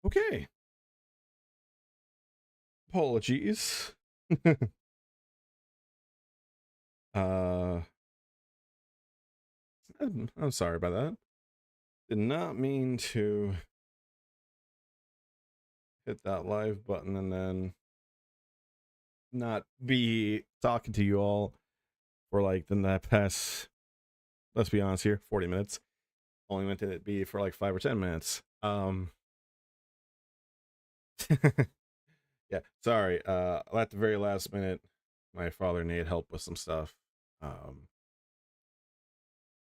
Okay. Apologies. uh, I'm sorry about that. Did not mean to hit that live button and then not be talking to you all for like the past, let's be honest here, 40 minutes. Only meant to be for like 5 or 10 minutes. Yeah, sorry. At the very last minute, my father needed help with some stuff.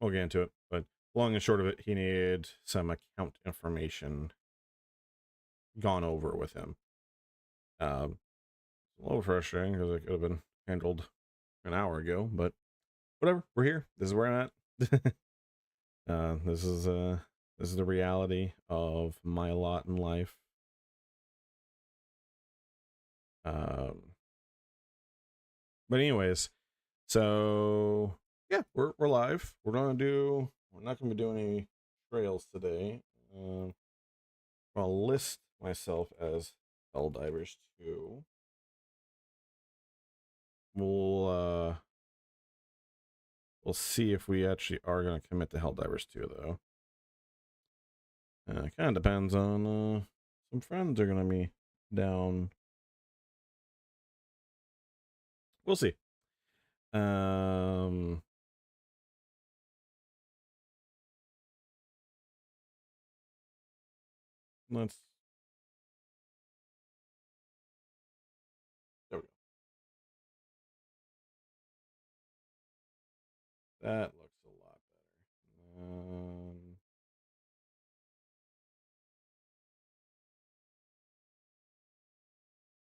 We'll get into it, but long and short of it, he needed some account information gone over with him. A little frustrating because it could have been handled an hour ago, but whatever. We're here. This is where I'm at. This is the reality of my lot in life. But anyways, so yeah, we're live. We're not gonna be doing any trails today. I'll list myself as Helldivers 2. We'll see if we actually are gonna commit to Helldivers 2 though. It kind of depends on some friends are gonna be down. We'll see. Let's. There we go. That looks a lot better.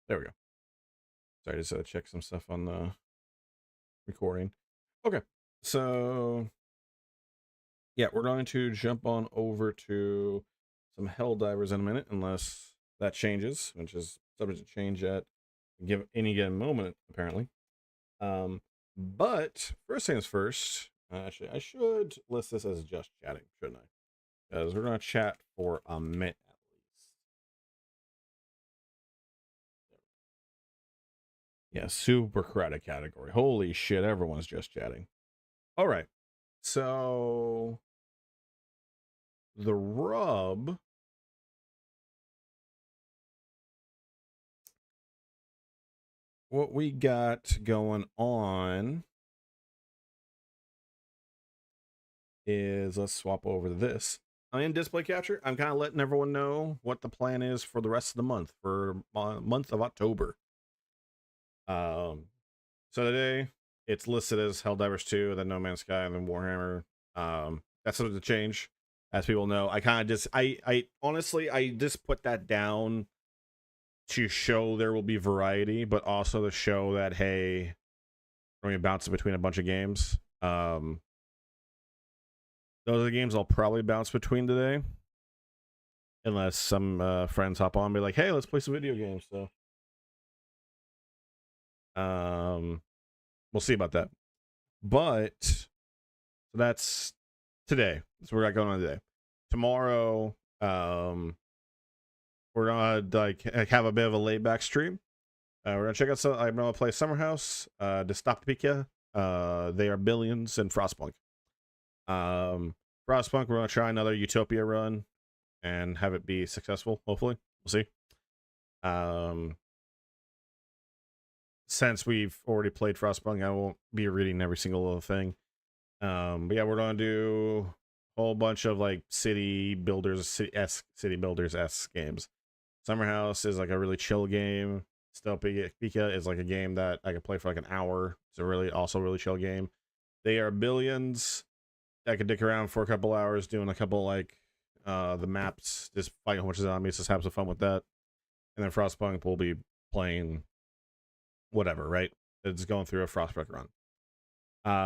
There we go. Sorry, just check some stuff on the recording. Okay, so yeah, we're going to jump on over to some Helldivers in a minute, unless that changes, which is subject to change at any given moment, apparently. But first things first, actually, I should list this as just chatting, shouldn't I? Because we're going to chat for a minute at least. Yeah, super credit category. Holy shit, everyone's just chatting. All right, so the rub what we got going on is, let's swap over to this. I'm in display capture. I'm kind of letting everyone know what the plan is for the rest of the month, for month of October. So today it's listed as Helldivers 2, then No Man's Sky, and then Warhammer. That's something to change, as people know. I kind of just I honestly I just put that down to show there will be variety, but also to show that, hey, we're going to bounce between a bunch of games. Those are the games I'll probably bounce between today, unless some friends hop on and be like, hey, let's play some video games. So we'll see about that. But so that's today. That's what we got going on today. Tomorrow, we're gonna like have a bit of a laid back stream. We're gonna check out some. I'm gonna play Summer House, Dystopia. They are Billions, and Frostpunk. Frostpunk, we're gonna try another Utopia run and have it be successful. Hopefully, we'll see. Since we've already played Frostpunk, I won't be reading every single little thing. But yeah, we're gonna do a whole bunch of like city builders esque games. Summer House is like a really chill game. Dystopia is like a game that I can play for like an hour. It's a really chill game. They are Billions. I could dick around for a couple hours doing a couple like the maps, just fighting a bunch of zombies, just have some fun with that. And then Frostpunk will be playing whatever, right? It's going through a Frostpunk run.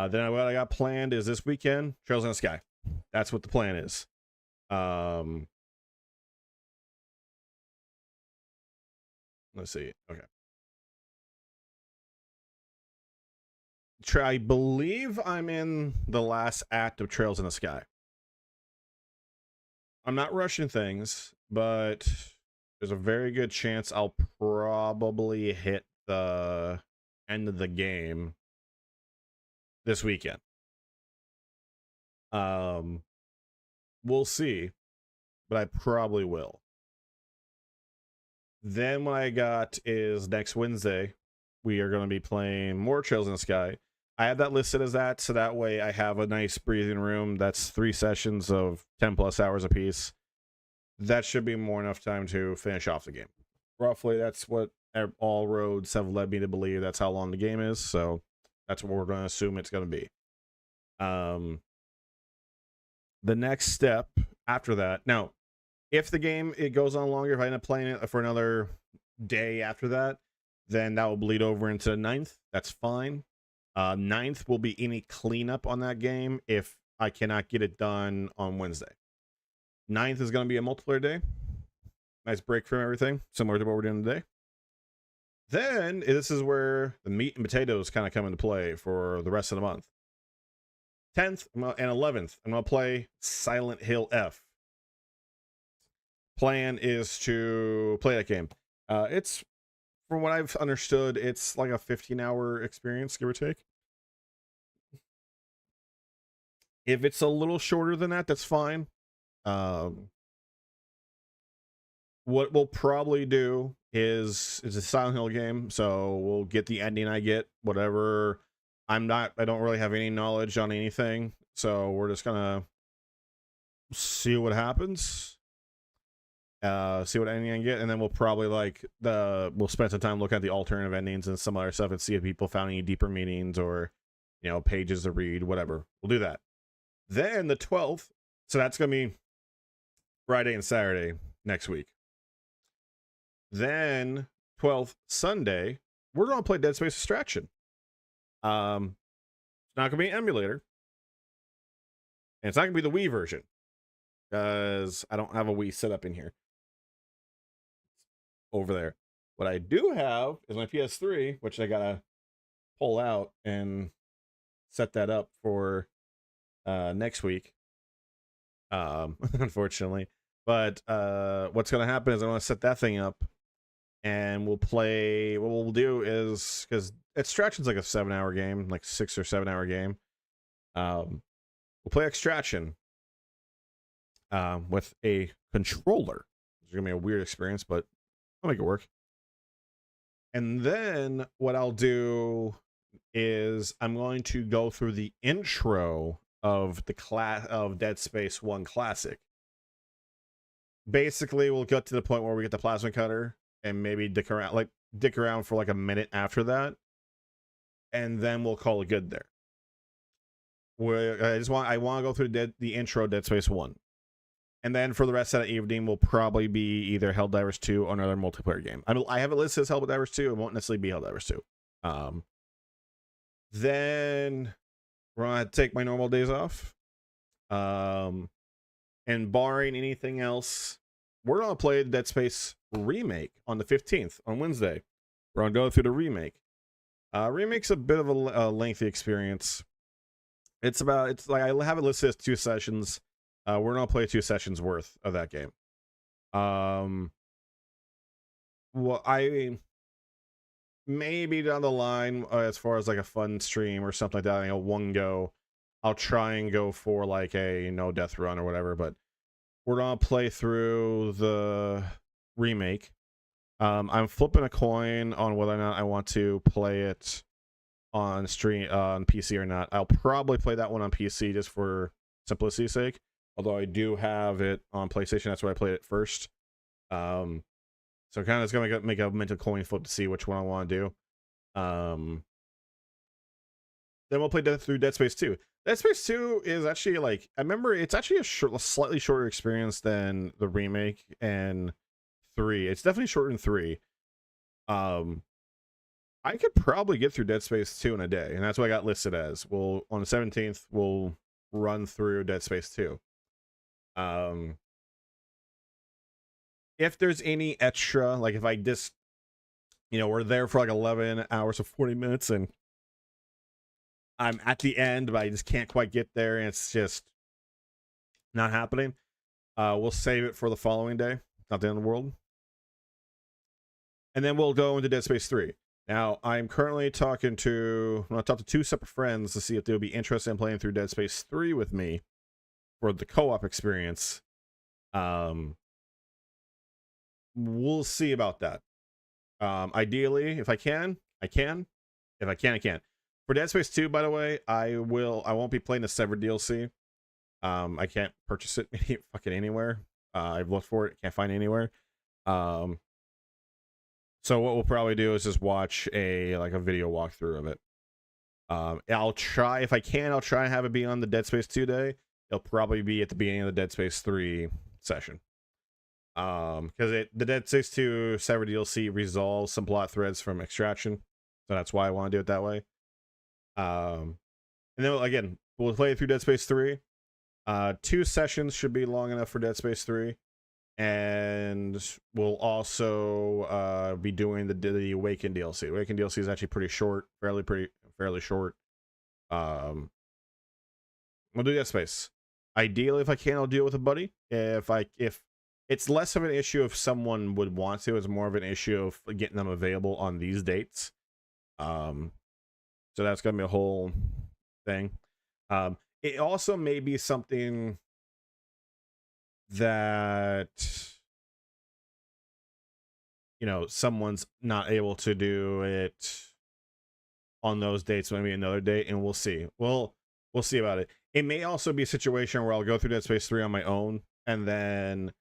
Then what I got planned is this weekend, Trails in the Sky. That's what the plan is. Let's see. Okay. I believe I'm in the last act of Trails in the Sky. I'm not rushing things, but there's a very good chance I'll probably hit the end of the game this weekend. We'll see, but I probably will. Then what I got is next Wednesday, we are going to be playing more Trails in the Sky. I have that listed as that, so that way I have a nice breathing room. That's 3 sessions of 10 plus hours apiece. That should be more enough time to finish off the game. Roughly, that's what all roads have led me to believe that's how long the game is, so that's what we're going to assume it's going to be. The next step after that, now, if the game it goes on longer, if I end up playing it for another day after that, then that will bleed over into 9th. That's fine. 9th will be any cleanup on that game if I cannot get it done on Wednesday. 9th is going to be a multiplayer day. Nice break from everything, similar to what we're doing today. Then this is where the meat and potatoes kind of come into play for the rest of the month. 10th and 11th, I'm going to play Silent Hill F. Plan is to play that game. It's, from what I've understood, it's like a 15-hour experience, give or take. If it's a little shorter than that, that's fine. What we'll probably do is a Silent Hill game, so we'll get the ending I get, whatever. I don't really have any knowledge on anything, so we're just gonna see what happens. See what ending I get, and then we'll probably we'll spend some time looking at the alternative endings and some other stuff and see if people found any deeper meanings or, you know, pages to read, whatever. We'll do that. Then the 12th, so that's gonna be Friday and Saturday next week. Then 12th Sunday, we're gonna play Dead Space Extraction. It's not gonna be an emulator, and it's not gonna be the Wii version because I don't have a Wii set up in here. Over there. What I do have is my PS3, which I gotta pull out and set that up for next week. Unfortunately. But what's gonna happen is I'm gonna set that thing up and we'll play. What we'll do is, because Extraction's like a 7-hour game, like 6 or 7-hour game. We'll play Extraction with a controller. It's gonna be a weird experience, but I'll make it work. And then what I'll do is I'm going to go through the intro of the class of Dead Space 1 Classic. Basically, we'll get to the point where we get the plasma cutter and maybe dick around for like a minute after that, and then we'll call it good there. I want to go through the intro Dead Space 1. And then for the rest of the evening, will probably be either Helldivers 2 or another multiplayer game. I have it listed as Helldivers 2. It won't necessarily be Helldivers 2. Then we're going to take my normal days off. And barring anything else, we're going to play the Dead Space remake on the 15th, on Wednesday. We're going to go through the remake. Remake's a bit of a lengthy experience. It's like I have it listed as 2 sessions. We're gonna play 2 sessions worth of that game. Well, I maybe down the line, as far as like a fun stream or something like that, you know, one go, I'll try and go for like a no death run or whatever. But we're gonna play through the remake. I'm flipping a coin on whether or not I want to play it on stream on PC or not. I'll probably play that one on PC just for simplicity's sake. Although I do have it on PlayStation, that's where I played it first. So kind of it's gonna make a mental coin flip to see which one I want to do. Then we'll play through Dead Space 2. Dead Space 2 is actually like, I remember it's actually a slightly shorter experience than the remake and 3. It's definitely shorter than 3. I could probably get through Dead Space 2 in a day, and that's what I got listed as. On the 17th, we'll run through Dead Space 2. If there's any extra, like if I just, you know, we're there for like 11 hours or 40 minutes and I'm at the end, but I just can't quite get there and it's just not happening, we'll save it for the following day. Not the end of the world. and then we'll go into Dead Space 3. Now, I'm currently talking to, I'll talk to 2 separate friends to see if they'll be interested in playing through Dead Space 3 with me for the co-op experience. We'll see about that. Ideally, if I can, I can. If I can, I can't. For Dead Space 2, by the way, I won't be playing the Severed DLC. I can't purchase it fucking anywhere. I've looked for it, can't find it anywhere. So what we'll probably do is just watch a video walkthrough of it. I'll try, if I can, I'll try and have it be on the Dead Space 2 day. It'll probably be at the beginning of the Dead Space 3 session. Because the Dead Space 2 Severed DLC resolves some plot threads from Extraction. So that's why I want to do it that way. And then again, we'll play through Dead Space 3. 2 sessions should be long enough for Dead Space 3. And we'll also be doing the Awaken DLC. Awaken DLC is actually pretty short, fairly short. We'll do Dead Space. Ideally, if I can, I'll deal with a buddy. If it's less of an issue if someone would want to, it's more of an issue of getting them available on these dates. So that's gonna be a whole thing. It also may be something that, you know, someone's not able to do it on those dates, maybe another date, and we'll see. We'll see about it. It may also be a situation where I'll go through Dead Space 3 on my own, and then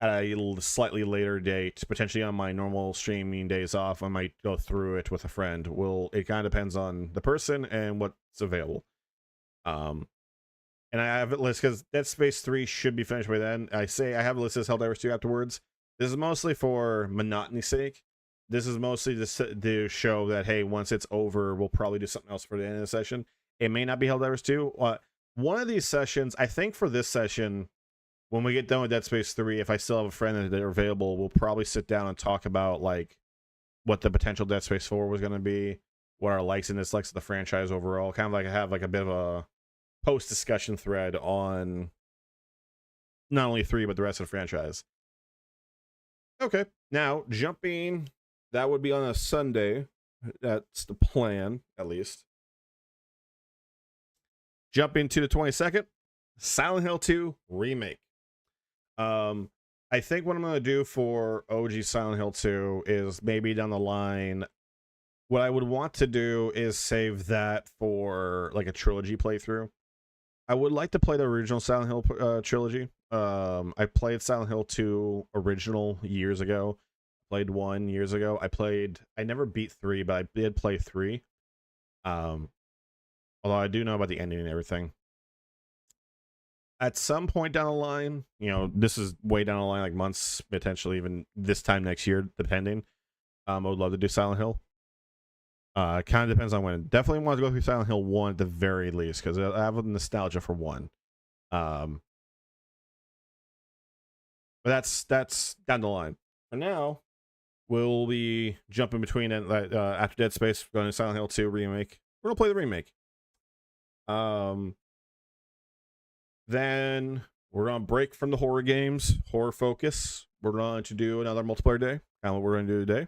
at a slightly later date, potentially on my normal streaming days off, I might go through it with a friend. It kind of depends on the person and what's available. And I have it listed because Dead Space 3 should be finished by then. I have it listed as Helldivers 2 afterwards. This is mostly for monotony's sake. This is mostly to show that, hey, once it's over, we'll probably do something else for the end of the session. It may not be Helldivers 2. One of these sessions, I think for this session, when we get done with Dead Space 3, if I still have a friend that are available, we'll probably sit down and talk about like what the potential Dead Space 4 was going to be, what our likes and dislikes of the franchise overall. Kind of like have like a bit of a post-discussion thread on not only 3, but the rest of the franchise. Okay, now jumping, that would be on a Sunday. That's the plan, at least. Jumping to the 22nd, Silent Hill 2 Remake. I think what I'm going to do for OG Silent Hill 2 is maybe down the line, what I would want to do is save that for like a trilogy playthrough. I would like to play the original Silent Hill trilogy. I played Silent Hill 2 original years ago. Played 1 years ago. I never beat 3, but I did play 3. Although I do know about the ending and everything. At some point down the line, you know, this is way down the line, like months, potentially even this time next year, depending. I would love to do Silent Hill. Kind of depends on when. Definitely want to go through Silent Hill 1 at the very least, because I have a nostalgia for 1. But that's down the line. For now, we'll be jumping between after Dead Space, going to Silent Hill 2 remake. We're gonna play the remake. Then we're on break from the horror games, horror focus. We're going to do another multiplayer day. Kind of what we're going to do today.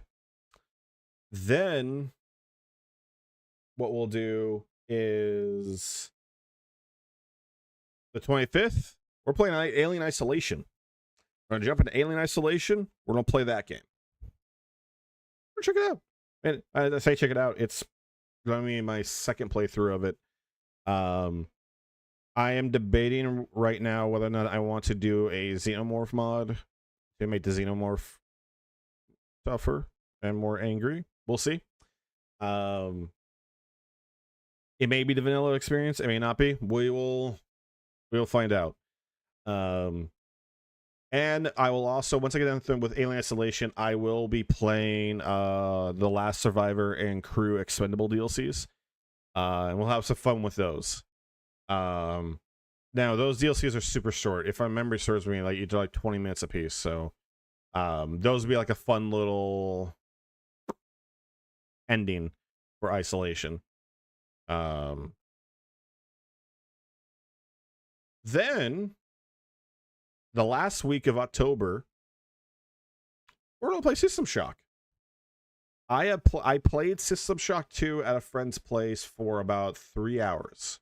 Then what we'll do is the 25th. We're playing Alien Isolation. We're going to jump into Alien Isolation. We're going to play that game. We'll check it out. And I say check it out. It's going to be my second playthrough of it. I am debating right now whether or not I want to do a Xenomorph mod to make the Xenomorph tougher and more angry. We'll see. It may be the vanilla experience. It may not be. We'll find out. And I will also, once I get done with Alien Isolation, I will be playing The Last Survivor and Crew Expendable DLCs. And we'll have some fun with those. Now those DLCs are super short. If my memory serves me, like they're like 20 minutes a piece. So those would be like a fun little ending for Isolation. Then the last week of October, we're gonna play System Shock. I played System Shock 2 at a friend's place for about 3 hours.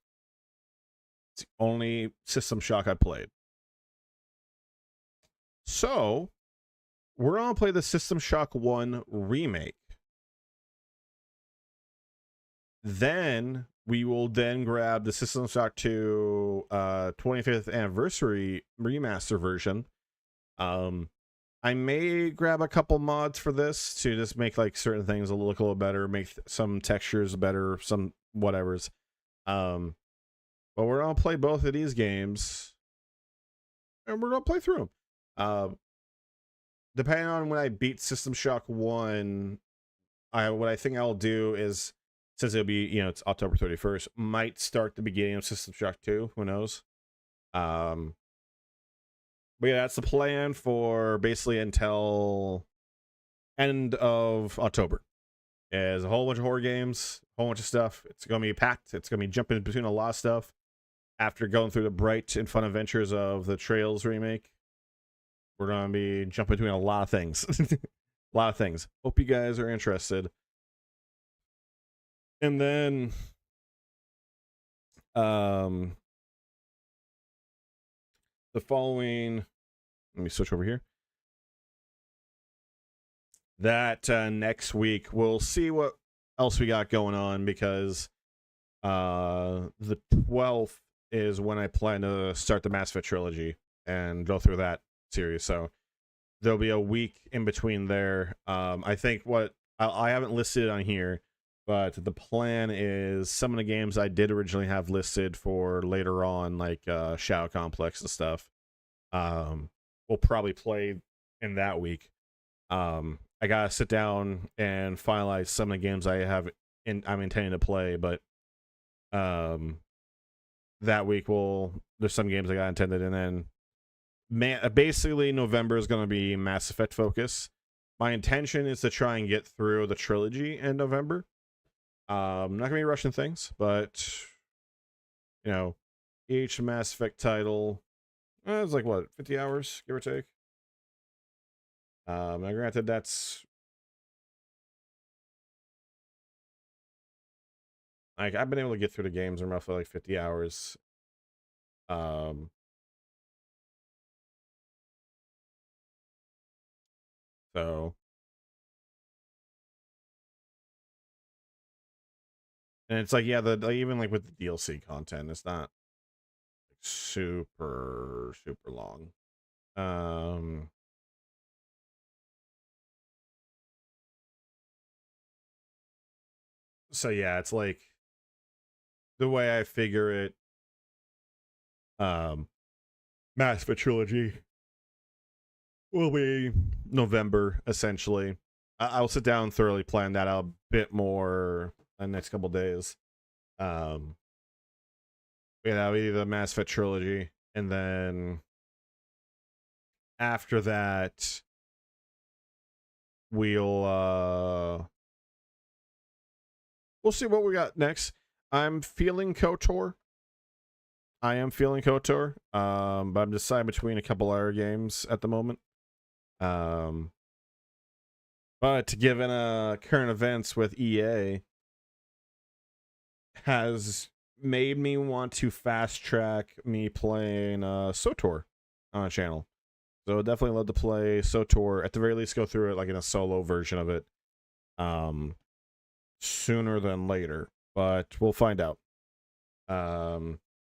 It's the only System Shock I played. So, we're going to play the System Shock 1 remake. Then we will then grab the System Shock 2 25th anniversary remaster version. I may grab a couple mods for this to just make like certain things look a little better, make some textures better, some whatevers. But we're gonna play both of these games, and we're gonna play through them. Depending on when I beat System Shock 1, what I think I'll do is, since it'll be, it's October 31st, might start the beginning of System Shock 2. Who knows? But yeah, that's the plan for basically until end of October. There's a whole bunch of horror games, a whole bunch of stuff. It's going to be packed. It's going to be jumping between a lot of stuff. After going through the bright and fun adventures of the Trails remake, we're going to be jumping between a lot of things. A lot of things. Hope you guys are interested. And then the following, let me switch over here. That next week we'll see what else we got going on, because the 12th is when I plan to start the Mass Effect trilogy and go through that series. So there'll be a week in between there. I think what I haven't listed on here, but the plan is some of the games I did originally have listed for later on, like Shadow Complex and stuff, we'll probably play in that week. I gotta sit down and finalize some of the games I'm intending to play, but that week there's some games I got intended, and then basically November is going to be Mass Effect focus. My intention is to try and get through the trilogy in November. I'm not gonna be rushing things, but each Mass Effect title, it's like what, 50 hours, give or take. Now granted, that's like, I've been able to get through the games in roughly like 50 hours. So, and it's like, yeah, even like with the DLC content, it's not like super long. So yeah, it's like, the way I figure it, Mass Effect trilogy will be November, essentially. I'll sit down and thoroughly plan that out a bit more in the next couple days. Yeah, that'll be the Mass Effect trilogy, and then after that, we'll see what we got next. I'm feeling KOTOR. I am feeling KOTOR, but I'm deciding between a couple other games at the moment. But given current events with EA has made me want to fast track me playing SWTOR on a channel. So definitely love to play SWTOR, at the very least go through it like in a solo version of it, sooner than later, but we'll find out.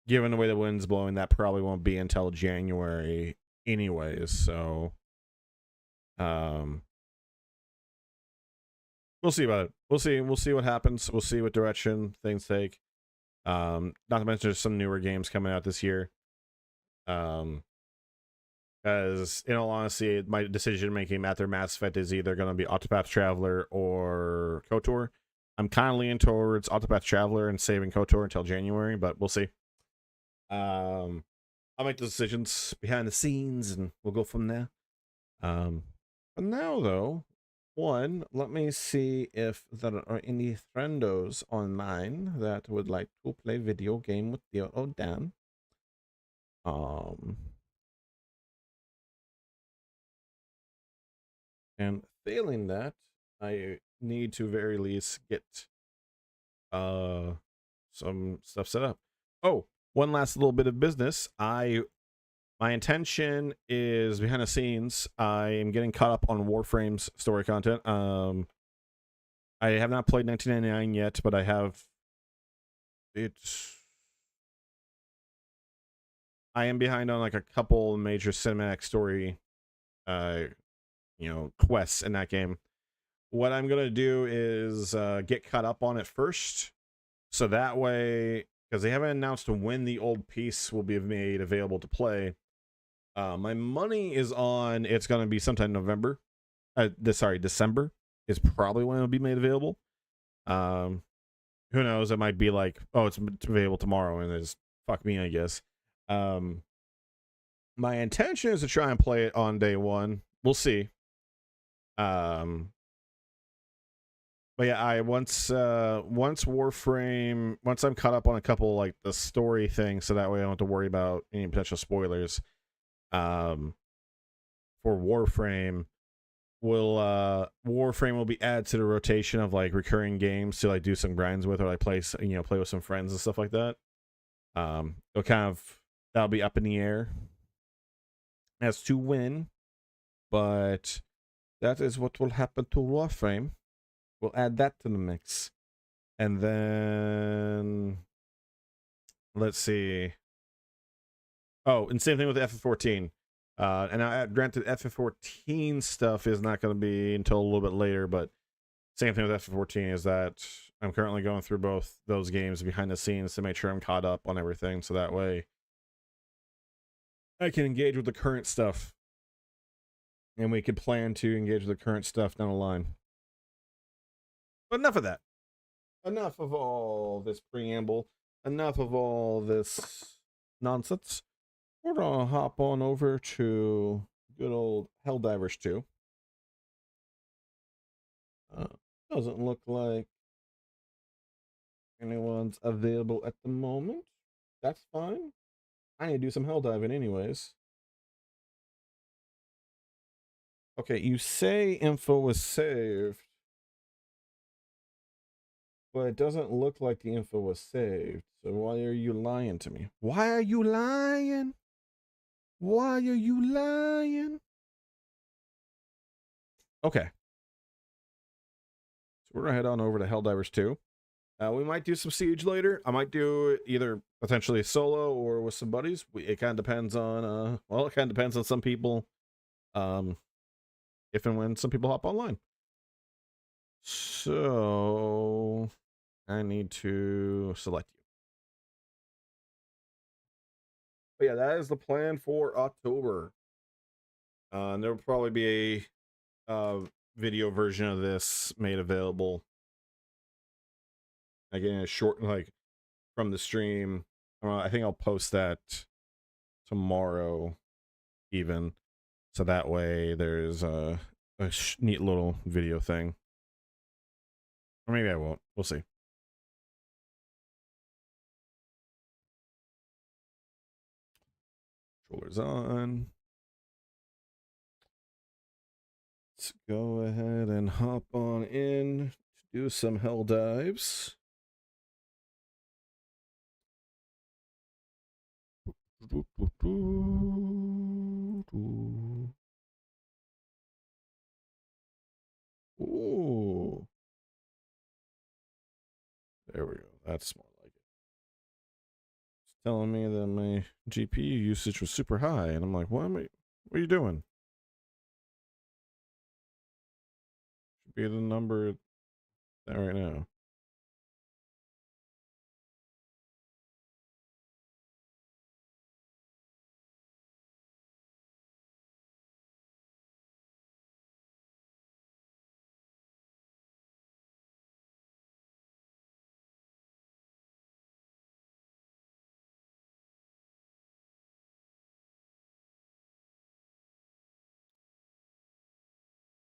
Given the way the wind's blowing, that probably won't be until January anyways, so we'll see about it. We'll see what happens. We'll see what direction things take. Not to mention there's some newer games coming out this year. Because in all honesty, my decision making after Mass Effect is either going to be Octopath Traveler or KOTOR. I'm kind of leaning towards Octopath Traveler and saving KOTOR until January, but we'll see. I'll make the decisions behind the scenes, and we'll go from there. But now, though, let me see if there are any friendos online that would like to play video game with Theo or Dan. And failing that, I need to very least get some stuff set up. Oh, one last little bit of business. My intention is behind the scenes. I am getting caught up on Warframe's story content. I have not played 1999 yet, but I have. I am behind on like a couple major cinematic story, quests in that game. What I'm gonna do is get caught up on it first, so that way, because they haven't announced when the old piece will be made available to play. My money is on it's gonna be sometime November. December is probably when it'll be made available. Who knows? It might be like, oh, it's available tomorrow, and it's fuck me, I guess. My intention is to try and play it on day one. We'll see. But yeah, once Warframe, once I'm caught up on a couple like the story things, so that way I don't have to worry about any potential spoilers. For Warframe, Warframe will be added to the rotation of like recurring games to like do some grinds with, or like play with some friends and stuff like that. It'll kind of, that'll be up in the air as to when, but that is what will happen to Warframe. We'll add that to the mix, and then let's see. Oh, and same thing with FF14. And granted, FF14 stuff is not going to be until a little bit later, but same thing with FF14 is that I'm currently going through both those games behind the scenes to make sure I'm caught up on everything, so that way I can engage with the current stuff, and we could plan to engage with the current stuff down the line. But enough of that. Enough of all this preamble. Enough of all this nonsense. We're gonna hop on over to good old Helldivers 2. Doesn't look like anyone's available at the moment. That's fine. I need to do some Helldiving anyways. Okay, you say info was saved, but it doesn't look like the info was saved. So why are you lying to me? Why are you lying? Why are you lying? Okay. So we're gonna head on over to Helldivers 2. We might do some Siege later. I might do it either potentially solo or with some buddies. It kind of depends on, it kind of depends on some people, if and when some people hop online. So I need to select you. But yeah, that is the plan for October. And there will probably be a video version of this made available. Again, a short, like, from the stream. I think I'll post that tomorrow, even. So that way there's a neat little video thing. Or maybe I won't. We'll see. Controllers on. Let's go ahead and hop on in to do some Helldives. Ooh. There we go. That's more like it. It's telling me that my GPU usage was super high, and I'm like, what are you doing? Should be the number that right now.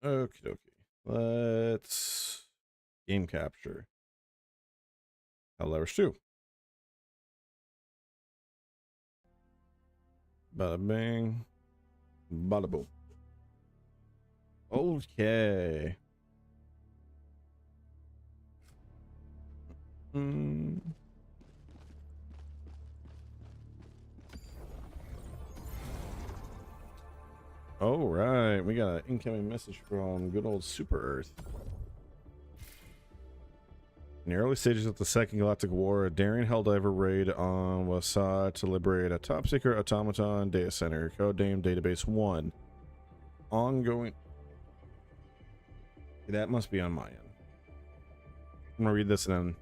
Okie dokie. Let's game capture. Helldivers 2. Bada bing. Bada boom. Okay. All right, we got an incoming message from good old Super Earth. In the early stages of the Second Galactic War, a daring Helldiver raid on Wasat to liberate a top-secret automaton data center, codenamed Database 1. Ongoing... That must be on my end. I'm gonna read this and then...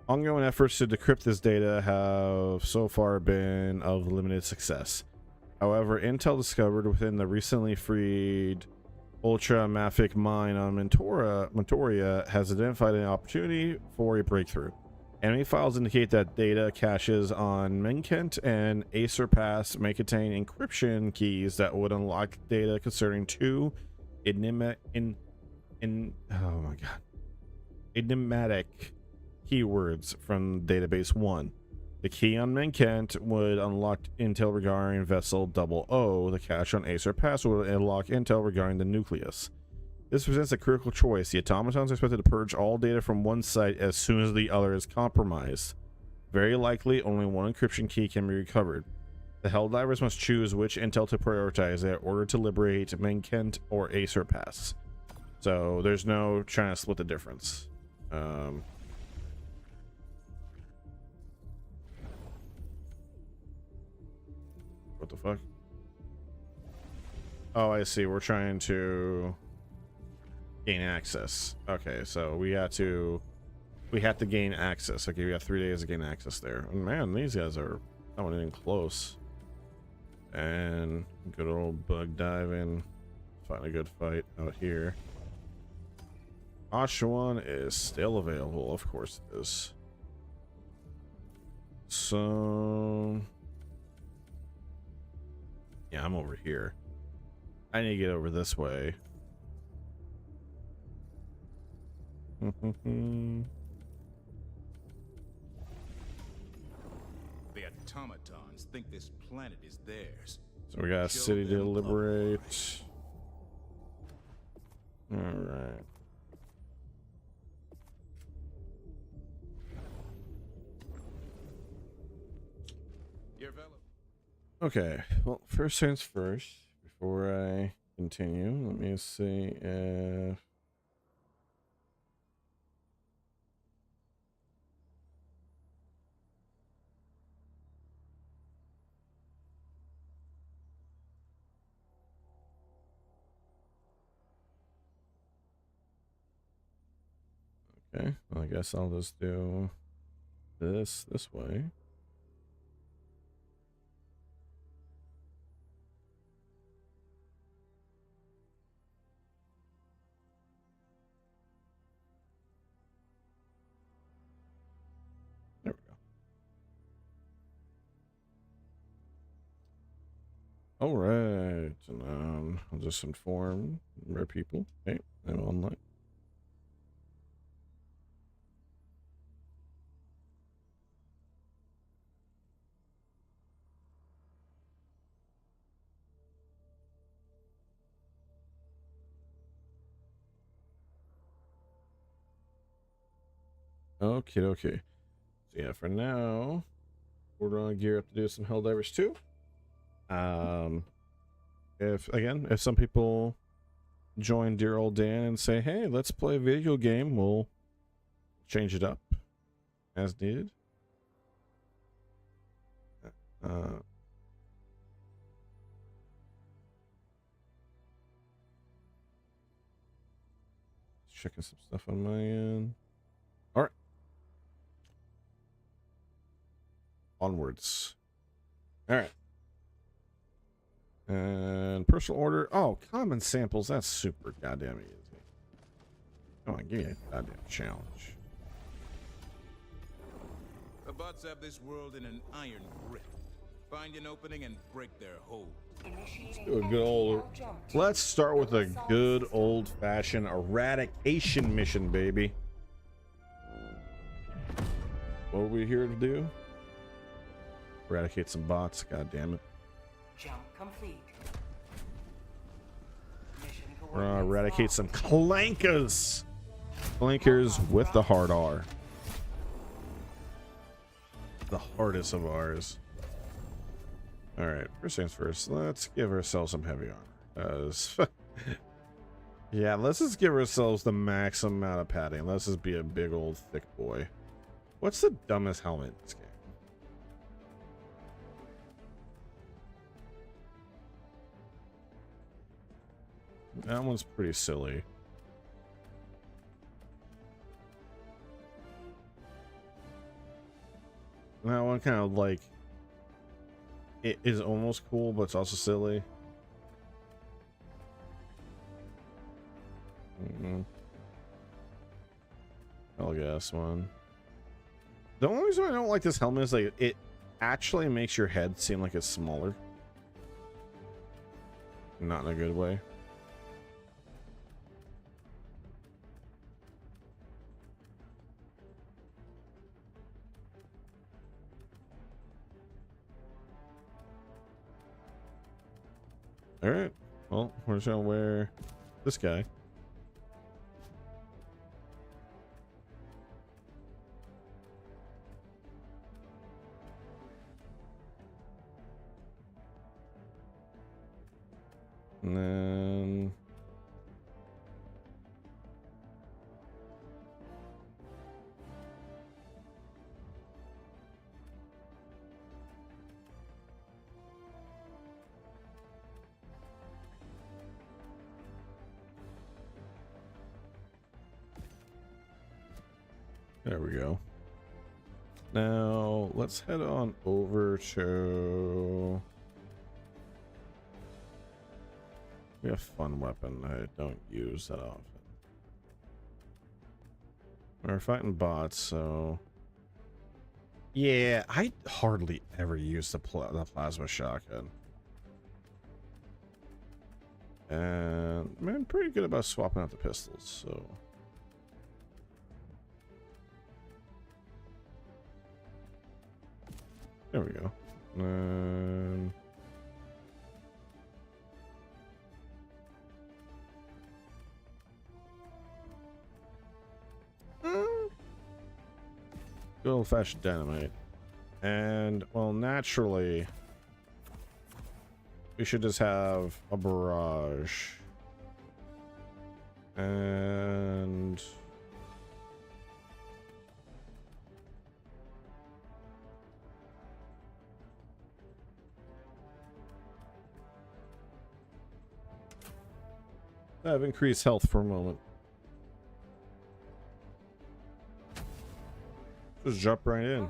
Ongoing efforts to decrypt this data have so far been of limited success. However, intel discovered within the recently freed Ultra Mafic mine on Mentoria has identified an opportunity for a breakthrough. Enemy files indicate that data caches on Menkent and Acer Pass may contain encryption keys that would unlock data concerning two enigmatic keywords from Database 1. The key on Menkent would unlock intel regarding Vessel 00. The cache on Acer Pass would unlock intel regarding the nucleus. This presents a critical choice. The automatons are expected to purge all data from one site as soon as the other is compromised. Very likely, only one encryption key can be recovered. The Helldivers must choose which intel to prioritize in order to liberate Menkent or Acer Pass. So there's no trying to split the difference. What the fuck? Oh, I see. We're trying to gain access. Okay, so we have to gain access. Okay, we got 3 days to gain access there. And man, these guys are coming in close. And good old bug diving. Find a good fight out here. Oshawan is still available. Of course it is. So yeah, I'm over here. I need to get over this way. The automatons think this planet is theirs. So we got a city to liberate. All right. Okay, well, first things first, before I continue, let me see if... Okay, well, I guess I'll just do this way. There we go. All right, and I'll just inform our people. Okay, I'm online. Okay, okay. So yeah, for now, we're gonna gear up to do some Helldivers 2. If some people join dear old Dan and say, hey, let's play a video game, we'll change it up as needed. Checking some stuff on my end. All right. Onwards. All right. And personal order. Oh, common samples. That's super goddamn easy. Come on, give me a goddamn challenge. The bots have this world in an iron grip. Find an opening and break their hold. Let's do a good old. Let's start with a good old-fashioned eradication mission, baby. What are we here to do? Eradicate some bots. God damn it. Jump complete. We're gonna eradicate some clankers. Clankers with the hard R. the hardest of ours. All right, first things first. Let's give ourselves some heavy armor. Yeah, let's just give ourselves the max amount of padding. Let's just be a big old thick boy. What's the dumbest helmet in this game? That one's pretty silly. That one kind of like, it is almost cool, but it's also silly. I'll guess one. The only reason I don't like this helmet is like it actually makes your head seem like it's smaller. Not in a good way. All right. Well, we're just gonna wear this guy. And then there we go. Now let's head on over to, we have fun weapon I don't use that often. We're fighting bots, so yeah, I hardly ever use the plasma shotgun. And I'm pretty good about swapping out the pistols, so there we go. Good old-fashioned dynamite. And, well, naturally, we should just have a barrage. And I have increased health for a moment. Just jump right in.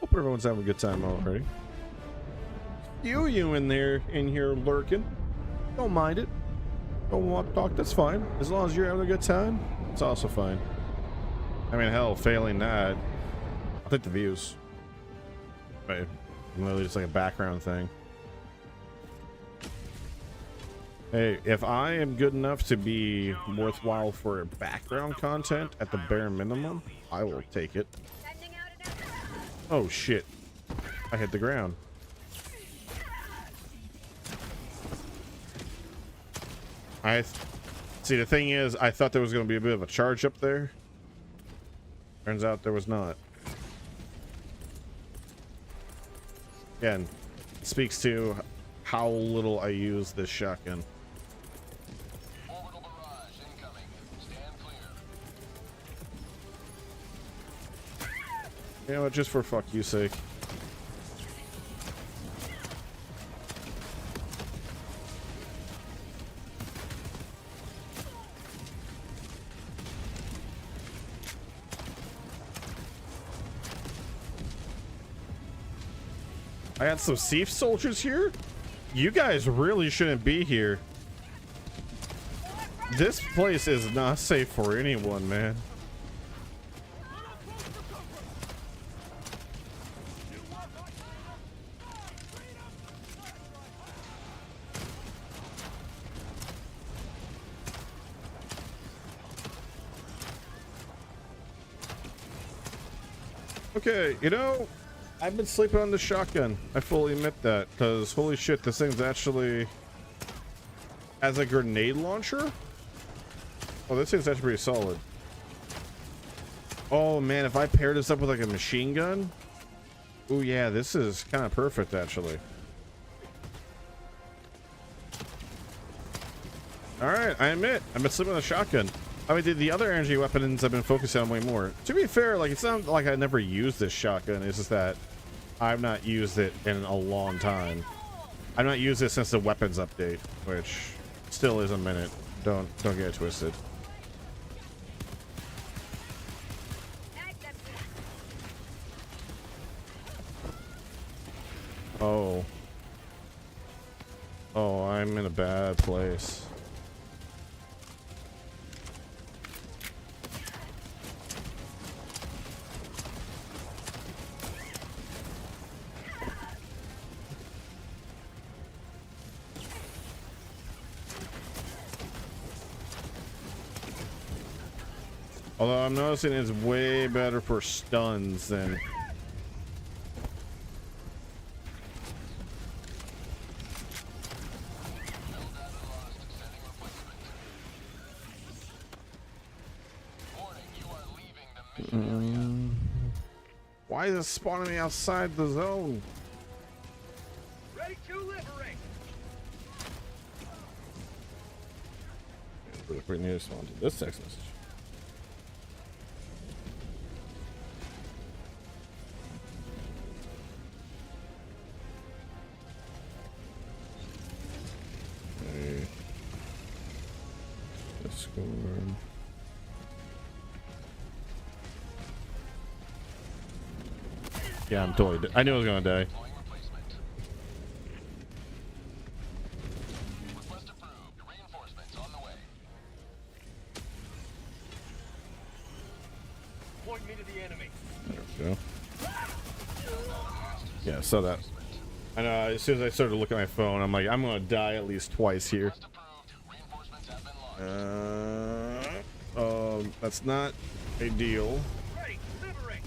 Hope everyone's having a good time already. You in there, in here lurking. Don't mind it. Don't want to talk, that's fine. As long as you're having a good time, it's also fine. I mean, hell, failing that, I'll take the views. But literally just like a background thing. Hey, if I am good enough to be worthwhile for background content at the bare minimum, I will take it. Oh shit. I hit the ground. See, the thing is, I thought there was going to be a bit of a charge up there. Turns out there was not. Again, speaks to how little I use this shotgun. You know what, just for fuck you sake. I got some Siege soldiers here? You guys really shouldn't be here. This place is not safe for anyone, man. Okay, you know, I've been sleeping on the shotgun. I fully admit that, because holy shit, this thing's actually, as a grenade launcher, Oh, this thing's actually pretty solid. Oh man, if I pair this up with like a machine gun, oh yeah, this is kind of perfect actually. All right, I admit I've been sleeping with a shotgun. I mean, the other energy weapons I've been focusing on way more. To be fair, like it's not like I never used this shotgun. It's just that I've not used it in a long time. I've not used it since the weapons update, which still is a minute. Don't get it twisted. Oh. Oh, I'm in a bad place. Although I'm noticing it's way better for stuns than... Why is it spawning me outside the zone? Ready to liberate. Really quick, need to respond to this text message. Okay. Discord. Yeah, I'm totally. I knew I was gonna die. Point me to the enemy. There we go. Yeah, I saw that. I know. As soon as I started looking at my phone, I'm like, I'm gonna die at least twice here. That's not ideal. Ready, liberate.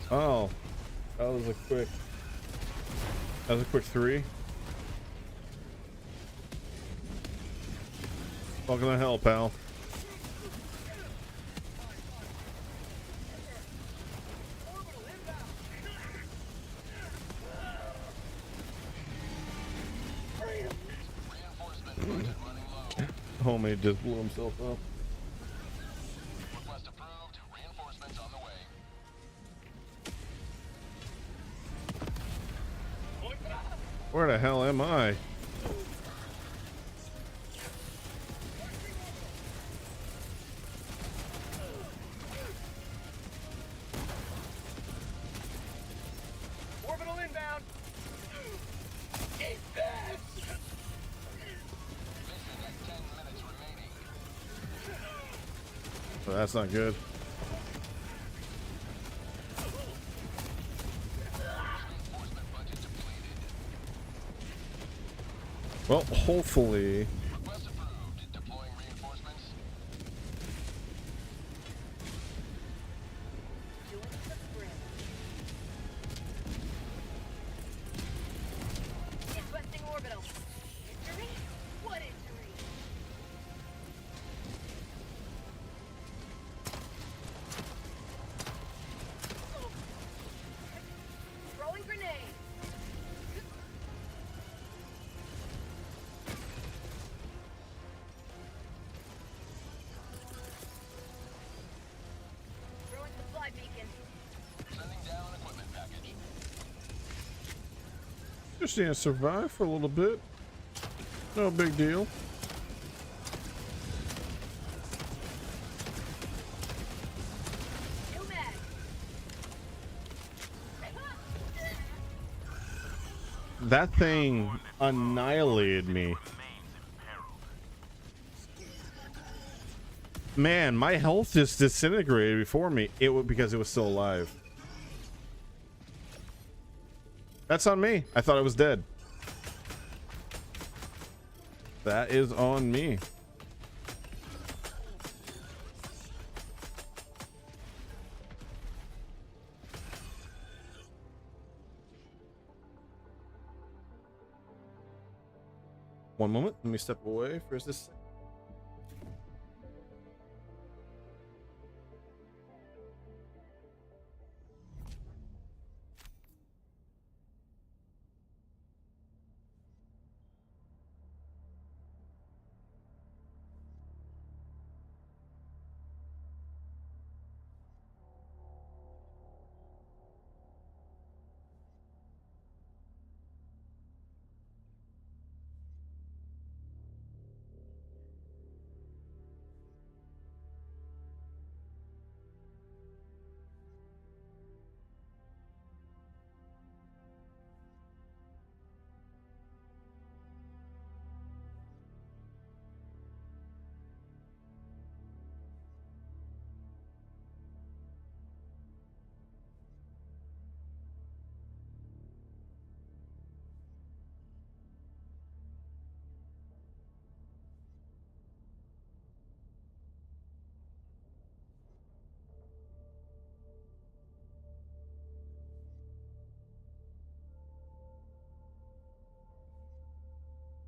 Oh, that was a quick. That was a quick 3. Welcome to hell, pal. Homie just blew himself up. Request approved. Reinforcements on the way. Where the hell am I? Orbital inbound. Eat this. Mission at 10 minutes remaining. So that's not good. Reinforcement budget depleted. Well, hopefully. Request approved. Deploying reinforcements. Requesting orbital. Injury? What injury? Throwing grenade. Throwing supply beacon. Sending down equipment package. Just need to survive for a little bit. No big deal. New mag. That thing annihilated me. Man, my health just disintegrated before me. It was because it was still alive. That's on me. I thought I was dead. That is on me. One moment. Let me step away for this.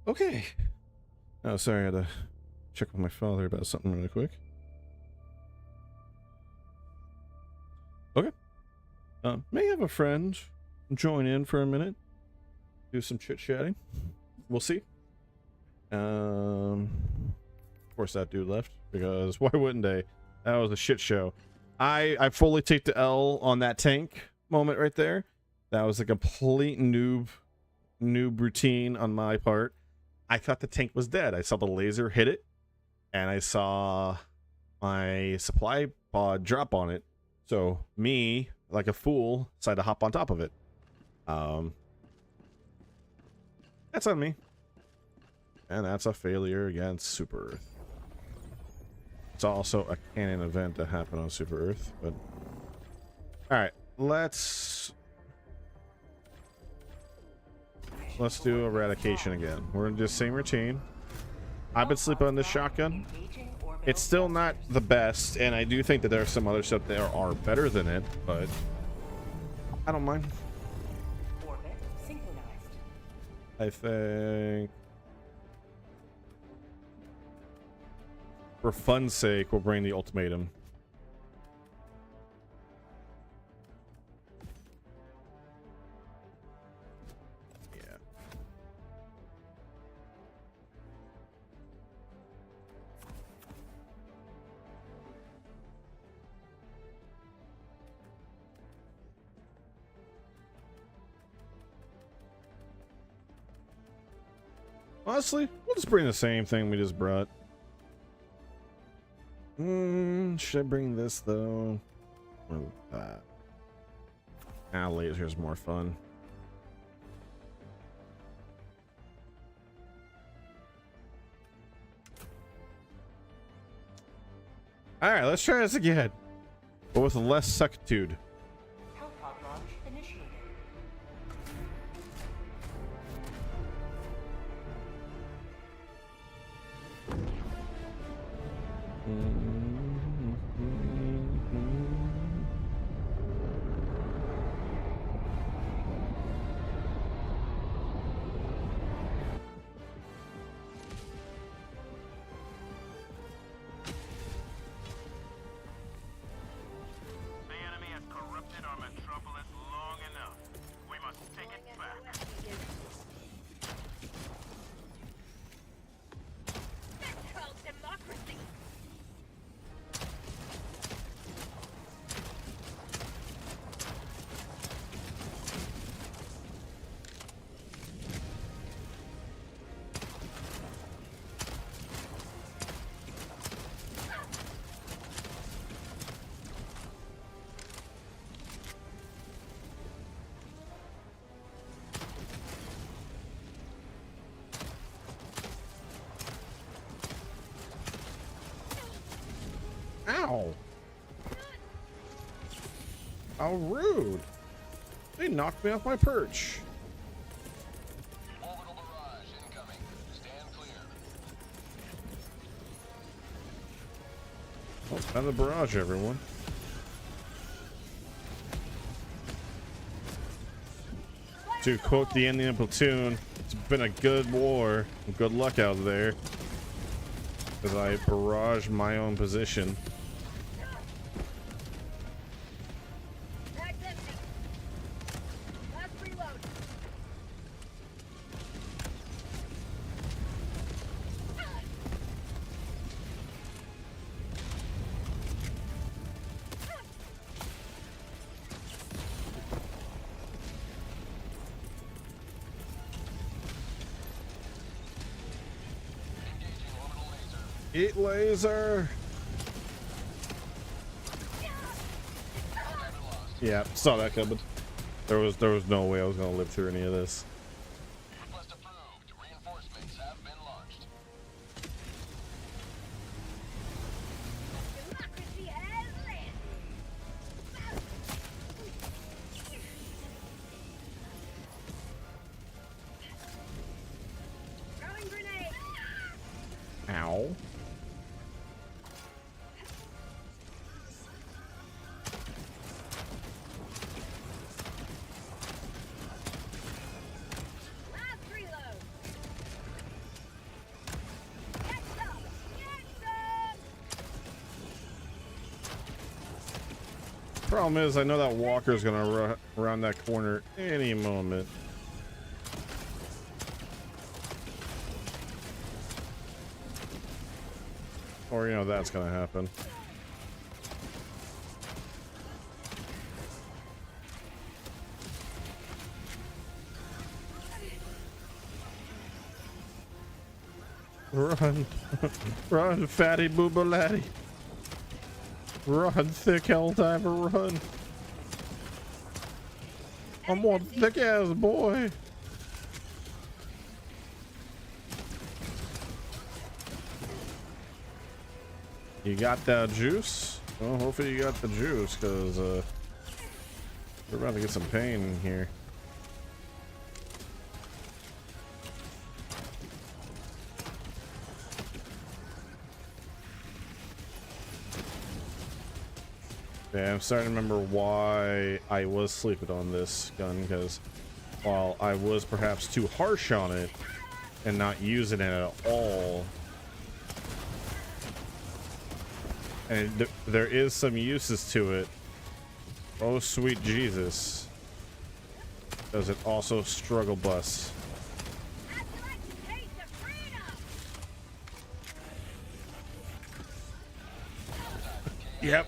Okay. Oh, sorry, I had to check with my father about something really quick. Okay. May have a friend join in for a minute. Do some chit-chatting. We'll see. Of course that dude left, because why wouldn't they? That was a shit show. I fully take the L on that tank moment right there. That was a complete noob routine on my part. I thought the tank was dead. I saw the laser hit it, and I saw my supply pod drop on it. So me, like a fool, decided to hop on top of it. That's on me. And that's a failure against Super Earth. It's also a canon event that happened on Super Earth, but... Alright, let's do eradication again. We're in the same routine. I've been sleeping on this shotgun. It's still not the best, and I do think that there are some other stuff that are better than it, but I don't mind. Orbit synchronized. I think for fun's sake, we'll bring the ultimatum. Honestly, we'll just bring the same thing we just brought. Should I bring this though? Or that? Laser's more fun. Alright, let's try this again. But with less suckitude. Hellpod launch initiated. The enemy has corrupted our metropolis long enough. We must take it back. That's called democracy. Ow! How rude! They knocked me off my perch. Orbital barrage incoming. Stand clear. Oh, found the barrage, everyone. To quote the Indian platoon, It's been a good war. Good luck out there. As I barrage my own position. Mag's empty. Last reload. Eat laser. Yeah, saw that coming. There was no way I was gonna live through any of this. Request approved. Reinforcements have been launched. Democracy has landed. Throwing grenade. Ow. Last reload. Get some. Get some. Problem is, I know that walker's gonna run around that corner any moment. Or, you know, that's gonna happen. Run. Run, fatty booba laddie. Run, thick hell diver, run. I'm one thick ass boy. You got that juice? Well, hopefully you got the juice, because we're about to get some pain in here. Yeah, I'm starting to remember why I was sleeping on this gun, because while I was perhaps too harsh on it and not using it at all, and there is some uses to it. Oh, sweet Jesus. Does it also struggle bus? I'd like to taste of freedom. Yep.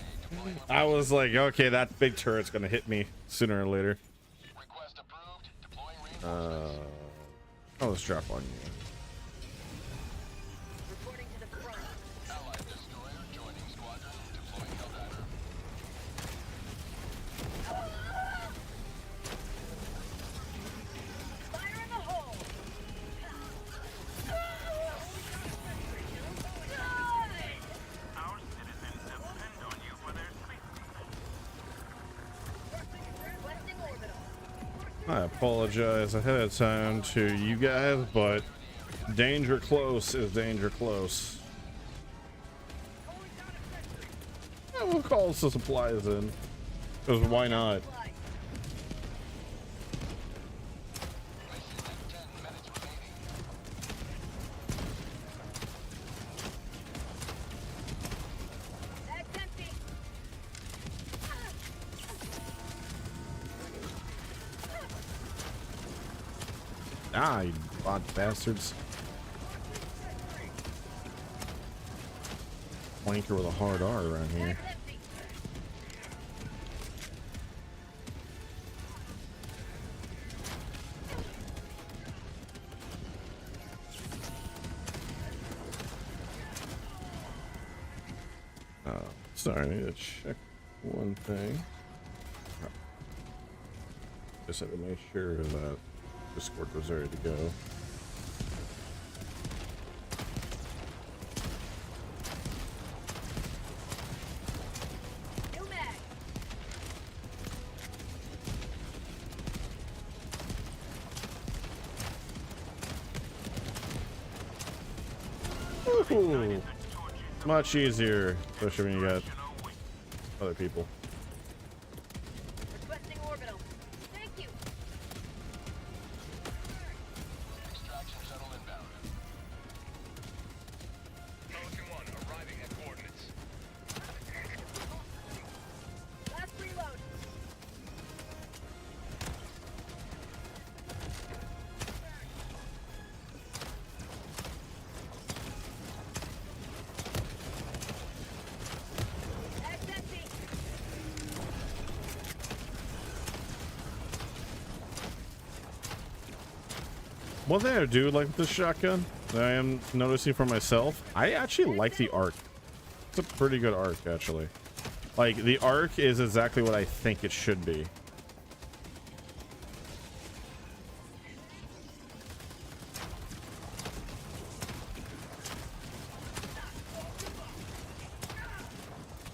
I was like, okay, that big turret's gonna hit me sooner or later. Request approved. Deploying reinforcements. Oh, let's drop on you. Reporting to the front. Allied destroyer joining squadron. Deploying Helldiver. Fire in the hole. Our citizens depend on you for their safety. Requesting orbital. I apologize ahead of time to you guys, but danger close is danger close. Yeah, we'll call the supplies in. Because why not? Fly. Mission at 10 minutes remaining. That's empty. Ah, you bot bastards. Flanker with a hard R around here. That's empty. Sorry, I need to check one thing. Just had to make sure that Discord was ready to go. New mag. Woohoo! Much easier, especially when you got other people. Requesting orbital. Thank you. One thing I do like with this shotgun that I am noticing for myself, I actually like the arc. It's a pretty good arc, actually. Like, the arc is exactly what I think it should be.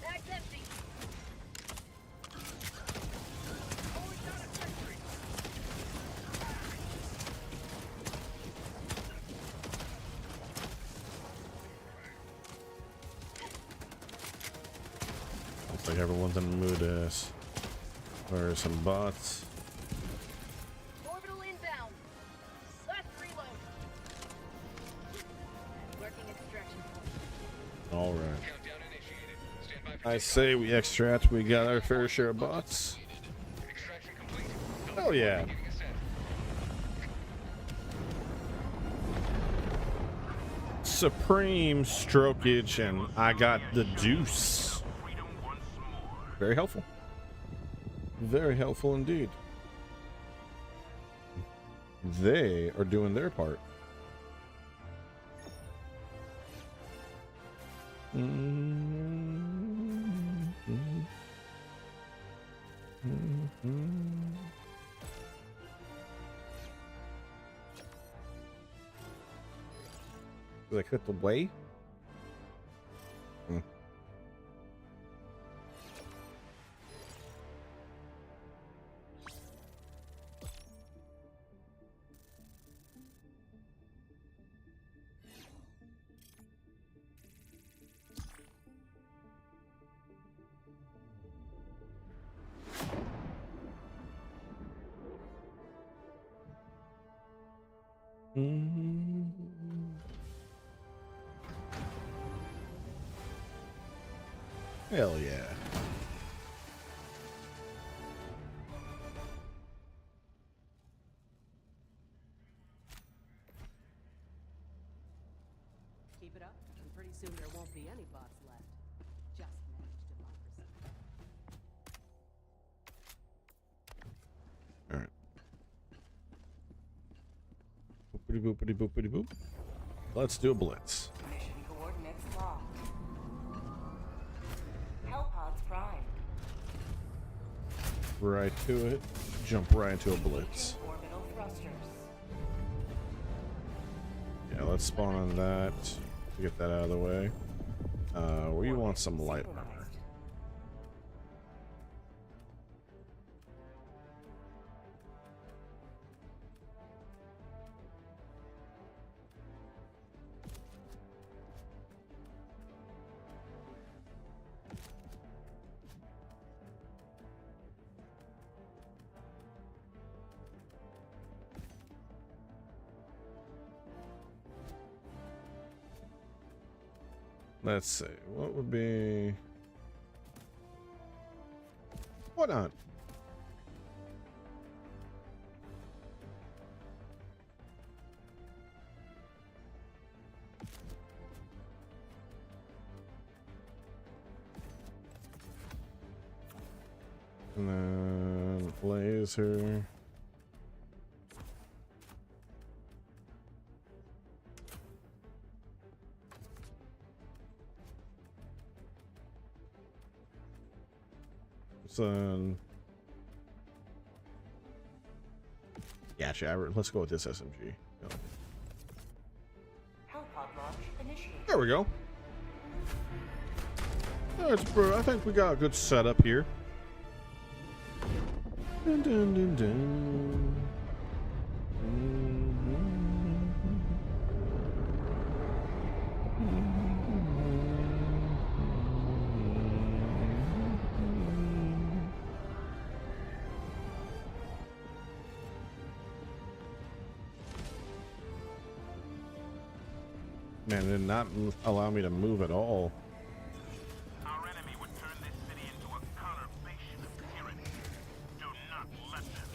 That's empty. Looks like everyone's in the mood to or some bots. Orbital inbound. Last reload. Working extraction point. All right. Countdown initiated. Stand by for I takeoff. say we extract. We got our fair share of bots. Extraction complete. Oh yeah. Beginning ascent. Supreme strokage, and I got the juice. Freedom once more. Very helpful. Very helpful indeed. They are doing their part. Did I click the way? Hell yeah. Keep it up, and pretty soon there won't be any bots left. Just manage democracy. All right. Boopity boopity boopity boop. Let's do a blitz. Mission coordinates locked. Hellpods prime. Right to it. Jump right into a blitz. Orbital thrusters. Yeah, let's spawn on that. Get that out of the way. We want some light armor. Synchronized. Let's see. What would be... Why not? And then laser. Then yeah, actually, let's go with this SMG. No. Hellpod launch initiated. There we go. That's bro. I think we got a good setup here. Dun, dun, dun, dun. Man, it did not allow me to move at all. Our enemy would turn this city into a conurbation of tyranny. Do not let them.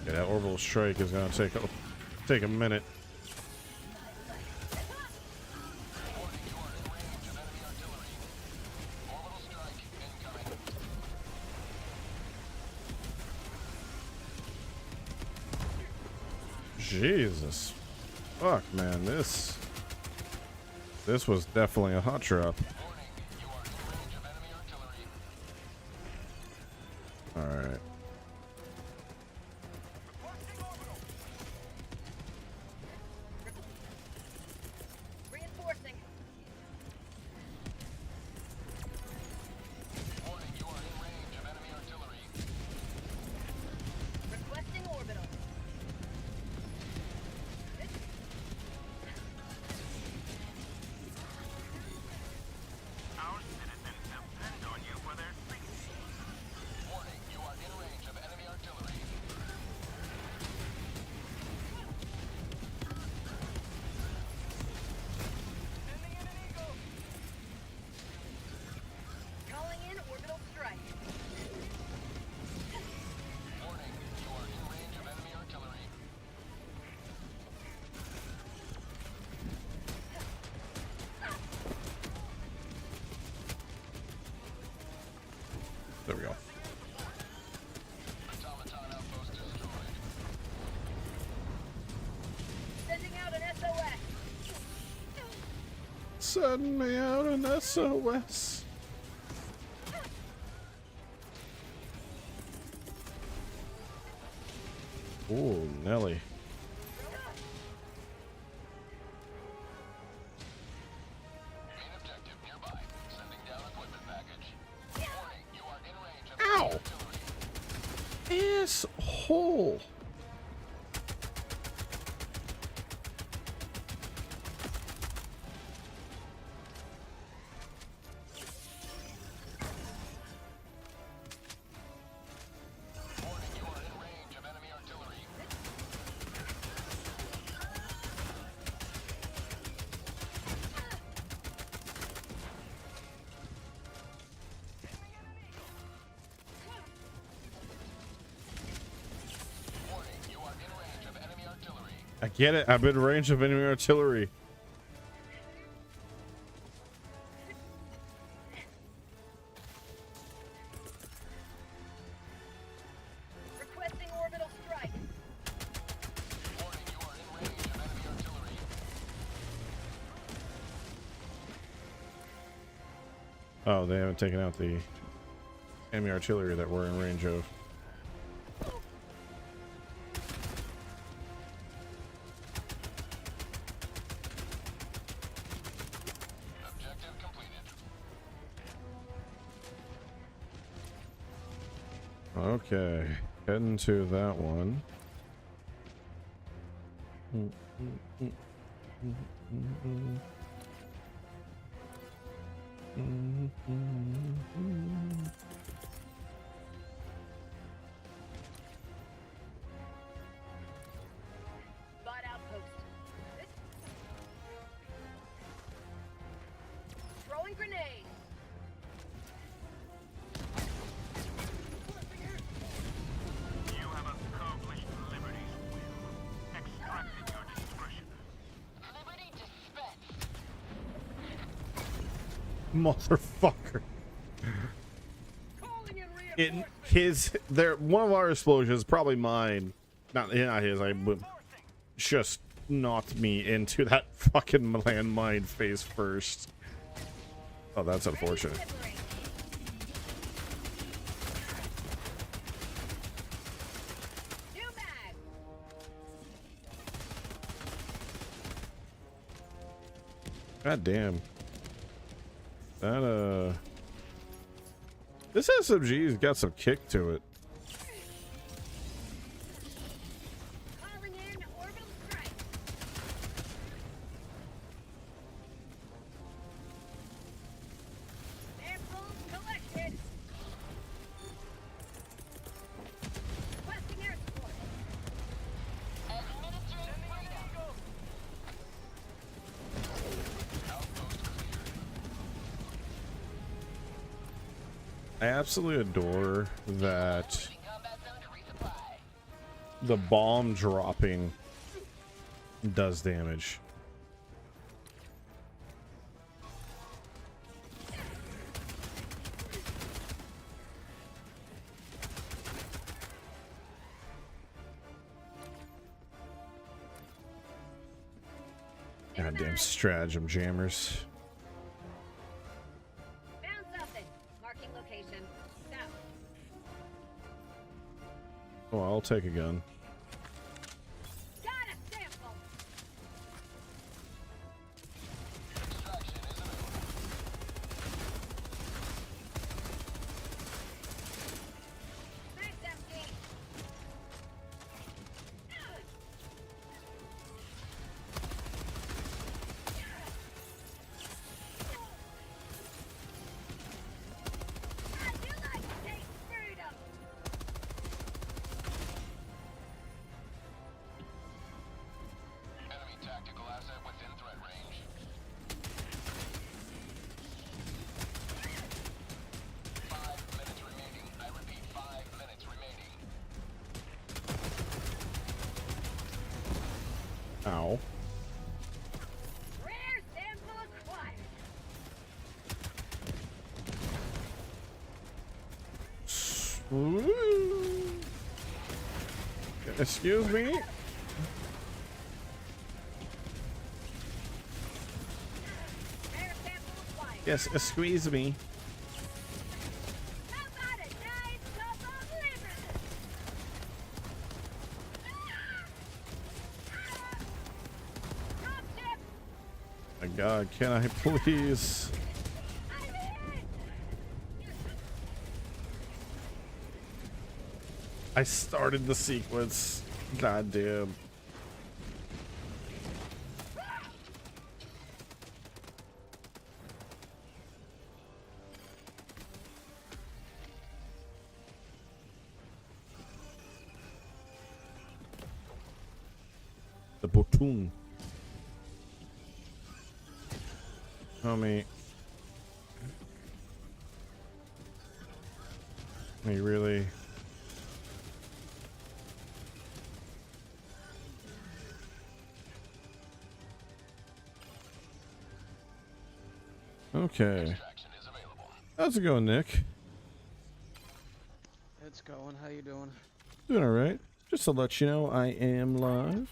Yeah, that orbital strike is gonna take a minute. Jesus. Fuck, man, this was definitely a hot drop. Alright. Reinforcing. Requesting orbital. Our citizens depend on you for their safety. Warning, you are in range of enemy artillery. Calling in orbital strike. Warning, you are in range of enemy artillery. There we go. Automaton outpost destroyed. Sending out an SOS. Send me out an SOS. Ooh, Nelly. Main objective nearby. Sending down equipment package. Warning, you are in range of Ow! enemy artillery. Asshole. Warning, you are in range of enemy artillery. Warning, you are in range of enemy artillery. I get it. I'm in range of enemy artillery. Requesting orbital strike. Warning, you are in range of enemy artillery. Oh, they haven't taken out the enemy artillery that we're in range of. Objective completed. Okay, heading to that one. Bot outpost. Throwing grenade. You have accomplished Liberty's will. Extracted your discretion. Liberty dispensed. Motherfucker. Calling in One of our explosions, probably mine. Not his, I would just knocked me into that fucking landmine face first. Oh, that's unfortunate. New mag. God damn. That, this SMG's got some kick to it. Calling in orbital strike. Samples collected. Requesting air support. Administering freedom. I absolutely adore that Combat zone to resupply. the bomb dropping does damage. Goddamn stratagem jammers. Found something. Marking location. South. Oh, I'll take a gun. Got a sample. Extraction is available. Thanks, empty. How'd you like to take freedom? Enemy tactical asset within threat range. 5 minutes remaining. I repeat, 5 minutes remaining. Ow. Rare sample acquired. Ooh. Excuse me? Rare sample acquired. Yes, squeeze me. How about a nice cup of liver? Drop ship. My God, can I please? I'm in. I started the sequence. God damn. The platoon. Homie. You really? Okay. Extraction is available. How's it going, Nick? It's going. How you doing? Doing alright. Just to let you know, I am live.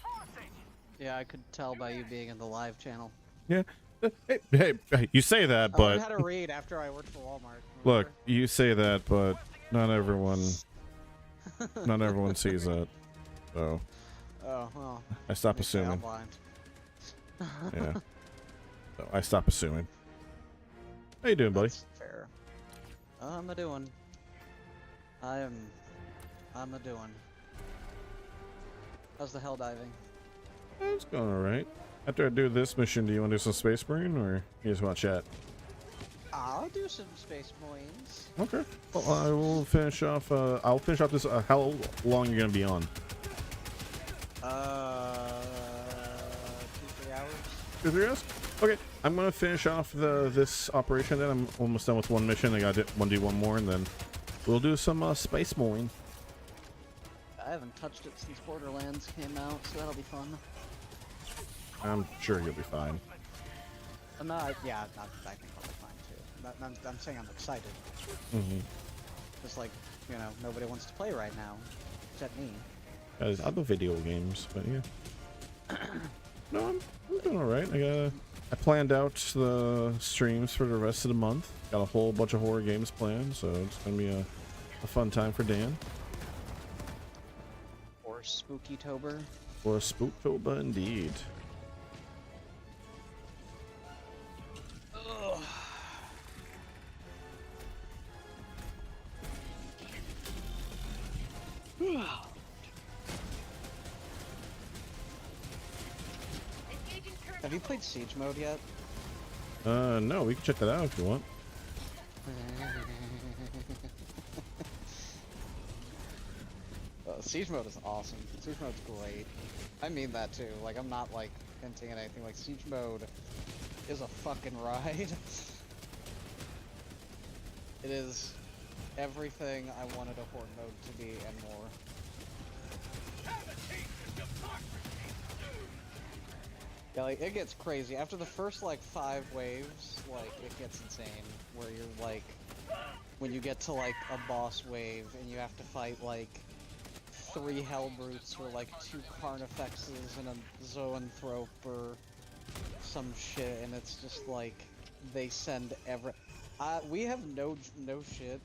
Yeah, I could tell by you being in the live channel. Yeah. Hey, you say that, I learned but how to read after I worked for Walmart. look, remember? you say that, but not everyone sees that. So Oh, well. I stop they say I'm assuming. blind. Yeah. So I stop assuming. How you doing, buddy? That's fair. I'm a doing. I'm a doing. How's the hell diving? It's going alright. After I do this mission, do you want to do some Space Marine, or you just want to chat? I'll do some Space Marines. Okay. Well, I will finish off. I'll finish off this. How long you gonna be on? 2-3 hours. 2-3 hours? Okay. I'm gonna finish off this operation. Then I'm almost done with one mission. I gotta do one more, and then we'll do some Space Marine. I haven't touched it since Borderlands came out, so that'll be fun. I'm sure you'll be fine. Yeah, I think I'll be fine too. I'm saying I'm excited. Mm-hmm. Just like, you know, nobody wants to play right now, except me. There's other video games, but yeah. No, I'm doing alright. I planned out the streams for the rest of the month. Got a whole bunch of horror games planned, so it's gonna be a fun time for Dan. Or Spookytober. Or Spooktober indeed. Engaging current. Have you played Siege Mode yet? No, we can check that out if you want. Siege Mode is awesome. Siege Mode's great. I mean that too. Like, I'm not like hinting at anything. Like, Siege Mode is a fucking ride. It is everything I wanted a Horde mode to be and more. Yeah, like, it gets crazy. After the first, like, 5 waves, like, it gets insane. Where you're, like, when you get to, like, a boss wave, and you have to fight, like, 3 Hellbrutes, or, like, 2 Carnifexes, and a Zoanthrope, or some shit, and it's just, like, they send we have no shit,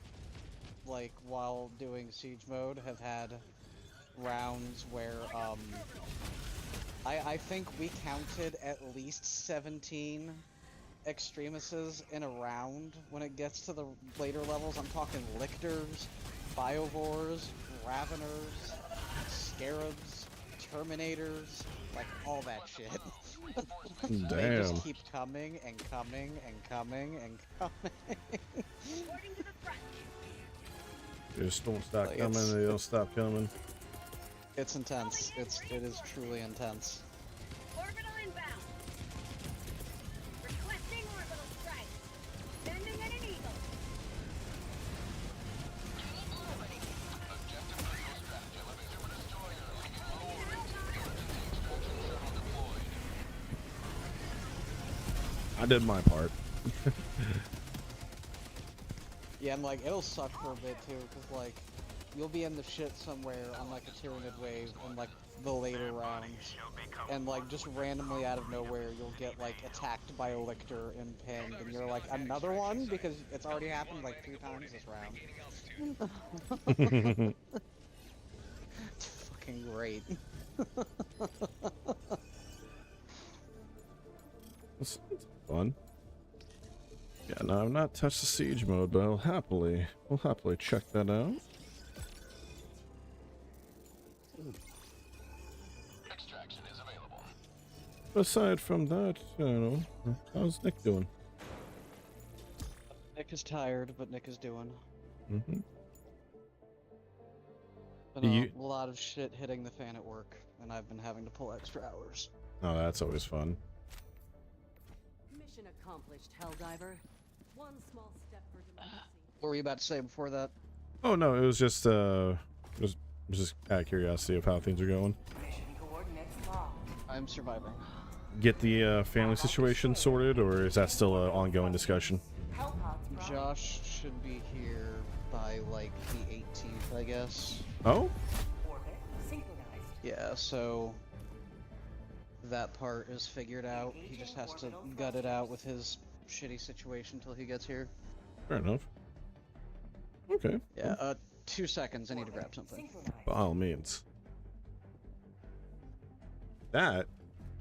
like, while doing Siege mode, have had rounds where, I think we counted at least 17 extremuses in a round when it gets to the later levels. I'm talking Lictors, Biovores, Raveners, Scarabs, Terminators, like all that shit. They Damn. just keep coming and coming and coming and coming. Reporting to the front. They just don't stop Like, coming. it's- They don't stop coming. It's intense. It is truly intense. Orbital inbound. Requesting orbital strike. Sending in an eagle. I did my part. Yeah, and like it'll suck for a bit too, cause like you'll be in the shit somewhere on like a Tyranid wave in like the later rounds, and like just randomly out of nowhere you'll get like attacked by a Lictor and pinned, and you're like another one because it's already happened like 2 times this round. It's fucking great. It's fun. Yeah, no, I've not touched the siege mode, but we'll happily check that out. Extraction is available. Aside from that, I don't know. How's Nick doing? Nick is tired, but Nick is doing. Mm-hmm. Been You- a lot of shit hitting the fan at work, and I've been having to pull extra hours. Oh, that's always fun. Mission accomplished, Helldiver. One small step for democracy. What were you about to say before that? Oh no, it was just out of curiosity of how things are going. Mission coordinates locked. I'm surviving. Get the family situation sorted, or is that still an ongoing discussion? Hellpods prime. Josh should be here by like the 18th, I guess. Oh, Orbit synchronized. Yeah, so that part is figured out. He just has to gut it out with his shitty situation till he gets here. fair enough. Okay, Yeah, 2 seconds, I need to grab something. Synchronized. by all means. That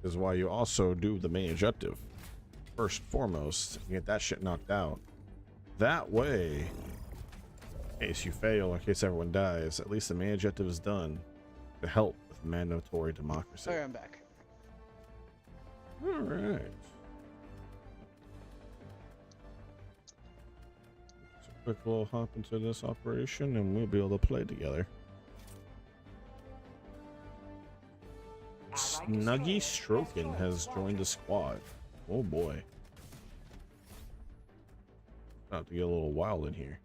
is why you also do the main objective. First and foremost, you get that shit knocked out. That way, in case you fail, or in case everyone dies, at least the main objective is done to help with mandatory democracy. Sorry, I'm back. Alright. So quick little hop into this operation and we'll be able to play together. Snuggy Strokin has joined the squad. Oh boy. About to get a little wild in here.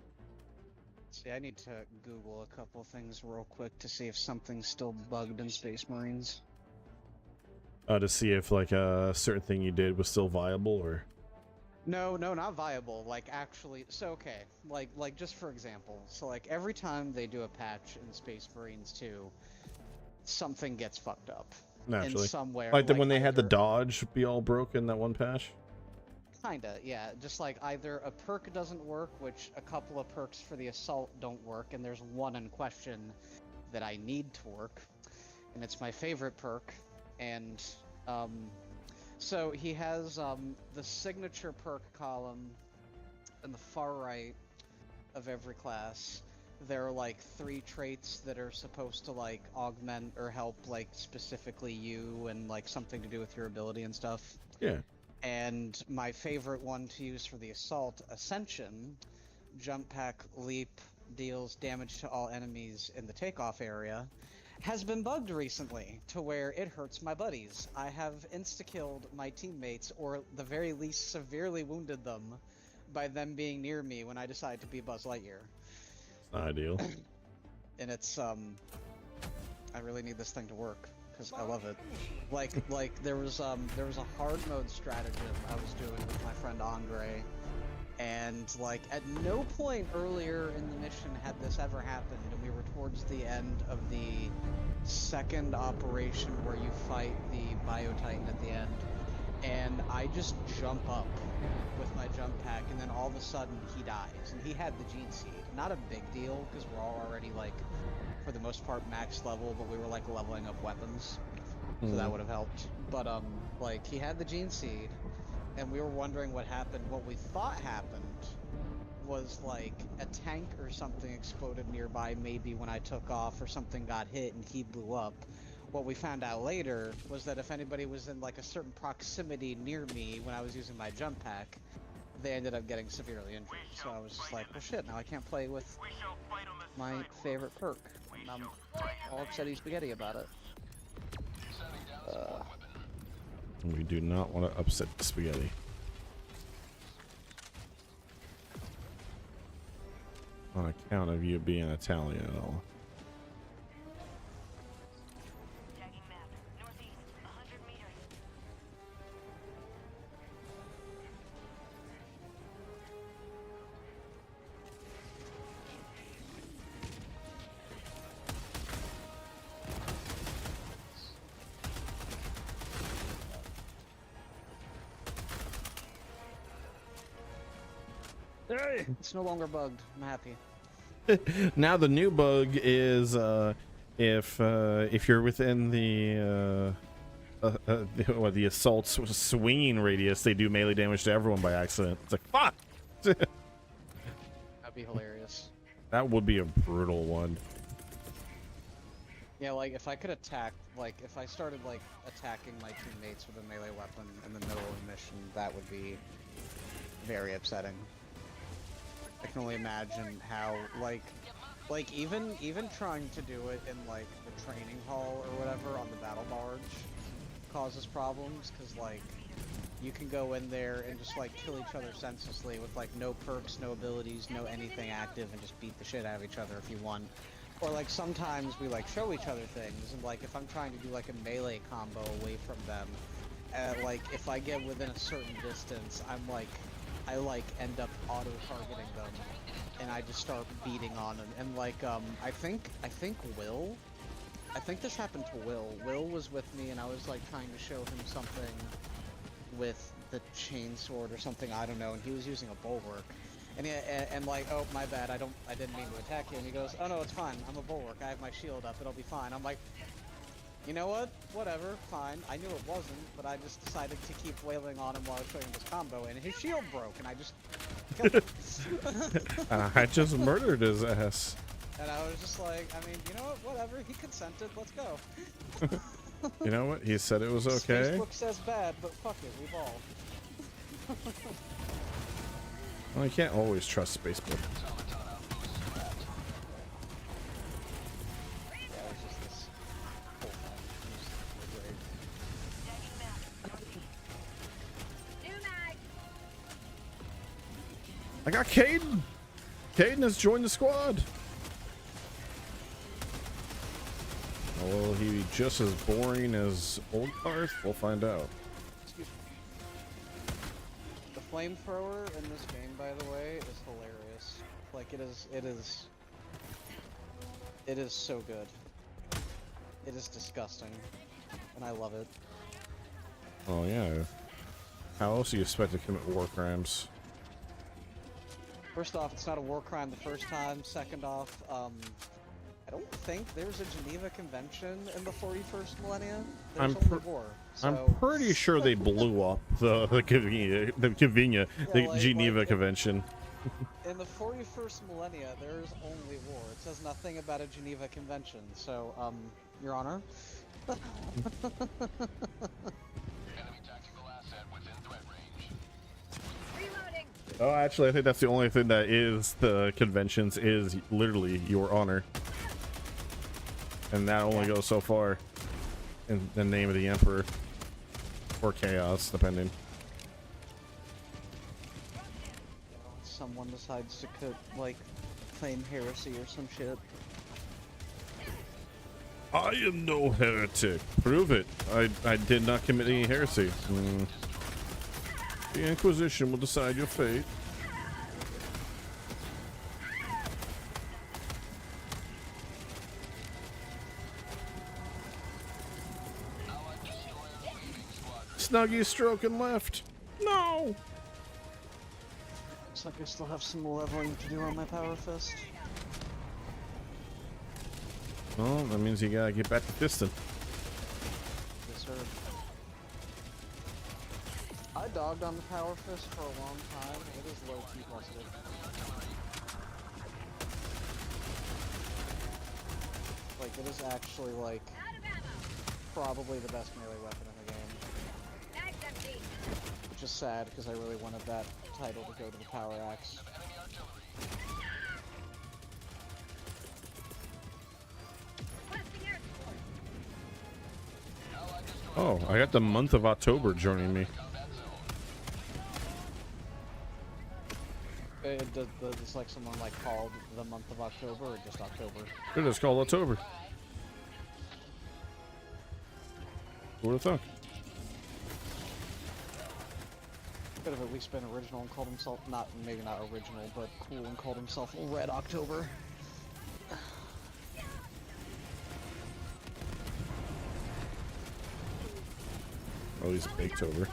See, I need to Google a couple things real quick to see if something's still bugged in Space Marines. To see if like a certain thing you did was still viable, or No, not viable. Like actually, so okay. Like just for example, so like every time they do a patch in Space Marines 2, something gets fucked up naturally. in somewhere. Like when they had the either- dodge be all broken that one patch. Kinda, yeah. Just like either a perk doesn't work, which a couple of perks for the assault don't work, and there's one in question that I need to work, and it's my favorite perk. And so he has the signature perk column in the far right of every class. There are like 3 traits that are supposed to like augment or help like specifically you and like something to do with your ability and stuff. Yeah. And my favorite one to use for the assault, Ascension, jump pack leap deals damage to all enemies in the takeoff area, has been bugged recently to where it hurts my buddies. I have insta-killed my teammates, or at the very least severely wounded them by them being near me when I decide to be Buzz Lightyear. It's not ideal. And it's I really need this thing to work because I love it. Like there was a hard mode stratagem I was doing with my friend Andre, and like at no point earlier in the mission had this ever happened, and we were towards the end of the second operation where you fight the Biotitan at the end, and I just jump up with my jump pack, and then all of a sudden he dies, and he had the gene seed. Not a big deal because we're all already like, for the most part, max level, but we were like leveling up weapons, so that would have helped. But like he had the gene seed, and we were wondering what happened. What we thought happened was like a tank or something exploded nearby, maybe when I took off, or something got hit and he blew up. What we found out later was that if anybody was in like a certain proximity near me when I was using my jump pack, they ended up getting severely injured. So I was just like, well shit, now I can't play with We shall fight on the my sidewalk. favorite perk. And I'm all upsetty spaghetti about it. Sending down support weapon. We do not want to upset the spaghetti. On account of you being Italian and all. Tagging map. Northeast, 100 meters. It's no longer bugged. I'm happy. Now the new bug is if you're within the assault's swinging radius, they do melee damage to everyone by accident. It's like fuck. That'd be hilarious. That would be a brutal one. Yeah, like if I could attack, like if I started like attacking my teammates with a melee weapon in the middle of a mission, that would be very upsetting. I can only imagine how like even trying to do it in like the training hall or whatever on the battle barge causes problems, because like you can go in there and just like kill each other senselessly with like no perks, no abilities, no anything active, and just beat the shit out of each other if you want. Or like sometimes we like show each other things, and like if I'm trying to do like a melee combo away from them, like if I get within a certain distance, I end up auto-targeting them, and I just start beating on them. And like I think Will, I think this happened to Will. Will was with me, and I was like trying to show him something with the chainsword or something, I don't know, and he was using a bulwark. And like, oh my bad, I didn't mean to attack you. And he goes, oh no, it's fine. I'm a bulwark. I have my shield up. It'll be fine. I'm like, you know what? Whatever, fine. I knew it wasn't, but I just decided to keep wailing on him while I was showing him his combo, and his shield broke, and I just killed him. I just murdered his ass. And I was just like, I mean, you know what? Whatever. He consented. Let's go. You know what? He said it was okay. Facebook says bad, but fuck it. We've all. Well, you can't always trust Facebook. I got Caden. Caden has joined the squad. Will he be just as boring as old Karth? We'll find out. The flamethrower in this game, by the way, is hilarious. Like it is so good. It is disgusting, and I love it. Oh yeah. How else do you expect to commit war crimes? First off, it's not a war crime the first time. Second off, I don't think there's a Geneva Convention in the 41st millennia. There's only war. So... I'm pretty sure they blew up the Geneva like, Convention. In the 41st millennia, there is only war. It says nothing about a Geneva Convention. So, Your Honor. Enemy tactical asset within threat range. Reloading. Oh, actually, I think that's the only thing that is the conventions is literally Your Honor. And that only goes so far in the name of the Emperor. Or Chaos, depending. Someone decides to claim heresy or some shit. I am no heretic. Prove it. I did not commit any heresy. The Inquisition will decide your fate. Snuggy stroking left. No. Looks like I still have some leveling to do on my Power Fist. Well, that means you gotta get back to fisting. Yes, sir. I dogged on the Power Fist for a long time. It is low-key busted. Like, it is actually, like, Out of ammo. probably the best melee weapon in the game. Mag's empty. Which is sad, because I really wanted that title to go to the Power Axe. Requesting air support. Oh, I got the month of October joining me. It's like someone like called the month of October or just October. It is called October. Who would have thought? Could have at least been original and called himself, maybe not original, but cool and called himself Red October. Oh, he's baked over.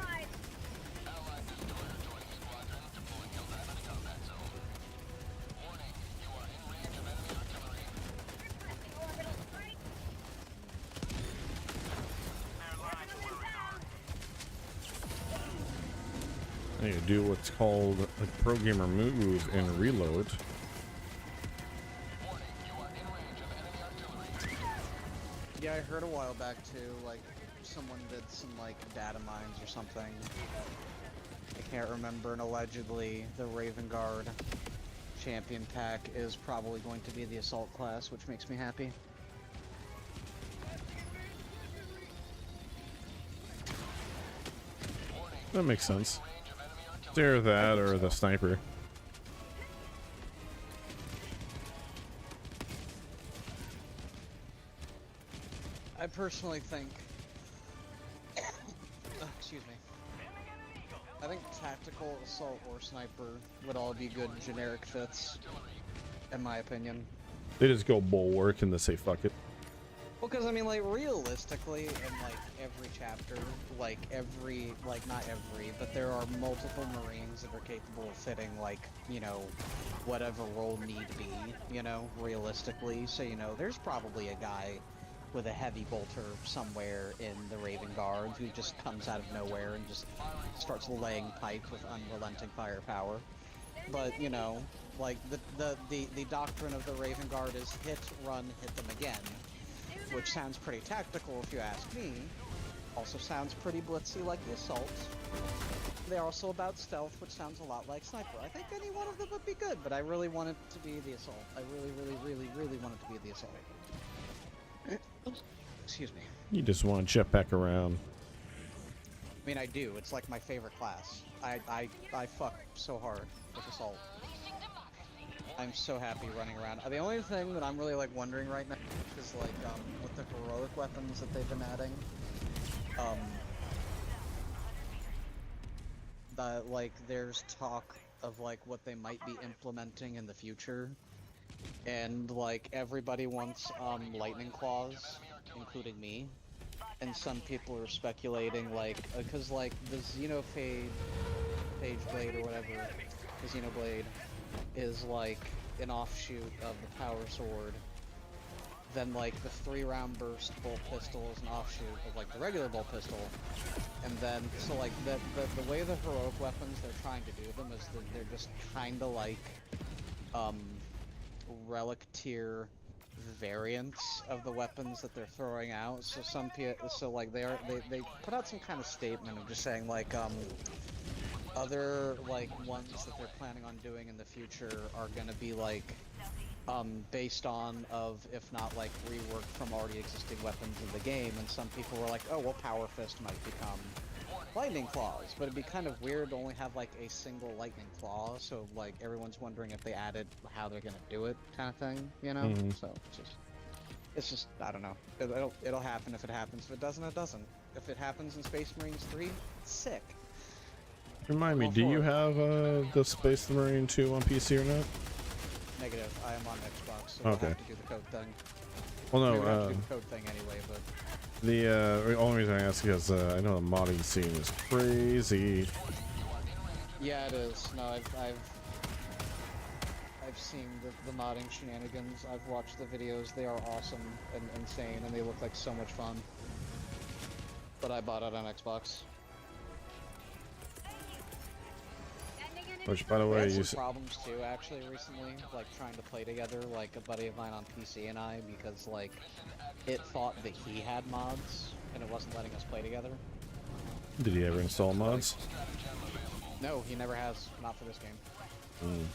I need to do what's called a pro gamer move and reload. Yeah, I heard a while back too, like, someone did some, like, data mines or something. I can't remember, and allegedly the Raven Guard champion pack is probably going to be the assault class, which makes me happy. That makes sense. Either that or the sniper. I personally think... excuse me. I think tactical, assault, or sniper would all be good generic fits, in my opinion. They just go bulwark and they say fuck it. Well, because, I mean, like, realistically, in, like, every chapter, like, not every, but there are multiple Marines that are capable of fitting, like, you know, whatever role need be, you know, realistically. So, you know, there's probably a guy with a heavy bolter somewhere in the Raven Guard who just comes out of nowhere and just starts laying pipe with unrelenting firepower. But, you know, like, the doctrine of the Raven Guard is hit, run, hit them again. Which sounds pretty tactical if you ask me. Also sounds pretty blitzy like the Assault. They're also about stealth, which sounds a lot like Sniper. I think any one of them would be good, but I really want it to be the Assault. I really want it to be the Assault. Excuse me. You just want to jet back around. I mean, I do. It's like my favorite class. I fuck so hard with Assault. I'm so happy running around. The only thing that I'm really like wondering right now is like with the heroic weapons that they've been adding, like there's talk of like what they might be implementing in the future, and like everybody wants lightning claws, including me, and some people are speculating like because like the Xenophage Blade or whatever, the Xenoblade is like an offshoot of the Power Sword. Then like the 3-round burst bolt pistol is an offshoot of like the regular bolt pistol. And then so like the way the heroic weapons they're trying to do them is that they're just kinda like relic tier variants of the weapons that they're throwing out. So some like they put out some kind of statement of just saying like other like ones that they're planning on doing in the future are gonna be like based on of if not like reworked from already existing weapons in the game, and some people were like, oh well, Power Fist might become lightning claws, but it'd be kind of weird to only have like a single lightning claw, so like everyone's wondering if they added how they're gonna do it kind of thing, you know? So It's just, I don't know. It'll happen if it happens. If it doesn't, it doesn't. If it happens in Space Marines 3, sick. Remind me, All do for you it. have the Space Marine 2 on PC or not? Negative. I am on Xbox, so I'll Okay. have to do the code thing. Well, I mean, we have no. to do the code thing anyway, but The only reason I ask is I know the modding scene is crazy. yeah, it is. No, I've seen the modding shenanigans. I've watched the videos. They are awesome and insane, and they look like so much fun. But I bought it on Xbox. Which, by the We way, had you some problems too, actually, recently, like trying to play together, like a buddy of mine on PC and I, because like it thought that he had mods and it wasn't letting us play together. did he ever install mods? No, he never has. Not for this game. Mm.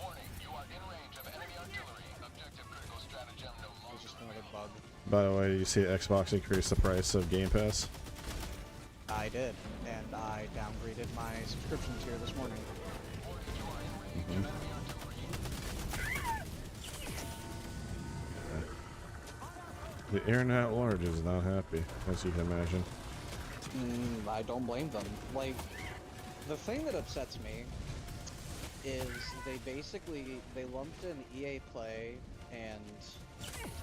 Warning, you are in range of enemy artillery. Objective critical stratagem no It longer. was just another bug. By the way, you see Xbox increase the price of Game Pass? I did, and I downgraded my subscription tier this morning. The internet at large is not happy, as you can imagine. I don't blame them. Like, the thing that upsets me is they lumped in EA Play and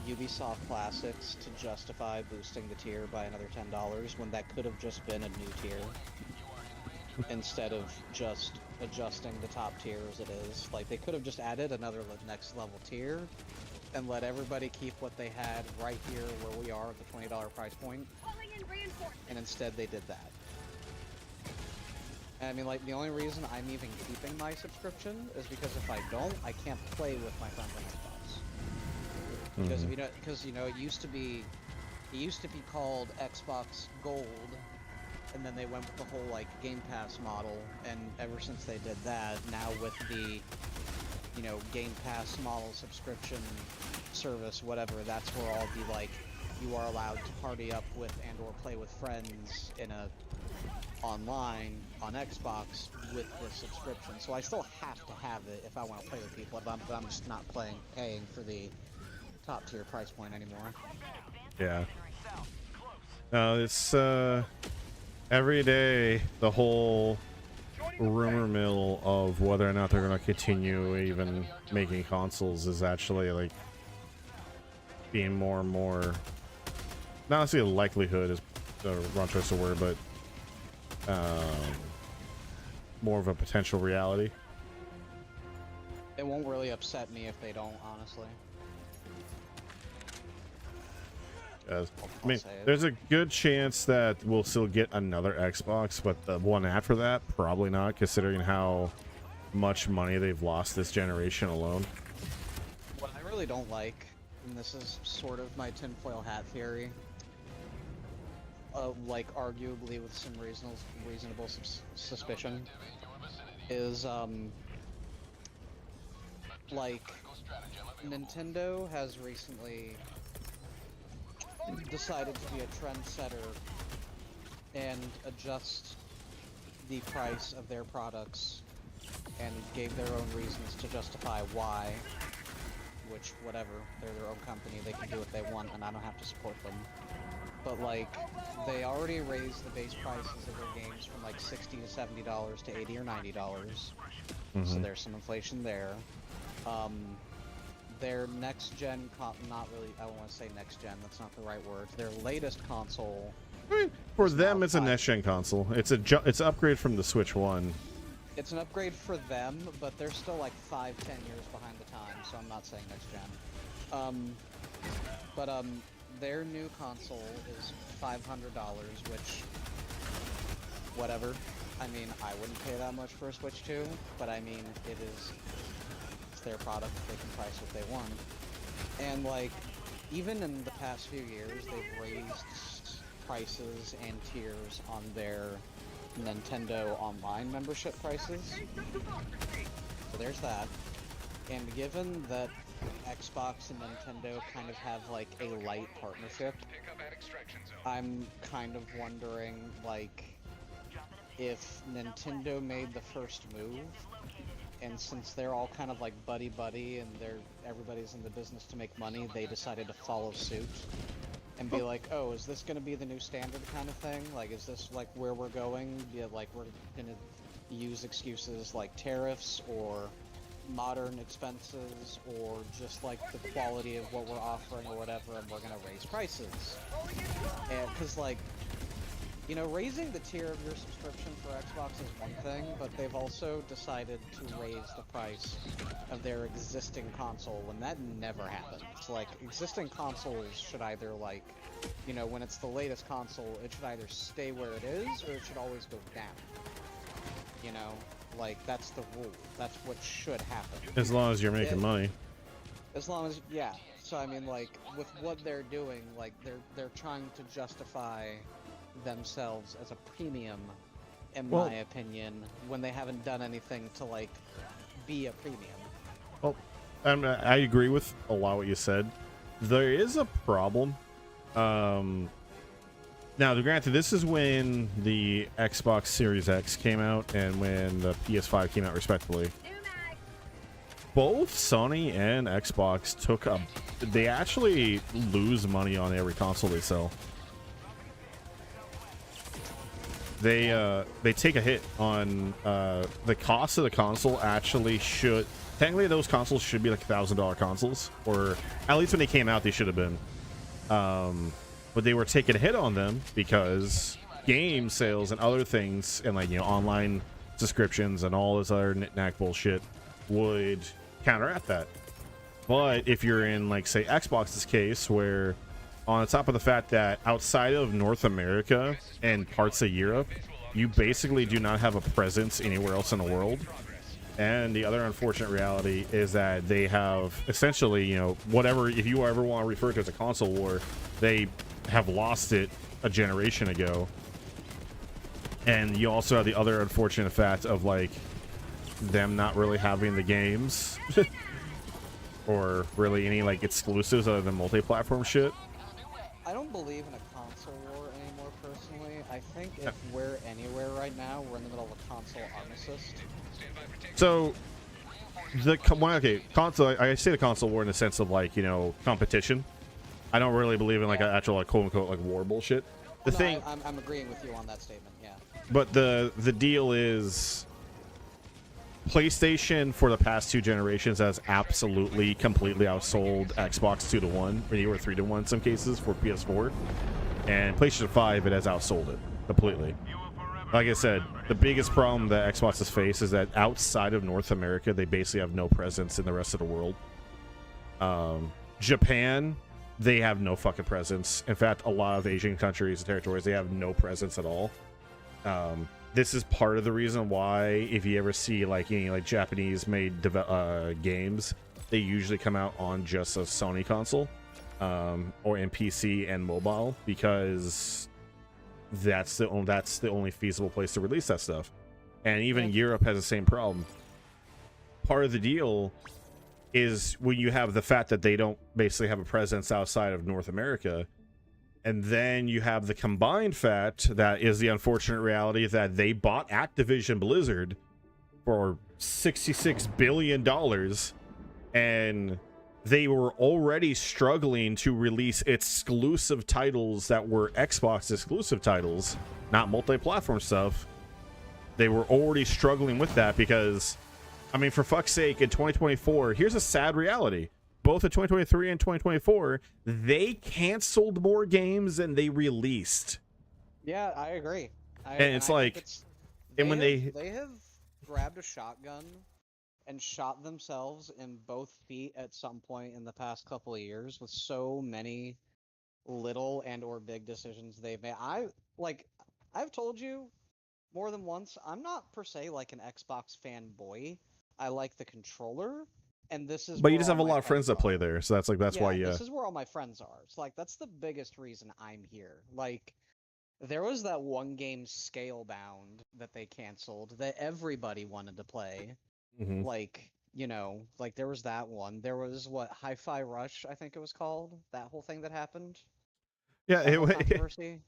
Ubisoft Classics to justify boosting the tier by another $10 when that could have just been a new tier instead of just adjusting the top tier as it is. Like, they could have just added another next level tier and let everybody keep what they had right here where we are at the $20 price point, Calling in reinforcements. and instead they did that. And I mean, like, the only reason I'm even keeping my subscription is because if I don't, I can't play with my friends on Xbox. Because it used to be called Xbox Gold, and then they went with the whole like Game Pass model, and ever since they did that, now with the Game Pass model subscription service, whatever, that's where I'll be like, you are allowed to party up with and or play with friends in a online on Xbox with this subscription. So I still have to have it if I want to play with people, but I'm just not paying for the top tier price point anymore. Yeah. No, it's every day the whole rumor mill of whether or not they're going to continue even making consoles is actually like being more and more, not necessarily a likelihood is the wrong choice of word, but more of a potential reality. It won't really upset me if they don't, honestly. I mean, there's a good chance that we'll still get another Xbox, but the one after that, probably not, considering how much money they've lost this generation alone. What I really don't like, and this is sort of my tinfoil hat theory, like arguably with some reasonable suspicion, is like Nintendo has recently decided to be a trendsetter and adjust the price of their products and gave their own reasons to justify why, which whatever, they're their own company, they can do what they want and I don't have to support them. But like, they already raised the base prices of their games from like $60 to $70 to $80 or $90, so there's some inflation there. Their next gen, not really, I don't want to say next gen, that's not the right word. Their latest console. I mean, for It's them, now it's a 5. next gen console. It's an upgrade from the Switch 1. It's an upgrade for them, but they're still like 5-10 years behind the time, so I'm not saying next gen. Their new console is $500, which, whatever. I mean, I wouldn't pay that much for a Switch 2, but I mean, it's their product, they can price what they want. And like, even in the past few years, they've raised prices and tiers on their Nintendo Online membership prices. So there's that. And given that Xbox and Nintendo kind of have like a light partnership, I'm kind of wondering like if Nintendo made the first move and since they're all kind of like buddy and everybody's in the business to make money, they decided to follow suit and be like, oh, is this gonna be the new standard kind of thing? Like, is this like where we're going? Yeah, like we're gonna use excuses like tariffs or modern expenses or just like the quality of what we're offering or whatever, and we're gonna raise prices. And because like, you know, raising the tier of your subscription for Xbox is one thing, but they've also decided to raise the price of their existing console when that never happens. Like, existing consoles should either, like, you know, when it's the latest console, it should either stay where it is or it should always go down. You know? Like, that's the rule. That's what should happen. As long as you're making money. As long as, yeah. So, I mean, like, with what they're doing, like, they're trying to justify themselves as a premium, in my opinion, when they haven't done anything to like be a premium. Well, I agree with a lot of what you said. There is a problem. Now, granted, this is when the Xbox Series X came out and when the PS5 came out, respectively. Both Sony and Xbox they actually lose money on every console they sell. They take a hit on the cost of the console. Actually, technically those consoles should be like $1,000 consoles, or at least when they came out they should have been. But they were taking a hit on them because game sales and other things and like, you know, online subscriptions and all this other knick-knack bullshit would counteract that. But if you're in, like, say, Xbox's case, where on top of the fact that outside of North America and parts of Europe, you basically do not have a presence anywhere else in the world. And the other unfortunate reality is that they have essentially, you know, whatever, if you ever want to refer to it as a console war, they have lost it a generation ago. And you also have the other unfortunate fact of, like, them not really having the games or really any, like, exclusives other than multi-platform shit. I don't believe in a console war anymore, personally. I think if we're anywhere right now, we're in the middle of a console armistice. So, console. I say the console war in the sense of, like, you know, competition. I don't really believe in, like, an actual, like, quote unquote, like, war bullshit. I'm agreeing with you on that statement. Yeah. But the deal is, PlayStation for the past 2 generations has absolutely completely outsold Xbox 2-1, or 3-1 in some cases for PS4, and PlayStation 5 it has outsold it completely. Like I said, the biggest problem that Xbox has faced is that outside of North America, they basically have no presence in the rest of the world. Japan, they have no fucking presence. In fact, a lot of Asian countries and territories, they have no presence at all. This is part of the reason why, if you ever see like any like Japanese-made games, they usually come out on just a Sony console, or in PC and mobile, because that's the only feasible place to release that stuff. And even Europe has the same problem. Part of the deal is when you have the fact that they don't basically have a presence outside of North America. And then you have the combined fact that is the unfortunate reality that they bought Activision Blizzard for $66 billion, and they were already struggling to release exclusive titles that were Xbox exclusive titles, not multi-platform stuff. They were already struggling with that because, I mean, for fuck's sake, in 2024, here's a sad reality. Both in 2023 and 2024, they canceled more games than they released. Yeah, I agree. And it's like, and when they have grabbed a shotgun and shot themselves in both feet at some point in the past couple of years with so many little and or big decisions they've made. I've told you more than once, I'm not per se like an Xbox fanboy. I like the controller. And this is, but you just have a lot of friends that play there, so that's why. This is where all my friends are. It's like that's the biggest reason I'm here. Like, there was that one game, Scalebound, that they canceled that everybody wanted to play. Mm-hmm. Like, you know, like there was that one. There was Hi-Fi Rush, I think it was called. That whole thing that happened. Yeah,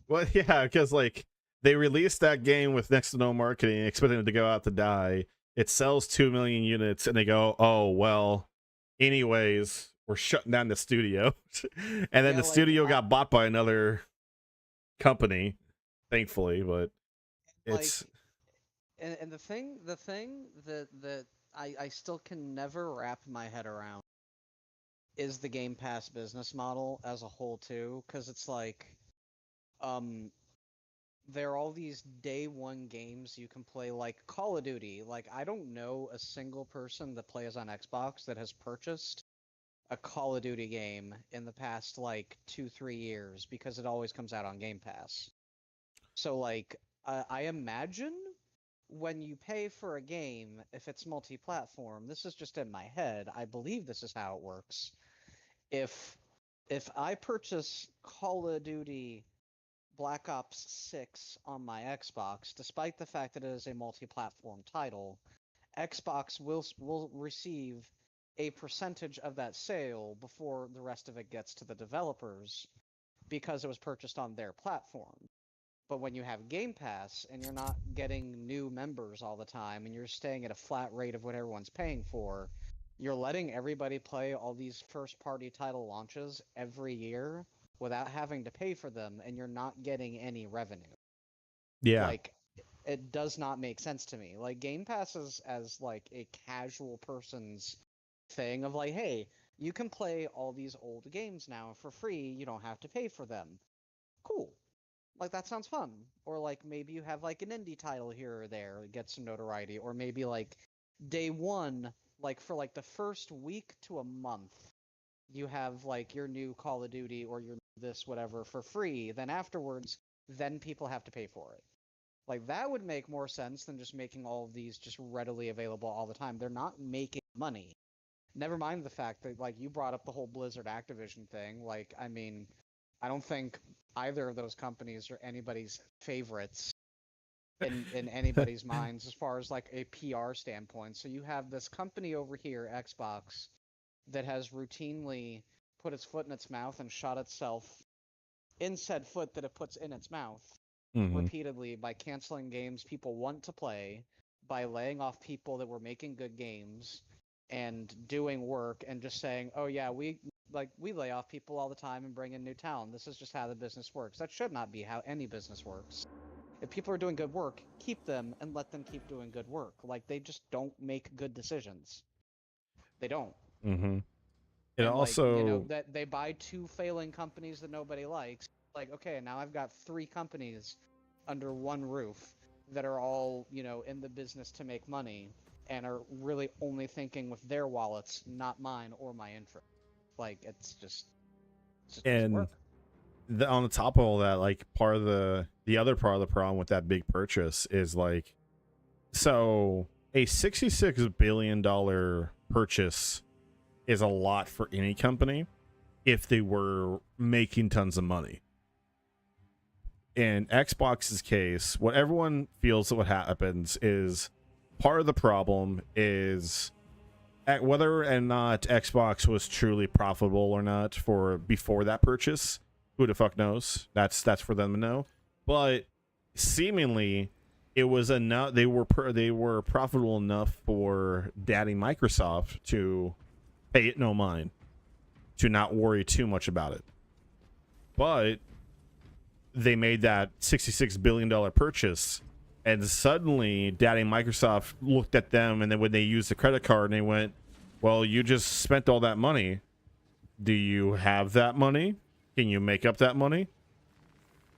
well, yeah, because like they released that game with next to no marketing, expecting it to go out to die. It sells 2 million units, and they go, "Oh well, anyways, we're shutting down the studio." And then Yeah, the like, studio got bought by another company, thankfully. But it's and the thing that I still can never wrap my head around is the Game Pass business model as a whole too, because it's like, there are all these day one games you can play, like Call of Duty. Like, I don't know a single person that plays on Xbox that has purchased a Call of Duty game in the past like 2-3 years, because it always comes out on Game Pass. So like, I imagine when you pay for a game, if it's multi-platform, this is just in my head, I believe this is how it works. If I purchase Call of Duty Black Ops 6 on my Xbox, despite the fact that it is a multi-platform title, Xbox will receive a percentage of that sale before the rest of it gets to the developers, because it was purchased on their platform. But when you have Game Pass and you're not getting new members all the time and you're staying at a flat rate of what everyone's paying for, you're letting everybody play all these first-party title launches every year without having to pay for them, and you're not getting any revenue. yeah. Like, it does not make sense to me. Like, Game Pass is as like a casual person's thing of like, hey, you can play all these old games now for free, you don't have to pay for them. Cool. Like, that sounds fun. Or like, maybe you have like an indie title here or there that gets some notoriety, or maybe like day one, like for like the first week to a month, you have like your new Call of Duty or your this whatever for free, then afterwards, then people have to pay for it. Like, that would make more sense than just making all of these just readily available all the time. They're not making money. Never mind the fact that, like, you brought up the whole Blizzard Activision thing. Like, I mean, I don't think either of those companies are anybody's favorites in anybody's minds as far as like a PR standpoint. So you have this company over here, Xbox, that has routinely put its foot in its mouth and shot itself in said foot that it puts in its mouth repeatedly by canceling games people want to play, by laying off people that were making good games and doing work, and just saying, oh yeah, we lay off people all the time and bring in new talent. This is just how the business works. That should not be how any business works. If people are doing good work, keep them and let them keep doing good work. Like, they just don't make good decisions. They don't. Mm-hmm. It And also, like, you know, that they buy 2 failing companies that nobody likes. Like, okay, now I've got 3 companies under one roof that are all, you know, in the business to make money and are really only thinking with their wallets, not mine or my interest. Like, it's just doesn't and work. on the top of all that, like, part of the other part of the problem with that big purchase is like, so a $66 billion purchase is a lot for any company if they were making tons of money. In Xbox's case, what everyone feels that what happens is, part of the problem is whether or not Xbox was truly profitable or not for before that purchase. Who the fuck knows? That's for them to know. But seemingly, it was enough. They were profitable enough for Daddy Microsoft to pay it no mind, to not worry too much about it. But they made that $66 billion purchase, and suddenly Daddy Microsoft looked at them, and then when they used the credit card, and they went, well, you just spent all that money. Do you have that money? Can you make up that money?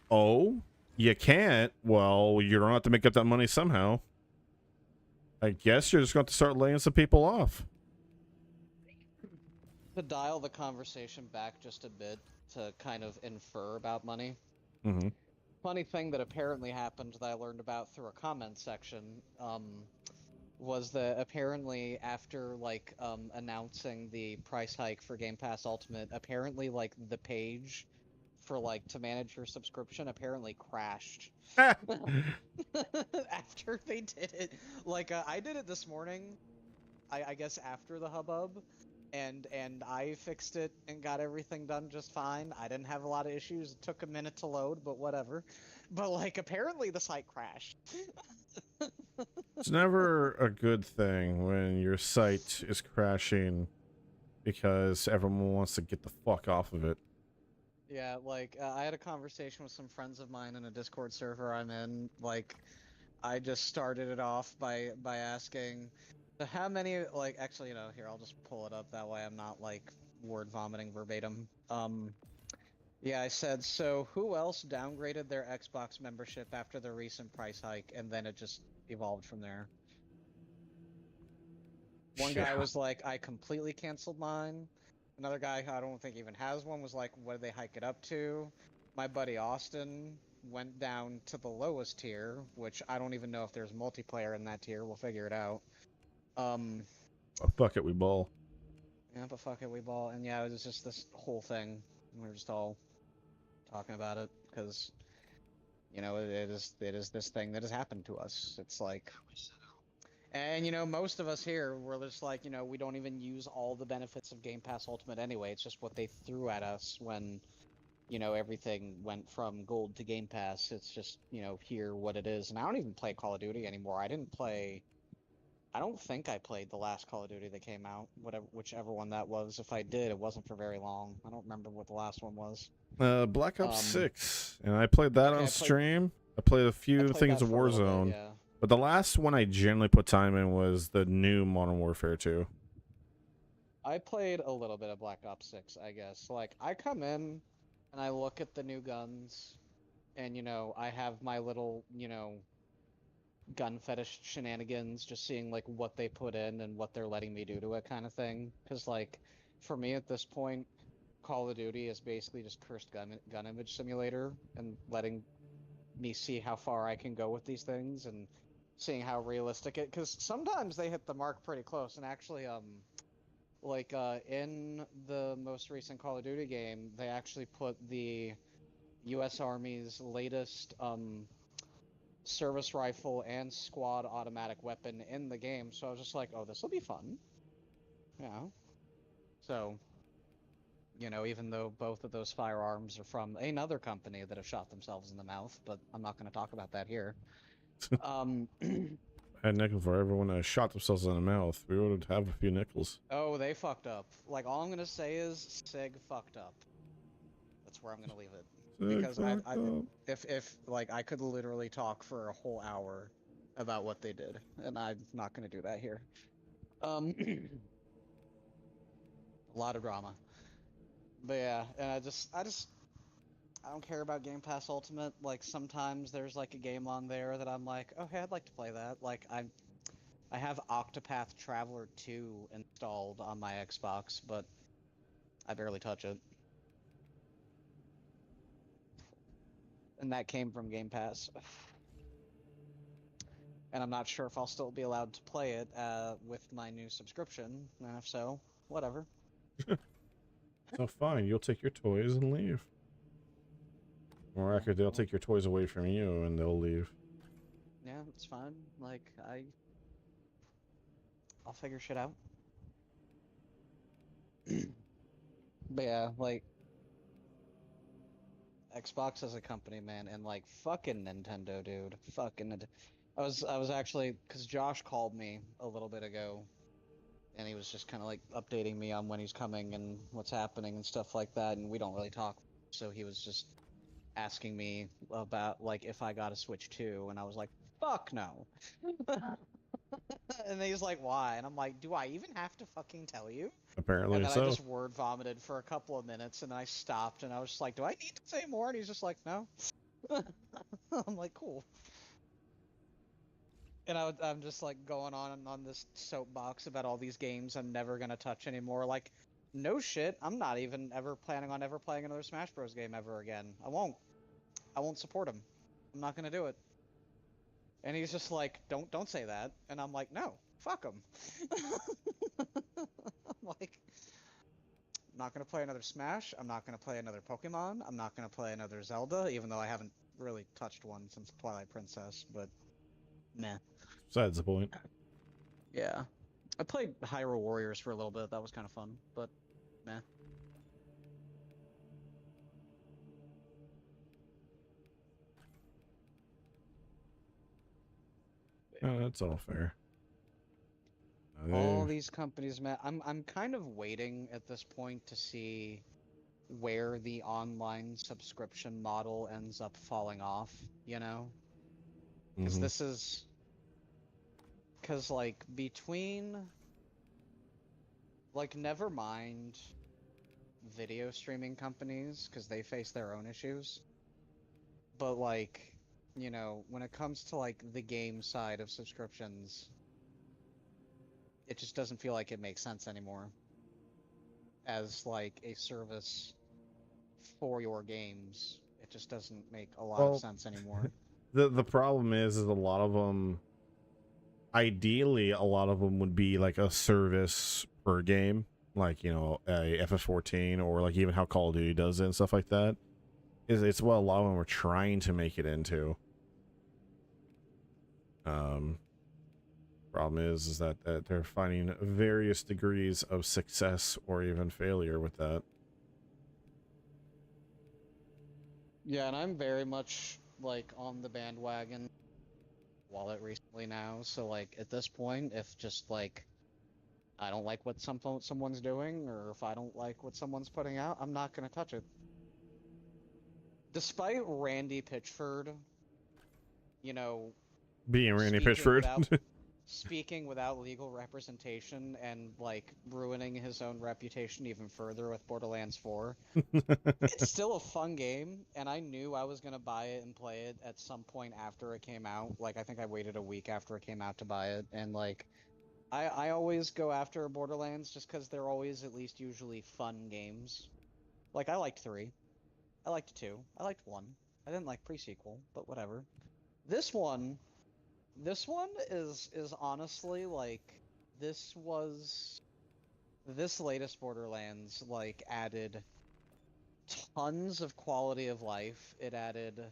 Oh, you can't? Well, you're going to have to make up that money somehow. I guess you're just going to start laying some people off. To dial the conversation back just a bit to kind of infer about money. Mm-hmm. Funny thing that apparently happened that I learned about through a comment section was that apparently after like announcing the price hike for Game Pass Ultimate, apparently like the page for like to manage your subscription apparently crashed after they did it. Like I did it this morning, I guess after the hubbub, and I fixed it and got everything done just fine. I didn't have a lot of issues. It took a minute to load, but whatever. But like apparently the site crashed. It's never a good thing when your site is crashing because everyone wants to get the fuck off of it. Yeah, like I had a conversation with some friends of mine in a Discord server I'm in. Like, I just started it off by asking, so how many like actually, here I'll just pull it up that way I'm not like word vomiting verbatim. Yeah, I said, so who else downgraded their Xbox membership after the recent price hike, and then it just evolved from there. One guy Yeah. was like, I completely canceled mine. Another guy who I don't think even has one was like, what did they hike it up to? My buddy Austin went down to the lowest tier, which I don't even know if there's multiplayer in that tier. We'll figure it out. Oh, fuck it, we ball. Yeah, but fuck it, we ball. And yeah, it was just this whole thing. We were just all talking about it because, it is this thing that has happened to us. It's like, and most of us here, we're just like, we don't even use all the benefits of Game Pass Ultimate anyway. It's just what they threw at us when, everything went from gold to Game Pass. It's just, here what it is. And I don't even play Call of Duty anymore. I don't think I played the last Call of Duty that came out, whichever one that was. If I did, it wasn't for very long. I don't remember what the last one was. Black Ops 6, and I played that Okay, on stream. I played a few played things that of for a little bit, Warzone, yeah. but the last one I generally put time in was the new Modern Warfare 2. I played a little bit of Black Ops 6, I guess. Like, I come in and I look at the new guns, and, I have my little, gun fetish shenanigans, just seeing, like, what they put in and what they're letting me do to it kind of thing. Because, like, for me at this point, Call of Duty is basically just cursed gun image simulator and letting me see how far I can go with these things and seeing how realistic it, because sometimes they hit the mark pretty close. And actually, like in the most recent Call of Duty game, they actually put the U.S. Army's latest service rifle and squad automatic weapon in the game. So I was just like, oh, this will be fun. Yeah. So, even though both of those firearms are from another company that have shot themselves in the mouth, but I'm not going to talk about that here. I had nickel for everyone that shot themselves in the mouth. We would have a few nickels. Oh, they fucked up. Like, all I'm gonna say is Sig fucked up. That's where I'm gonna leave it. Because if like I could literally talk for a whole hour about what they did, and I'm not gonna do that here. A lot of drama. But yeah, and I don't care about Game Pass Ultimate. Like, sometimes there's like a game on there that I'm like, okay, I'd like to play that. Like, I have Octopath Traveler 2 installed on my Xbox, but I barely touch it. And that came from Game Pass. And I'm not sure if I'll still be allowed to play it with my new subscription. And if so, whatever. So fine, you'll take your toys and leave. Or actually, they'll take your toys away from you and they'll leave. Yeah, it's fine. Like, I'll figure shit out. But yeah, like, Xbox as a company, man, and like fucking Nintendo, dude. I was actually, because Josh called me a little bit ago, and he was just kind of like updating me on when he's coming and what's happening and stuff like that, and we don't really talk. So he was just asking me about like if I got a Switch 2, and I was like, fuck no. And he's like, why? And I'm like, do I even have to fucking tell you? Apparently And then so. I just word vomited for a couple of minutes, and then I stopped, and I was just like, do I need to say more? And he's just like, no. I'm like, cool. And I'm just like going on this soapbox about all these games I'm never gonna touch anymore. Like, no shit, I'm not even ever planning on ever playing another Smash Bros. Game ever again. I won't support him. I'm not gonna do it. And he's just like, don't say that. And I'm like, no, fuck him. I'm like, I'm not gonna play another Smash. I'm not gonna play another Pokemon. I'm not gonna play another Zelda, even though I haven't really touched one since Twilight Princess. But meh. Besides the point. Yeah, I played Hyrule Warriors for a little bit. That was kind of fun, but meh. Oh, that's all fair. All these companies, man, I'm kind of waiting at this point to see where the online subscription model ends up falling off, you know? Because Mhm. this is... Because, like, between... Like, never mind video streaming companies, because they face their own issues. But, like, you know, when it comes to, like, the game side of subscriptions, it just doesn't feel like it makes sense anymore as, like, a service for your games. It just doesn't make a lot of Well, sense anymore. the problem is a lot of them, ideally a lot of them would be like a service per game, like, you know, a FF14, or like even how Call of Duty does it and stuff like that. It's what a lot of them are trying to make it into. Problem is that they're finding various degrees of success or even failure with that. Yeah, and I'm very much, like, on the bandwagon wallet recently now, so, like, at this point, if just, like, I don't like what someone's doing, or if I don't like what someone's putting out, I'm not gonna touch it. Despite Randy Pitchford, you know, Being Randy speaking Pitchford. speaking without legal representation and, like, ruining his own reputation even further with Borderlands 4. It's still a fun game, and I knew I was gonna buy it and play it at some point after it came out. Like, I think I waited a week after it came out to buy it, and, like, I always go after Borderlands just because they're always at least usually fun games. Like, I liked 3. I liked 2. I liked 1. I didn't like pre-sequel, but whatever. This one is honestly, like, this latest Borderlands, like, added tons of quality of life. It added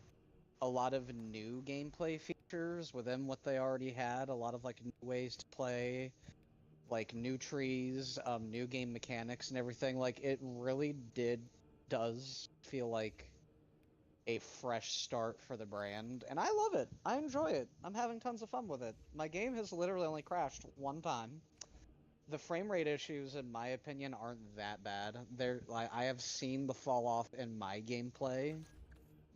a lot of new gameplay features within what they already had, a lot of, like, new ways to play, like, new trees, new game mechanics and everything. Like, it really does feel like a fresh start for the brand, and I love it. I enjoy it. I'm having tons of fun with it. My game has literally only crashed one time. The frame rate issues, in my opinion, aren't that bad. I have seen the fall off in my gameplay,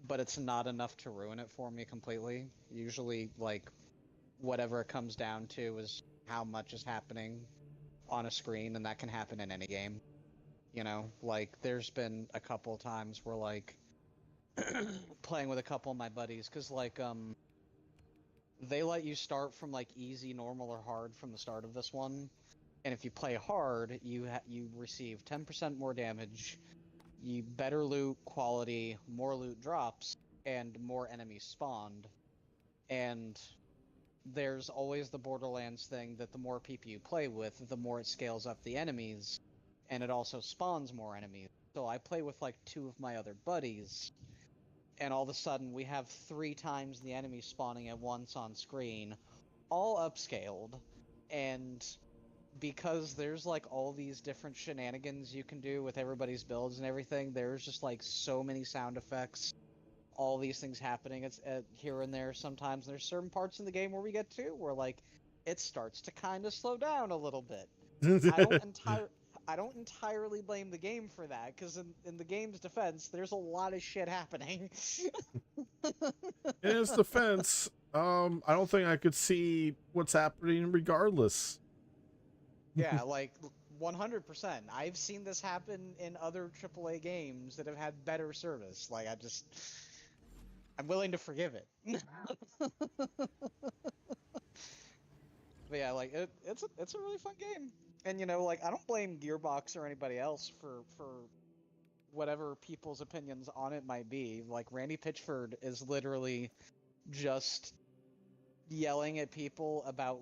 but it's not enough to ruin it for me completely. Usually, like, whatever it comes down to is how much is happening on a screen, and that can happen in any game. You know, like, there's been a couple times where, like, playing with a couple of my buddies, because, like, they let you start from, like, easy, normal, or hard from the start of this one, and if you play hard, you receive 10% more damage, you better loot quality, more loot drops, and more enemies spawned. And there's always the Borderlands thing that the more people you play with, the more it scales up the enemies, and it also spawns more enemies. So I play with, like, 2 of my other buddies, and all of a sudden we have 3 times the enemies spawning at once on screen, all upscaled, and because there's, like, all these different shenanigans you can do with everybody's builds and everything, there's just, like, so many sound effects, all these things happening. It's here and there sometimes. There's certain parts in the game where we get to where, like, it starts to kind of slow down a little bit. I don't entirely blame the game for that, because in the game's defense, there's a lot of shit happening. In its defense, I don't think I could see what's happening regardless. Yeah, like, 100%. I've seen this happen in other AAA games that have had better service. Like, I'm willing to forgive it. But yeah, like, it's a really fun game. And, you know, like, I don't blame Gearbox or anybody else for whatever people's opinions on it might be. Like, Randy Pitchford is literally just yelling at people about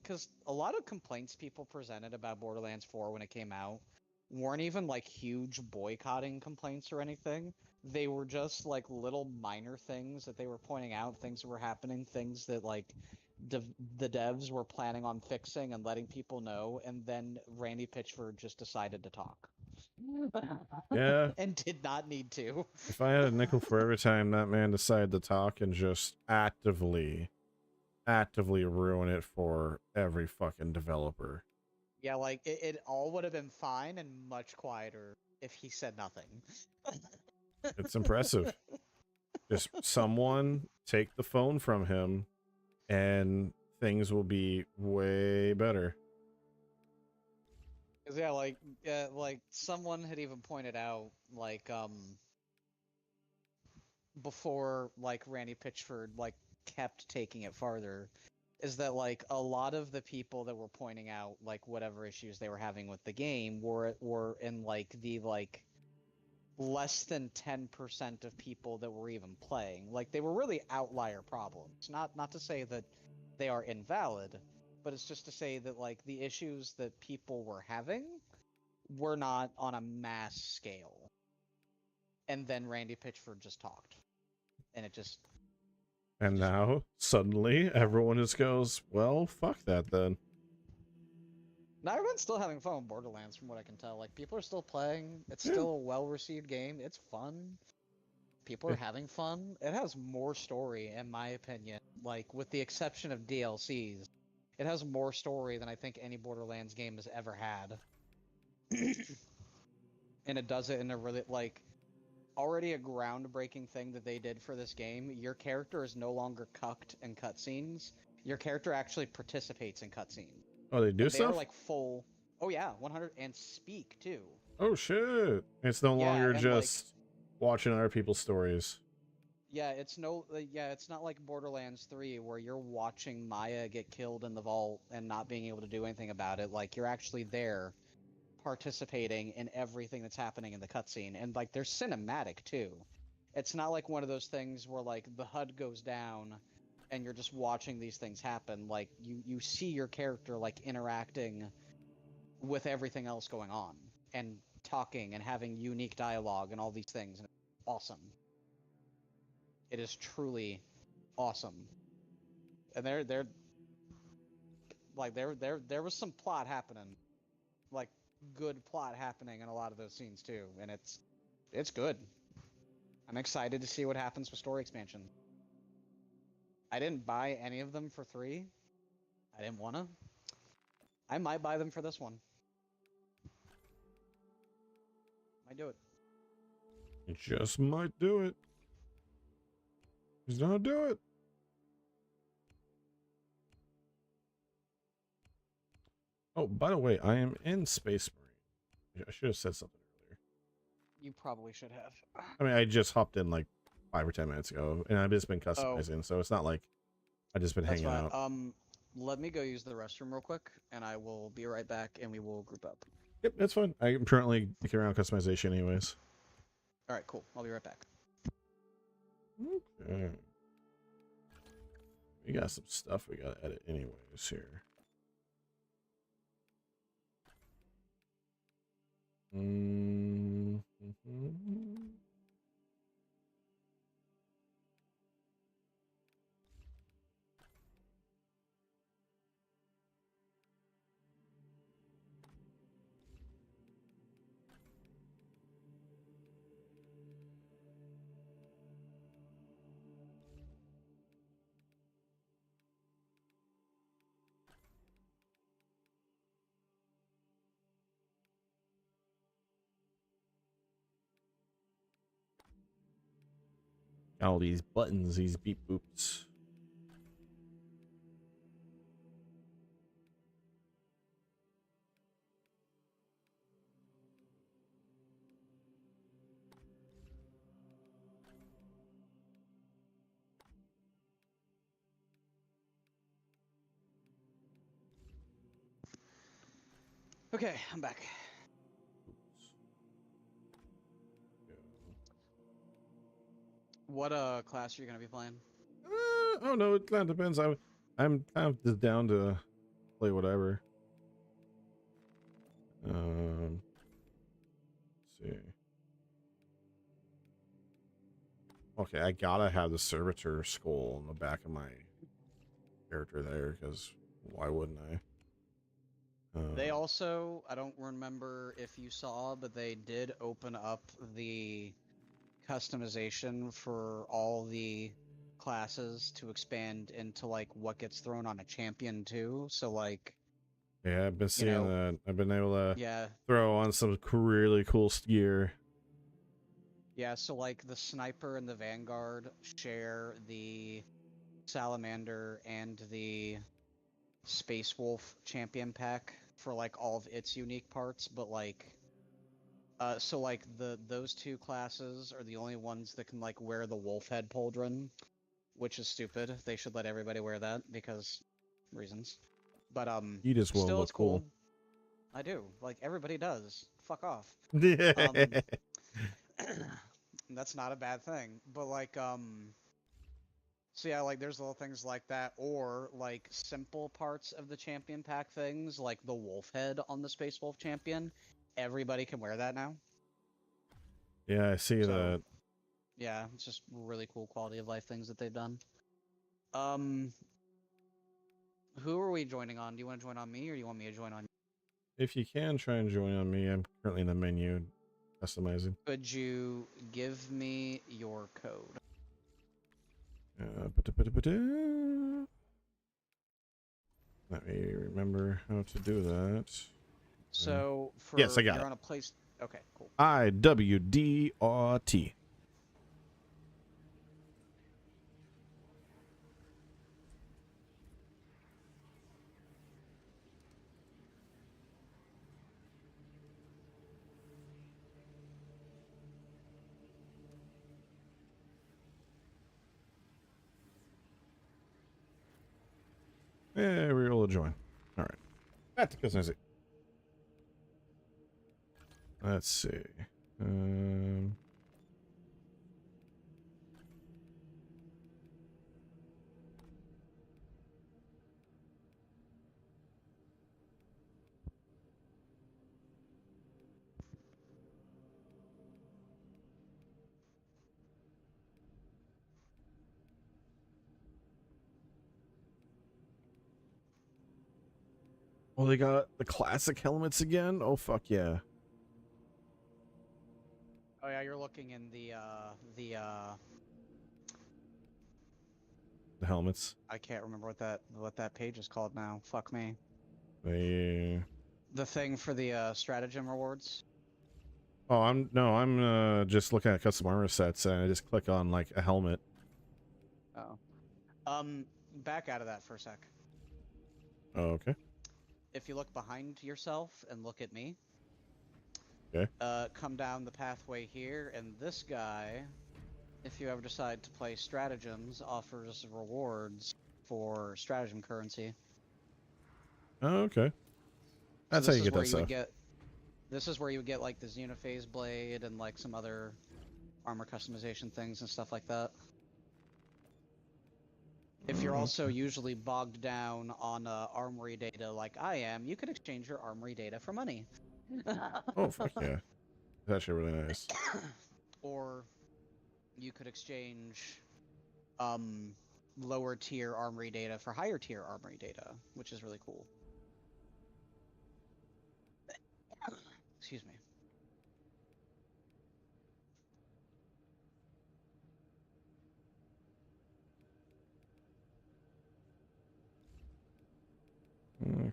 because a lot of complaints people presented about Borderlands 4 when it came out weren't even, like, huge boycotting complaints or anything. They were just, like, little minor things that they were pointing out, things that were happening, things that, like, the devs were planning on fixing and letting people know, and then Randy Pitchford just decided to talk. Yeah. And did not need to. If I had a nickel for every time that man decided to talk and just actively actively ruin it for every fucking developer. Yeah, like it all would have been fine and much quieter if he said nothing. It's impressive. Just someone take the phone from him and things will be way better. 'Cause yeah, like someone had even pointed out, like before like Randy Pitchford like kept taking it farther, is that like a lot of the people that were pointing out like whatever issues they were having with the game were in like the like less than 10% of people that were even playing. Like they were really outlier problems. Not to say that they are invalid, but it's just to say that like the issues that people were having were not on a mass scale. And then Randy Pitchford just talked. And it just And now suddenly everyone just goes, well, fuck that then. now everyone's still having fun with Borderlands from what I can tell. Like people are still playing. It's Yeah. still a well-received game. It's fun. People are Yeah. having fun. It has more story, in my opinion. Like, with the exception of DLCs, it has more story than I think any Borderlands game has ever had. And it does it in a really, like, already a groundbreaking thing that they did for this game. Your character is no longer cucked in cutscenes. Your character actually participates in cutscenes. Oh, they do And they are, stuff? like, full... Oh, yeah, 100... And speak, too. Oh, shit. It's no Yeah, longer and, just watching other people's stories. Yeah, it's not like Borderlands 3 where you're watching Maya get killed in the vault and not being able to do anything about it. Like, you're actually there participating in everything that's happening in the cutscene. And, like, they're cinematic, too. It's not like one of those things where, like, the HUD goes down and you're just watching these things happen. Like, you see your character, like, interacting with everything else going on and talking and having unique dialogue and all these things. And it's awesome. It is truly awesome. And there was some plot happening. Like good plot happening in a lot of those scenes too, and it's good. I'm excited to see what happens with story expansion. I didn't buy any of them for 3. I didn't wanna. I might buy them for this one. Might do it. You just might do it. Just don't do it. Oh, by the way, I am in Space Marine. I should have said something earlier. You probably should have. I mean, I just hopped in like 5 or 10 minutes ago, and I've just been customizing, so it's not like I've just been That's hanging fine. out. Let me go use the restroom real quick, and I will be right back, and we will group up. Yep, that's fine. I'm currently looking around customization anyways. All right, cool. I'll be right back. Okay. We got some stuff we gotta edit anyways here. All these buttons, these beep boops. Okay, I'm back. What class are you gonna be playing? Oh no, it kind of depends. I'm kind of just down to play whatever. Let's see. Okay, I gotta have the servitor skull on the back of my character there, because why wouldn't I? They also, I don't remember if you saw, but they did open up the customization for all the classes to expand into like what gets thrown on a champion too. So like, Yeah, I've been seeing know, that. I've been able to yeah, throw on some really cool gear. yeah. So like the sniper and the vanguard share the salamander and the space wolf champion pack for like all of its unique parts, but like so like those two classes are the only ones that can like wear the wolf head pauldron, which is stupid. They should let everybody wear that because reasons. But You just will still look it's cool. cool. I do. Like everybody does. Fuck off. Yeah. That's not a bad thing. But like so yeah, like there's little things like that, or like simple parts of the champion pack things, like the wolf head on the Space Wolf champion. Everybody can wear that now. Yeah, I see So, that. yeah, it's just really cool quality of life things that they've done. Who are we joining on? Do you want to join on me, or do you want me to join on you? If you can, try and join on me. I'm currently in the menu customizing. Could you give me your code? Let me remember how to do that. So for Yes, I got you're it. on a place. Okay, cool. IWDRT. Yeah, we're able to join. All right. Back to customizing. Let's see. Oh, they got the classic helmets again? Oh, fuck yeah. Oh yeah, you're looking in the The helmets. I can't remember what that page is called now. Fuck me. They... The thing for the stratagem rewards. Oh, I'm just looking at custom armor sets and I just click on like a helmet. Oh. Back out of that for a sec. Oh, okay. If you look behind yourself and look at me. Okay. Come down the pathway here, and this guy, if you ever decide to play stratagems, offers rewards for stratagem currency. Oh, okay. That's So how you get that stuff. This is where you would get like the Xenophase blade and like some other armor customization things and stuff like that. If you're also usually bogged down on armory data like I am, you could exchange your armory data for money. Oh, fuck yeah. That's actually really nice. Or you could exchange lower tier armory data for higher tier armory data, which is really cool. Excuse me. Okay.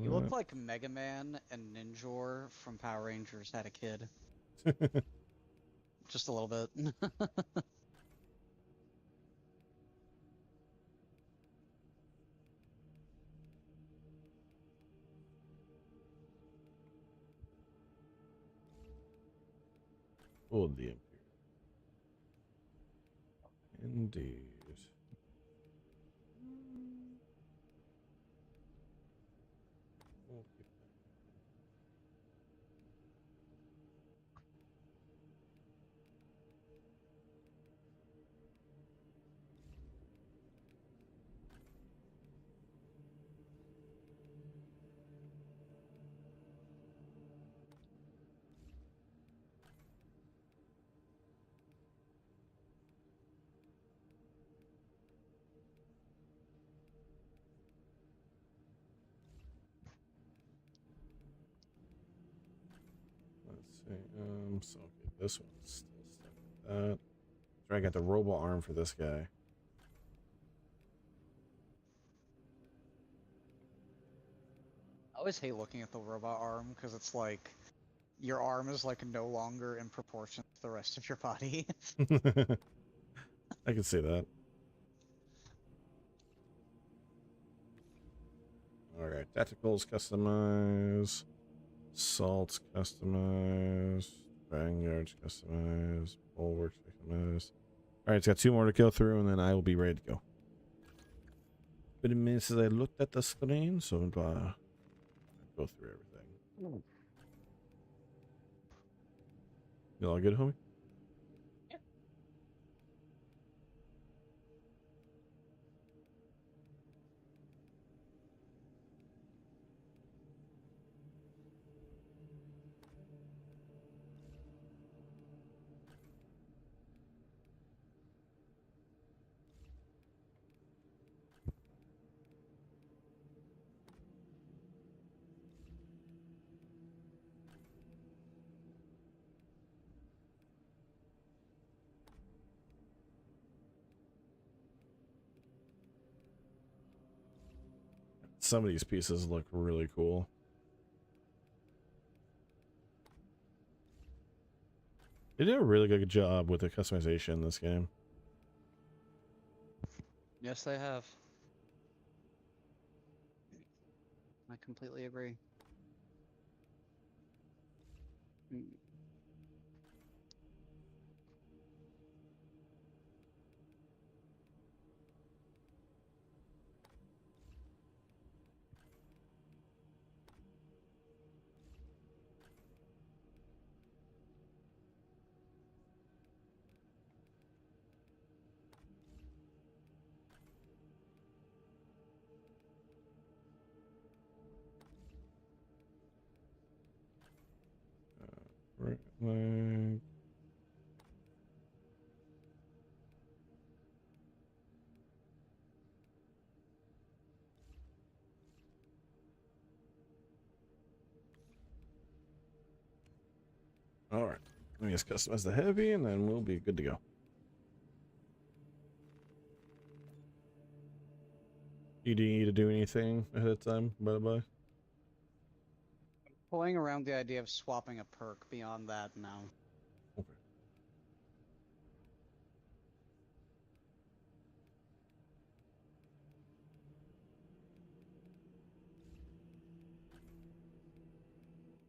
You look like Mega Man and Ninjor from Power Rangers had a kid. Just a little bit. Oh, the Indeed. So okay, this one's still stuck with that. So I got the robo arm for this guy. always hate looking at the robot arm because it's like your arm is like no longer in proportion to the rest of your body. I can see that. Alright, tacticals customize. Assaults customize. Vanguards customize. Bulwarks customize. Alright, it's got 2 more to go through, and then I will be ready to go. But it means I looked at the screen, so go through everything. You all good, homie? Some of these pieces look really cool. They did a really good job with the customization in this game. Yes, they have. I completely agree. Mm. Right leg. All right, let me just customize the heavy, and then we'll be good to go. You do need to do anything ahead of time, by the by? Pulling around the idea of swapping a perk beyond that now. Okay.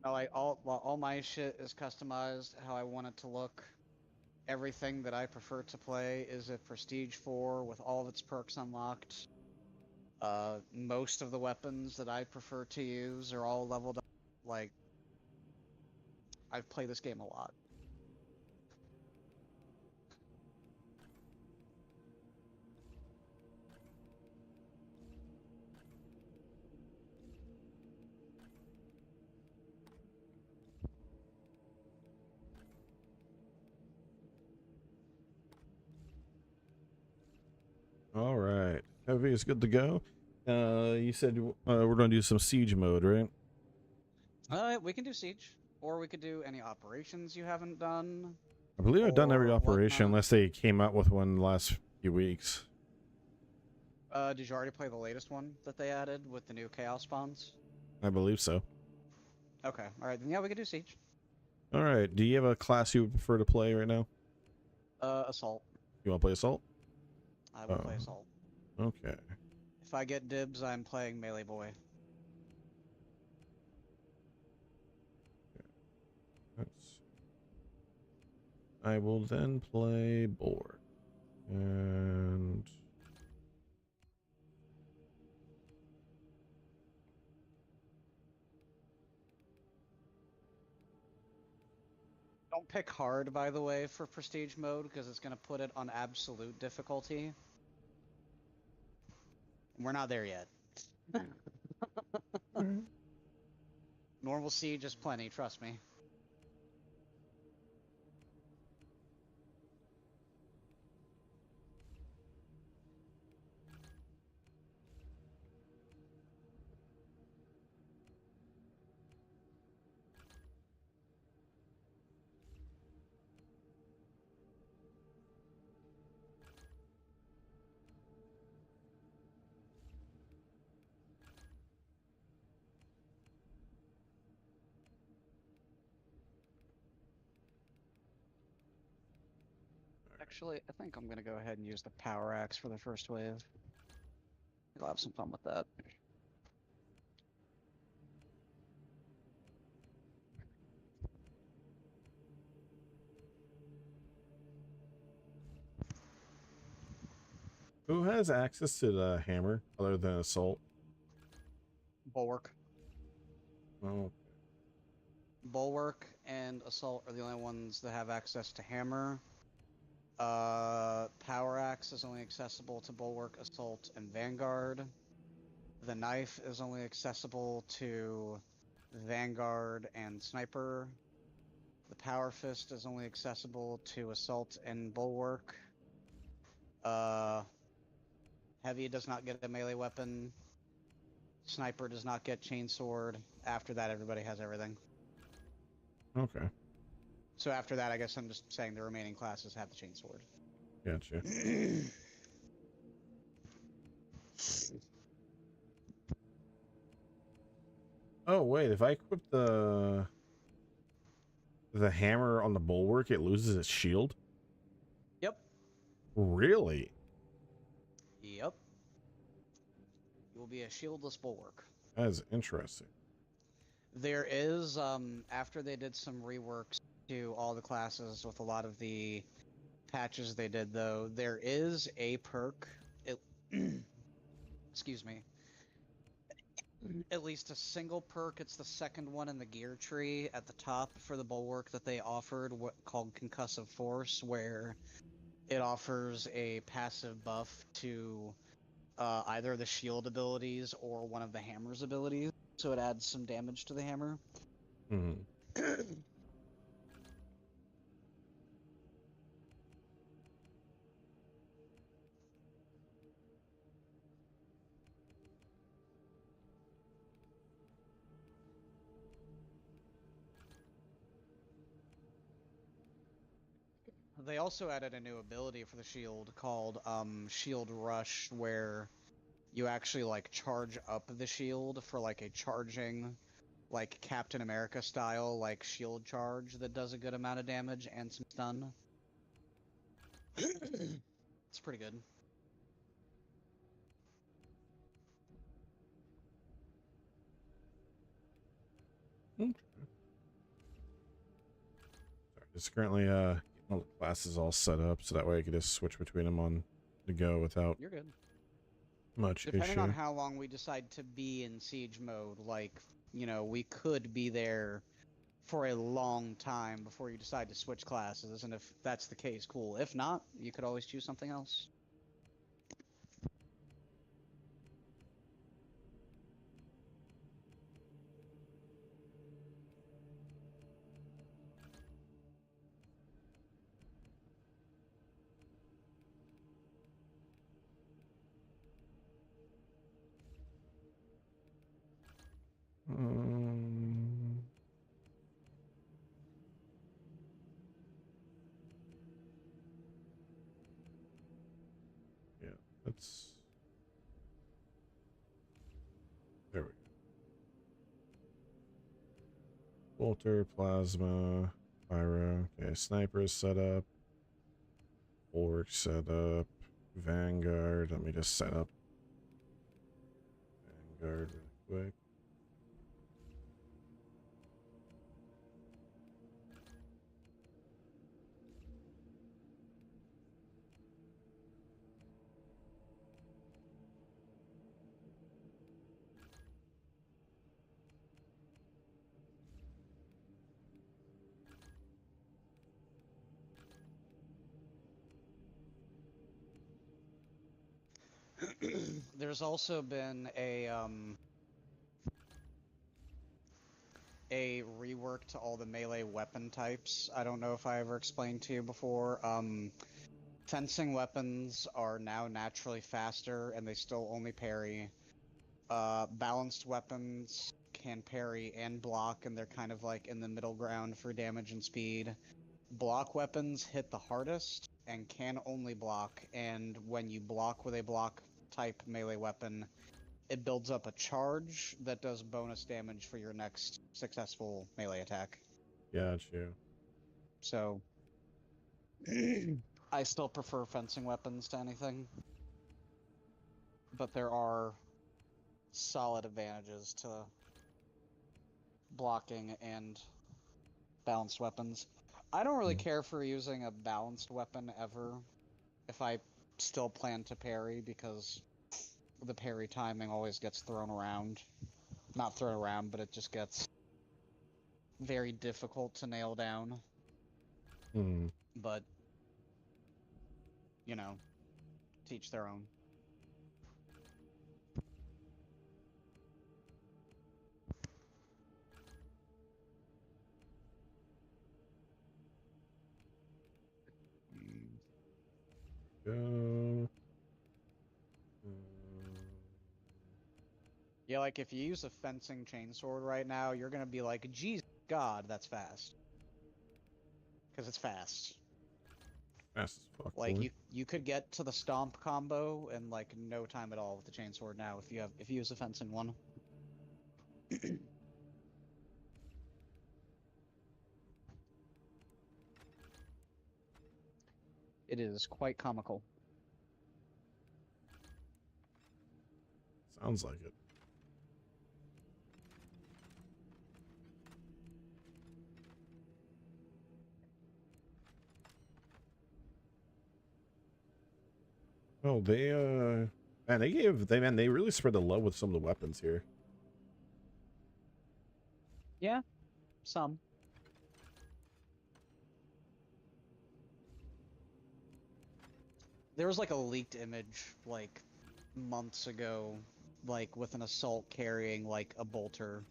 Like all my shit is customized how I want it to look. Everything that I prefer to play is a Prestige 4 with all of its perks unlocked. Most of the weapons that I prefer to use are all leveled up. Like, I've played this game a lot. All right, heavy is good to go. You said we're gonna do some siege mode, right? We can do Siege, or we could do any operations you haven't done. I believe I've done every or operation whatnot. unless they came out with one the last few weeks. Did you already play the latest one that they added with the new Chaos spawns? I believe so. Okay, alright, then yeah, we could do Siege. All right, do you have a class you would prefer to play right now? Assault. You want to play assault? I will play Assault. Okay. If I get dibs, I'm playing Melee Boy. I will then play board. And Don't pick hard, by the way, for Prestige mode, because it's going to put it on absolute difficulty. We're not there yet. Normal Siege is plenty, trust me. Actually, I think I'm gonna go ahead and use the power axe for the first wave. You'll have some fun with that. Who has access to the hammer other than Assault? Bulwark. Oh, Bulwark and Assault are the only ones that have access to hammer. Power axe is only accessible to Bulwark, Assault, and Vanguard. The knife is only accessible to Vanguard and Sniper. The power fist is only accessible to Assault and Bulwark. Heavy does not get a melee weapon. Sniper does not get chainsword. After that, everybody has everything. okay. So after that, I guess I'm just saying the remaining classes have the chainsword. Gotcha. Oh, wait. If I equip the hammer on the Bulwark, it loses its shield? Yep. Really? Yep. You will be a shieldless Bulwark. That is interesting. There is, after they did some reworks to all the classes with a lot of the patches they did, though, there is a perk, excuse me, at least a single perk, it's the second one in the gear tree at the top for the Bulwark that they offered, called Concussive Force, where it offers a passive buff to either the shield abilities or one of the hammer's abilities, so it adds some damage to the hammer. Hmm. They also added a new ability for the shield called Shield Rush, where you actually like charge up the shield for like a charging, like Captain America style, like shield charge that does a good amount of damage and some stun. It's pretty good. Okay. Sorry, just currently getting all the classes all set up so that way I can just switch between them on the go without You're good. much Depending issue. on how long we decide to be in siege mode, like, you know, we could be there for a long time before you decide to switch classes, and if that's the case, cool. If not, you could always choose something else. Yeah, that's there we go. Bolter, plasma, pyro. Okay, sniper is set up. Bulwark set up. Vanguard. Let me just set up Vanguard really quick. There's also been a rework to all the melee weapon types. I don't know if I ever explained to you before. Fencing weapons are now naturally faster, and they still only parry. Balanced weapons can parry and block, and they're kind of like in the middle ground for damage and speed. Block weapons hit the hardest and can only block, and when you block with a block type melee weapon, it builds up a charge that does bonus damage for your next successful melee attack. Got you. So I still prefer fencing weapons to anything. But there are solid advantages to blocking and balanced weapons. I don't really care for using a balanced weapon ever if I still plan to parry, because the parry timing always gets thrown around. Not thrown around, but it just gets very difficult to nail down. Hmm. But, you know, teach their own. Go. Yeah, like if you use a fencing chainsword right now, you're gonna be like, "Geez, God, that's fast." Because it's fast. Fast as fuck. Like boy. you could get to the stomp combo in like no time at all with the chainsword now if you use a fencing one. It is quite comical. Sounds like it. Oh, they really spread the love with some of the weapons here. Yeah, some. There was like a leaked image like months ago, like with an assault carrying like a bolter,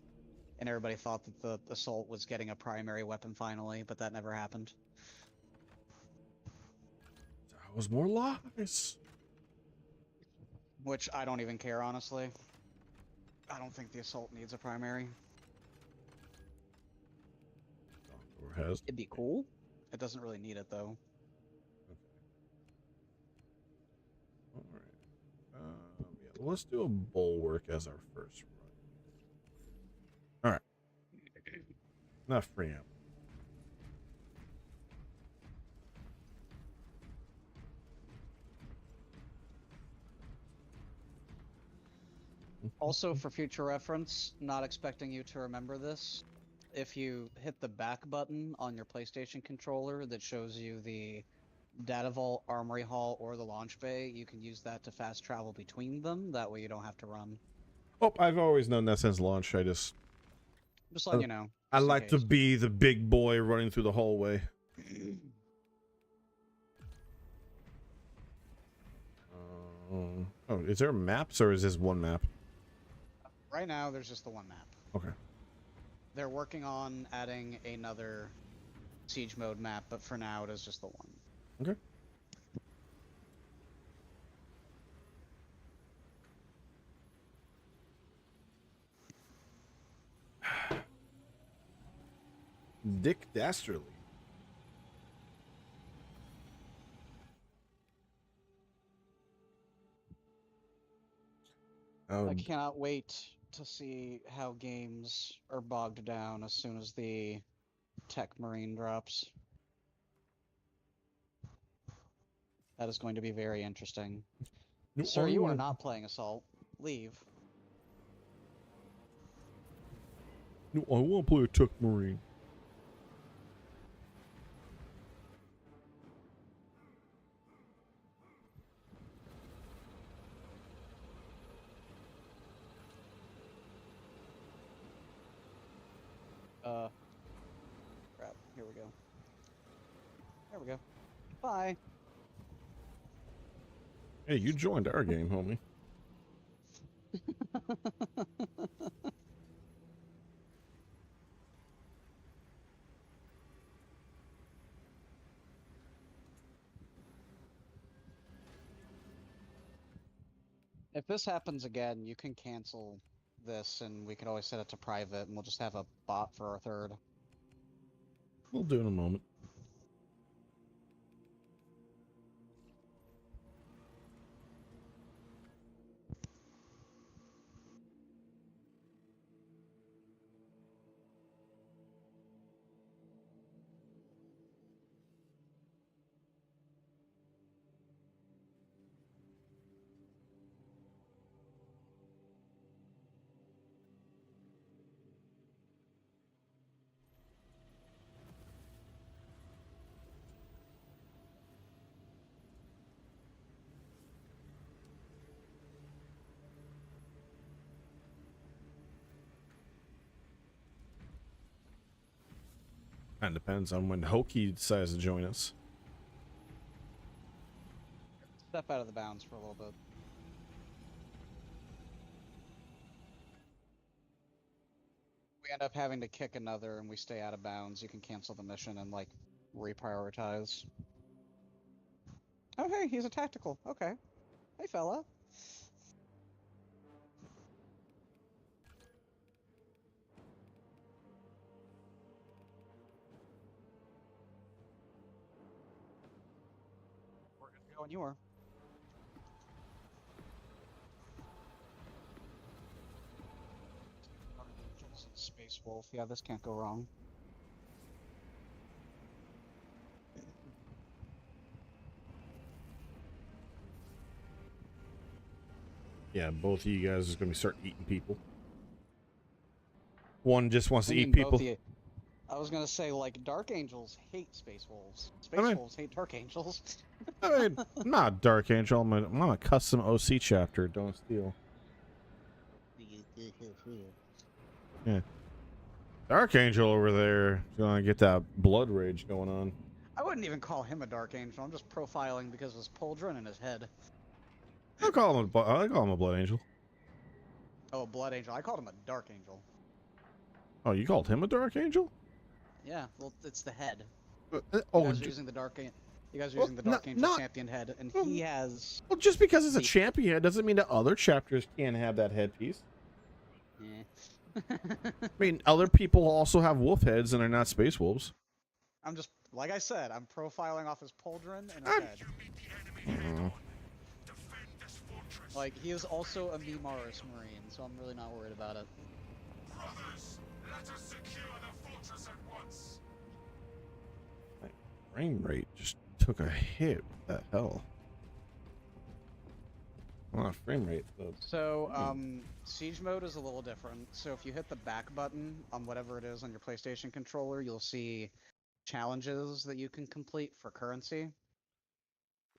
and everybody thought that the assault was getting a primary weapon finally, but that never happened. That was more lies. Which I don't even care, honestly. I don't think the assault needs a primary. Or has. It'd be cool. It doesn't really need it though. All right. Yeah, let's do a bulwark as our first run. All right. Enough preamp. Also, for future reference, not expecting you to remember this, if you hit the back button on your PlayStation controller that shows you the Data Vault, Armory Hall, or the launch bay, you can use that to fast travel between them. That way you don't have to run. Oh, I've always known that since launch. Just letting you know. I just in like to case. be the big boy running through the hallway. Oh, is there maps or is this one map? Right now, there's just the one map. Okay. They're working on adding another siege mode map, but for now, it is just the one. Okay. Dick Dastardly. I cannot wait to see how games are bogged down as soon as the Tech Marine drops. That is going to be very interesting. No, Sir, I you are wanna- not playing Assault. Leave. No, I want to play a Tech Marine. Crap. Here we go. There we go. Bye. Hey, you joined our game, homie. If this happens again, you can cancel this and we can always set it to private and we'll just have a bot for our third. We'll do in a moment. Kind of depends on when Hoki decides to join us. Step out of the bounds for a little bit. We end up having to kick another and we stay out of bounds. You can cancel the mission and, like, reprioritize. Oh, hey, he's a tactical. Okay. Hey, fella. We're good to go when you are. Space Wolf. Yeah, this can't go wrong. Yeah, both of you guys is gonna be start eating people. One just wants to I eat mean, people. both the- I was gonna say, like, Dark Angels hate Space Wolves. Space mean- Wolves hate Dark Angels. I mean, I'm not a Dark Angel. I'm a custom OC chapter. Don't steal. Yeah. Dark Angel over there is gonna get that blood rage going on. I wouldn't even call him a Dark Angel. I'm just profiling because of his pauldron and his head. I call him a blood angel. Oh, a Blood Angel. I called him a Dark Angel. Oh, you called him a Dark Angel? Yeah, well, it's the head. You Oh, guys are using the Dark Angel. You guys are Well, using the Dark Angel not- champion head, and he has. well, just because it's a See. champion doesn't mean that other chapters can't have that headpiece. Eh. I mean, other people also have wolf heads and they're not space wolves. I'm just, like I said, I'm profiling off his pauldron and his I'm- head. Oh. Like, he is also a Mimaris Marine, so I'm really not worried about it. Brothers, let us secure the fortress at once. Frame rate just took a hit. What the hell? Well, not frame rate, though. So, Siege mode is a little different. So if you hit the back button on whatever it is on your PlayStation controller, you'll see challenges that you can complete for currency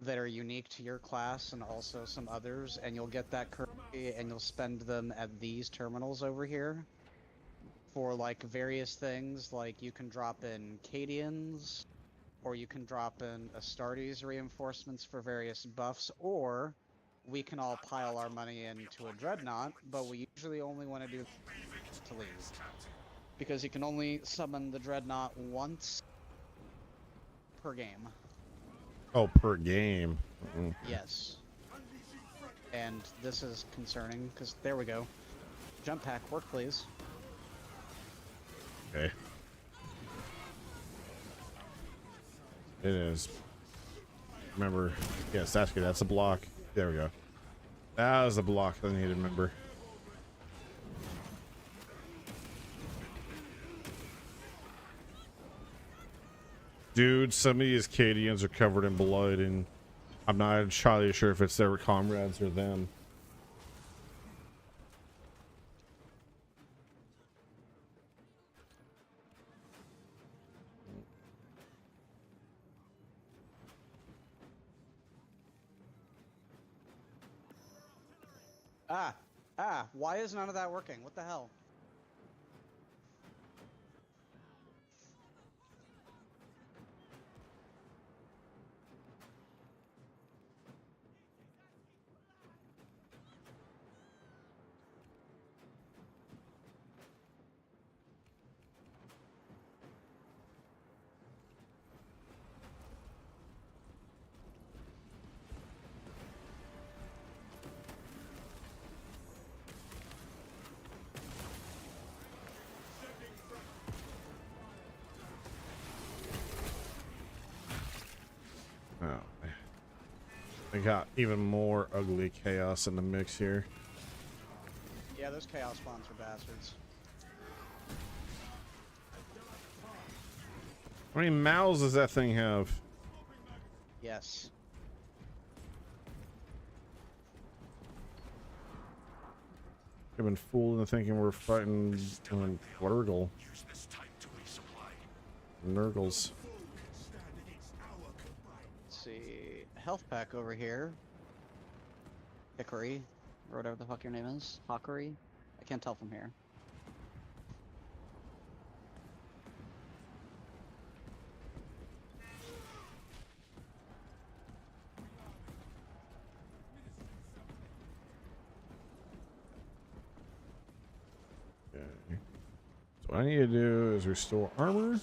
that are unique to your class and also some others, and you'll get that currency and you'll spend them at these terminals over here for, like, various things. Like, you can drop in Cadians, or you can drop in Astartes reinforcements for various buffs, or we can all pile our money into a Dreadnought, but we usually only want to do to leave. Because you can only summon the Dreadnought once per game. Oh, per game. Mm. Yes. And this is concerning, because there we go. Jump pack, work please. Okay. It is. Remember, yeah, Sasuke, that's a block. There we go. That was a block that I need to remember. Dude, some of these Cadians are covered in blood, and I'm not entirely sure if it's their comrades or them. Why is none of that working? What the hell? Oh, they got even more ugly chaos in the mix here. Yeah, those chaos spawns are bastards. How many mouths does that thing have? Yes. I've been fooled into thinking we're fighting Nurgle. Nurgles. Let's see. Health pack over here. Hickory, or whatever the fuck your name is. Hockery? I can't tell from here. what I need to do is restore armor,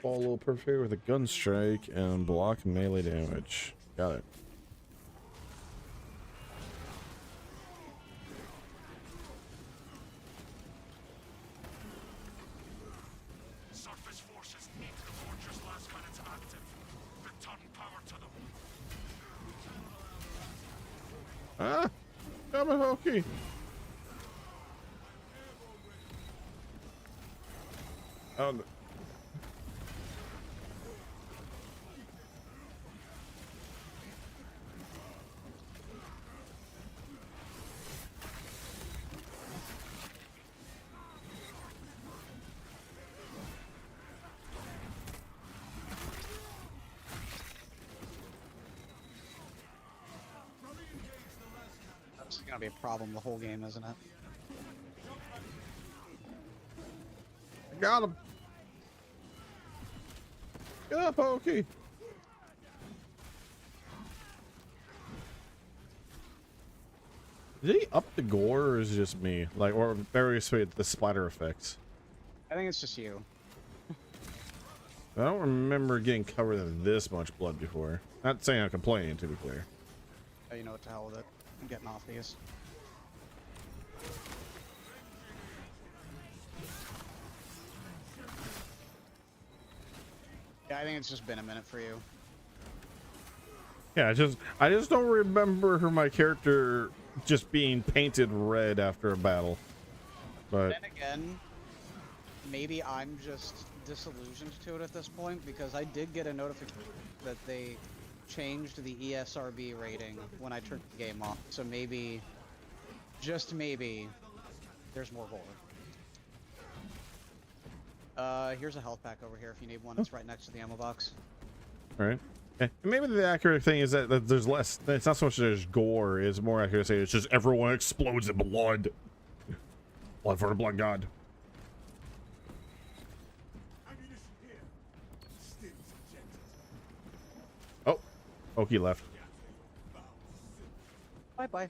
follow perfect with a gun strike, and block melee damage. Got it. Surface forces need the fortress last cannons active. Return power to them. Ah! Yamahoki! Oh, no. This is gonna be a problem the whole game, isn't it? I got him! Get up, Hoki! Did he up the gore, or is it just me? Like, or very sweet, the splatter effects. I think it's just you. I don't remember getting covered in this much blood before. Not saying I'm complaining, to be clear. Oh, you know what to hell with it. I'm getting off these. Yeah, I think it's just been a minute for you. Yeah, I just don't remember my character just being painted red after a battle. But Then again, maybe I'm just disillusioned to it at this point, because I did get a notification that they changed the ESRB rating when I turned the game off. So maybe, just maybe, there's more gore. Here's a health pack over here if you need one. It's right next to the ammo box. right. And maybe the accurate thing is that there's less. It's not so much there's gore. It's more accurate to say it's just everyone explodes in blood. Blood for the blood god. Oh, Oki left. Bye bye.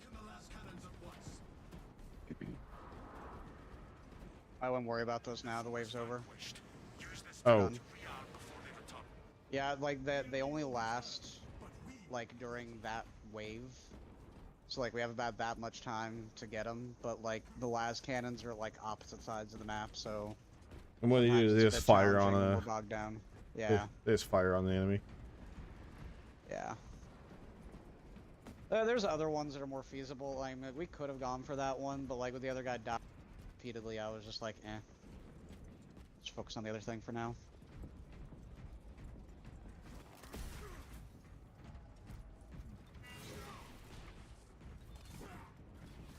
I wouldn't worry about those now. The wave's over. Oh, Done. Yeah, like they only last like during that wave. So like we have about that much time to get them, but like the las cannons are like opposite sides of the map, so and what do you do? sometimes They it's a just bit fire on challenging when a. we're bogged down. Yeah, They just fire on the enemy. yeah. There's other ones that are more feasible. I mean, we could have gone for that one, but like with the other guy dying repeatedly, I was just like, eh. Just focus on the other thing for now.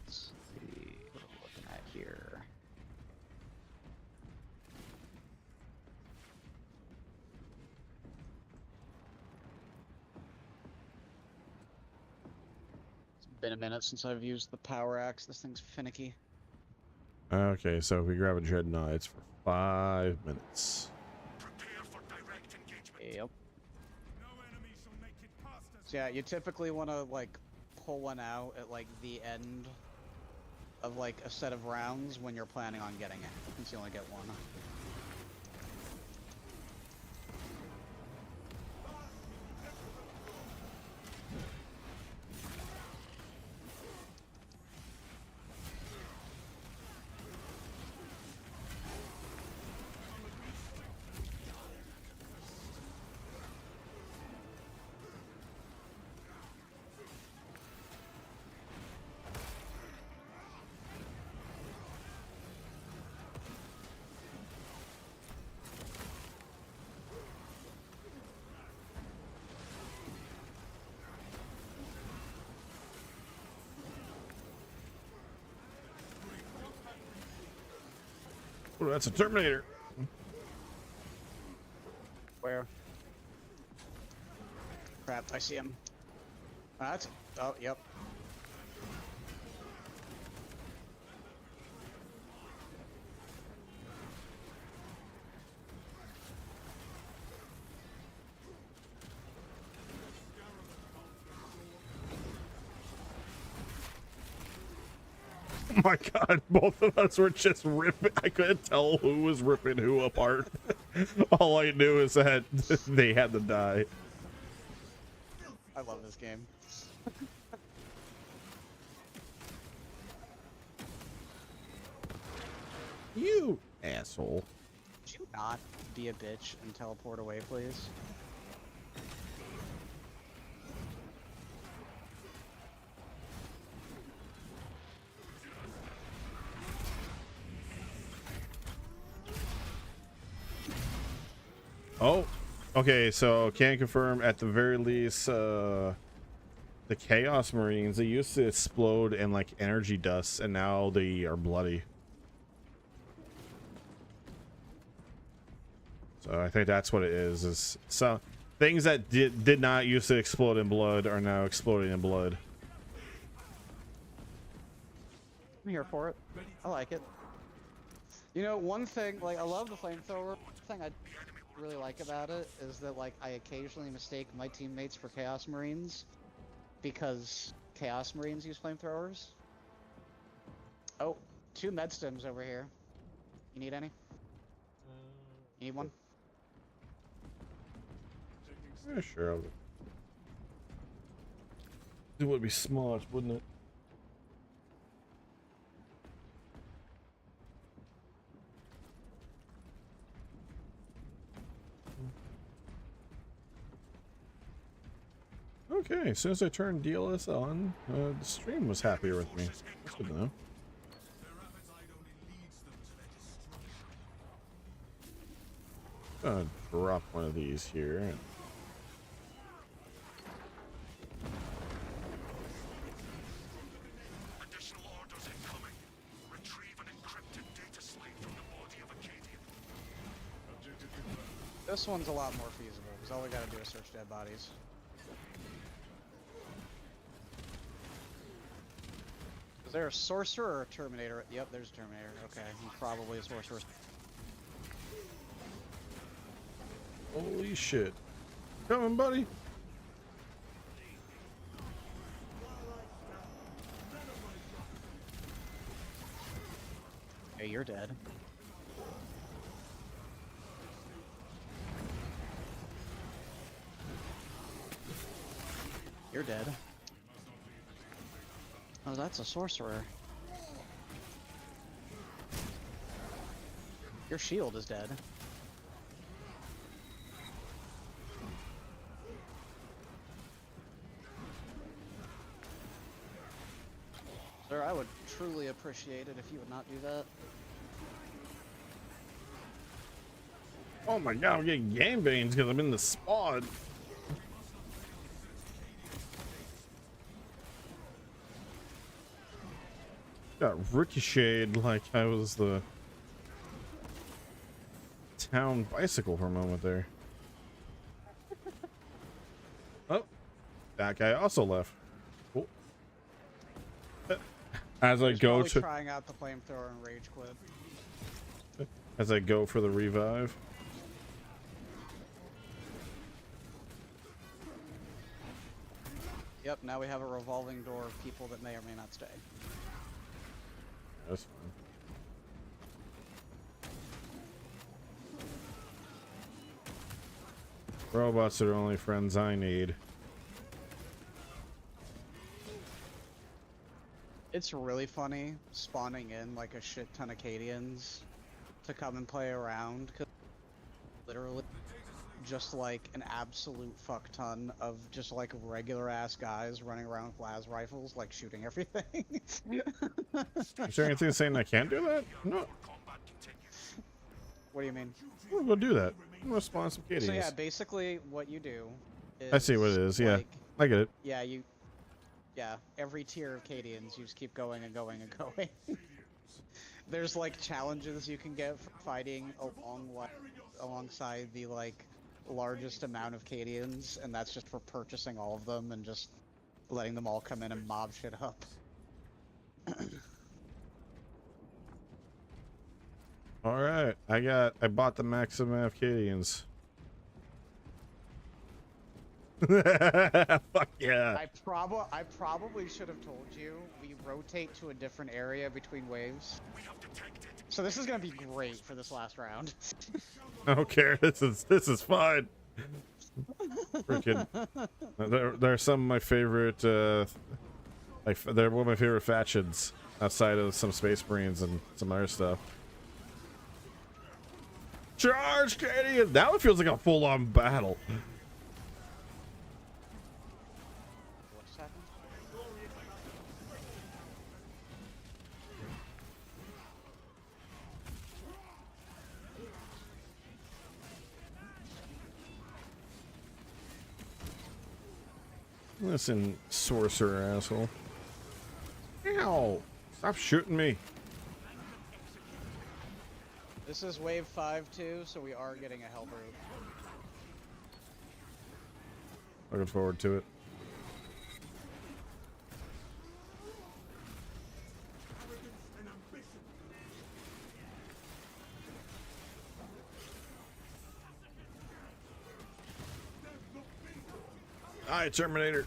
Let's see what I'm looking at here. It's been a minute since I've used the power axe. This thing's finicky. Okay, so if we grab a dreadnought, it's for 5 minutes. Prepare for direct engagement. Yep. No enemy shall make it past us. So yeah, you typically want to like pull one out at like the end of like a set of rounds when you're planning on getting it, since you only get one. Oh, that's a Terminator. Where? Crap, I see him. That's. Oh, yep. my god, both of us were just ripping. I couldn't tell who was ripping who apart. All I knew is that they had to die. I love this game. You asshole. Could you not be a bitch and teleport away, please? Oh, okay, so can confirm at the very least, the Chaos Marines, they used to explode in like energy dust, and now they are bloody. So I think that's what it is so things that did not used to explode in blood are now exploding in blood. I'm here for it. I like it. You know, one thing, like, I love the flamethrower. Thing I really like about it is that, like, I occasionally mistake my teammates for Chaos Marines because Chaos Marines use flamethrowers. Oh, 2 med stims over here. You need any? You need one? Yeah, sure. It would be smart, wouldn't it? Okay, as soon as I turned DLS on, the stream was happier with me. That's good to know. Gonna drop one of these here. Additional orders incoming. Retrieve an encrypted data slate from the body of a Cadian. This one's a lot more feasible, because all we gotta do is search dead bodies. Is there a sorcerer or a terminator? Yep, there's a terminator. Okay, he's probably a sorcerer. Holy shit. Coming, buddy. Hey, you're dead. You're dead. Oh, that's a sorcerer. Your shield is dead. Sir, I would truly appreciate it if you would not do that. Oh my god, I'm getting gangbangs because I'm in the spawn. Got ricocheted like I was the town bicycle for a moment there. Oh, that guy also left. Cool. As I He's go probably to, trying out the flamethrower and rage quit. as I go for the revive. Yep, now we have a revolving door of people that may or may not stay. That's fine. Robots are the only friends I need. It's really funny spawning in like a shit ton of Cadians to come and play around, 'cause literally just like an absolute fuck ton of just like regular ass guys running around with las rifles, like shooting everything. Is there anything saying I can't do that? No. What do you mean? We'll go do that. I'm gonna spawn some kitties. So yeah, basically what you do is, I see what it is. Yeah, like, I get it. yeah, every tier of Cadians, you just keep going and going and going. There's like challenges you can get for fighting alongside the like largest amount of Cadians, and that's just for purchasing all of them and just letting them all come in and mob shit up. All right, I bought the maximum Afcadians. Fuck yeah. I probably should have told you we rotate to a different area between waves. So this is gonna be great for this last round. I don't care. This is fine. Freaking. They're some of my favorite. They're one of my favorite factions outside of some Space Marines and some other stuff. Charge, Canadian! Now it feels like a full-on battle. What's happened? Listen, sorcerer asshole. Ow! Stop shooting me. This is wave 5 too, so we are getting a Hellbrute. Looking forward to it. Hi, Terminator.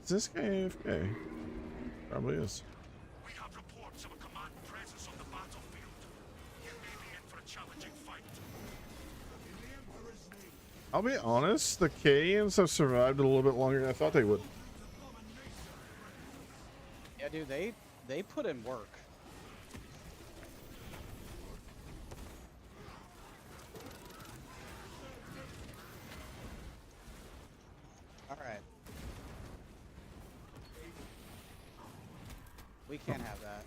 Is this guy AFK? Probably is. We have reports of a command presence on the battlefield. You may be in for a challenging fight. I'll be honest, the Canadians have survived a little bit longer than I thought they would. Yeah, dude, they put in work. All right. We can't have that.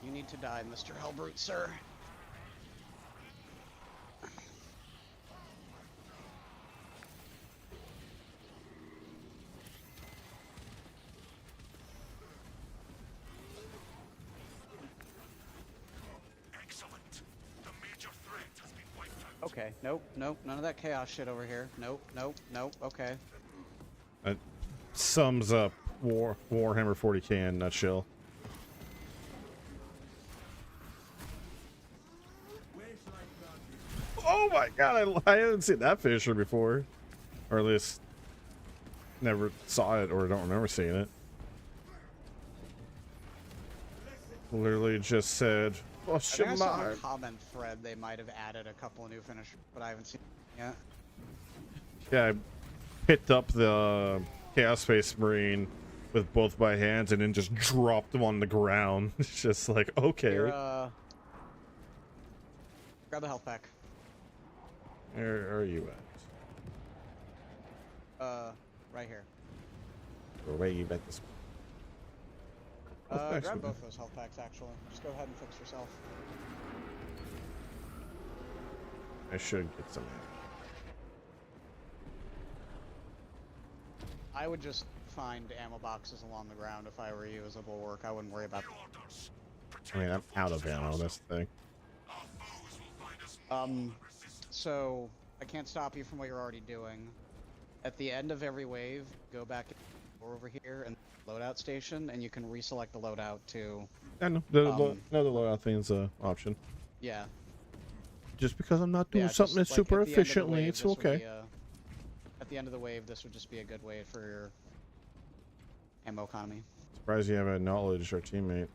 You need to die, Mr. Hellbrute, sir. Excellent. The major threat has been wiped out. Okay, nope, none of that chaos shit over here. Nope, okay. That sums up Warhammer 40k in a nutshell. Oh my god, I haven't seen that finisher before. Or at least never saw it or don't remember seeing it. Literally just said, oh I think I shit, saw on a comment thread they might have added a couple of new finishers, but I haven't seen it yet. Yeah, I picked up the Chaos Space Marine with both my hands and then just dropped them on the ground. It's just like, okay. Here, grab the health pack. Where are you at? Right here. Or where you at this? Oh, thanks, Grab man. both those health packs, actually. Just go ahead and fix yourself. I should get some. I would just find ammo boxes along the ground if I were you as a bulwark. I wouldn't worry about them. Orders. I mean, I'm out of ammo, that's the thing. Our foes will find us So I can't stop you from what you're already doing. At the end of every wave, go back over here and loadout station, and you can reselect the loadout to. I know the loadout thing's an option. Yeah. Just because I'm not doing Yeah, something just, that's like, super at the end of the efficiently, wave, it's this would okay. be, at the end of the wave, this would just be a good way for your ammo economy. Surprised you haven't acknowledged our teammate.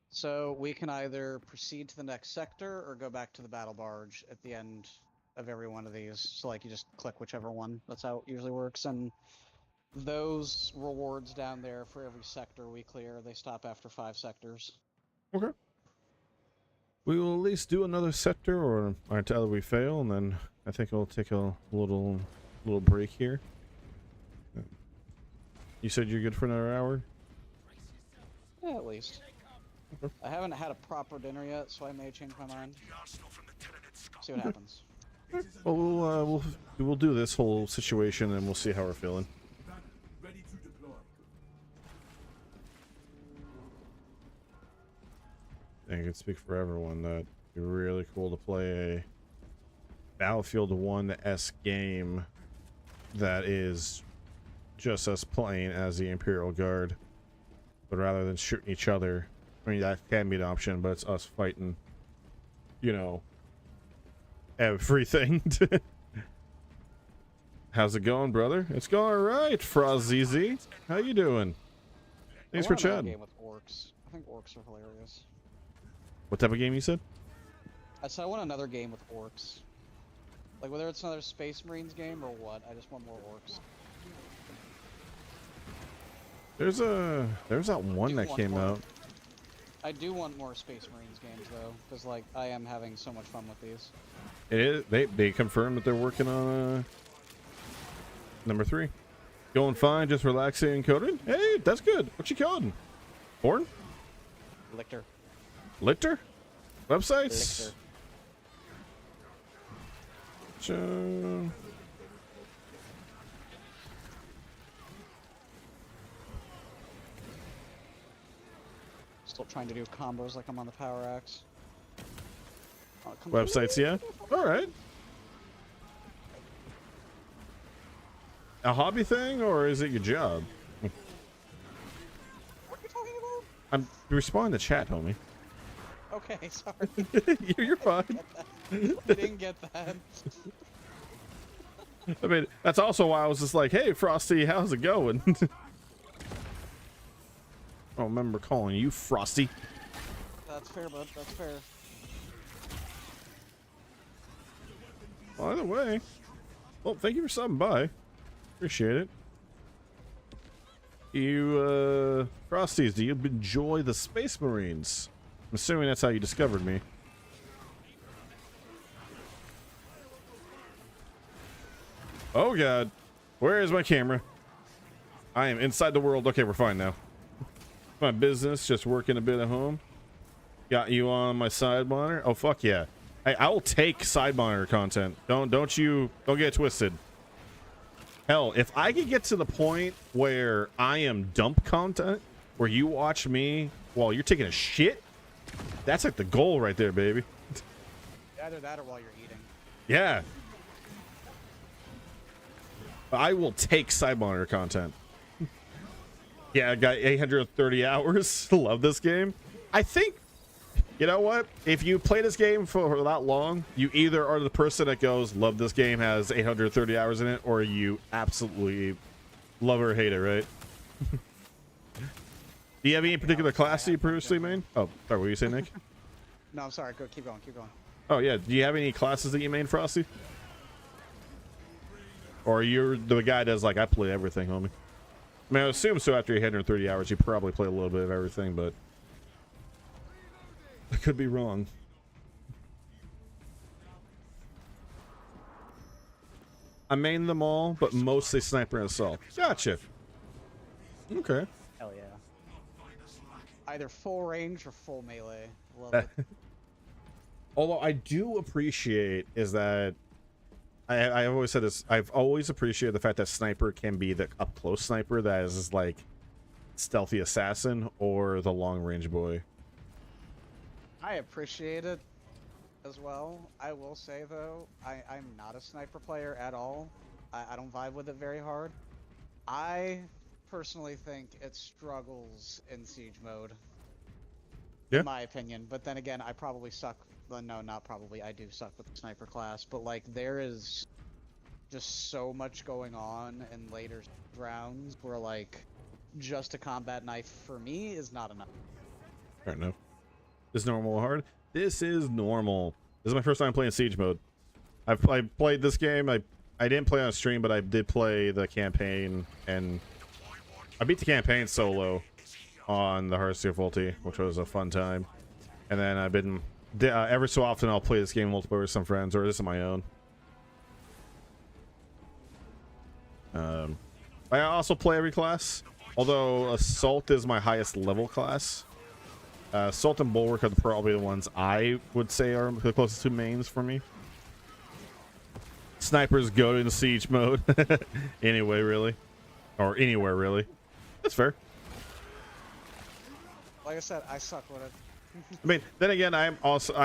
So we can either proceed to the next sector or go back to the battle barge at the end of every one of these. So like you just click whichever one. That's how it usually works. And those rewards down there for every sector we clear, they stop after 5 sectors. Okay. We will at least do another sector or until we fail, and then I think I'll take a little break here. You said you're good for another hour? Yeah, at least. Okay. I haven't had a proper dinner yet, so I may change my mind. the arsenal from the Tyranid Scum. See what happens. Well, we'll do this whole situation and we'll see how we're feeling. Ready to deploy. think I could speak for everyone that it'd be really cool to play a Battlefield 1-esque game that is just us playing as the Imperial Guard, but rather than shooting each other, I mean, that can be an option, but it's us fighting, you know, everything. How's it going, brother? It's going all right, Frozizy. How you doing? Thanks for I want another chatting. game with orcs. I think orcs are hilarious. What type of game you said? I said I want another game with orcs. Like whether it's another Space Marines game or what, I just want more orcs. There's that one that want came more. out. I do want more Space Marines games though, because like I am having so much fun with these. It is, they confirmed that they're working on number 3. Going fine, just relaxing and coding. Hey, that's good. What you coding? Born? Lictor. Lichter? Websites? Lictor. Still trying to do combos like I'm on the Power Axe. Oh, come on. Websites, yeah. All right. A hobby thing, or is it your job? What are you talking about? I'm responding to chat, homie. Okay, sorry. You're fine. I didn't get that. I mean, that's also why I was just like, "Hey, Frosty, how's it going?" I don't remember calling you Frosty. That's fair, bud. That's fair. Well, either way, well, thank you for stopping by. Appreciate it. You, Frosties, do you enjoy the Space Marines? I'm assuming that's how you discovered me. Oh god, where is my camera? I am inside the world. Okay, we're fine now. My business, just working a bit at home. Got you on my side monitor. Oh fuck yeah! I will take side monitor content. Don't get it twisted. Hell, if I could get to the point where I am dump content, where you watch me while you're taking a shit, that's like the goal right there, baby. Either that or while you're eating. Yeah. I will take side monitor content. Yeah, I got 830 hours. Love this game. I think, you know what? If you play this game for that long, you either are the person that goes, love this game, has 830 hours in it, or you absolutely love or hate it, right? Do you have any particular class that you previously made? Oh, sorry, what were you saying, Nick? No, I'm sorry. Go, keep going. Keep going. Oh, yeah. Do you have any classes that you made, Frosty? Or you're the guy that's like, I play everything, homie. I mean, I assume so after 830 hours, you probably play a little bit of everything, but I could be wrong. I main them all, but mostly Sniper and Assault. Gotcha. Okay. Hell yeah. Either full range or full melee. Love it. Although I do appreciate is that I've always said this. I've always appreciated the fact that Sniper can be the up close sniper that is like stealthy assassin or the long range boy. I appreciate it as well. I will say though, I'm not a sniper player at all. I don't vibe with it very hard. I personally think it struggles in siege mode. Yeah. In my opinion, but then again, I probably suck. Well, no, not probably. I do suck with the sniper class, but like there is just so much going on in later rounds where like just a combat knife for me is not enough. Fair enough. Is normal or hard? This is normal. This is my first time playing siege mode. I played this game. I didn't play on stream, but I did play the campaign, and I beat the campaign solo on the hardest difficulty, which was a fun time. And then I've been every so often I'll play this game multiplayer with some friends, or this on my own. I also play every class, although Assault is my highest level class. Assault and Bulwark are probably the ones I would say are the closest to mains for me. Snipers go into siege mode anyway, really, or anywhere really. That's fair. Like I said, I suck with it. I mean, then again, I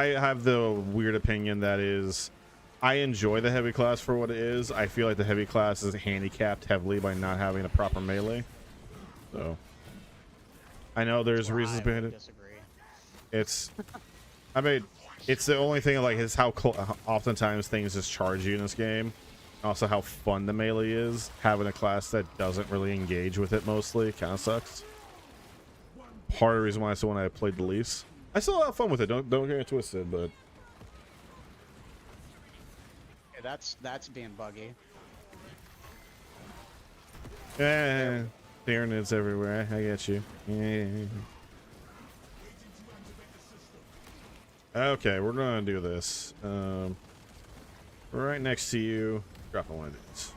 have the weird opinion that is, I enjoy the heavy class for what it is. I feel like the heavy class is handicapped heavily by not having a proper melee. So I know there's Well, reasons I behind would it. disagree. It's, I mean, it's the only thing like is how oftentimes things just charge you in this game. Also, how fun the melee is. Having a class that doesn't really engage with it mostly kind of sucks. Part of the reason why it's the one I played the least. I still have fun with it. Don't get it twisted, but Yeah, that's being buggy. Tyranids everywhere. I get you. Yeah. Okay, we're gonna do this. Right next to you. Drop one of these.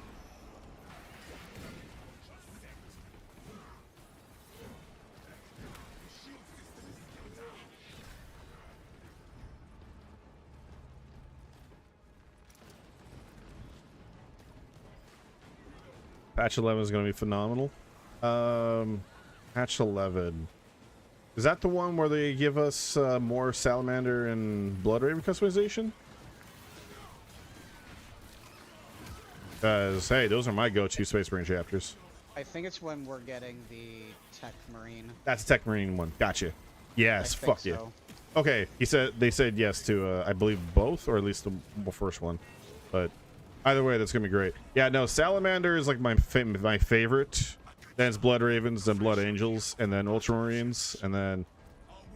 Patch 11 is going to be phenomenal. Patch 11. Is that the one where they give us more Salamander and Bloodraven customization? Because, hey, those are my go-to Space Marine chapters. I think it's when we're getting the Tech Marine. That's the Tech Marine one. Gotcha. Yes, I think fuck yeah. so. Okay, they said yes to, I believe, both, or at least the first one. But either way, that's going to be great. Yeah, no, Salamander is like my favorite. Then it's Blood Ravens, then Blood Angels, and then Ultramarines. And then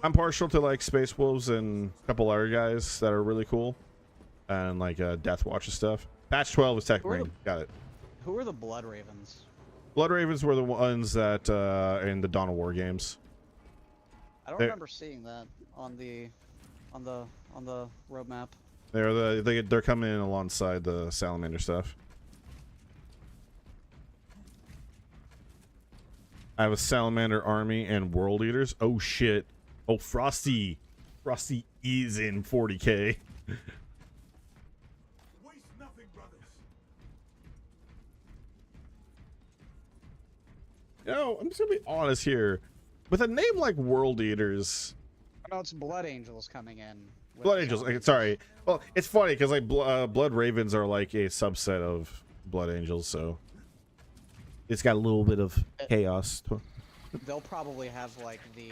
I'm partial to like Space Wolves and a couple other guys that are really cool. And like Death Watch and stuff. Patch 12 is Tech Marine. Got it. Who are the Blood Ravens? Blood Ravens were the ones that in the Dawn of War games. I don't remember seeing that on the roadmap. They're coming in alongside the Salamander stuff. I have a Salamander army and World Eaters. Oh shit. Oh, Frosty is in 40k. Waste nothing, brothers. No, I'm just gonna be honest here. With a name like World Eaters, Oh, no, it's Blood Angels coming in. with Blood Angels. Salamanders. Sorry. Well, it's funny because like Blood Ravens are like a subset of Blood Angels, so it's got a little bit of chaos. They'll probably have like the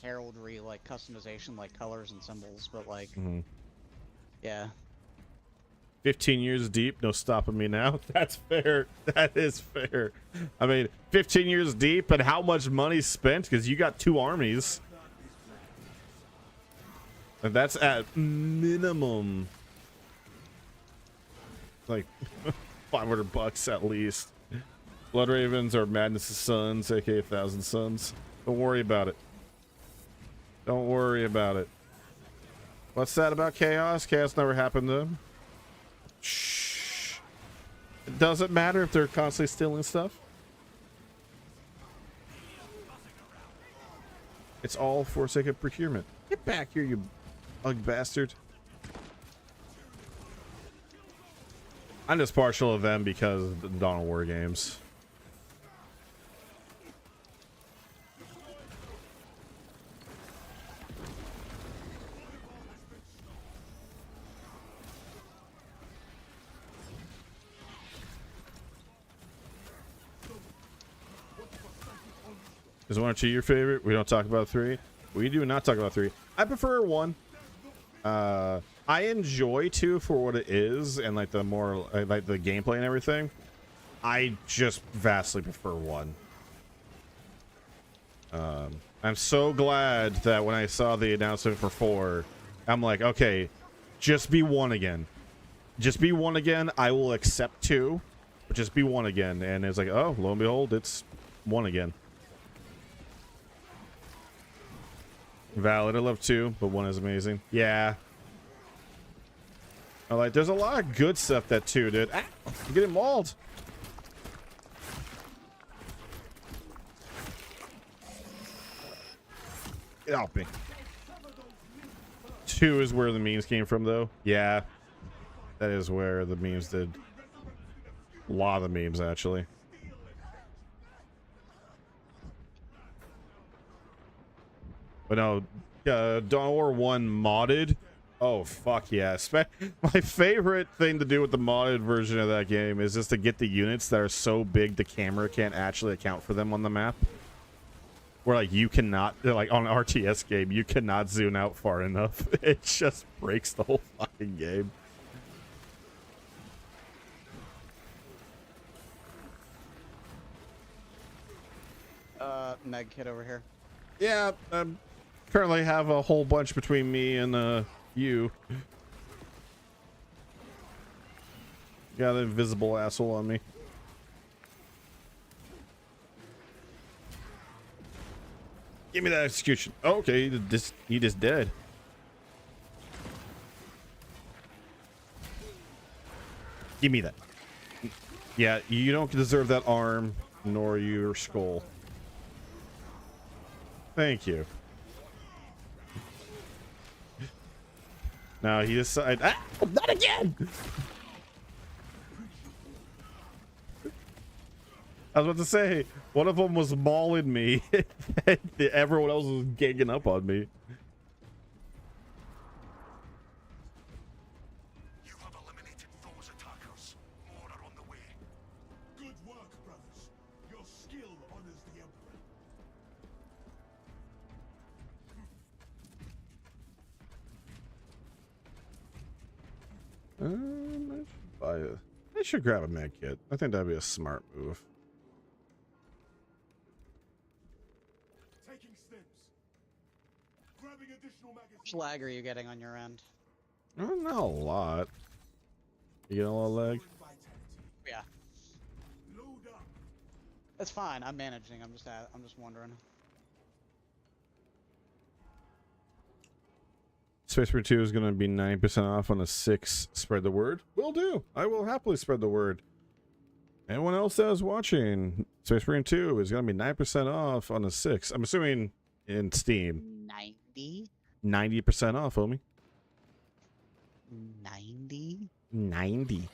heraldry, like customization, like colors and symbols, but like, yeah. 15 years deep, no stopping me now. That's fair. That is fair. I mean, 15 years deep, and how much money spent? Because you got 2 armies. And that's at minimum like $500 at least. Blood Ravens are Madness' sons, aka 1,000 Sons. Don't worry about it. Don't worry about it. What's sad about Chaos? Chaos never happened to them. Shh. It doesn't matter if they're constantly stealing stuff. It's all for sake of procurement. Get back here, you ugly bastard. I'm just partial to them because of the Dawn of War games. Is 1 or 2 your favorite? We don't talk about 3. We do not talk about 3. I prefer 1. I enjoy 2 for what it is and like the more like the gameplay and everything. I just vastly prefer 1. I'm so glad that when I saw the announcement for 4, I'm like, okay, just be 1 again. Just be 1 again. I will accept 2, but just be 1 again. And it's like, oh, lo and behold, it's 1 again. Valid. I love 2, but 1 is amazing. Yeah. I like. There's a lot of good stuff that 2 did. Ah, I'm getting mauled. Get off me. 2 is where the memes came from, though. Yeah, that is where the memes did. A lot of the memes, actually. But no, Dawn of War 1 modded. Oh, fuck yeah. My favorite thing to do with the modded version of that game is just to get the units that are so big the camera can't actually account for them on the map. Where, like, you cannot, like, on an RTS game, you cannot zoom out far enough. It just breaks the whole fucking game. Meg kid over here. Yeah, currently have a whole bunch between me and, you. Got an invisible asshole on me. Give me that execution. Oh, okay, he just dead. Give me that. Yeah, you don't deserve that arm, nor your skull. Thank you. Now he decided, not again! I was about to say, one of them was mauling me, and everyone else was ganging up on me. You have eliminated those attackers. More are on the way. Good work, brothers. Your skill honors the Emperor. I should grab a med kit. I think that'd be a smart move. Taking steps. Grabbing additional How much magazines. lag are you getting on your end? Not a lot. You get a lot of lag? Yeah, Load up. it's fine. I'm managing. I'm just wondering. Space Marine 2 is going to be 9% off on a 6. Spread the word. Will do. I will happily spread the word. Anyone else that is watching, Space Marine 2 is going to be 9% off on a 6. I'm assuming in Steam. 90? 90% off, homie. 90? 90.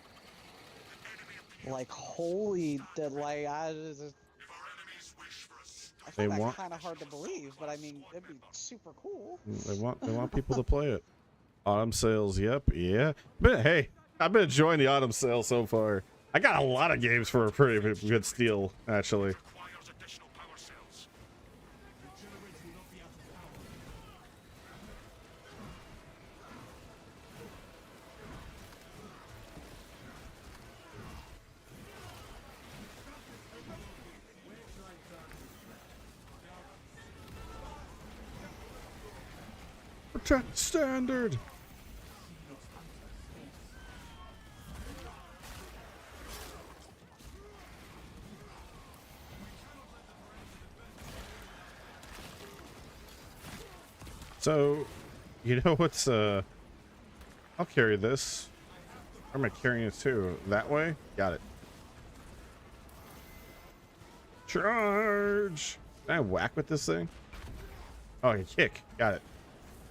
Like, holy, like, I They find that want- kind of hard to believe, but I mean, it'd be super cool. They want people to play it. Autumn sales, yep, yeah. But hey, I've been enjoying the autumn sale so far. I got a lot of games for a pretty good steal, actually. Requires additional power cells. Regeneration will not be out of power. Protect standard. So, you know what's I'll carry this. Or am I carrying it too? That way? Got it. Charge! Can I whack with this thing? Oh, you kick. Got it.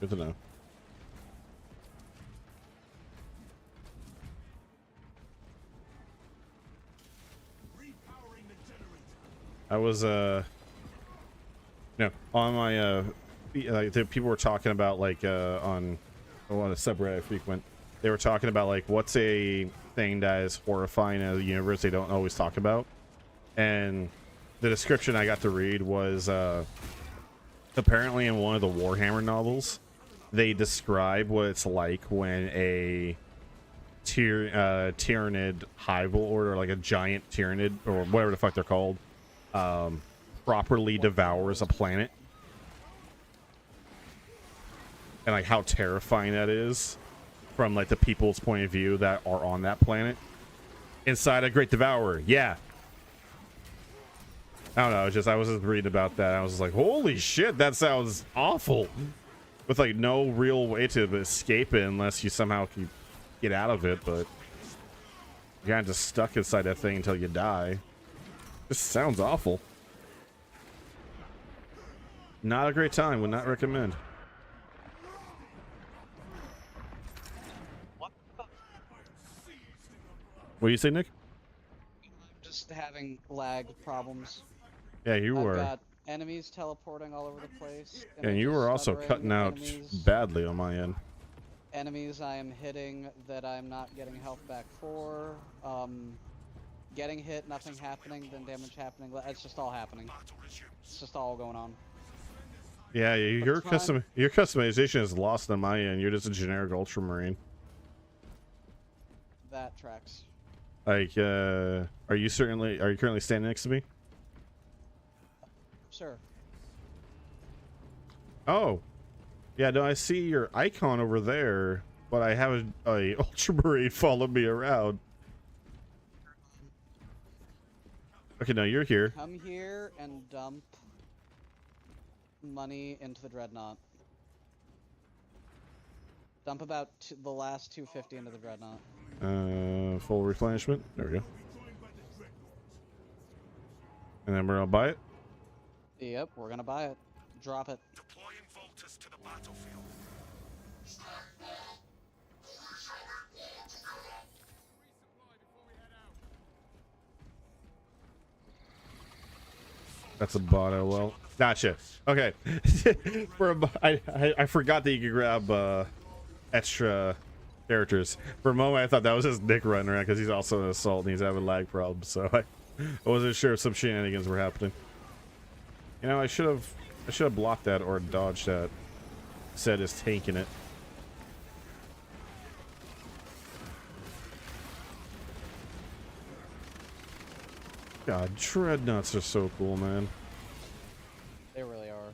Good to know. Repowering the generator. I was no, on my like the people were talking about like on a subreddit I frequent. They were talking about like what's a thing that is horrifying in the universe they don't always talk about, and the description I got to read was apparently in one of the Warhammer novels they describe what it's like when a Tyranid Hive Order, like a giant Tyranid or whatever the fuck they're called, properly devours a planet, and like how terrifying that is from like the people's point of view that are on that planet inside a Great Devourer. Yeah, I don't know, I was just reading about that. I was just like, holy shit, that sounds awful, with like no real way to escape it unless you somehow can get out of it. But you're kind of just stuck inside that thing until you die. This sounds awful. Not a great time. Would not recommend. What do you say, Nick? Just having lag problems. Yeah, you I've were. got Enemies teleporting all over the place. And you images were also stuttering, cutting out badly on my end. Enemies I am hitting that I'm not getting health back for. Getting hit, nothing happening, then damage happening. It's just all happening. It's just all going on. Yeah, your it's fine. your customization is lost on my end. You're just a generic Ultramarine. That tracks. Like, are you currently standing next to me? Sure. Oh, yeah. No, I see your icon over there, but I have a Ultramarine follow me around. Okay, no, you're here. Come here and dump money into the Dreadnought. Dump about the last 250 into the Dreadnought. Full replenishment. There we go. And then we're gonna buy it. Yep, we're gonna buy it. Drop it. Deploying Voltus to the battlefield. That's a bot. Oh well. Gotcha. Okay. I forgot that you could grab extra characters. For a moment, I thought that was just Nick running around because he's also an assault and he's having lag problems. So I wasn't sure if some shenanigans were happening. You know, I should have blocked that or dodged that. Said is tanking it. God, dreadnoughts are so cool, man. They really are.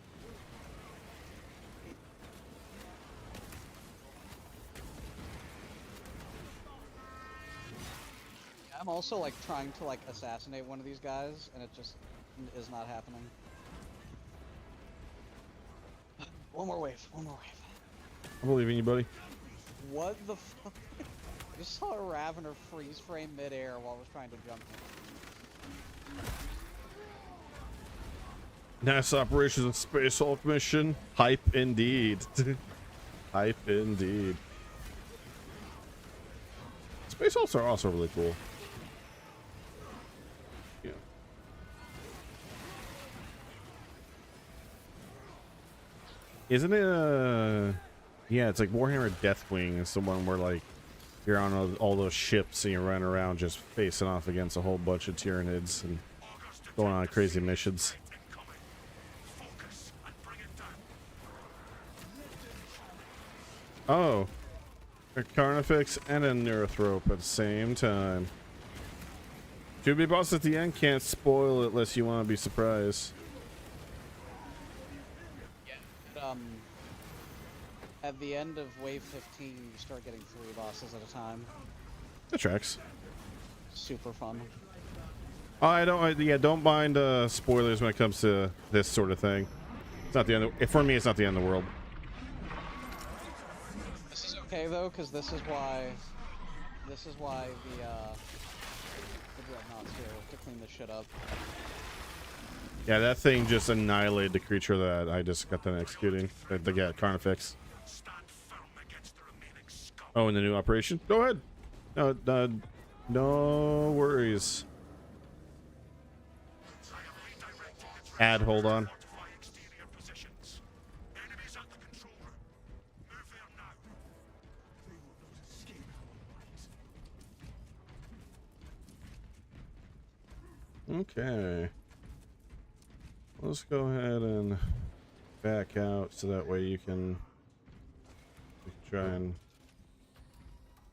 I'm also like trying to like assassinate one of these guys, and it just is not happening. One more wave. One more wave. I believe in you, buddy. What the fuck? I just saw a Ravener freeze frame midair while I was trying to jump him. NASA Operations and Space Hulk mission. Hype indeed. Hype indeed. Space Hulks are also really cool. Yeah. Isn't it yeah, it's like Warhammer Deathwing is the one where like you're on all those ships and you're running around just facing off against a whole bunch of Tyranids and going on crazy missions. Oh, a Carnifex and a Neurothrope at the same time. To be boss at the end, can't spoil it unless you want to be surprised. At the end of wave 15, you start getting 3 bosses at a time. That tracks. Super fun. Yeah, don't mind spoilers when it comes to this sort of thing. It's not the end for me, it's not the end of the world. This is okay though, because this is why the Dreadnought's here to clean this shit up. Yeah, that thing just annihilated the creature that I just got done executing. The Carnifex. Oh, in the new operation? Go ahead. No worries. Hold on. Okay. Let's go ahead and back out so that way you can try and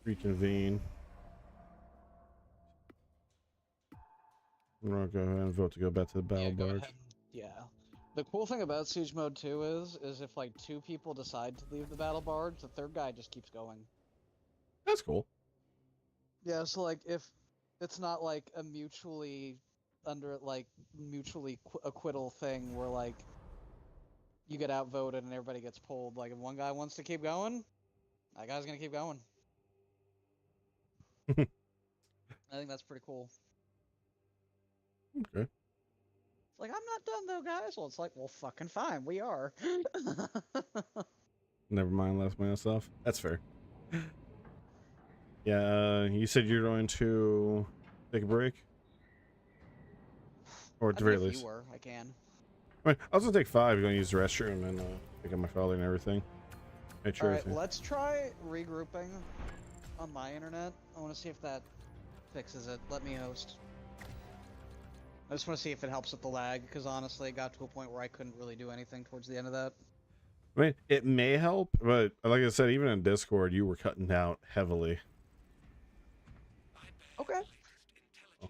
reconvene. I'm gonna go ahead and vote to go back to the battle barge. Yeah. The cool thing about Siege Mode 2 is if like 2 people decide to leave the battle barge, the 3rd guy just keeps going. That's cool. Yeah, so like if it's not like a mutually acquittal thing where like you get outvoted and everybody gets pulled. Like if one guy wants to keep going, that guy's gonna keep going. I think that's pretty cool. Okay. It's like, I'm not done though, guys. Well, it's like, well, fucking fine, we are. Never mind, left myself. That's fair. Yeah, you said you're going to take a break? Or at the very least. If you were, I can. Wait, I was gonna take 5. You're gonna use the restroom and pick up my father and everything. Make sure. Alright, everything- let's try regrouping on my internet. I want to see if that fixes it. Let me host. I just want to see if it helps with the lag, because honestly, it got to a point where I couldn't really do anything towards the end of that. I mean, it may help, but like I said, even in Discord, you were cutting out heavily. Okay.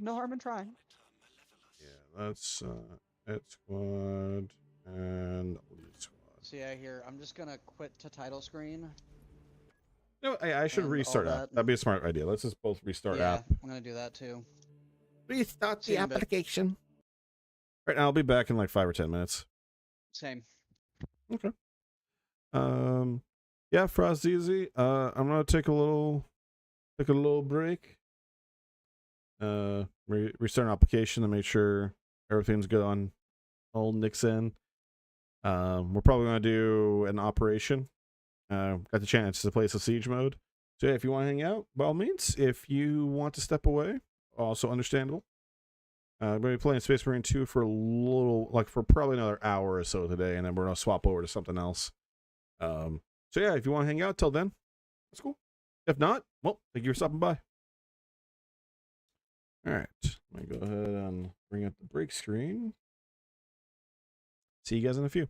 No harm in trying. Yeah, that's Ed Squad and Elite Squad. So yeah, here, I'm just gonna quit to title screen. No, I should And all restart app. that. That'd be a smart idea. Let's just both restart Yeah, app. I'm gonna do that too. Restart See you in a bit. application. Right now, I'll be back in like 5 or 10 minutes. Same. Okay. Yeah, Frost Easy. I'm gonna take a little break. Restart an application to make sure everything's good on old Nick's end. We're probably gonna do an operation. Got the chance to play some siege mode. So yeah, if you want to hang out, by all means. If you want to step away, also understandable. We're gonna be playing Space Marine 2 for a little, like for probably another hour or so today, and then we're gonna swap over to something else. So yeah, if you want to hang out till then, that's cool. If not, well, thank you for stopping by. All right, let me go ahead and bring up the break screen. See you guys in a few.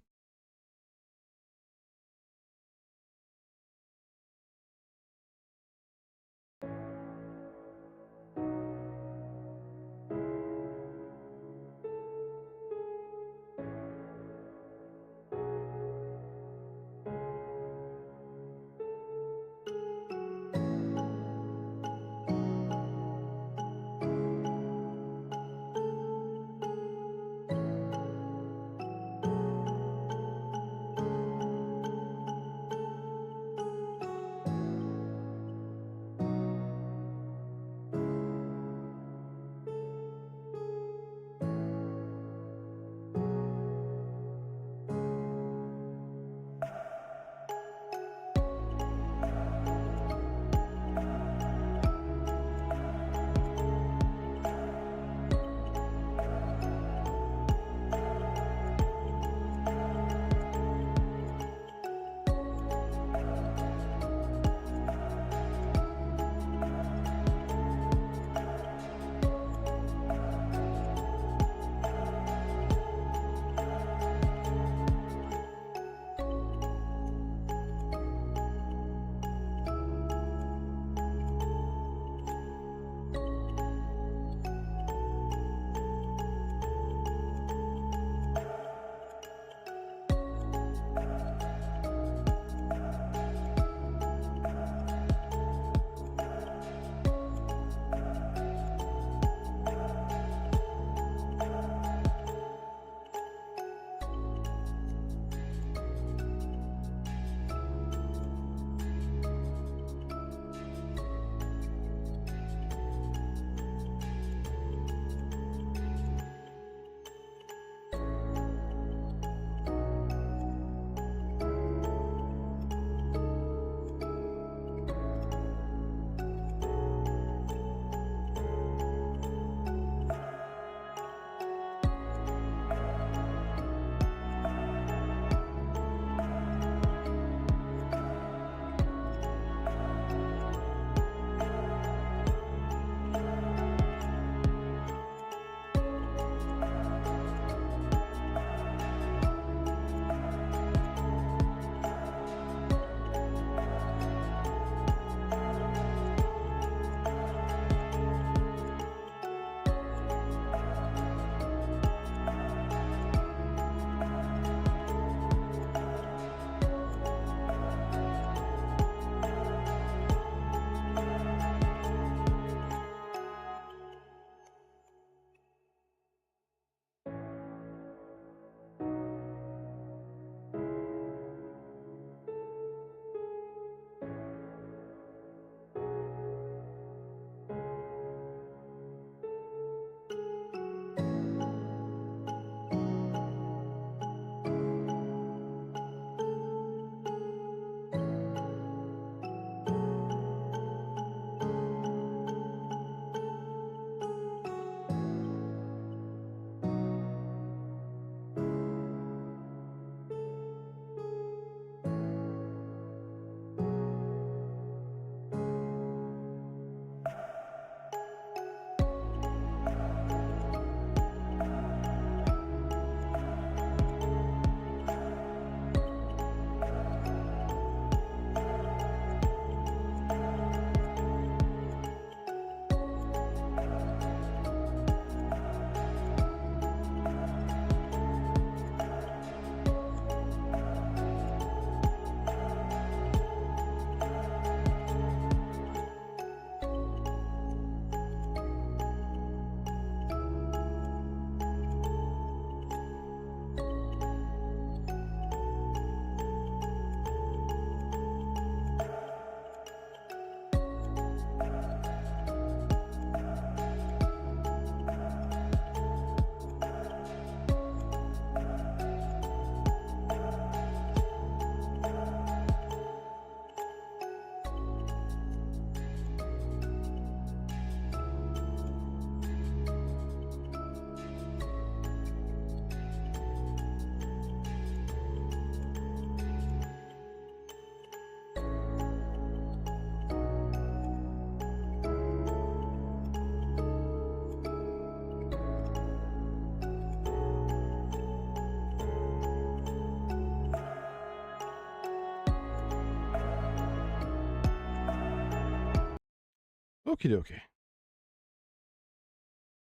Okie dokie.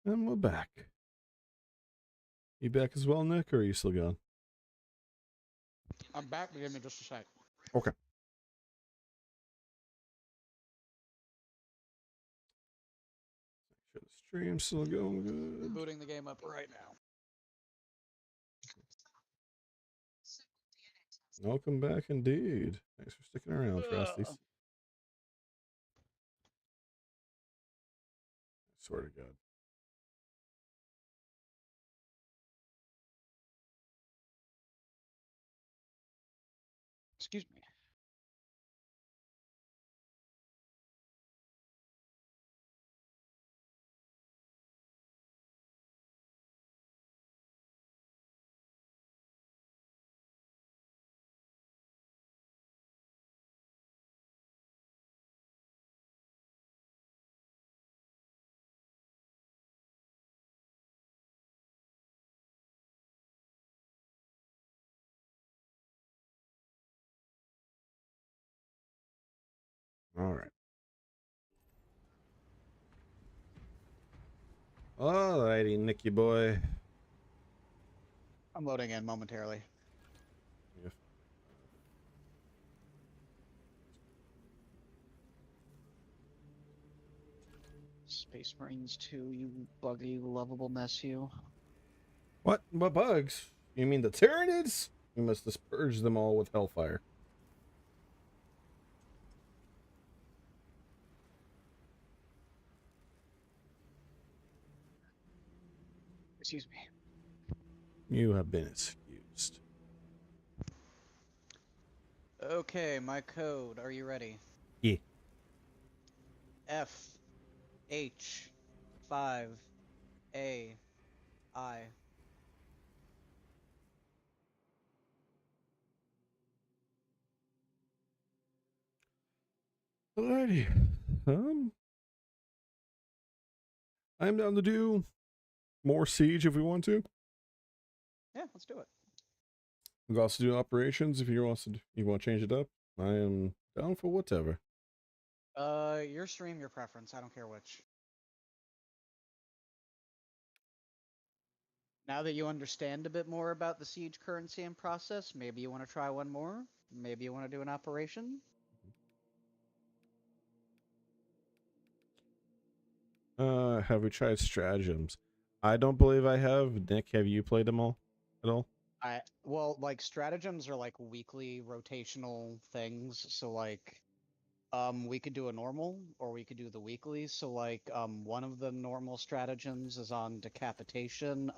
And we're back. You back as well, Nick, or are you still gone? I'm back. Give me just a sec. Okay. Make sure the stream's still going good. Booting the game up right now. Welcome back indeed. Thanks for sticking around, Frosties. I swear to God. Excuse me. All right. Alrighty, Nicky boy. I'm loading in momentarily. If- Space Marines 2, you buggy, lovable mess, you. What? What bugs? You mean the Tyranids? We must disperse them all with hellfire. Excuse me. You have been excused. Okay, my code. Are you ready? Yeah. F H 5 A I. Alrighty. I'm down to do more siege if we want to. Yeah, let's do it. We can also do operations if you want to change it up. I am down for whatever. Your stream, your preference. I don't care which. Now that you understand a bit more about the siege currency and process, maybe you want to try one more. Maybe you want to do an operation. Have we tried stratagems? I don't believe I have. Nick, have you played them all at all? Well, like stratagems are like weekly rotational things. So like, we could do a normal or we could do the weekly. So like, one of the normal stratagems is on decapitation.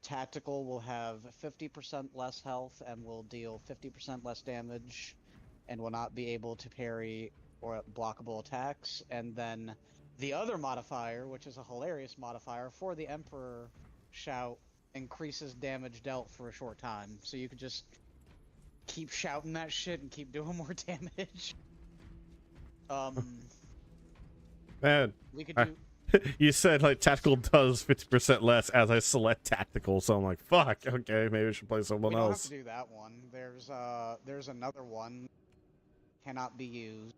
Tactical will have 50% less health and will deal 50% less damage, and will not be able to parry or blockable attacks. And then the other modifier, which is a hilarious modifier for the Emperor shout, increases damage dealt for a short time. So you could just keep shouting that shit and keep doing more damage. Man, We could do. you said like tactical does 50% less as I select tactical, so I'm like, fuck, okay, maybe I should play someone We don't have else. to do that one. There's another one cannot be used,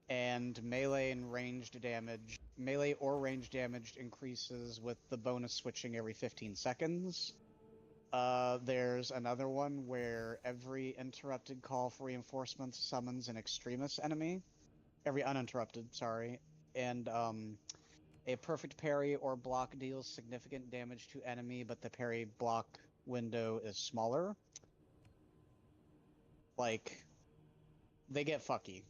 and melee and ranged damage, melee or ranged damage increases with the bonus switching every 15 seconds. There's another one where every interrupted call for reinforcements summons an extremist enemy. Every uninterrupted, sorry, and a perfect parry or block deals significant damage to enemy, but the parry block window is smaller. Like, they get fucky.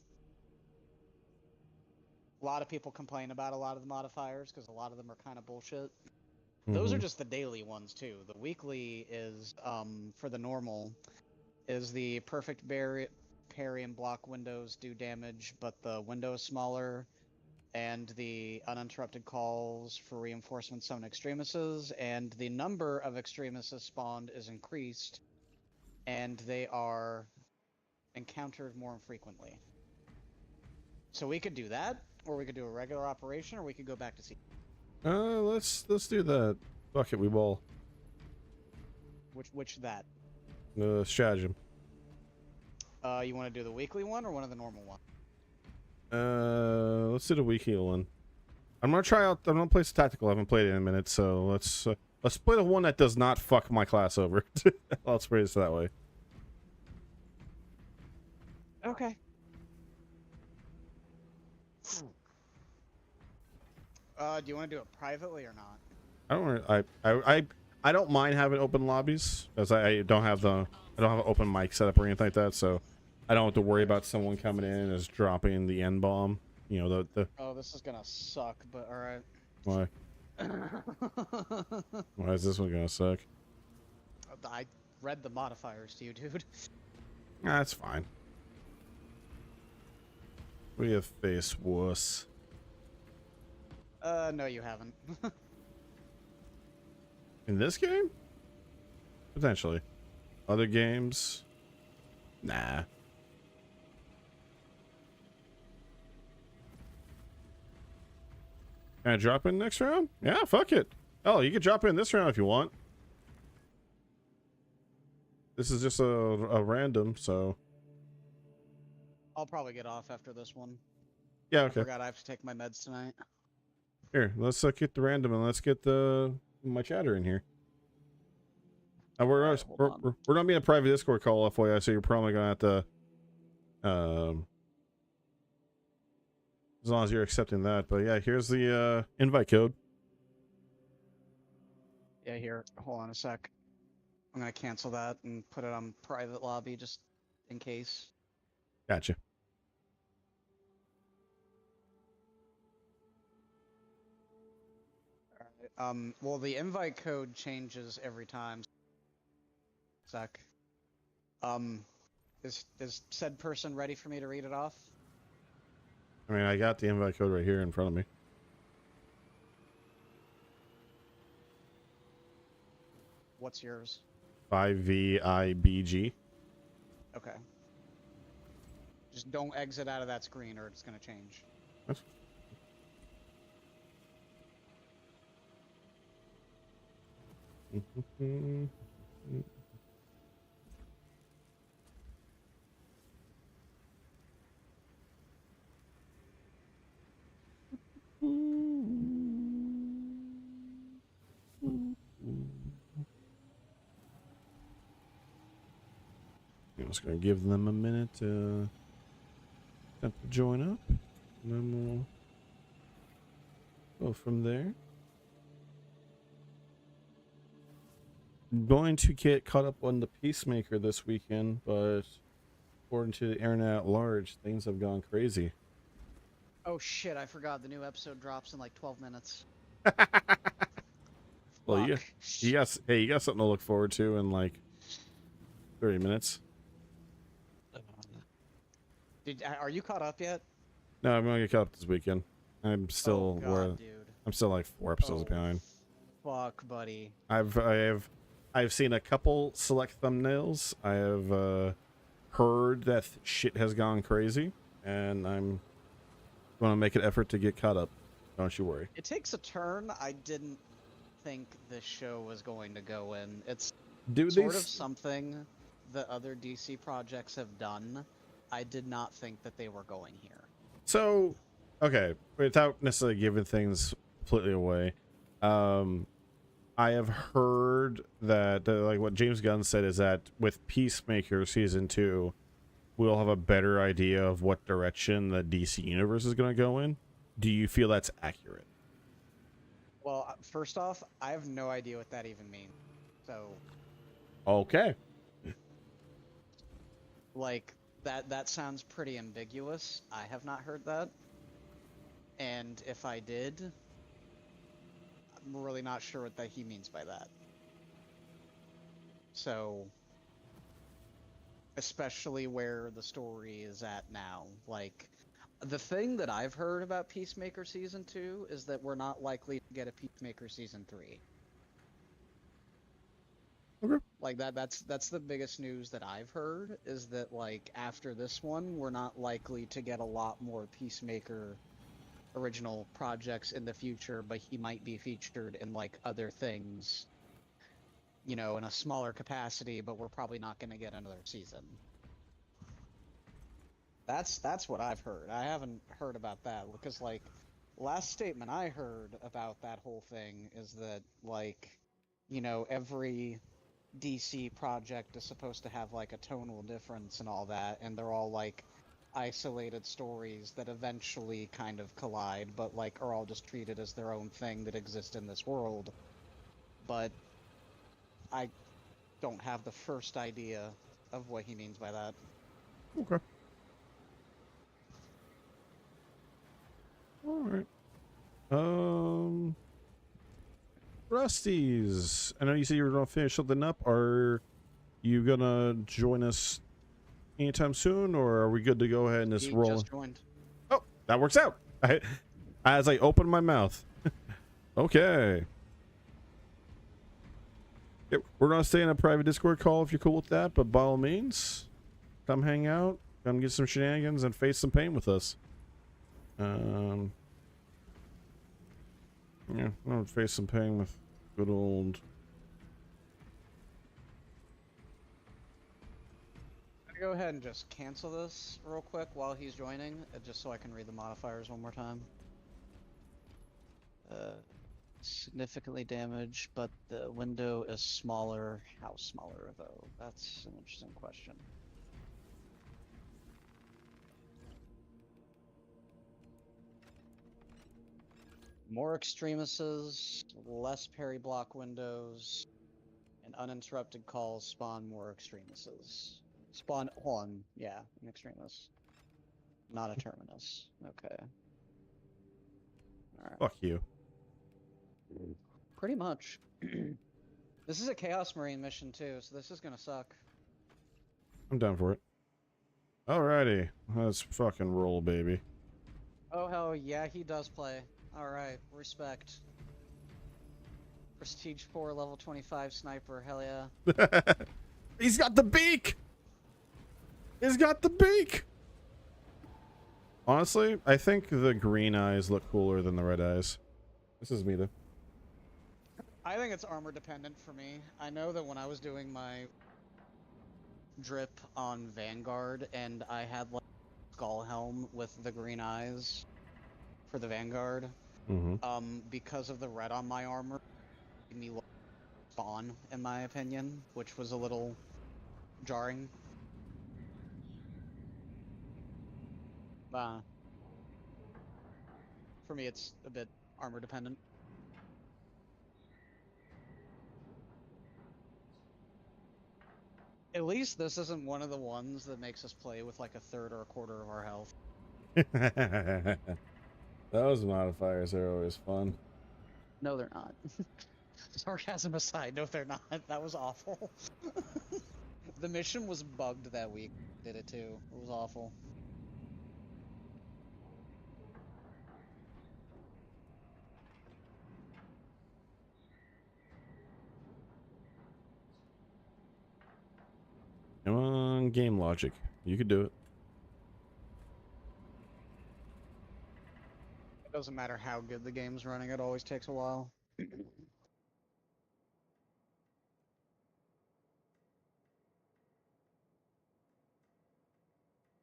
A lot of people complain about a lot of the modifiers because a lot of them are kind of bullshit. Those are just the daily ones too. The weekly is, for the normal, is the perfect parry and block windows do damage, but the window is smaller, and the uninterrupted calls for reinforcement summon extremists, and the number of extremists spawned is increased, and they are encountered more infrequently. So we could do that, or we could do a regular operation, or we could go back to sea. Let's do that. Fuck it, we ball. Which that? Stratagem. You want to do the weekly one or one of the normal ones? Let's do the weak heal one. I'm gonna try out. I'm gonna play some tactical. I haven't played it in a minute, so let's play the one that does not fuck my class over. Let's phrase it that way. Okay. Do you want to do it privately or not? I don't. I don't mind having open lobbies, as I don't have an open mic setup or anything like that, so I don't have to worry about someone coming in and just dropping the N bomb. You know the. Oh, this is gonna suck, but all right. Why? Why is this one gonna suck? I read the modifiers to you, dude. That's fine. We have face wuss. No, you haven't. In this game? Potentially. Other games? Nah. Can I drop in next round? Yeah, fuck it. Oh, you can drop in this round if you want. This is just a random, so. I'll probably get off after this one. Yeah, I okay. forgot I have to take my meds tonight. Here, let's get the random and let's get my chatter in here. We're not being a private Discord call, FYI, so you're probably gonna have to, as long as you're accepting that. But yeah, here's the invite code. Yeah, here. Hold on a sec. I'm gonna cancel that and put it on private lobby just in case. Gotcha. Well, the invite code changes every time. Sec. Is said person ready for me to read it off? I mean, I got the invite code right here in front of me. What's yours? 5VIBG. Okay. Just don't exit out of that screen or it's gonna change. That's I'm just gonna give them a minute to join up, and then we'll go from there. Going to get caught up on the Peacemaker this weekend, but according to the internet at large, things have gone crazy. Oh shit, I forgot the new episode drops in like 12 minutes. Well, Fuck. you got something to look forward to in like 30 minutes. Are you caught up yet? No, I'm gonna get caught up this weekend. I'm still oh, God, dude. I'm still like 4 episodes Oh, behind. Fuck, buddy. I've seen a couple select thumbnails. I have heard that shit has gone crazy, and I'm going to make an effort to get caught up. Don't you worry. It takes a turn I didn't think this show was going to go in. It's sort of something that other DC projects have done. I did not think that they were going here. So, okay, without necessarily giving things completely away, I have heard that, like what James Gunn said, is that with Peacemaker Season 2, we'll have a better idea of what direction the DC Universe is going to go in. Do you feel that's accurate? Well, first off, I have no idea what that even means. So, Okay. like, that sounds pretty ambiguous. I have not heard that. And if I did, I'm really not sure what he means by that. So, especially where the story is at now. Like, the thing that I've heard about Peacemaker Season 2 is that we're not likely to get a Peacemaker Season 3. Okay. Like, that's the biggest news that I've heard, is that, like, after this one, we're not likely to get a lot more Peacemaker original projects in the future, but he might be featured in, like, other things, you know, in a smaller capacity, but we're probably not going to get another season. That's what I've heard. I haven't heard about that because like last statement I heard about that whole thing is that like every DC project is supposed to have like a tonal difference and all that, and they're all like isolated stories that eventually kind of collide, but like are all just treated as their own thing that exist in this world. But I don't have the first idea of what he means by that. Okay. All right. Rusty's. I know you said you were gonna finish something up. Are you gonna join us anytime soon, or are we good to go ahead and just He roll? just joined. Oh, that works out. As I open my mouth. Okay. Yep, we're gonna stay in a private Discord call if you're cool with that, but by all means, come hang out, come get some shenanigans, and face some pain with us. Yeah, I'm gonna face some pain with good old. I'm gonna go ahead and just cancel this real quick while he's joining, just so I can read the modifiers one more time. Significantly damaged, but the window is smaller. How smaller, though? That's an interesting question. More extremuses, less parry block windows, and uninterrupted calls spawn more extremuses. Spawn one, yeah, an extremus. Not a terminus. Okay. Alright. Fuck you. Pretty much. This is a Chaos Marine mission too, so this is gonna suck. I'm down for it. Alrighty, let's fucking roll, baby. Oh hell yeah, he does play. Alright, respect. Prestige 4, level 25 sniper, hell yeah. He's got the beak! He's got the beak! Honestly, I think the green eyes look cooler than the red eyes. This is me though. I think it's armor dependent for me. I know that when I was doing my drip on Vanguard and I had like skull helm with the green eyes for the Vanguard, because of the red on my armor, it made me look Spawn, in my opinion, which was a little jarring. For me, it's a bit armor dependent. At least this isn't one of the ones that makes us play with like a third or a quarter of our health. Those modifiers are always fun. No, they're not. Sarcasm aside, no, they're not. That was awful. The mission was bugged that week. Did it too. It was awful. Come on, game logic. You could do it. It doesn't matter how good the game's running, it always takes a while.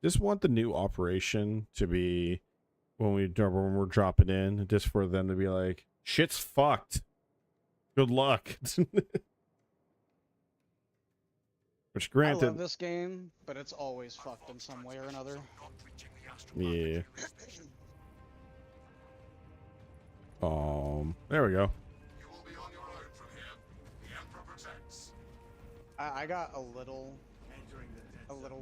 Just want the new operation to be when we're dropping in, just for them to be like, shit's fucked. Good luck. Which granted, I love this game, but it's always fucked in some way or another. yeah. There we go. You will be on your own from here. The Emperor protects. I got a little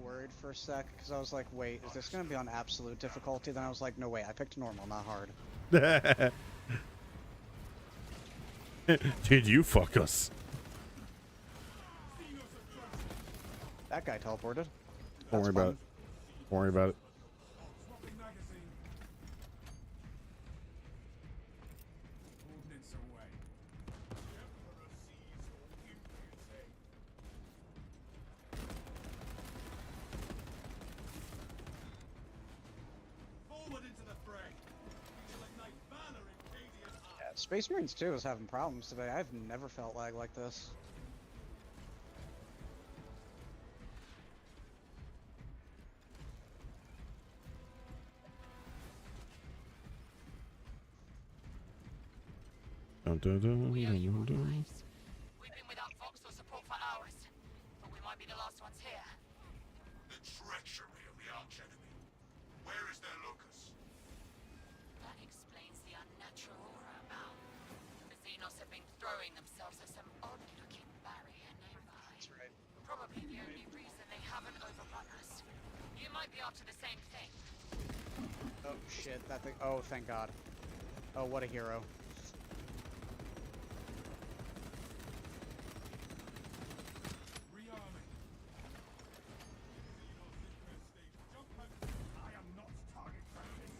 worried for a sec, because I was like, wait, is this gonna be on absolute difficulty? Then I was like, no way, I picked normal, not hard. Did you fuck us? That guy teleported. Don't worry about it. Don't worry about it. Swapping magazine. Ordnance away. The Emperor sees your impunity. Forward into the fray. We shall ignite valor in Cadian heart. Yeah, Space Marines 2 is having problems today. I've never felt lag like this. Dun, dun, dun, We owe you dun, our dun. lives. We've been without Voxel support for hours, but we might be the last ones here. Treachery of the archenemy. Where is their locus? That explains the unnatural aura about. The Xenos have been throwing themselves at some odd-looking barrier nearby. That's right. Probably the only reason they haven't overrun us. You might be up to the same thing. Oh shit, that thing. Oh, thank God. Oh, what a hero. Rearming. I am not target practice.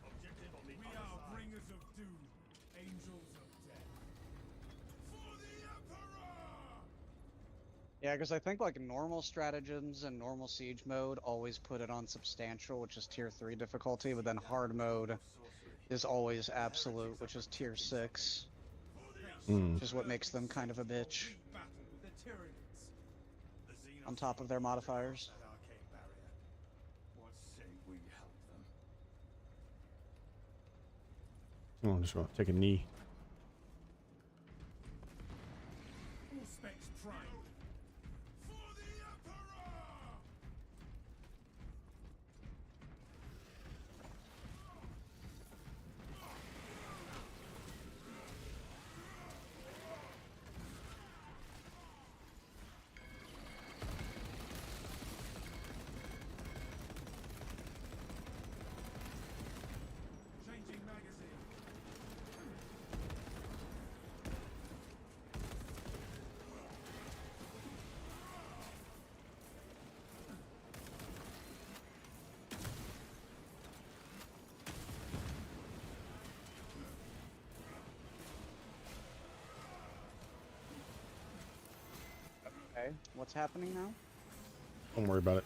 Objective on the We are bringers of doom, angels of death. For the Emperor! Yeah, because I think like normal stratagems and normal siege mode always put it on substantial, which is tier 3 difficulty, but then hard mode is always absolute, which is tier 6, which is what makes them kind of a bitch Battle with the Tyranids. The Xenos on top of their modifiers. that arcane barrier. What say we help them? Oh, I'm just gonna take a knee. All specs primed. For the Emperor! Changing magazine. Okay, what's happening now? Don't worry about it.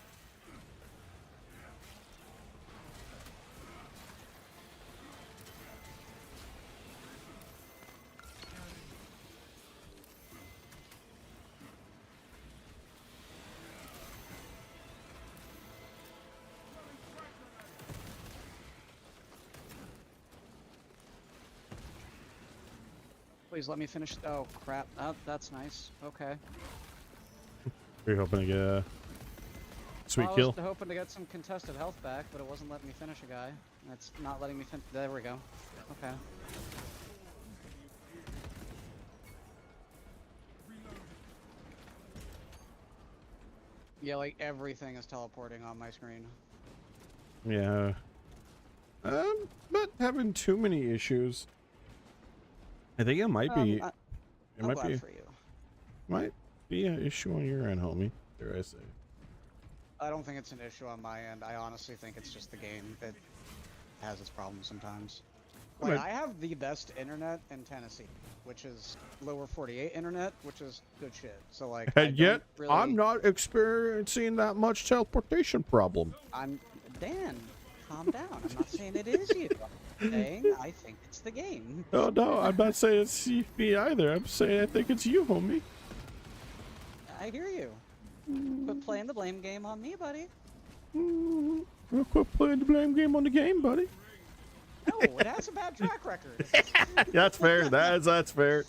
Please let me finish. Oh crap! Oh, that's nice. Okay. We're hoping to get a sweet I kill. was hoping to get some contested health back, but it wasn't letting me finish a guy. That's not letting me finish. There we go. Okay. Yeah, like everything is teleporting on my screen. Yeah. Not having too many issues. I think it might be. It I'm might glad be. for you. Might be an issue on your end, homie. Dare I say? I don't think it's an issue on my end. I honestly think it's just the game that has its problems sometimes. Like, Okay. I have the best internet in Tennessee, which is lower 48 internet, which is good shit. So like, I And yet, don't really, I'm not experiencing that much teleportation problem. I'm Dan. Calm down. I'm not saying it is you. I'm saying I think it's the game. Oh no, I'm not saying it's me either. I'm saying I think it's you, homie. I hear you. Quit playing the blame game on me, buddy. I'll quit playing the blame game on the game, buddy. No, it has a bad track record. That's fair. That's fair.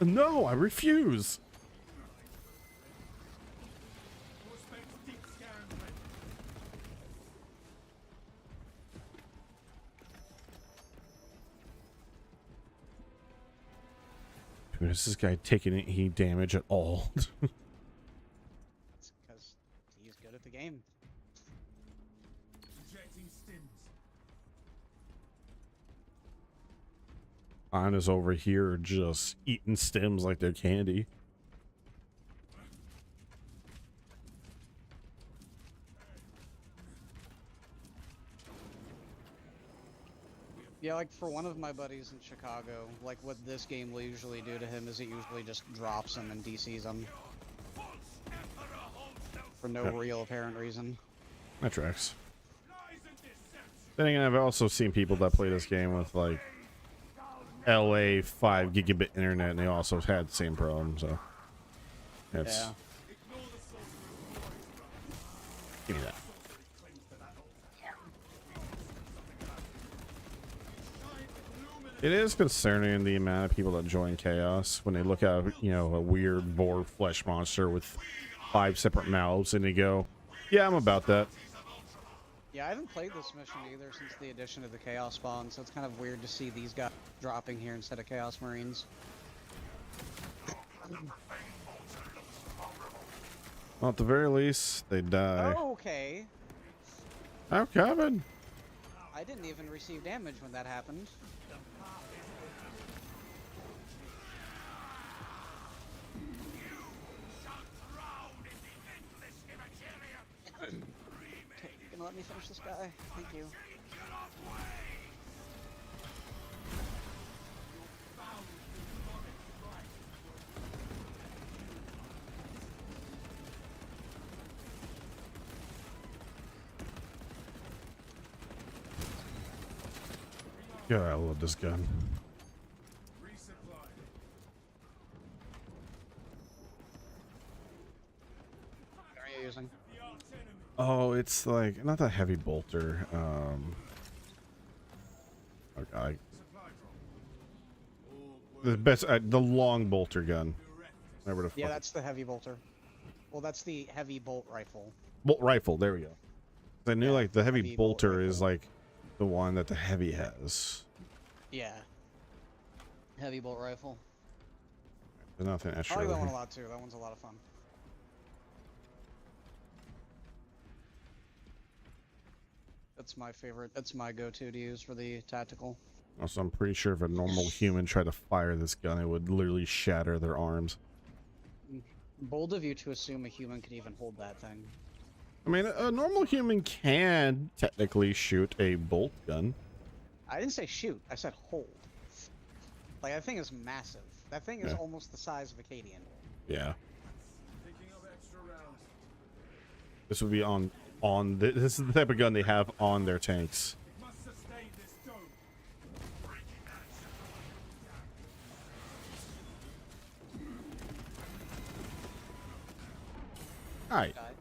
No, I refuse. All specs deep scan ready. Dude, is this guy taking any damage at all? It's because he's good at the game. Injecting stims. Anna's over here just eating stems like they're candy. Yeah, like for one of my buddies in Chicago, like what this game will usually do to him is it usually just drops him and DCs him for no real apparent reason. That tracks. Lies and deception. Then again, I've also seen people that play this game with like LA 5 gigabit internet, and they also had the same problem. So it's Yeah. Ignore the sorcerer's Give me that. It is concerning the amount of people that join Chaos when they look at, you know, a weird boar flesh monster with 5 separate mouths and they go, yeah, I'm about that. Yeah, I haven't played this mission either since the addition of the Chaos Spawn, so it's kind of weird to see these guys dropping here instead of Chaos Marines. Well, at the very least, they die. Oh, okay. How coming? I didn't even receive damage when that happened. You gonna let me finish this guy? Thank you. God, I love this gun. Resupply. What are you using? The archenemy. Oh, it's like not that heavy bolter. Okay, Supply drop. the best, the long bolter gun. Whatever the fuck. Yeah, that's the heavy bolter. Well, that's the heavy bolt rifle. Bolt rifle. There we go. I knew Yeah, like the heavy heavy bolt bolter is rifle. like the one that the heavy has. Yeah. Heavy bolt rifle. There's nothing I extra. like that over one a here. lot too. That one's a lot of fun. That's my favorite. That's my go-to to use for the tactical. Also, I'm pretty sure if a normal human tried to fire this gun, it would literally shatter their arms. Bold of you to assume a human could even hold that thing. I mean, a normal human can technically shoot a bolt gun. I didn't say shoot. I said hold. Like, that thing is massive. That thing is Yeah. almost the size of a Cadian. Yeah. Picking up extra rounds. This would be on this is the type of gun they have on their tanks. Must sustain this dome. Alright. Died.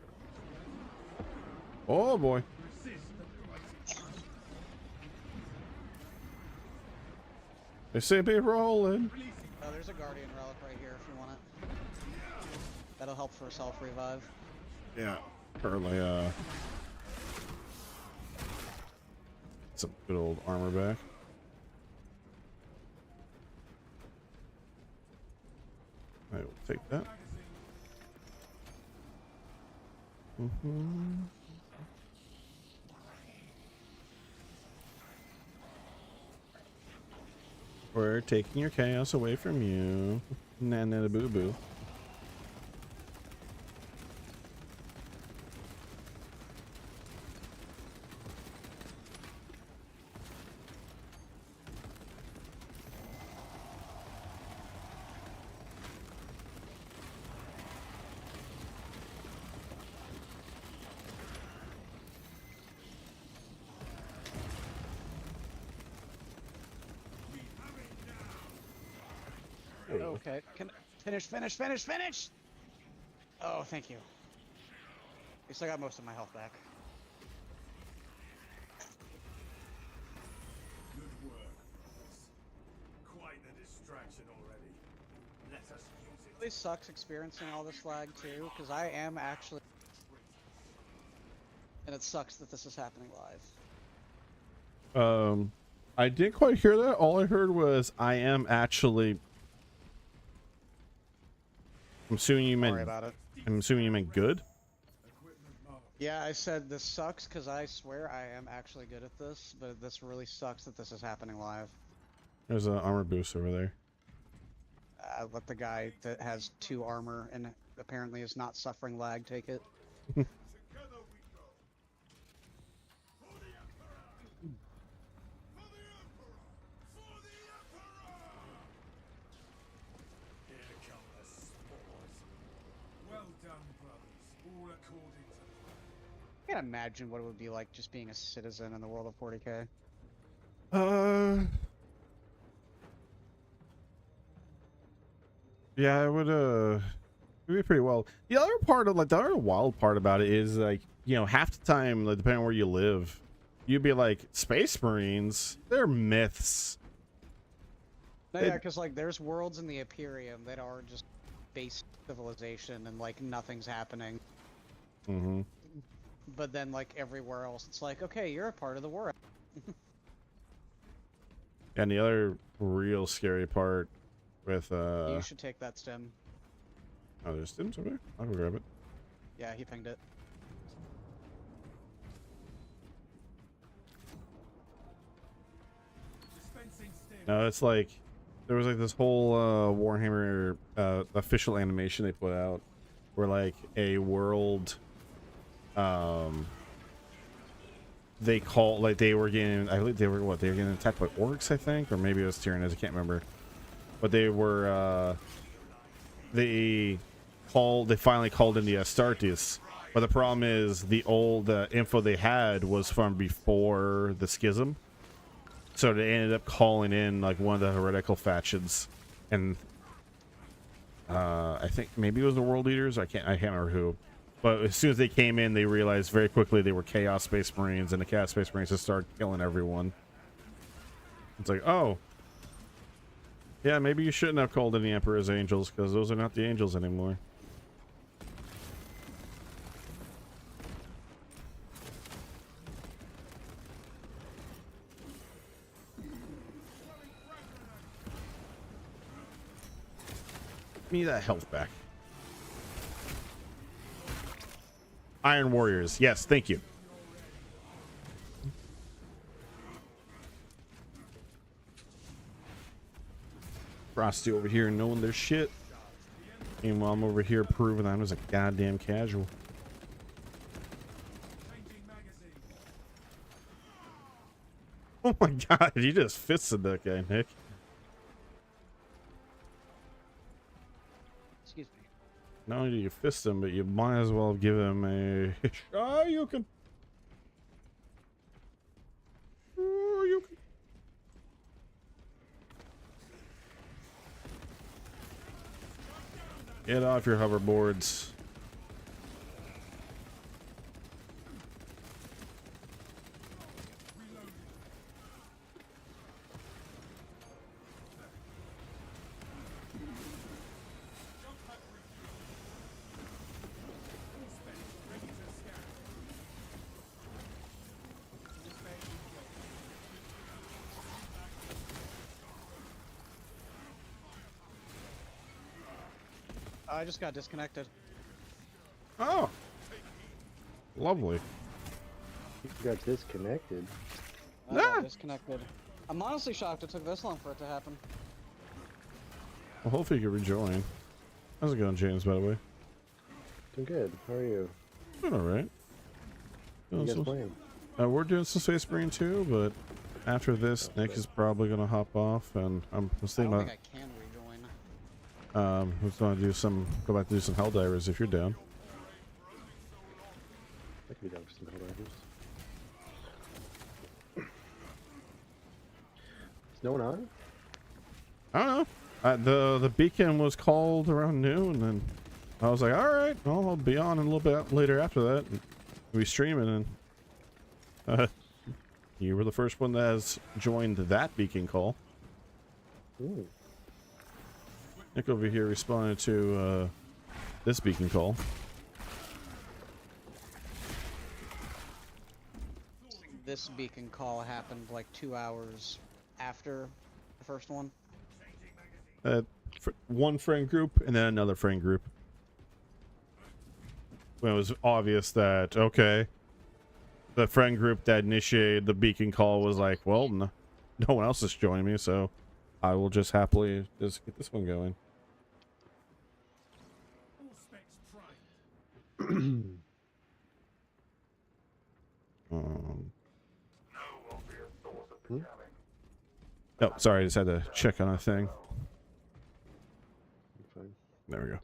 Oh boy. They say be rolling. Oh, there's a Guardian Relic right here if you want it. That'll help for a self-revive. Yeah. Early, some good old armor back. I will take that. We're taking your chaos away from you. Nana boo boo. Okay. Can finish! Oh, thank you. At least I got most of my health back. Good work. Quite the distraction already. Let us use It really sucks experiencing all this lag too, because I am actually... And it sucks that this is happening live. I didn't quite hear that. All I heard was I am actually. I'm assuming you Sorry meant. about it. I'm assuming you meant good. Yeah, I said this sucks because I swear I am actually good at this, but this really sucks that this is happening live. There's an armor boost over there. Let the guy that has 2 armor and apparently is not suffering lag take it. Together we go. For the Emperor! For the Emperor! For the Emperor! Here come the spores. Well done, brothers. All according to plan. I can't imagine what it would be like just being a citizen in the world of 40k. Yeah, it would it'd be pretty well. The other part of the other wild part about it is like you know, half the time, like, depending on where you live, you'd be like, Space Marines, they're myths. No, yeah, because like there's worlds in the Imperium that are just base civilization and like nothing's happening. Mm-hmm. But then like everywhere else, it's like, okay, you're a part of the war. And the other real scary part with You should take that stem. oh, there's stims over there. I'll go grab it. Yeah, he pinged it. Dispensing stim. No, it's like there was like this whole Warhammer official animation they put out where like a world they call like they were getting, I believe they were getting attacked by orcs, I think, or maybe it was Tyranids, I can't remember. But they were they finally called in the Astartes. But the problem is the old info they had was from before the schism. So they ended up calling in like one of the heretical factions, and I think maybe it was the World Eaters. I can't remember who. But as soon as they came in, they realized very quickly they were Chaos Space Marines, and the Chaos Space Marines just started killing everyone. It's like, oh, yeah, maybe you shouldn't have called in the Emperor's Angels, because those are not the Angels anymore. Give me that health back. Iron Warriors. Yes, thank you. Frosty over here knowing their shit. Meanwhile, I'm over here proving I'm just a goddamn casual. Changing magazine. Oh my god, you just fisted that guy, Nick. Excuse me. Not only do you fist him, but you might as well give him a you can. You can. Get off your hoverboards. I just got disconnected. Oh, lovely. You got disconnected. I got disconnected. I'm honestly shocked it took this long for it to happen. Well, hopefully you can rejoin. How's it going, James, by the way? Doing good. How are you? Doing alright. What are you guys playing? We're doing some Space Marine 2, but after this, Nick is probably going to hop off, and I'm thinking about... I can rejoin. Who's going to go back to do some Helldivers if you're down. I could be down for some Helldivers. Is no one on? I don't know. The beacon was called around noon, and I was like, all right, well, I'll be on a little bit later after that. And we streaming, and you were the first one that has joined that beacon call. Ooh. Nick over here responded to this beacon call. This beacon call happened like 2 hours after the first one. One friend group and then another friend group. When it was obvious that, okay, the friend group that initiated the beacon call was like, well, no one else is joining me, so I will just happily just get this one going. All specs primed. Oh, sorry, I just had to check on a thing. Fine. There we go.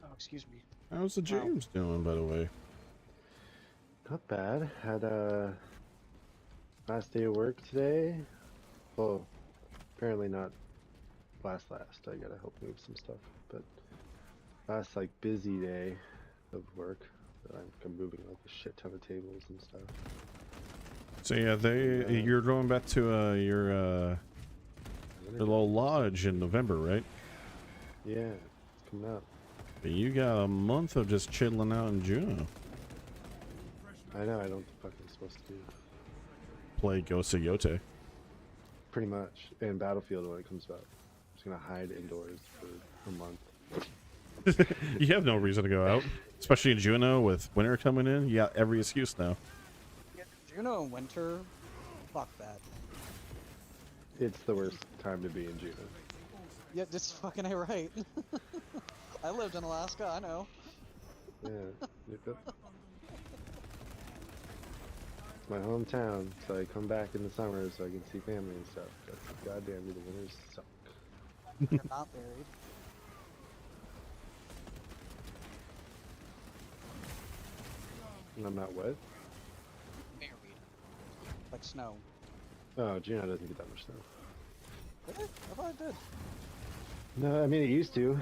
Oh, excuse me. How's the James doing, by the way? Not bad. Had a last day of work today. Well, apparently not last. I gotta help move some stuff, but last like busy day. of work. I'm moving like a shit ton of tables and stuff. So yeah, you're going back to your little lodge in November, right? Yeah, it's coming up. But you got a month of just chilling out in Juneau. I know, I don't fucking supposed to do. Play Ghost of Yote. Pretty much. And Battlefield when it comes out. I'm just gonna hide indoors for a month. You have no reason to go out, especially in Juneau with winter coming in. You got every excuse now. Yeah, Juneau in winter, fuck that. It's the worst time to be in Juneau. Yeah, just fucking right. I lived in Alaska, I know. Yeah. Yep. It's my hometown, so I come back in the summer so I can see family and stuff. But goddamn, the winters suck. You're not married. And I'm not what? Married. Like snow. Oh, Juneau doesn't get that much snow. Really? I thought it did. No, I mean it used to.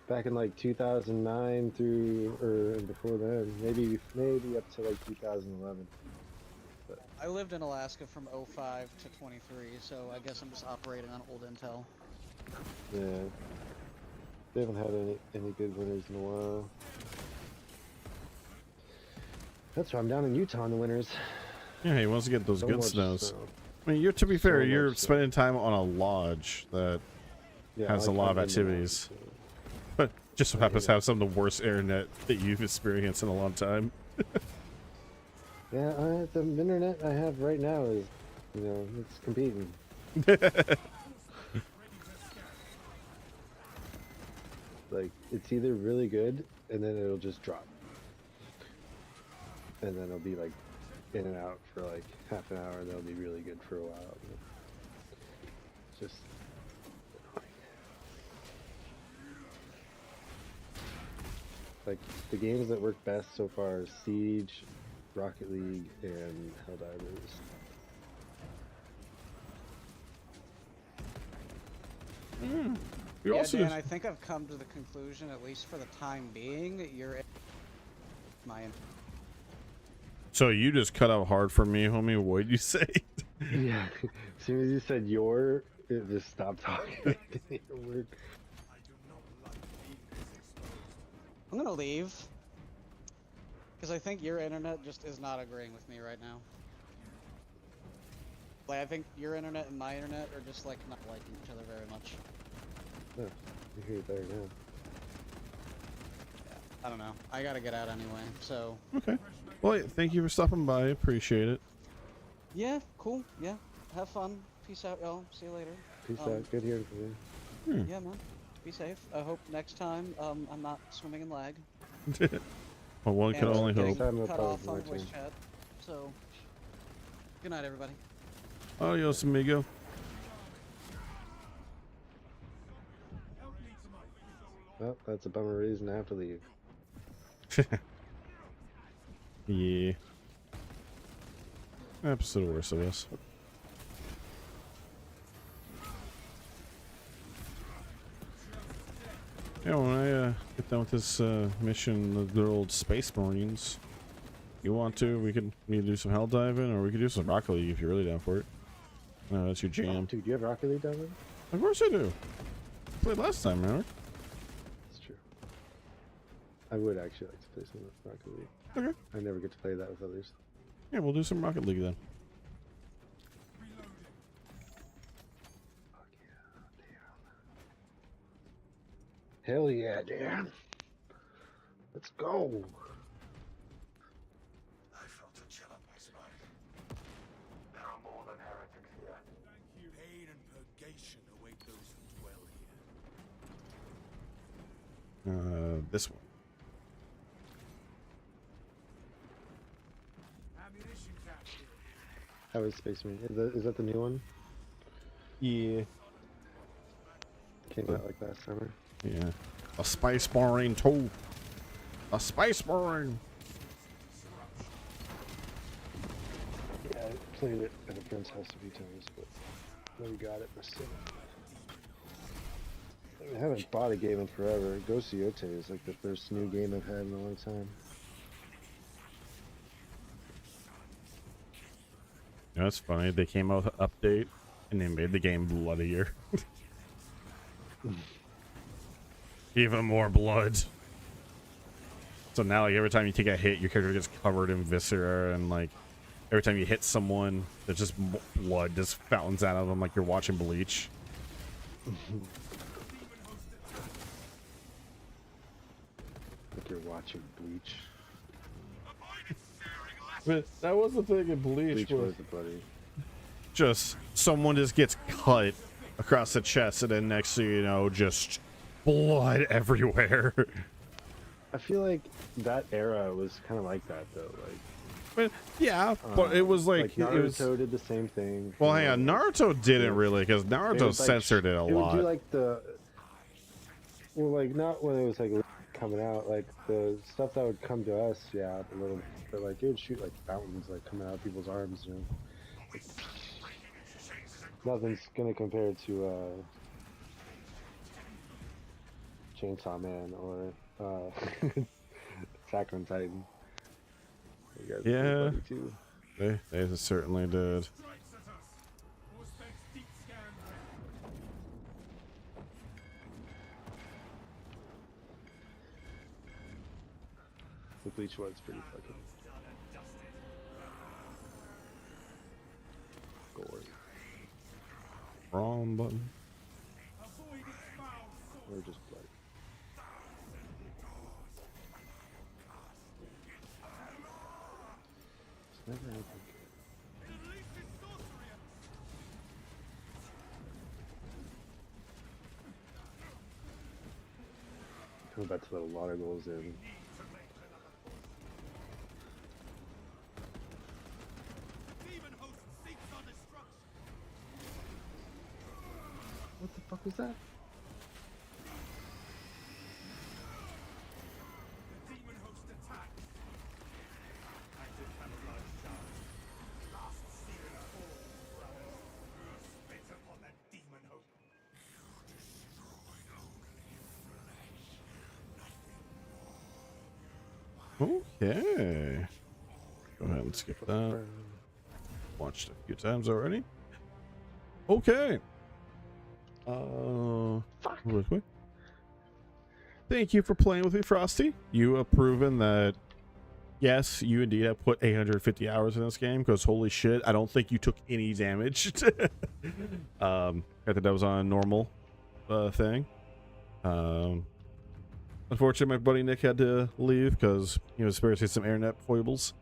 Back in like 2009 through, or before then, maybe up to like 2011. But I lived in Alaska from 05 to 23, so I guess I'm just operating on old intel. yeah, they haven't had any good winters in a while. That's why I'm down in Utah in the winters. Yeah, he wants to get those So good much snows. snow. I mean, to be fair, So you're much snow. spending time on a lodge that Yeah, has a lot of activities, but just so happens to have some of the worst internet that you've experienced in a long time. Yeah, the internet I have right now is, you know, it's competing. Like, it's either really good, and then it'll just drop. And then it'll be like in and out for like half an hour, and then it'll be really good for a while. Just like the games that work best so far are Siege, Rocket League, and Helldivers. You're Yeah, also Dan, I think I've come to the conclusion, at least for the time being, that you're my. so you just cut out hard for me, homie. What did you say? Yeah, as soon as you said your, it just stopped talking. It didn't even work. I'm gonna leave. Because I think your internet just is not agreeing with me right now. Like, I think your internet and my internet are just, like, not liking each other very much. Oh, you hear it there now. I don't know. I gotta get out anyway, so... Okay. Well, thank you for stopping by. Appreciate it. Yeah, cool. Yeah. Have fun. Peace out, y'all. See you later. Peace out. Good hearing from you. Yeah, man. Be safe. I hope next time, I'm not swimming in lag. Well, one can And only getting hope. Time will cut probably off on my voice turn. chat. So, good night, everybody. Adios, amigo. Well, that's a bummer reason I have to leave. Yeah. That's the worst of us. Yeah, when I get done with this mission, the good old Space Marines, you want to, we can do some hell diving, or we could do some Rocket League if you're really down for it. No, that's your jam. Dude, do you have Rocket League down there? Of course I do. Played last time, remember? That's true. I would actually like to play some Rocket League. Okay. I never get to play that with others. Yeah, we'll do some Rocket League then. Hell yeah, Dan. Let's go. I felt a chill up my spine. There are more than heretics here. Pain and purgation await those who dwell here. This one. Ammunition cache here. How is Space Marine? Is that the new one? Yeah. Came out like last summer. Yeah. A Space Marine 2. A Space Marine. Yeah, I played it at a friend's house a few times, but never got it myself. I haven't bought a game in forever. Ghost of Yote is like the first new game I've had in a long time. You know, it's funny. They came out with an update and they made the game bloodier. Even more blood. So now, like, every time you take a hit, your character gets covered in viscera, and like every time you hit someone, there's just blood just fountains out of them, like you're watching Bleach. Like you're watching Bleach. But that was the thing in Bleach. Bleach was the bloody. Just someone just gets cut across the chest, and then next thing you know, just blood everywhere. I feel like that era was kind of like that though. Like, But yeah, but it was like Naruto it was. did the same thing. Well, hang on, Naruto didn't really, because Naruto was, like, censored it a It would lot. do like the, well, like not when it was like coming out, like the stuff that would come to us, yeah, a little, but like it would shoot like fountains like coming out of people's arms, you know. Like, nothing's gonna compare to Chainsaw Man or Attack on Titan. You guys are Yeah. funny, too. They certainly did. Strikes at us. Auspex deep scan ready. The Bleach was pretty fucking gory. Wrong button. Avoid its foul sword. Or just blood. It's never anything good. It unleashes sorcery. Coming back to the water goals in. Demon host seeks our destruction. What the fuck was that? The demon host attacks. Active camouflage charge. Last seer of all, brothers. Spit upon that demon host. Okay. Go ahead and skip that. Watched a few times already. Okay. Real quick. Thank you for playing with me, Frosty. You have proven that, yes, you indeed have put 850 hours in this game, because holy shit, I don't think you took any damage. I think that was on a normal thing. Unfortunately, my buddy Nick had to leave because he was experiencing some internet foibles.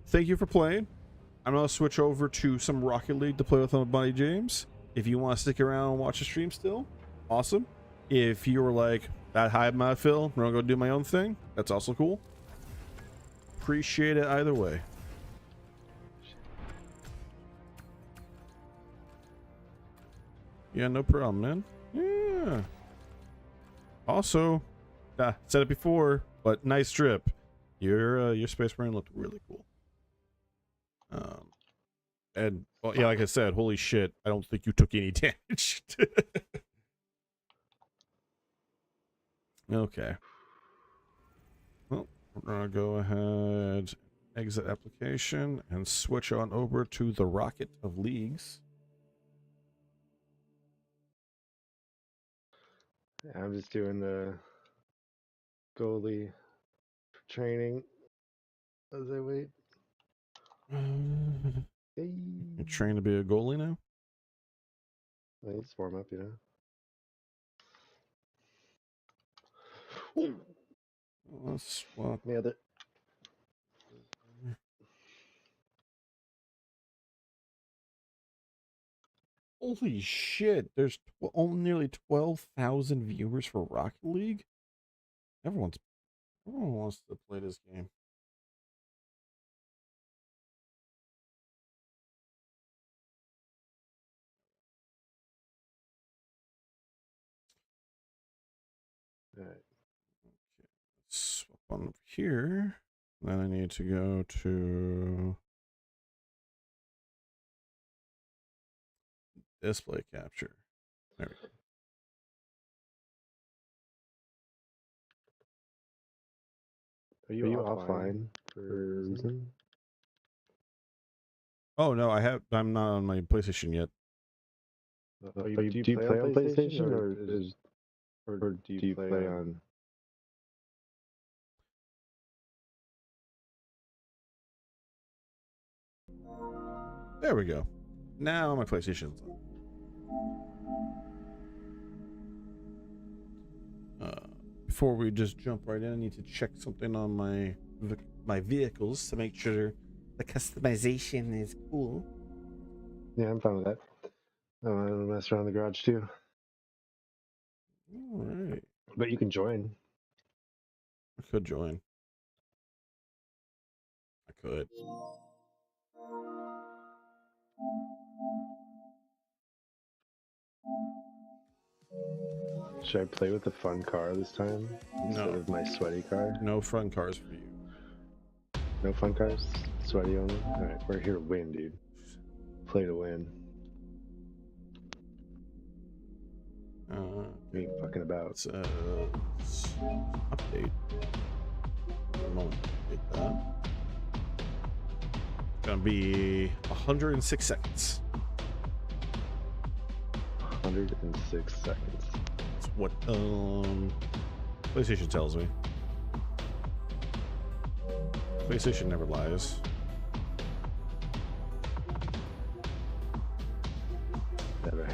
Thank you for playing. I'm going to switch over to some Rocket League to play with my buddy James. If you want to stick around and watch the stream still, awesome. If you were like, that high my Phil, I'm going to go do my own thing, that's also cool. Appreciate it either way. Yeah, no problem, man. Yeah. Also, said it before, but nice trip. Your Space Marine looked really cool. And well, yeah, like I said, holy shit, I don't think you took any damage. Okay. Well, we're gonna go ahead, exit application, and switch on over to the Rocket of Leagues. Yeah, I'm just doing the goalie training as I wait. Hey. You're trained to be a goalie now? I need to warm up, you know. Ooh. Let's swap. Nailed it. Holy shit, there's nearly 12,000 viewers for Rocket League? Everyone wants to play this game. All right. Okay, let's swap on over here. Then I need to go to display capture. There we go. Are you offline for a reason? Oh no, I'm not on my PlayStation yet. Do you play on PlayStation or do you play on? There we go. Now my PlayStation's on. Before we just jump right in, I need to check something on my vehicles to make sure the customization is cool. Yeah, I'm fine with that. I want to mess around the garage too. All right. But you can join. I could join. I could. Should I play with the fun car this time instead of my sweaty car? No fun cars for you. No fun cars? Sweaty only? Alright, we're here to win, dude. Play to win. We ain't fucking about. Let's update. One moment. Update that. It's gonna be 106 seconds. 106 seconds. That's what PlayStation tells me. PlayStation never lies. Never.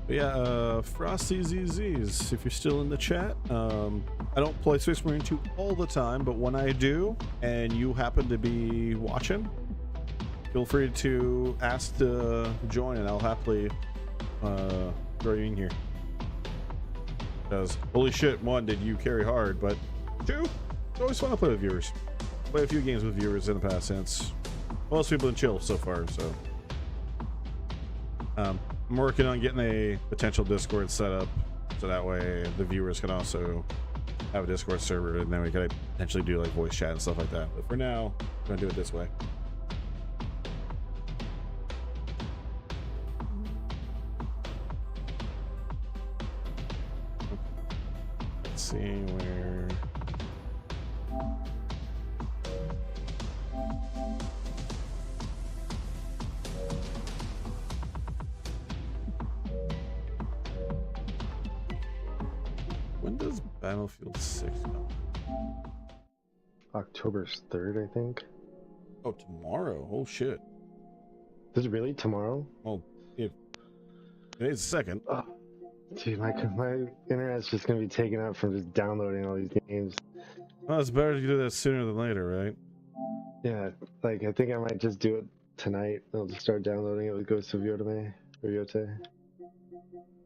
But yeah, Frosty ZZs, if you're still in the chat, I don't play Space Marine 2 all the time, but when I do, and you happen to be watching, feel free to ask to join, and I'll happily throw you in here. Because, holy shit, one, did you carry hard, but two, it's always fun to play with viewers. Play a few games with viewers in the past since most people have been chill so far, so. I'm working on getting a potential Discord set up so that way the viewers can also have a Discord server, and then we could potentially do like voice chat and stuff like that. But for now, I'm gonna do it this way. Let's see where. When does Battlefield 6 come? October 3rd, I think. Oh, tomorrow. Oh shit. Is it really tomorrow? Well, if today's the 2nd. Oh, dude, my internet's just gonna be taken up from just downloading all these games. Well, it's better to do that sooner than later, right? Yeah, like I think I might just do it tonight. I'll just start downloading it with Ghost of Yotame or Yote.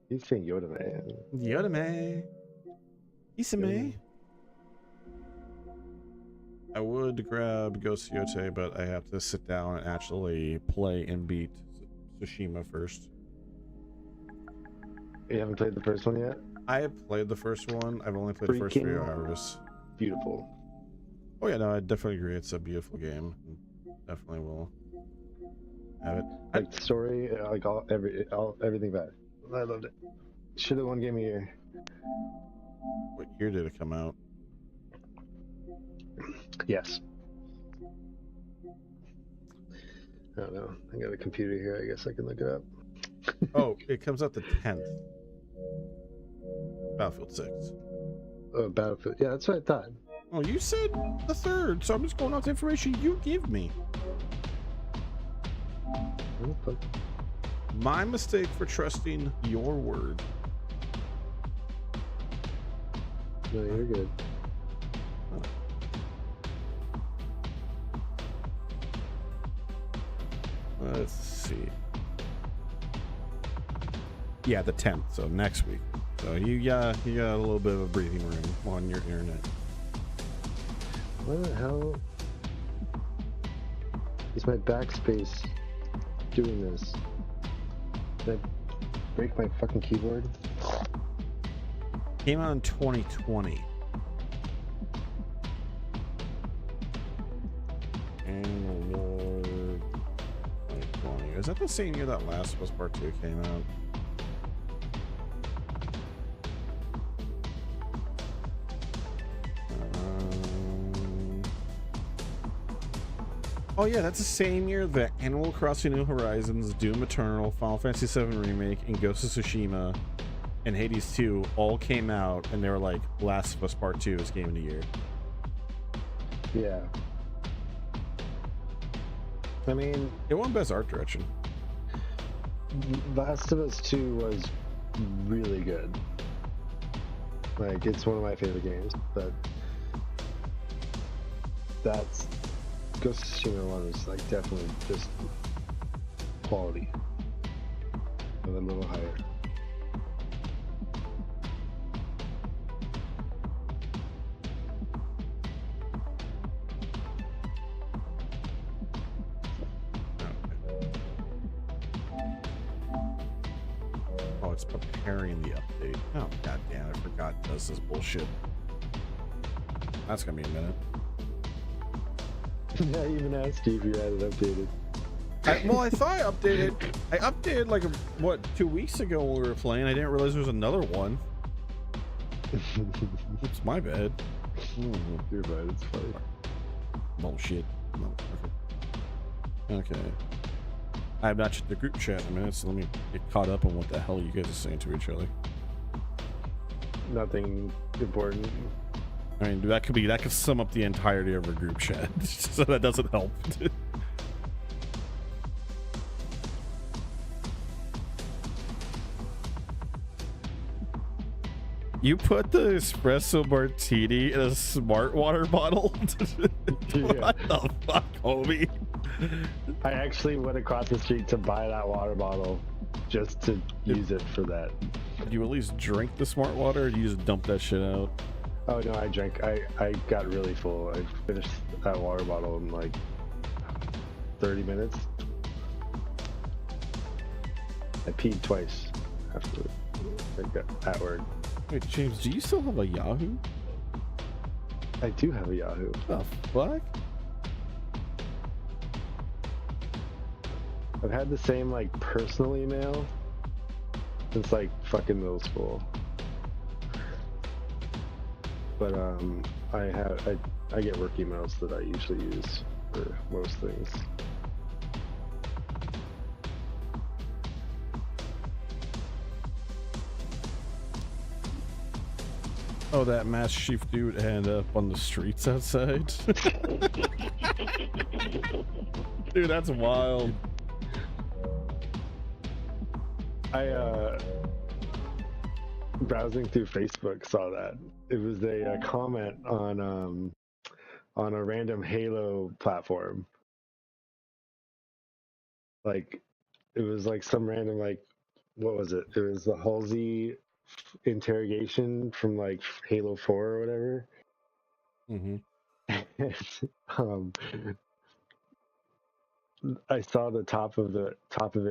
He's saying Yotame. Yotame. Isame. I would grab Ghost of Yote, but I have to sit down and actually play and beat Tsushima first. You haven't played the first one yet? I have played the first one. I've only played the first 3 hours. Beautiful. Oh yeah, no, I definitely agree. It's a beautiful game. Definitely will have it. Like story, like everything about it. I loved it. Should have won Game of the Year. What year did it come out? Yes. I don't know. I got a computer here. I guess I can look it up. Oh, it comes out the 10th. Battlefield 6. Oh, Battlefield. Yeah, that's what I thought. Oh, you said the 3rd, so I'm just going off the information you give me. My mistake for trusting your word. No, you're good. Let's see. Yeah, the 10th, so next week. So you got a little bit of a breathing room on your internet. What the hell is my backspace doing this? Did I break my fucking keyboard? Came out in 2020. And Lord 2020. Is that the same year that Last of Us Part 2 came out? Oh yeah, that's the same year that Animal Crossing New Horizons, Doom Eternal, Final Fantasy VII Remake, and Ghost of Tsushima, and Hades 2 all came out, and they were like, Last of Us Part 2 is Game of the Year. Yeah. I mean, it won Best Art Direction. Last of Us 2 was really good. Like, it's one of my favorite games, but that's Ghost of Tsushima 1 is like definitely just quality. A little higher. Oh, it's preparing the update. Oh, goddamn, I forgot it does this bullshit. That's gonna be a minute. I even asked you if you had it updated. Well, I thought I updated. I updated like, what, 2 weeks ago when we were playing. I didn't realize there was another one. It's my bad. You're right, it's funny. Bullshit. Okay. I have not checked the group chat in a minute, so let me get caught up on what the hell you guys are saying to each other. Nothing important. I mean, that could sum up the entirety of our group chat, so that doesn't help. You put the espresso martini in a smart water bottle? What the fuck, homie? I actually went across the street to buy that water bottle just to use it for that. Do you at least drink the smart water, or do you just dump that shit out? Oh no, I drank. I got really full. I finished that water bottle in like 30 minutes. I peed twice after I got at work. Wait, James, do you still have a Yahoo? I do have a Yahoo. What the fuck? I've had the same like personal email since like fucking middle school. But I get work emails that I usually use for most things. Oh, that Master Chief dude ended up on the streets outside. Dude, that's wild. I browsing through Facebook saw that. It was a comment on a random Halo platform. Like, it was like some random, like, what was it? It was the Halsey interrogation from like Halo 4 or whatever. I saw the top of it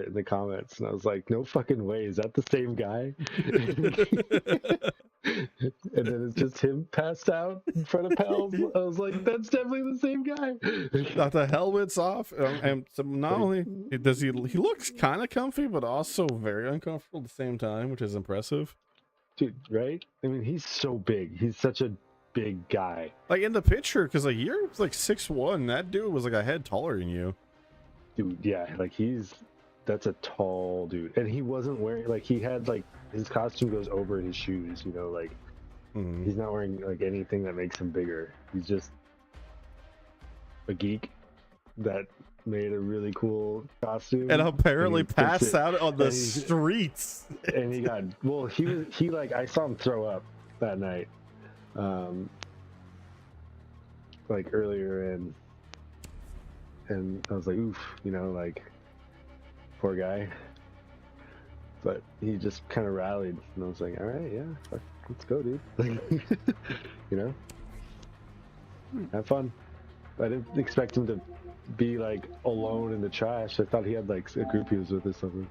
in the comments, and I was like, "No fucking way! Is that the same guy?" And then it's just him passed out in front of Pels. I was like, "That's definitely the same guy." Got the helmet's off, and so not only does he looks kind of comfy, but also very uncomfortable at the same time, which is impressive. Dude, right? I mean, he's so big. He's such a big guy. Like in the picture, because like you're like 6'1", that dude was like a head taller than you. Dude, yeah, like that's a tall dude, and he wasn't wearing, like, he had like his costume goes over his shoes, you know, like he's not wearing like anything that makes him bigger. He's just a geek that made a really cool costume And apparently passed it. out on the streets. And he got, well, he like, I saw him throw up that night, like earlier, and I was like, oof, you know, like, poor guy. But he just kind of rallied, and I was like, all right, yeah, fuck, let's go, dude. You know, have fun. I didn't expect him to be like alone in the trash. I thought he had like a group he was with or something,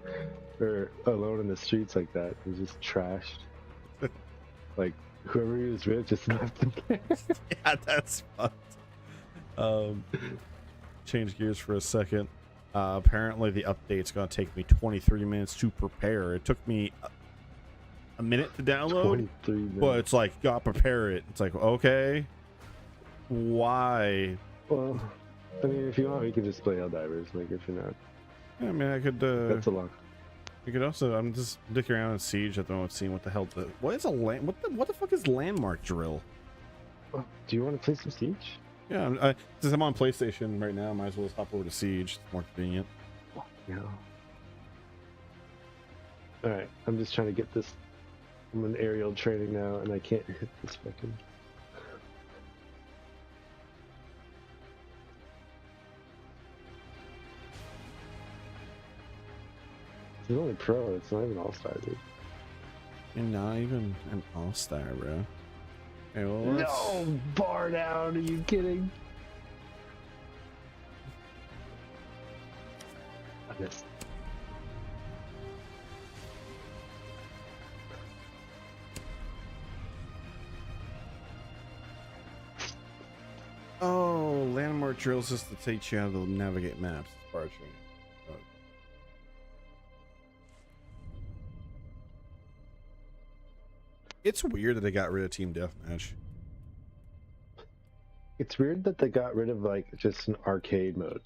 or alone in the streets like that. He was just trashed. Like, whoever he was with just left him there. Yeah, that's fucked. Change gears for a second. Apparently the update's gonna take me 23 minutes to prepare. It took me a minute to download, 23 minutes. but it's like, gotta prepare it. It's like, okay, why? Well, I mean, if you want, we can just play Helldivers. Like, if you're not, I mean, I could. that's a lot. You could also. I'm just dicking around in Siege at the moment, seeing what the hell. What is a land? What the fuck is landmark drill? Oh, do you want to play some Siege? Yeah, since I'm on PlayStation right now, I might as well just hop over to Siege. It's more convenient. Yeah. All right, I'm just trying to get this. I'm in aerial training now, and I can't hit this fucking. It's only pro. It's not even all star, dude. You're not even an all-star, bro. Okay, well, No, bar down. Are you kidding? I missed. Oh, landmark drills is to teach you how to navigate maps. It's bar training. Oh. It's weird that they got rid of Team Deathmatch. It's weird that they got rid of like just an arcade mode.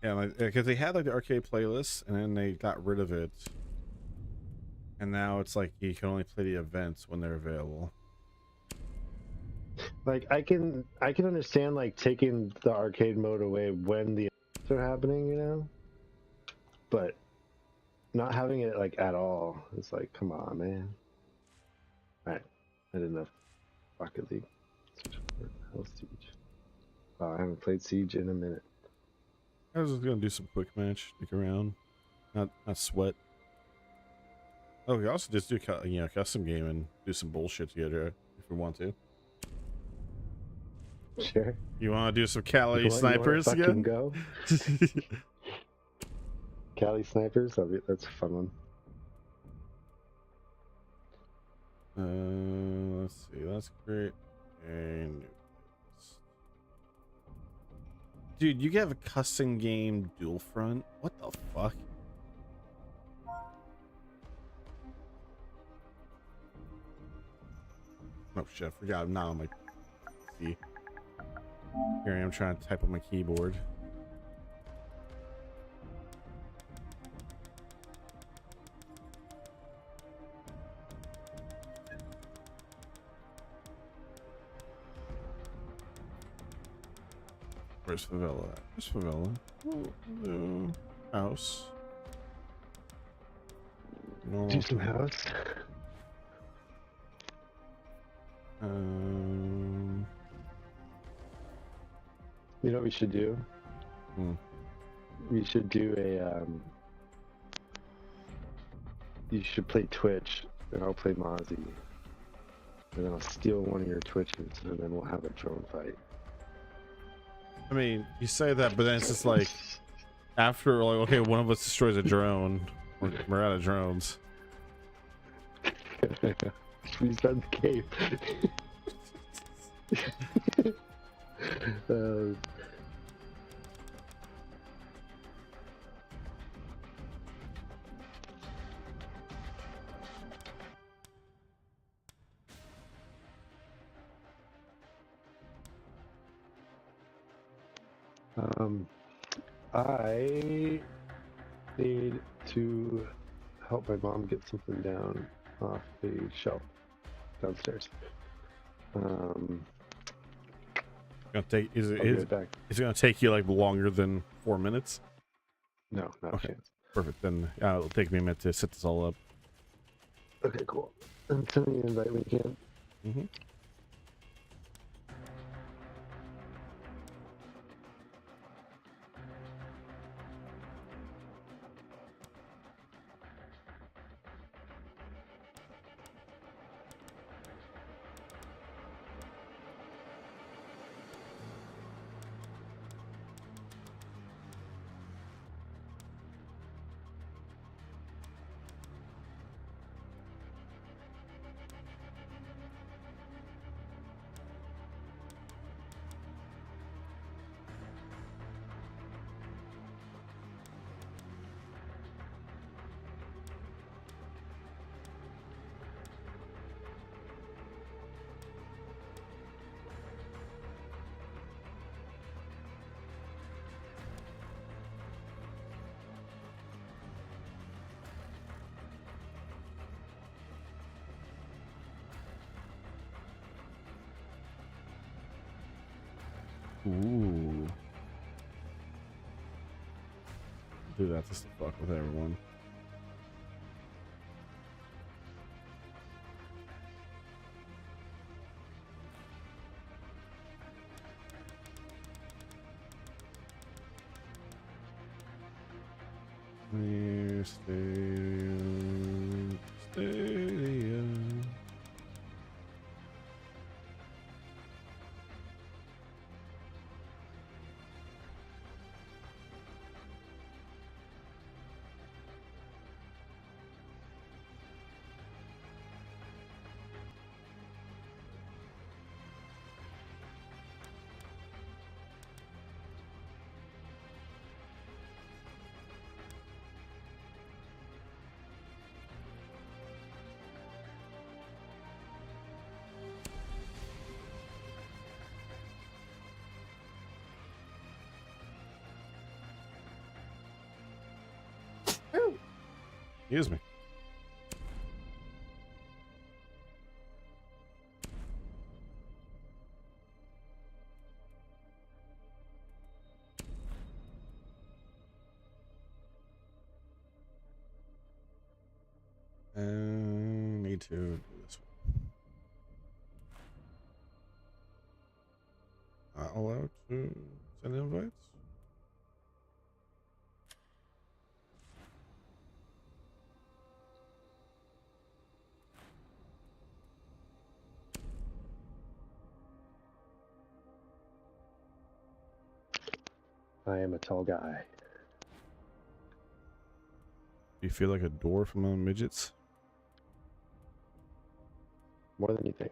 Yeah, like, because they had like the arcade playlist, and then they got rid of it, and now it's like you can only play the events when they're available. Like I can understand like taking the arcade mode away when the events are happening, you know, but not having it like at all. It's like, come on, man. All right, I did enough Rocket League. Hell, Siege. Wow, I haven't played Siege in a minute. I was just gonna do some quick match, stick around, not sweat. Oh, we can also just do custom game and do some bullshit together if we want to. Sure. You want to do some Cali You wanna snipers fucking again? Go. Cali snipers. That's a fun one. Let's see. Let's create a new list. Dude, you have a custom game dual front? What the fuck? Oh shit, I forgot I'm not on my PC. Here I am trying to type on my keyboard. Where's Favela at? Where's Favela? Oh, hello. House. Normal. Do some house. You know what we should do? We should do a you should play Twitch and I'll play Mozzie. And then I'll steal one of your Twitches and then we'll have a drone fight. I mean, you say that, but then it's just like after, like, okay, one of us destroys a drone, we're out of drones. We start the cave. I need to help my mom get something down off the shelf downstairs. Gonna take is I'll it be is right back. it's gonna take you like longer than 4 minutes? No, not a Okay. chance. Perfect. Then it'll take me a minute to set this all up. Okay, cool. And send me an invite when you can. Mm-hmm. Ooh. Do that just to fuck with everyone. Stadium. Excuse me. Need to do this one. Not allowed to send invites? I am a tall guy. Do you feel like a dwarf among midgets? More than you think.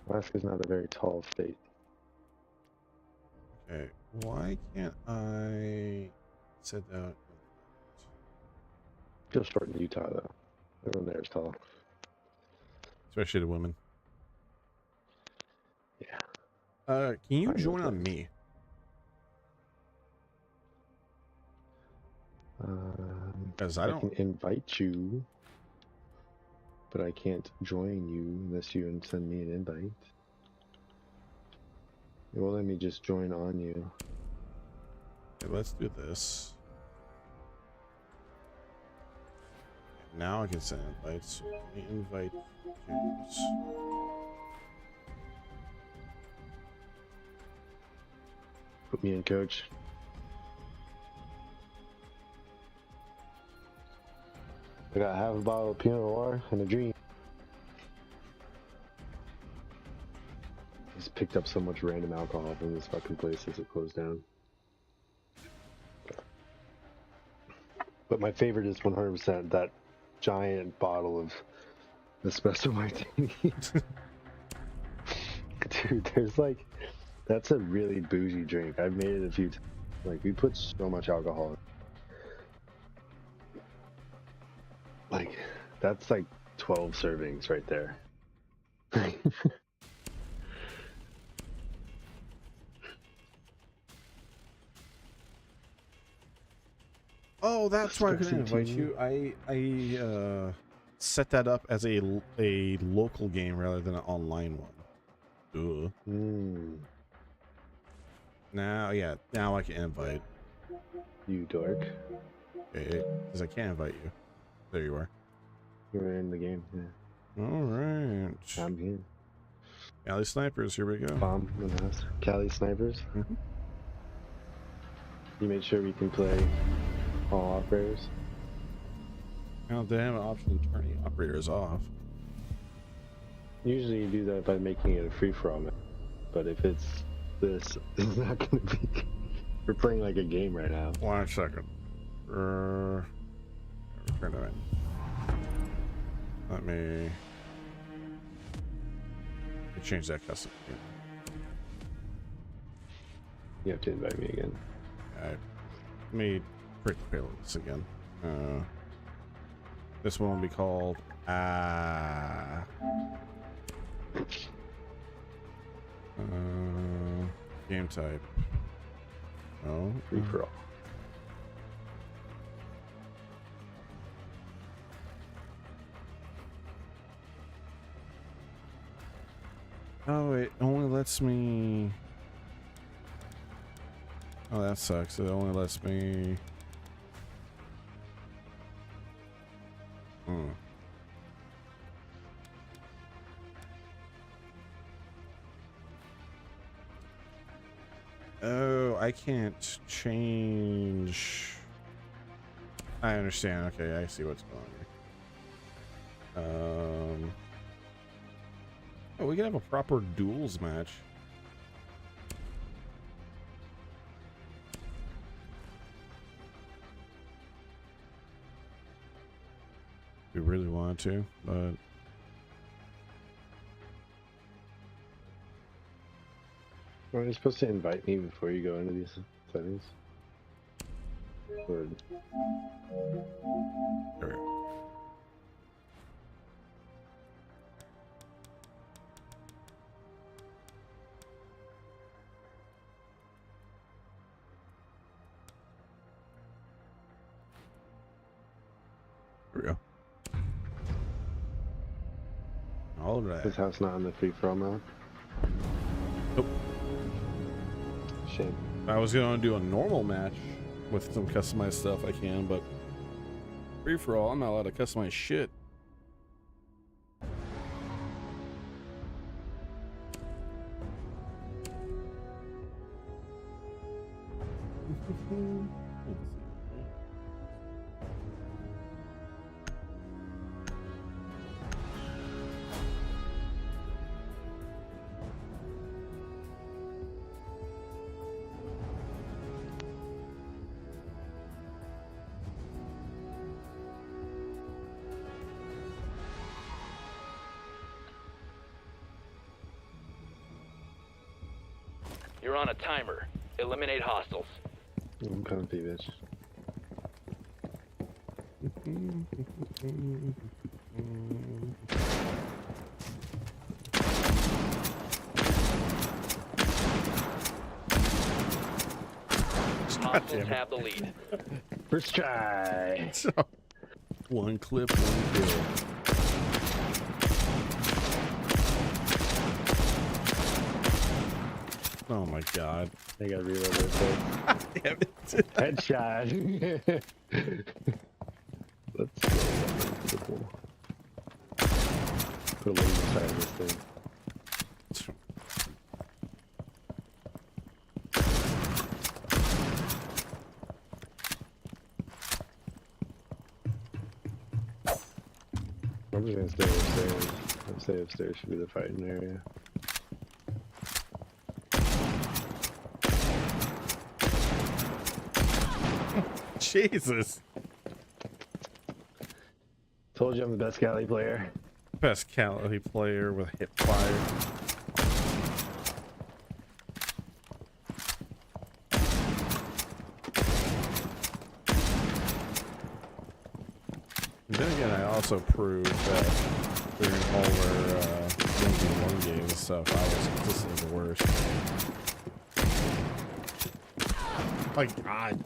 Alaska's not a very tall state. Okay, why can't I set that? Feels short in Utah though. Everyone there is tall. Especially the women. Yeah. Can you I know join that. on me? Because I can invite you, but I can't join you unless you send me an invite. It won't let me just join on you. Okay, let's do this. Now I can send invites. So let me invite James. Put me in, coach. I got half a bottle of Pinot Noir and a dream. Just picked up so much random alcohol from this fucking place as it closed down. But my favorite is 100% that giant bottle of espresso martini. Dude, there's like, that's a really bougie drink. I've made it a few times. Like, we put so much alcohol in. Like, that's like 12 servings right there. Oh, that's why I couldn't Stressing invite you. I set that up as a local game rather than an online one. Ugh. Now I can invite. You dork. Okay, because I can't invite you. There you are. You're in the game, yeah. Alright. I'm here. Alley Snipers, here we go. Bomb in the house. Cali Snipers. Mm-hmm. You made sure we can play all operators. Now they have an option to turn the operators off. Usually you do that by making it a free-for-all map. But if it's this, it's not gonna be... We're playing like a game right now. 1 second. Turn it in. Let me change that custom. You have to invite me again. Let me create the payload this again. This one will be called game type. No, Free-for-all. Oh, it only lets me. Oh, that sucks. It only lets me. Hmm. Oh, I can't change. I understand. Okay, I see what's going on. Oh, we can have a proper duels match. We really want to, but Well, you're supposed to invite me before you go into these settings. Or... there we go. There we go. All right. This house not on the free-for-all map? Nope. Shame. I was gonna do a normal match with some customized stuff I can, but free for all, I'm not allowed to customize shit. You're on a timer. Eliminate hostiles. I'm comfy, bitch. Hostiles have the lead. First try! One clip, one kill. Oh my god. I gotta reload this thing. Damn it. Headshot! Let's go. Put a little inside of this thing. I'm just gonna stay upstairs. I'd say upstairs should be the fighting area. Jesus. Told you I'm the best Cali player. Best Cali player with hip fire. And then again, I also proved that during all our 1v1 games and stuff, I was consistently the worst. My god.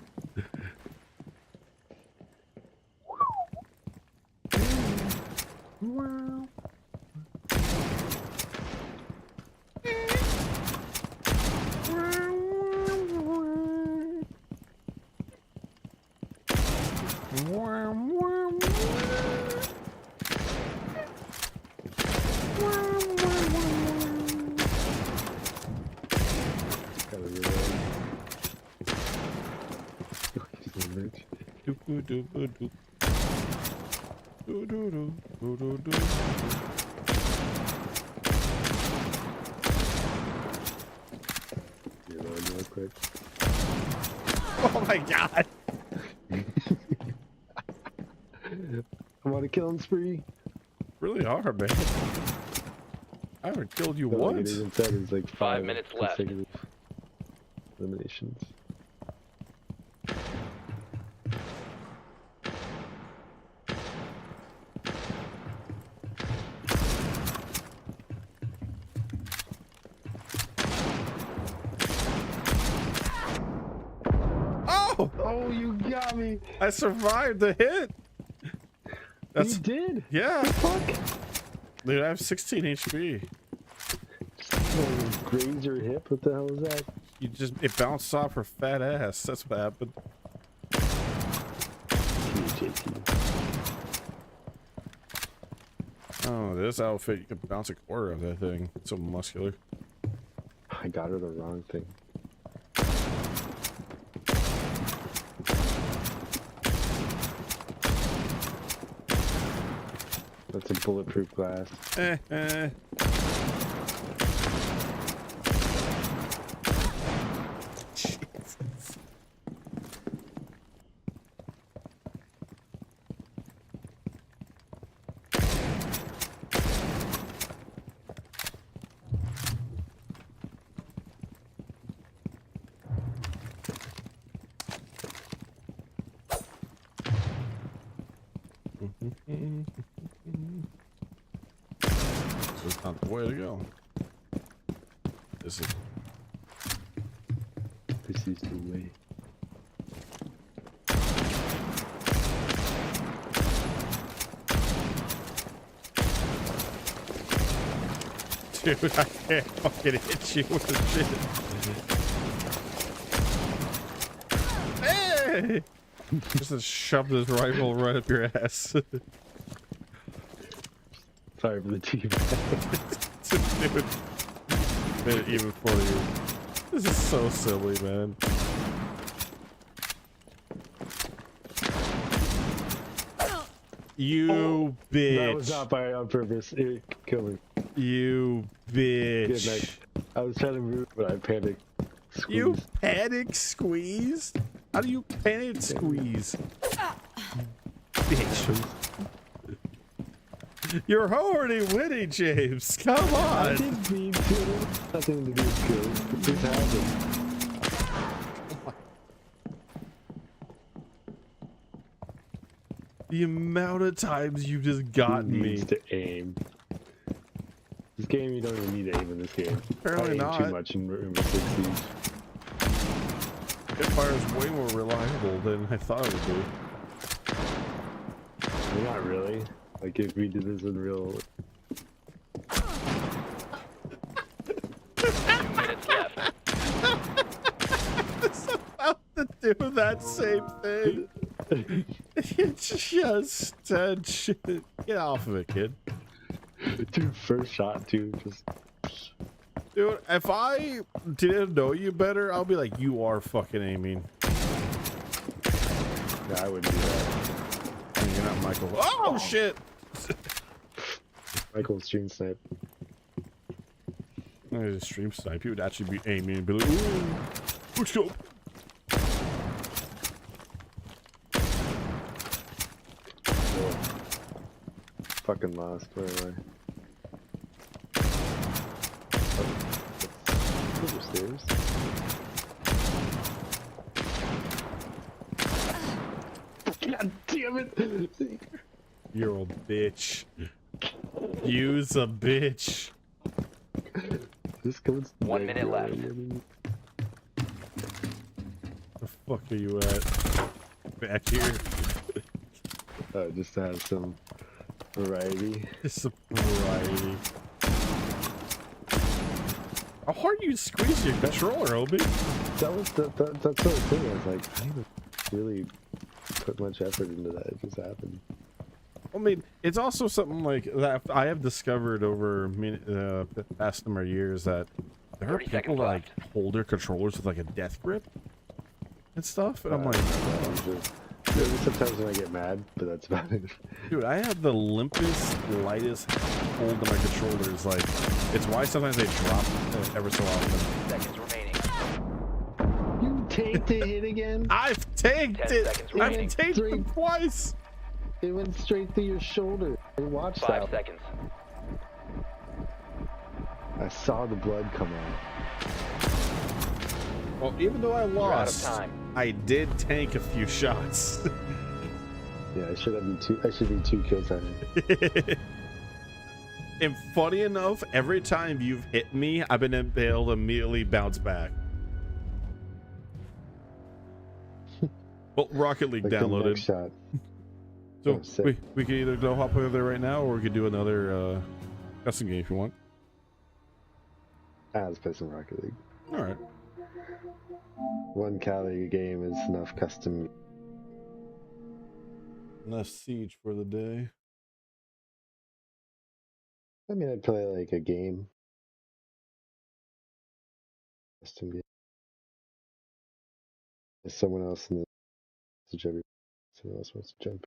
Reload real quick. Oh my god. I'm on a killing spree. Really hard, man. I haven't killed you But like once. it even said it's like 5 minutes left. consecutive eliminations. Oh! Oh, you got me! I survived the hit! You did? Yeah. Fuck! Dude, I have 16 HP. Just Grazed your hip? What the hell was that? It bounced off her fat ass. That's what happened. Oh, this outfit, you could bounce a quarter of that thing. It's so muscular. I got her the wrong thing. That's a bulletproof glass. Jesus. This is not the way to go. This is the way. dude, I can't fucking hit you with the shit. Hey! Just to shove this rifle right up your ass. Sorry for the team. Dude, made it even for you. This is so silly, man. You bitch. That was not by on purpose. It killed me. You bitch. Good night. I was trying to move, but I panicked. Squeezed. You panic squeezed? How do you panic squeeze? Bitch. You're already winning, James. Come on. I didn't mean to. Nothing to do with good. It just happened. The amount of times you just gotten me. Needs to aim. This game, you don't even need to aim in this game. Apparently I aim not. too much in Rainbow Six Siege. Hipfire is way more reliable than I thought it would be. Well, not really. Like if we did this in real. 2 minutes left. It's about to do that same thing. It's just shit. Get off of it, kid. Dude, first shot too. Just. Dude, if I didn't know you better, I'll be like, you are fucking aiming. Yeah, I wouldn't do that. I mean, you're not Michael. Oh, shit! Michael stream snipe. I just stream snipe. He would actually be aiming and be like, ooh, let's go. Whoa. Fucking lost. Where am I? Those are stairs. God damn it! You're a bitch. You's a bitch. This goes 1 minute left. The fuck are you at? Back here. Just to have some variety. It's a variety. How hard you squeeze your controller, Obi? That was that's the thing. I was like, I didn't really put much effort into that. It just happened. I mean, it's also something like that I have discovered over the past number of years that there are 30 people seconds that like left. hold their controllers with like a death grip and stuff, and I'm like, Maybe sometimes when I get mad, but that's about it. dude, I have the limpest, lightest hold of my controllers. Like, it's why sometimes they drop ever so often. Seconds remaining. You tanked the hit again? I've tanked 10 it. seconds I've remaining. tanked them twice. It went straight through your shoulder. I watched 5 that. seconds. I saw the blood come out. Well, even though I You're out of lost, time. I did tank a few shots. Yeah, I should be 2 kills on it. And funny enough, every time you've hit me, I've been able to immediately bounce back. Well, Rocket League Like the next downloaded. shot. So Oh, sick. we can either go hop over there right now, or we could do another custom game if you want. I was play some Rocket League. All right. One Cali game is enough custom. Enough siege for the day. I mean, I'd play like a game. Custom game. There's someone else in the message. Someone else wants to jump.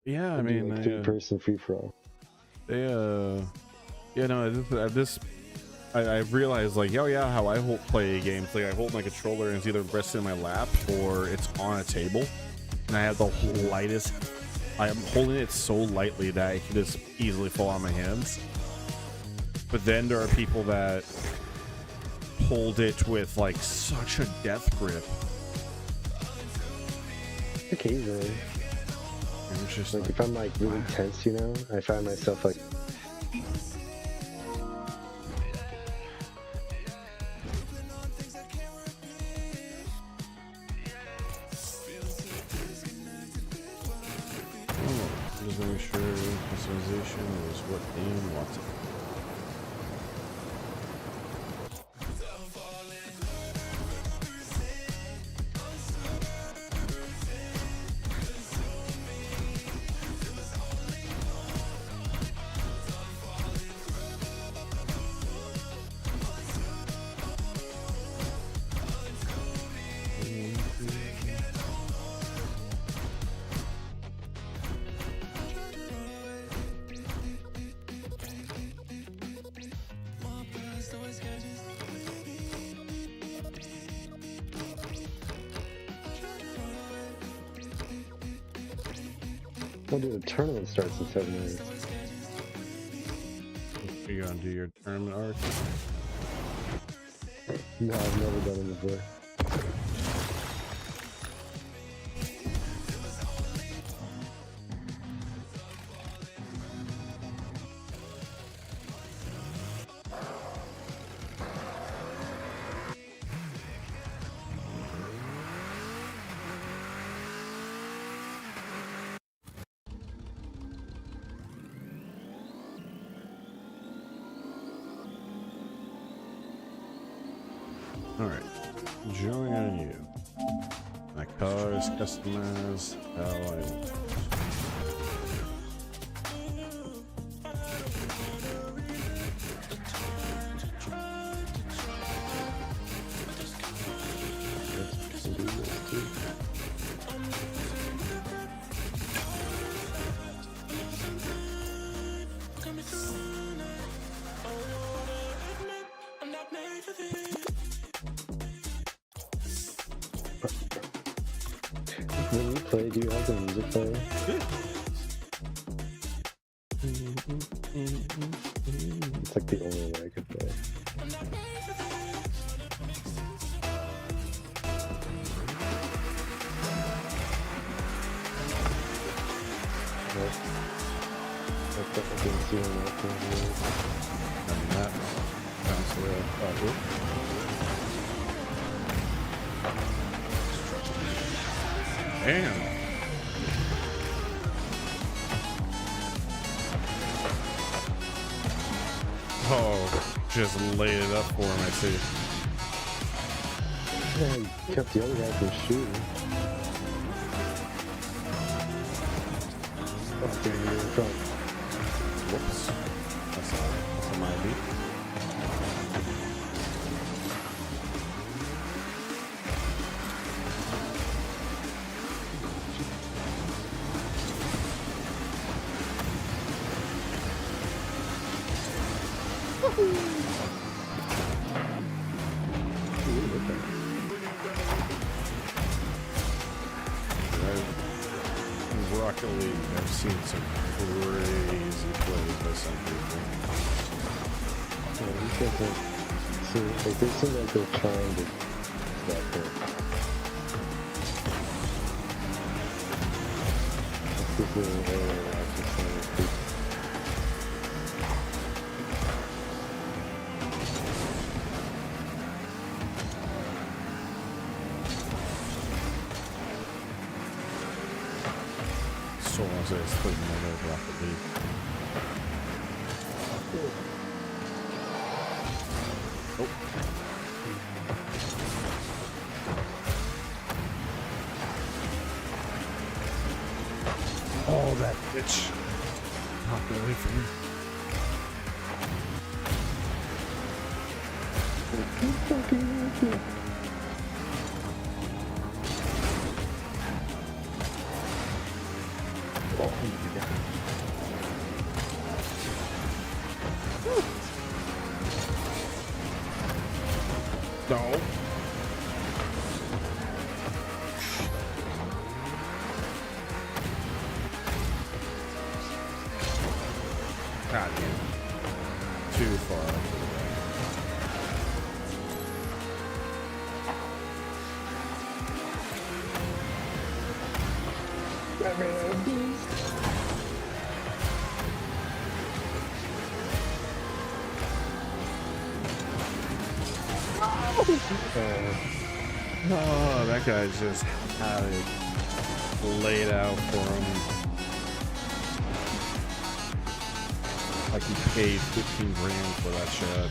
Yeah, I I'd do, mean, like 3-person free for all. they yeah, no, I realized like, oh yeah, how I play games. Like I hold my controller and it's either resting in my lap or it's on a table, and I have the lightest. I am holding it so lightly that it can just easily fall on my hands. But then there are people that hold it with like such a death grip. Occasionally. And it's just Like if I'm like really tense, you know, I find myself like. Just making sure customization is what Dan wants it. Oh, dude, the tournament starts in 7 minutes. Are you gonna do your tournament arc? No, I've never done it before. Alright. Join on you. My car is customized how I want. When you play, do you have the music playing? It's like the only way I could play. Nope. I didn't see one of those. And that sounds real awkward. Damn. Oh, just laid it up for him, I see. Yeah, you kept the other guy from shooting. Oh, damn, you're in front. Whoops. That's a my beat. Rocket League, I've seen some crazy plays by some people. Yeah, these guys like they seem like they're trying to stop there. This is an area where I can see people. So I was just putting my old Rocket League. bitch. Oh, get away from me. No. God damn. Too far. Oh, that guy just had it laid out for him. Like he paid 15 grand for that shit.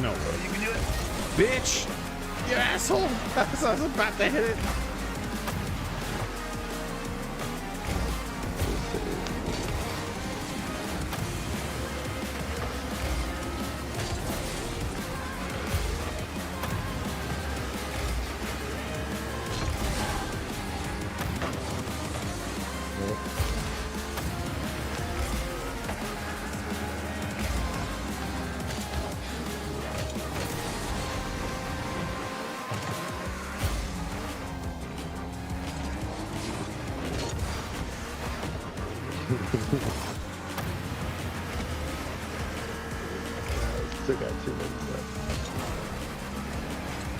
No way you can do it. Bitch! You asshole! I was about to hit it. Still got 2 minutes left.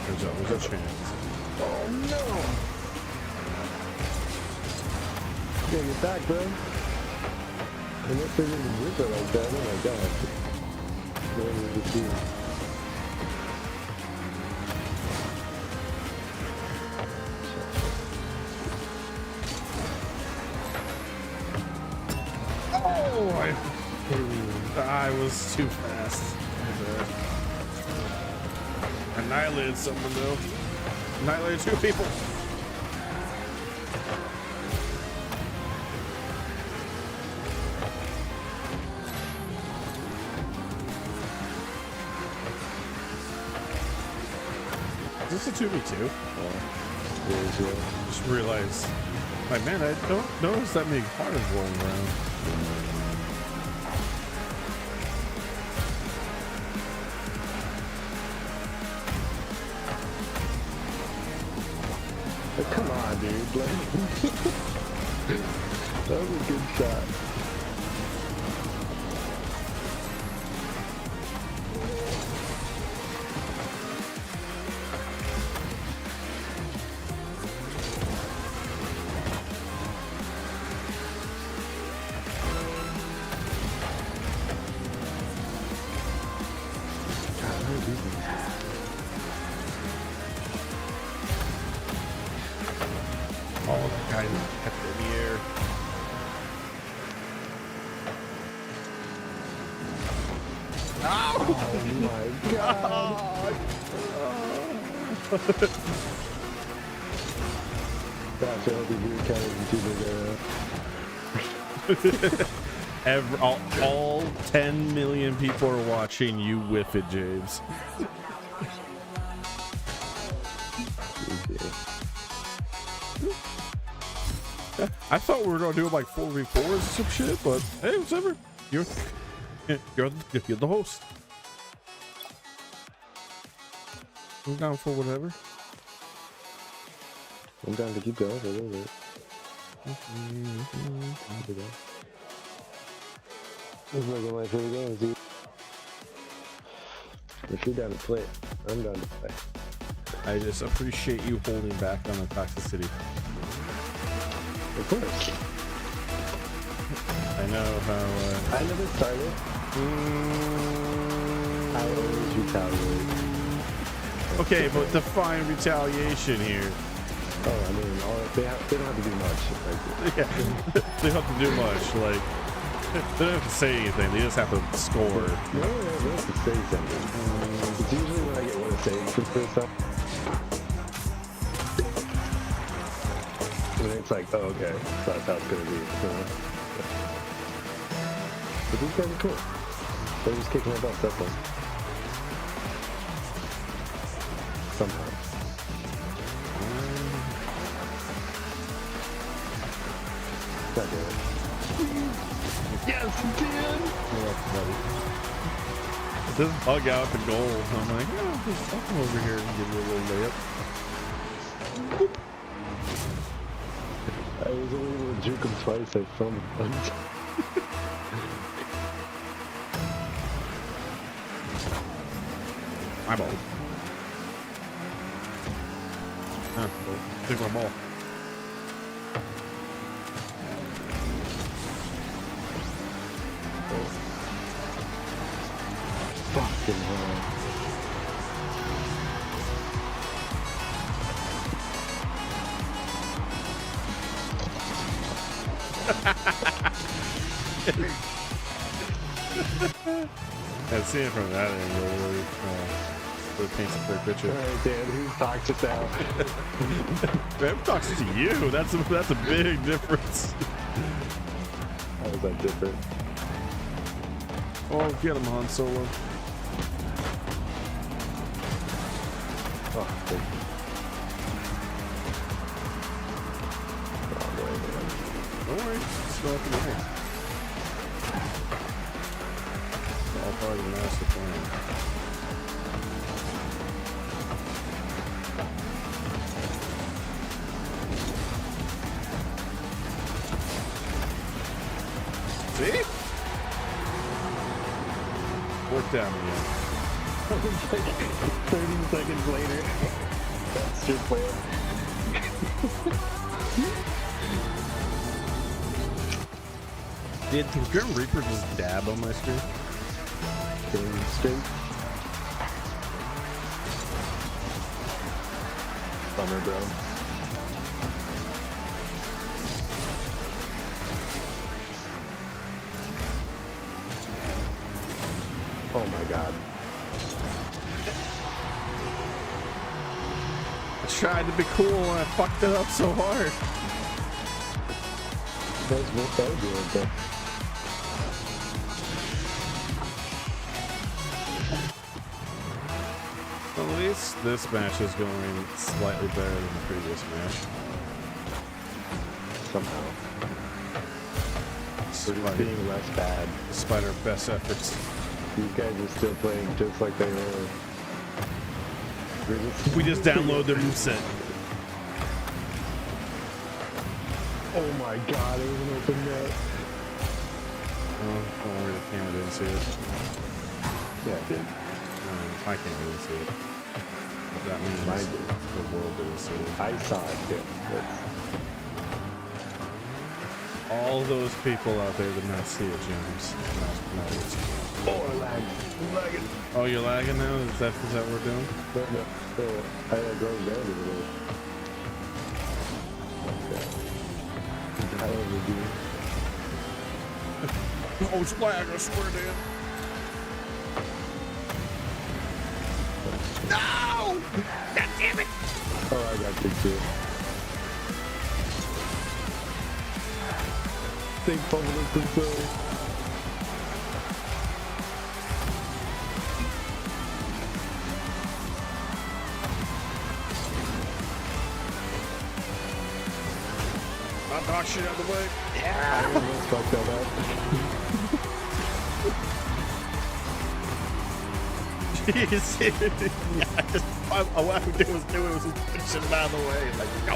There's always a chance. Oh no! Yeah, get back, bro. Unless they didn't rip it like that, oh my god. What did you do? Oh, I was too fast. Annihilated someone though. Annihilated 2 people. Is this a 2v2? Just realized, like, man, I don't notice that many cars rolling around. Come on, dude. That was a good shot. Oh, the guy kept it in the air. Oh my god! Gosh, I hope you do kind of all 10 million people are watching you whiff it, James. I thought we were gonna do like 4v4s or some shit, but hey, whatever. You're the host. I'm down for whatever. I'm down to keep going for a little bit. This is like my favorite game, dude. If you're down to play, I'm down to play. I just appreciate you holding back on the toxicity. Of course. I know how. I never started. I always retaliate. Okay, but define retaliation here. Oh, I mean, they don't have to do much. Like, Yeah, they don't have to do much. Like, they don't have to say anything. They just have to score. no, they have to say something. It's usually when I get one save for the first time. And it's like, oh, okay, so that's how it's gonna be. You know? But these guys are cool. They're just kicking my butt, that's all. Somehow. God damn it. Yes, you did! It doesn't bug out the goal. So I'm like, oh, I'll come over here and give you a little layup. I was only able to juke him twice, I filmed him once. My ball. Huh, take my ball. Fucking hell. Yeah, seeing it from that angle really, really paints a clear picture. Alright, Dan, who's toxic now? Man, I'm talking to you. That's a big difference. How is that different? Oh, get him, Han Solo. Oh, thank you. Oh, boy, man. Don't worry, it's still up in the air. It's all part of the master plan. See? Worked out again. Like 30 seconds later. That's your plan. Did Grim Reaper just dab on my screen? Getting straight. Bummer, bro. Oh my god. I tried to be cool and I fucked it up so hard. That's what I do with that. Well, at least this match is going slightly better than the previous match. Somehow. Despite, Being less bad. despite our best efforts. These guys are still playing just like they were. We just download their moveset. Oh my god, it was an open net. Oh, don't worry, the camera didn't see it. Yeah, it did. I can't really see it. But that means Mine did. the world didn't see it. I saw it too. All those people out there did not see it, James. Oh, lag. I'm lagging. Oh, you're lagging now? Is that what we're doing? No. I gotta go down a little. I overdo. Oh, it's lag, I swear, Dan. No! God damn it! Oh, I got you too. Big fumble of control. Knock shit out of the way. I almost fucked that up. Jeez. Yeah, all I would do was just push him out of the way. Like, go.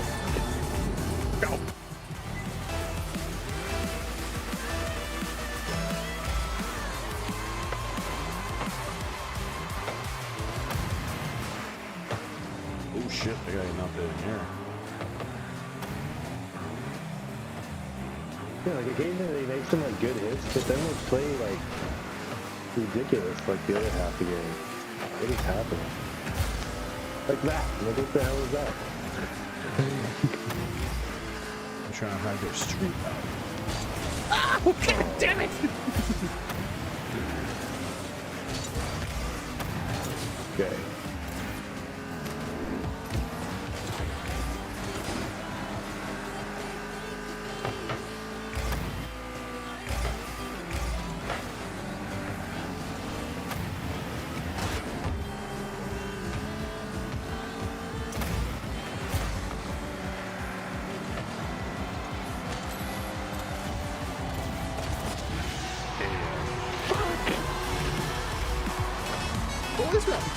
Go. Oh shit, I got enough in here. Yeah, like occasionally they make some like good hits, but then they play like ridiculous like the other half of the game. What is happening? Like that. Like what the hell is that? I'm trying to hide their street out. Oh, god damn it! Okay.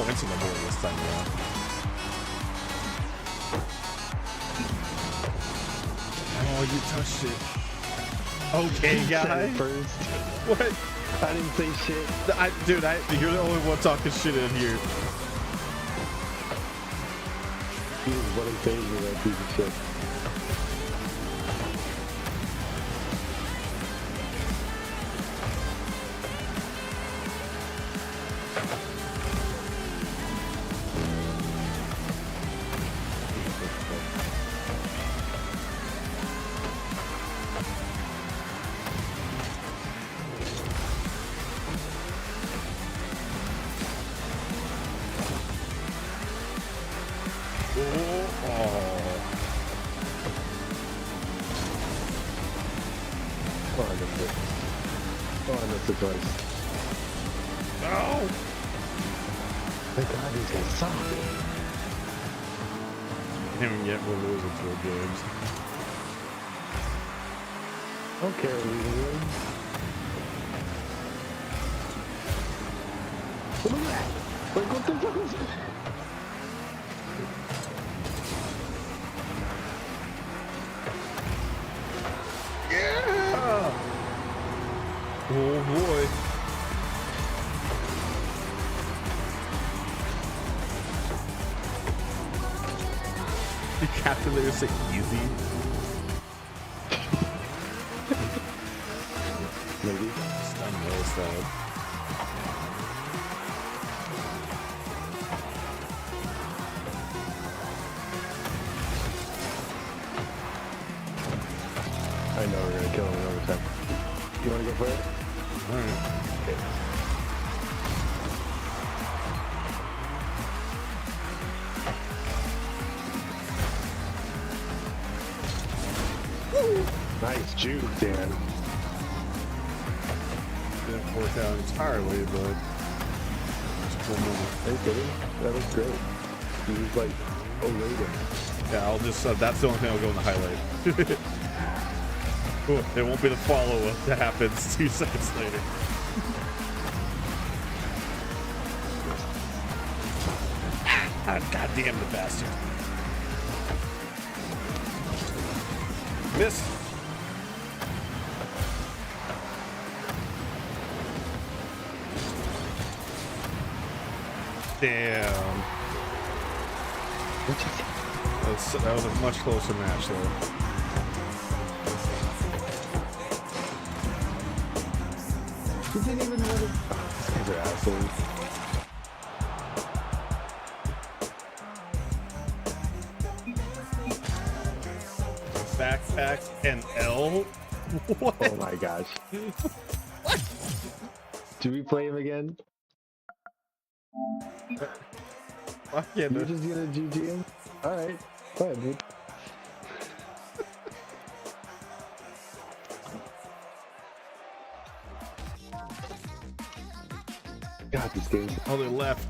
points on the board this time around. Oh, you touched it. Okay, guy. First. What? I didn't say shit. Dude, you're the only one talking shit in here. He was what I'm saying to that piece of shit. Oh, I missed it. Oh, I missed it twice. No! Thank God these guys suck. Can't even get we're losing 4 games. I don't care what we win. Look at that! Like, what the fuck is it? Oh boy. The captain there said easy. Maybe. Stun those though. I know we're gonna kill him in overtime. You wanna go for it? Alright. Okay. Nice juke, Dan. Didn't work out entirely, but it's a cool moment. Are you kidding? That was great. He was like, oh, later. Yeah, I'll just, that's the only thing I'll go in the highlight. Cool. It won't be the follow-up that happens 2 seconds later. God damn the bastard. Miss. Damn. That was a much closer match, though. He didn't even let it. These guys are assholes. Backpack and L? What? Oh my gosh. What? Do we play him again? Fuck yeah, You're dude. just gonna GG him? Alright, fine, dude. God, these games. Oh, they left.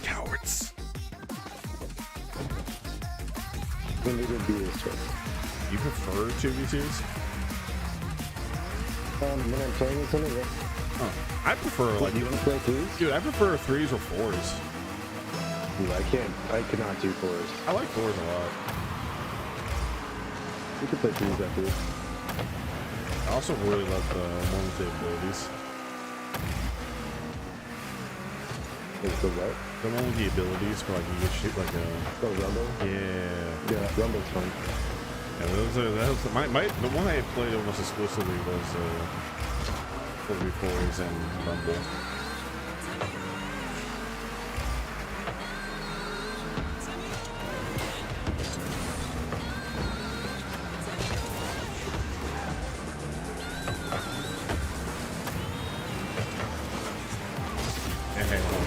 Cowards. When they did beat us, You prefer 2v2s? when I'm playing with somebody, yeah. Oh, I prefer, like, You wanna play threes? dude, I prefer 3s or 4s. Dude, I cannot do fours. I like 4s a lot. We could play threes after this. I also really love the momentary abilities. It's the what? The momentary abilities for, like, you can shoot, like, a... Oh, Rumble? Yeah. Yeah, Rumble's fun. Yeah, that was the one I played almost exclusively was 4v4s and Rumble. Yeah, hang on.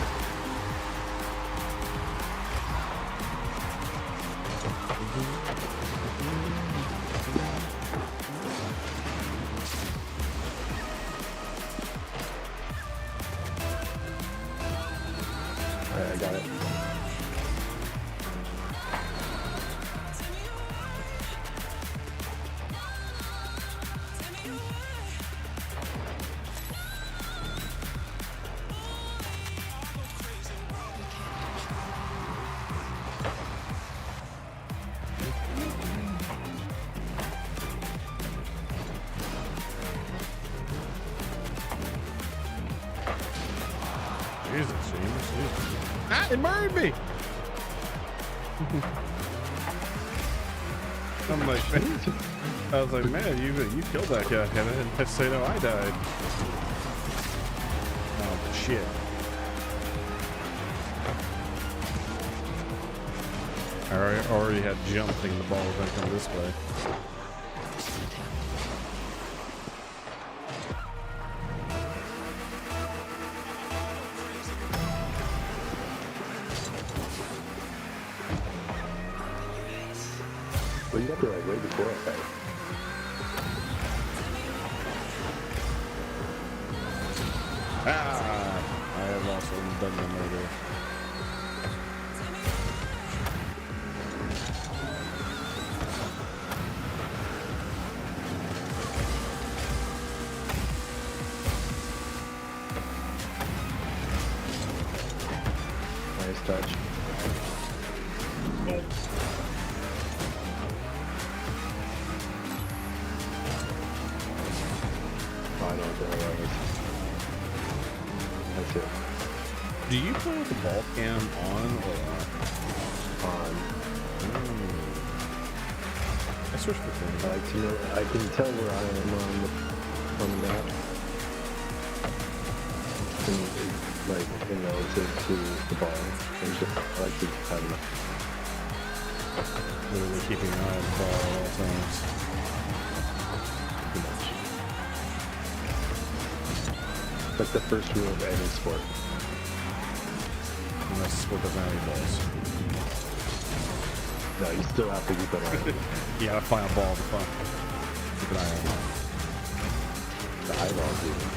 Jesus, James. Jesus. Ah, it burned me. I'm like, man. I was like, man, you killed that guy, and then I say no, I died. Oh shit. I already had jump thinking the ball was gonna come this way. Well, you got there like way before I died. Ah! I have also done the murder. Nice touch. Oh, I know what the hell that is. That's it. Do you play with the ball cam on or off? On. I switched between them. I like to know. I can tell where I am on the map. And, like, in relative to the ball. And just, I like to have enough. Literally keeping an eye on the ball at all times. Too much. It's like the first rule of any sport. Unless the sport doesn't have any balls. No, you still have to keep an eye on it. You gotta find a ball to find. Keep an eye on it. The eyeballs, even.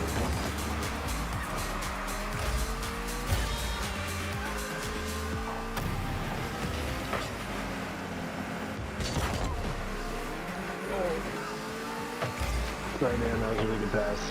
Right, man, that was a really good pass.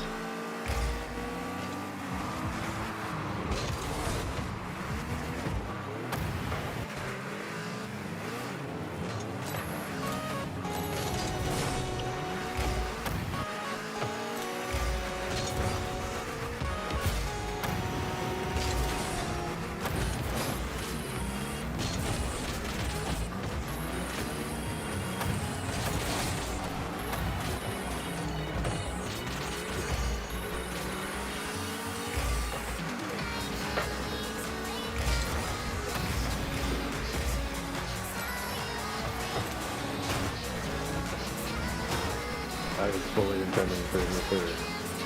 I was fully intending for him to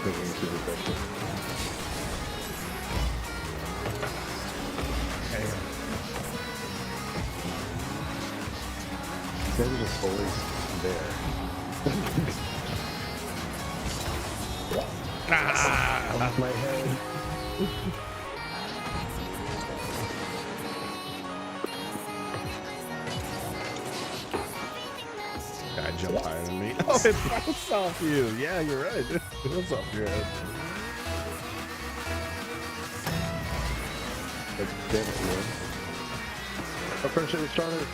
making it super effective. These guys are just always there. Off my head. Guy jumped higher than me. Oh, it bounced off you. Yeah, you're right. It bounced off your head. Damn it, man. Our friendship is stronger.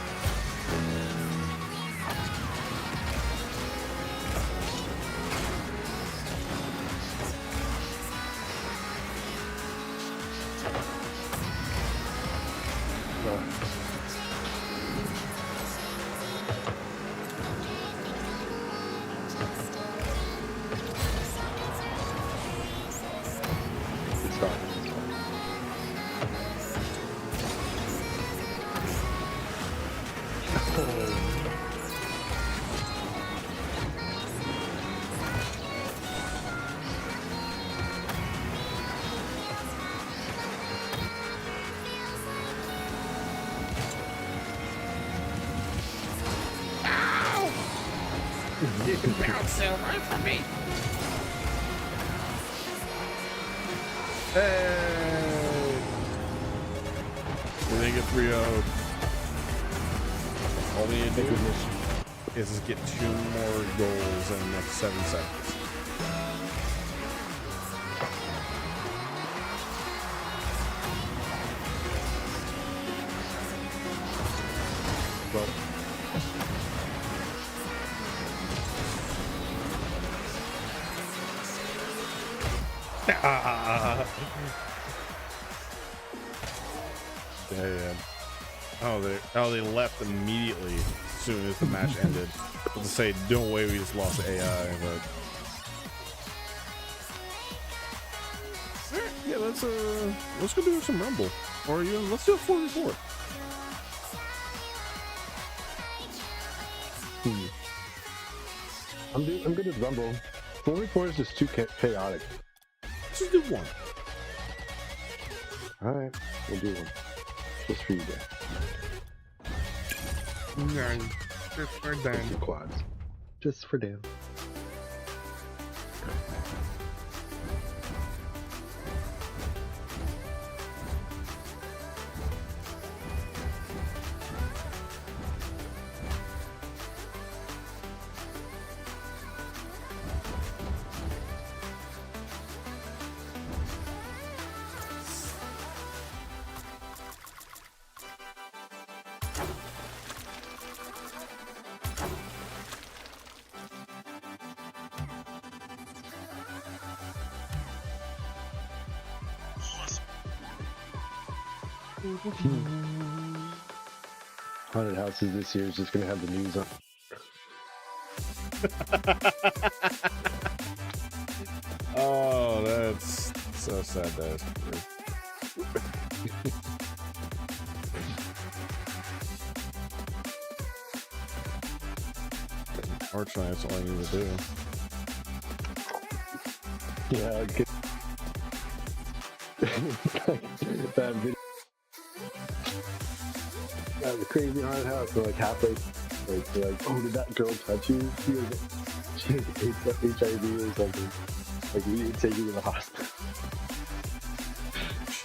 It's fine. It's fine. You can bounce so right from me. Hey! We didn't get 3-0'd. All we need to do is get 2 more goals in the next 7 seconds. Well, Yeah. They left immediately as soon as the match ended. To say, no way, we just lost to AI, but yeah, let's go do some Rumble, or even let's do a 4v4. I'm good with Rumble. 4v4 is just too chaotic. Let's just do one. Alright, we'll do one. Just for you guys. Just for Just Dan. for quads. Just for Dan. Haunted houses this year is just gonna have the news on. Oh, that's so sad. That's true. Unfortunately, that's all I need to do. Yeah, good. That video. The crazy haunted house. We're like halfway. They're like, oh, did that girl touch you? She has HIV or something. Like, we need to take you to the hospital.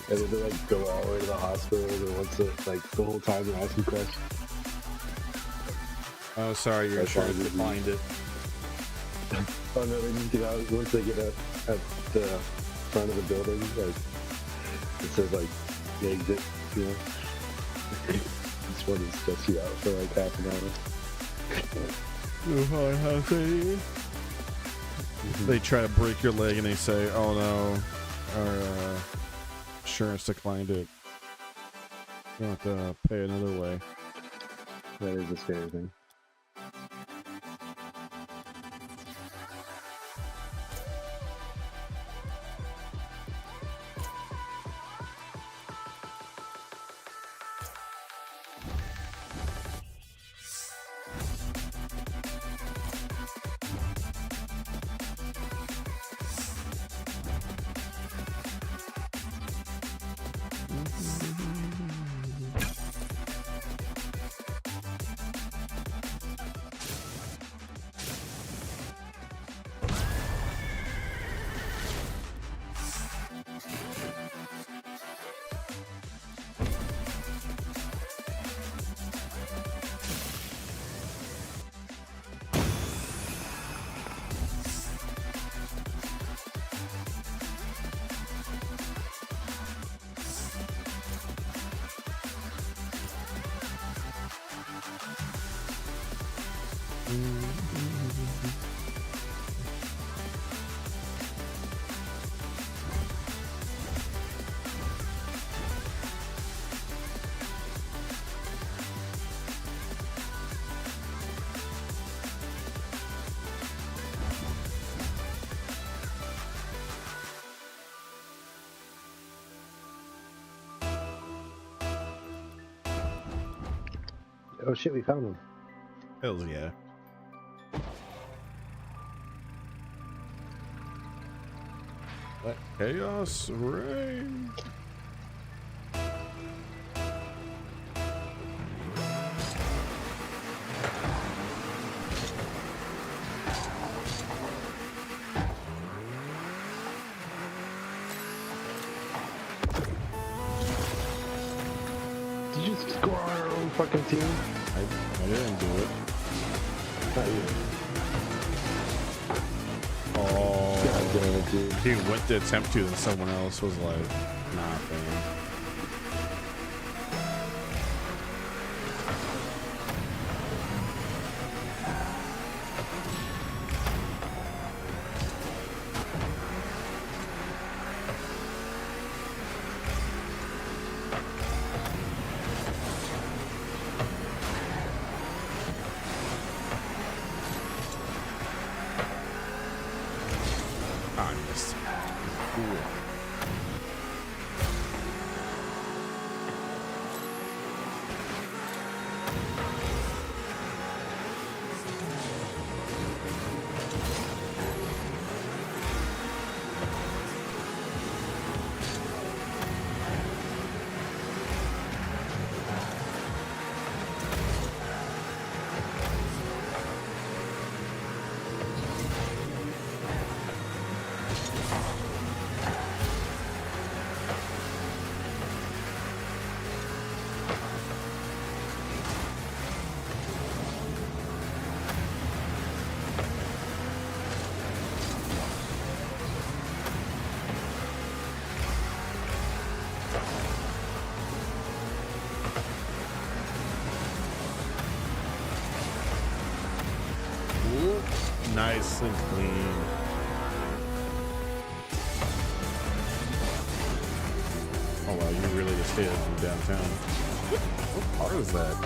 And then they like go all the way to the hospital. And once like the whole time they're asking questions. Oh, sorry, your insurance declined it. Oh no, they just get out once they get at the front of the building. Like it says like the exit, you know. This one is just you out for like half an hour. They try to break your leg and they say, "Oh no, our insurance declined it. You have to pay another way." That is a scary thing. Oh shit, we found him. Hells yeah. Let chaos reign. Did you score on our own fucking team? I didn't do it. Not you. Oh, God damn it, dude. he went to attempt to, and someone else was like, "Nah, fam." Cool. Nice and clean. Oh wow, you really just hit it from downtown. What car is that?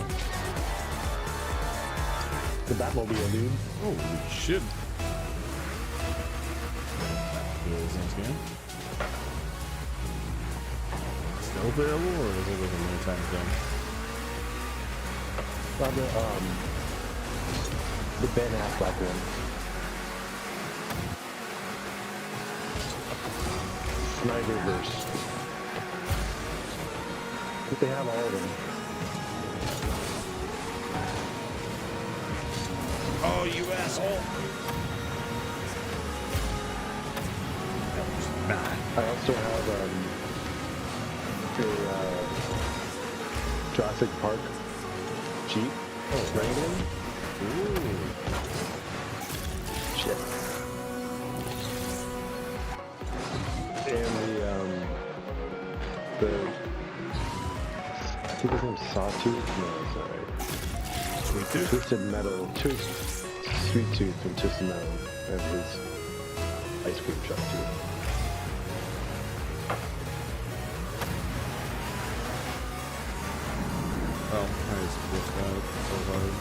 The Batmobile, dude. Holy shit. Still available, or is it a long time ago? On the Ben Affleck one. Snyderverse. I think they have all of them. Oh, you asshole! That was bad. I also have a Jurassic Park Jeep. Oh, Wrangler. Ooh. Shit. And the I think his name's Sawtooth. No, sorry. Sweet Tooth? Twisted Metal. Sweet Tooth from Twisted Metal. And his ice cream truck too. Oh, nice. Just so hard.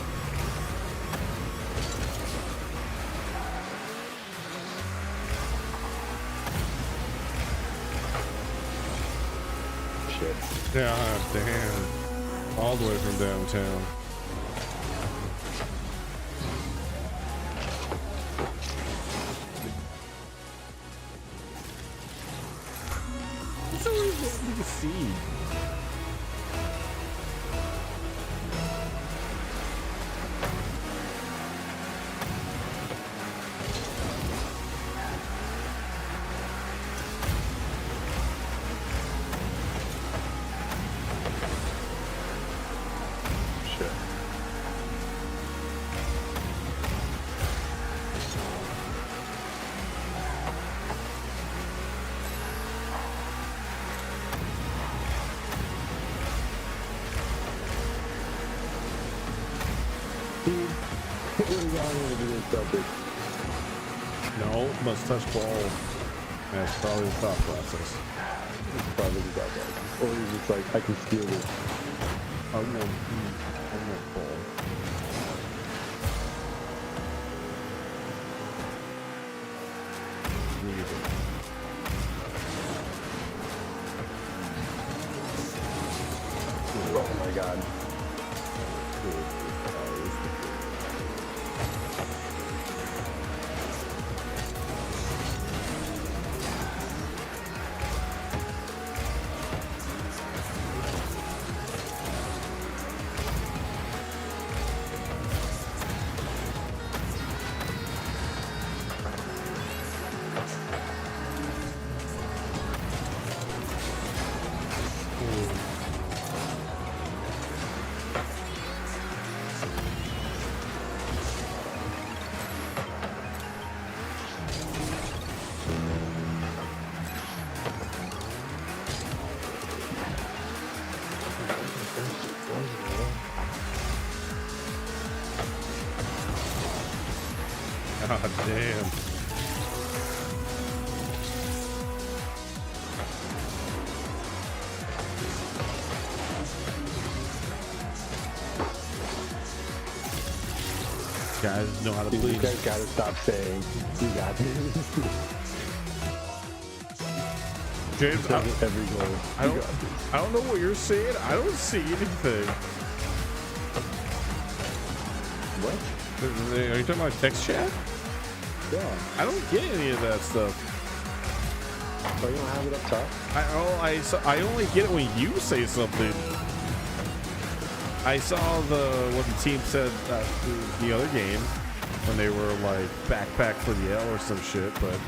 Shit. God damn. All the way from downtown. It's always what we see. No, must touch ball. That's probably the thought process. It's probably the thought process. Or you're just like, I can steal this. I want ball. Oh my god. God damn. Guys know how to You please. guys gotta stop saying, you got me. James, Every goal. I don't know what you're saying. I don't see anything. What? Are you talking about text chat? Yeah. I don't get any of that stuff. Oh, you don't have it up top? I only get it when you say something. I saw what the team said the other game when they were like backpack for the L or some shit, but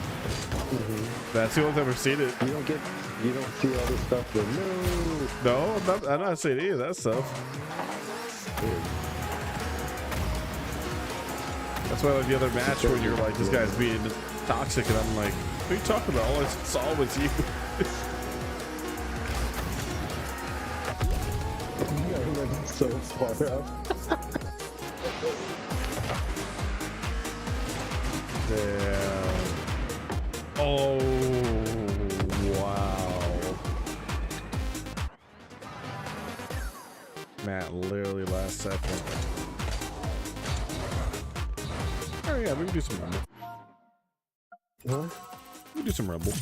that's the only time I've seen it. You don't see all this stuff. No, I'm not saying any of that stuff. Weird. That's why like the other match when you're like, this guy's being toxic, and I'm like, what are you talking about? All I saw was you. So far up. Yeah. Oh, wow. Matt, literally last second. Oh yeah, we can do some Rumble. Huh? We can do some Rumble.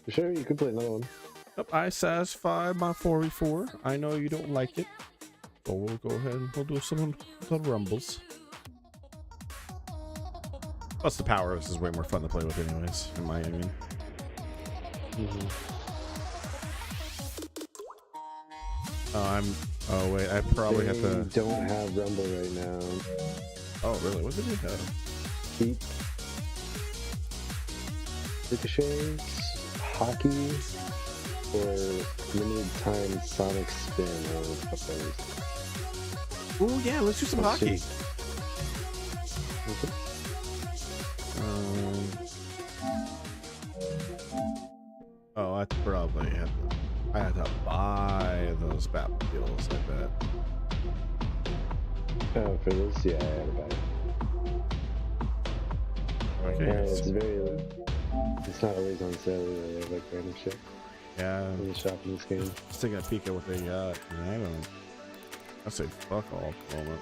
You sure you could play another one? Yep, I satisfy my 4v4. I know you don't like it, but we'll go ahead and we'll do some Rumbles. Plus the power, this is way more fun to play with anyways, in my opinion. Oh wait, I probably have to. Don't have Rumble right now. Oh really? What did we have? Heat, ricochets, hockey, or limited time Sonic Spin. Oh yeah, let's do some hockey. Oh, I probably have. I had to buy those Batmobiles, I bet. Oh, for this, yeah, I had to buy it. Okay. Yeah, it's not always on sale either. They have like random shit. Yeah. In the shop in this game. Just taking a peek at what they got. I say fuck all at the moment.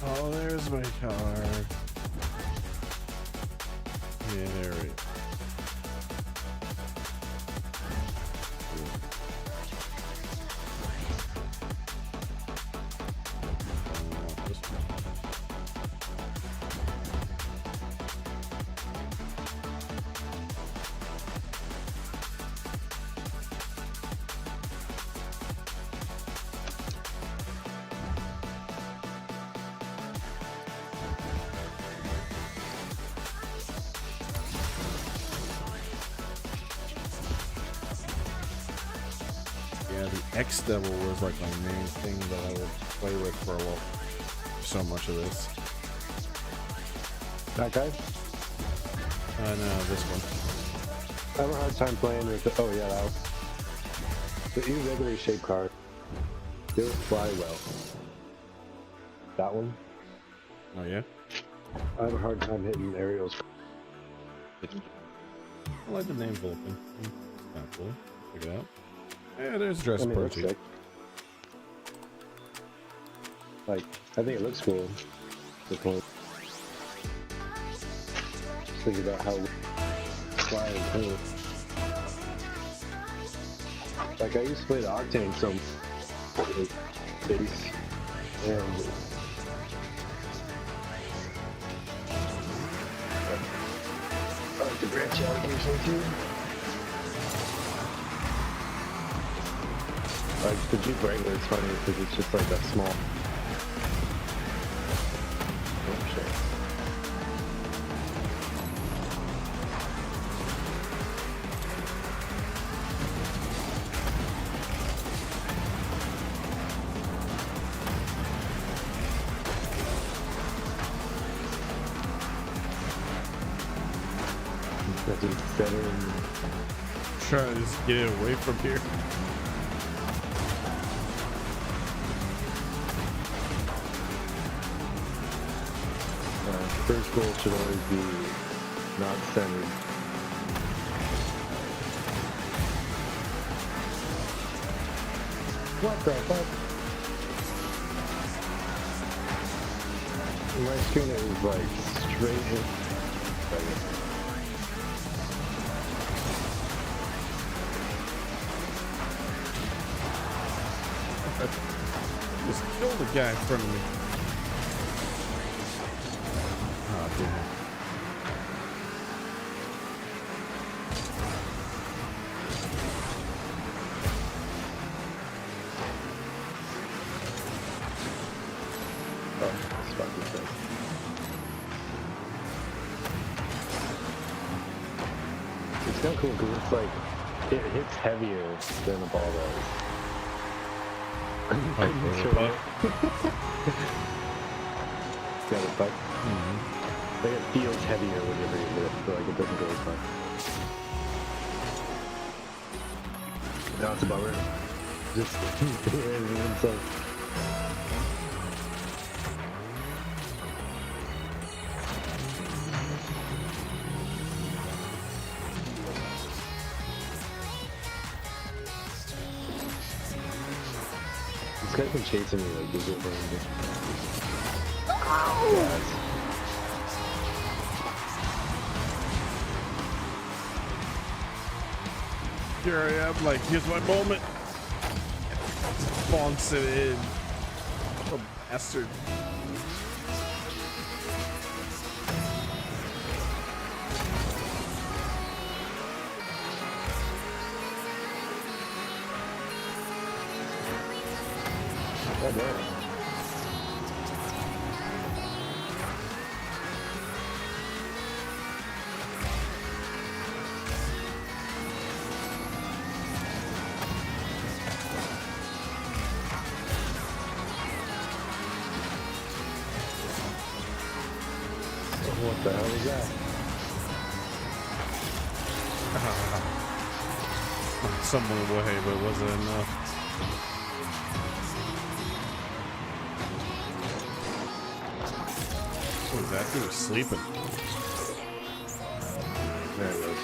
Oh, there's my car. Yeah, there we go. Yeah, the X-Devil was like my main thing that I would play with for so much of this. That guy? No, this one. I have a hard time playing with the, oh yeah, that was the irregularly shaped car. They would fly well. That one? Oh yeah? I have a hard time hitting aerials. I like the name Vulcan. Not cool. Check it out. Yeah, there's Dress looks Purgy. sick. Like, I think it looks cool. The point. Just think about how fly and cool. Like I used to play the Octane some base and I like to branch out occasionally too. Like the Jeep Wrangler is funny because it's just like a small. Oh shit. That's instead of Trying to just get it away from here. first goal should always be not centered. What the fuck? My screen it was like straight in. Just kill the guy in front of me. Oh, damn. It's kind of cool because it's like, it hits heavier than a ball does. Got a puck? Like it feels heavier whenever you hit it, so like it doesn't go as far. Now it's a bummer. Just so. This guy's been chasing me like this over and yes. Here I am, like, here's my moment. Bonks it in. Oh, bastard. Oh, damn. What the hell is that? Someone away, but it wasn't enough. What was that? He was sleeping. There it goes.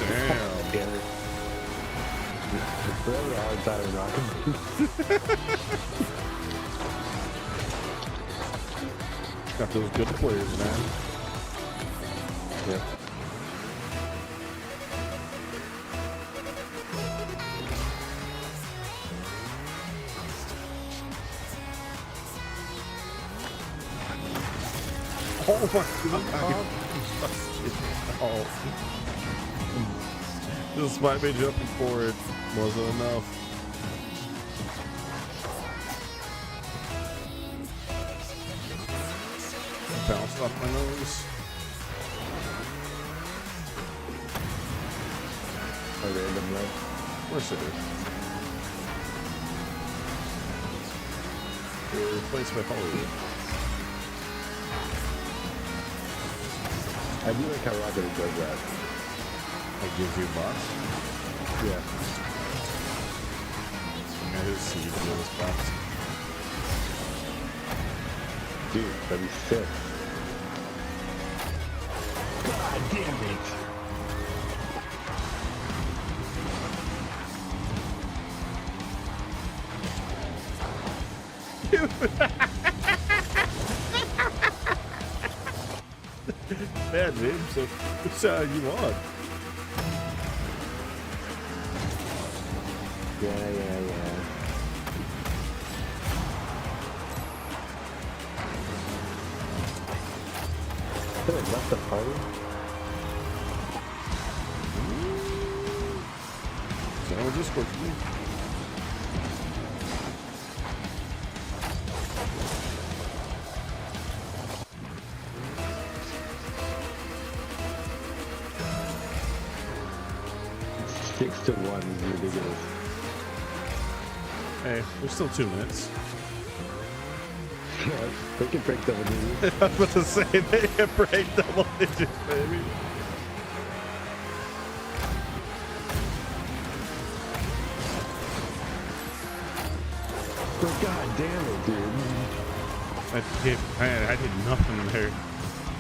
Damn. Damn it. It's really hard time rocking. Got those good players, man. Yep. Oh my god. Oh. Despite me jumping for it, wasn't enough. Bounced off my nose. A random leg. Of course it is. You're replaced by Hollywood. I do like how Rocket does that. It gives you bots. Yeah. I just see you do this bots. Dude, that'd be sick. God damn it! Yeah, dude. So, which you want? Yeah. I feel like left the party. So we'll just go through. 6-1 is ridiculous. Hey, there's still 2 minutes. Yeah, they can break double digits. I was about to say they can break double digits, baby. But god damn it, dude. I did nothing there.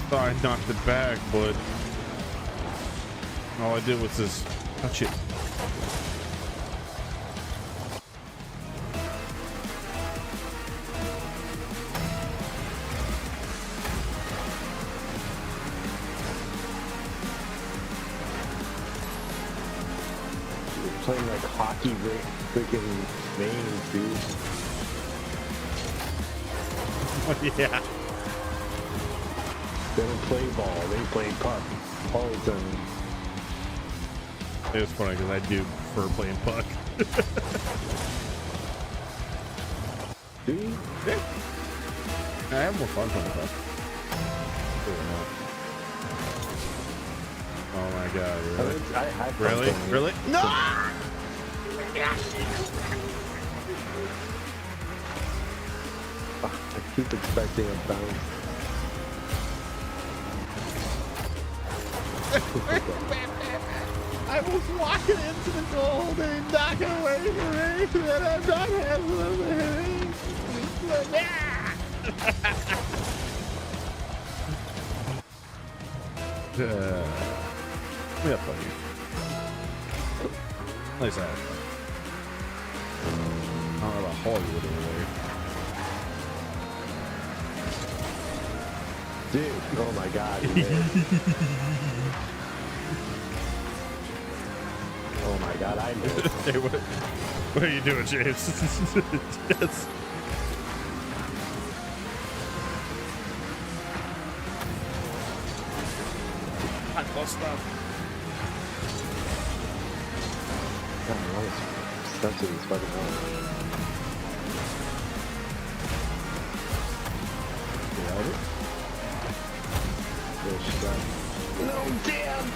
Thought I knocked it back, but all I did was just touch it. Playing like hockey freaking veins, dude. Yeah. They don't play ball, they play puck all the time. It was funny because I do prefer playing puck. Do you? Yeah. I have more fun playing puck. Oh my god, really? I have fun Really? playing it. Really? No! I keep expecting a bounce. I was walking into the goal, they knock it away from me, and I'm not having we have fun here. Nice out. I don't know about Hollywood anyway. Dude, oh my god. you did. Oh my god, I knew it. Hey, what are you doing, James? Yes. I lost stuff. God, I was sensitive as fucking hell. You got it? Yeah, she got it. No, damn!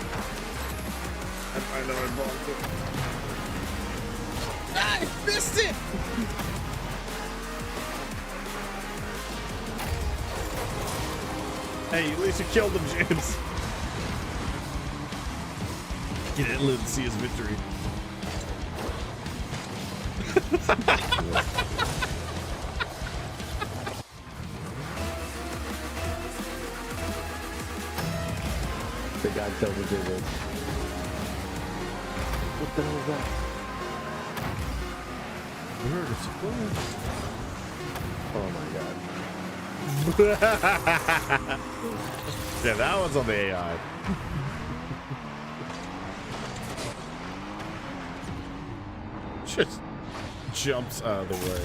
I know I blocked it. I missed it! Hey, at least you killed him, James. He didn't live to see his victory. They got double digits. What the hell is that? Word is close. Oh my god. Yeah, that one's on the AI. Just jumps out of the way.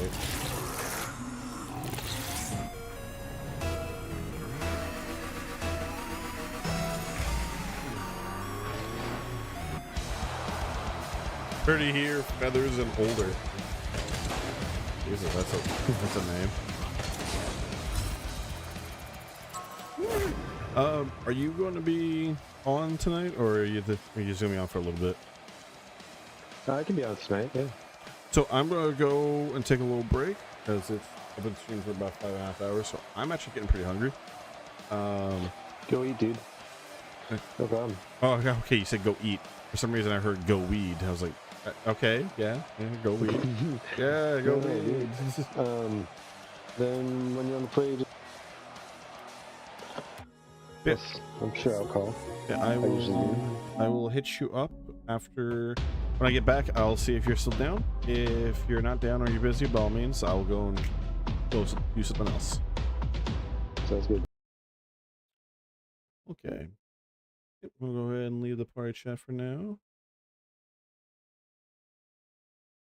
Pretty here, feathers and older. Jesus, that's a name. Are you going to be on tonight, or are you just gonna be on for a little bit? I can be on tonight, yeah. So I'm gonna go and take a little break because I've been streaming for about 5.5 hours, so I'm actually getting pretty hungry. Go eat, dude. No problem. Oh, okay. You said go eat. For some reason, I heard go weed. I was like, okay, yeah, go weed. Yeah, go Yeah, weed. Then when you're on the play, just... Yeah. Yes, I'm sure I'll call. Yeah, I usually do. will hit you up after when I get back. I'll see if you're still down. If you're not down or you're busy, by all means, I'll go and go do something else. Sounds good. Okay. Yep, we'll go ahead and leave the party chat for now.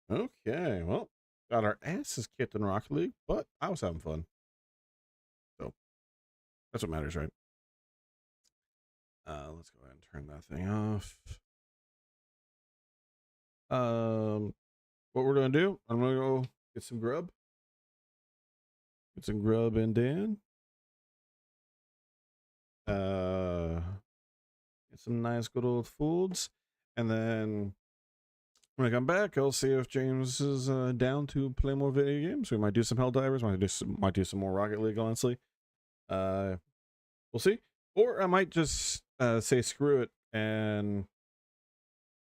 Okay, well, got our asses kicked in Rocket League, but I was having fun. So that's what matters, right? Let's go ahead and turn that thing off. What we're gonna do? I'm gonna go get some grub. Get some grub and Dan. Get some nice good old foods, and then When I come back, I'll see if James is down to play more video games. We might do some Helldivers. Might do some more Rocket League, honestly. We'll see. Or I might just say screw it and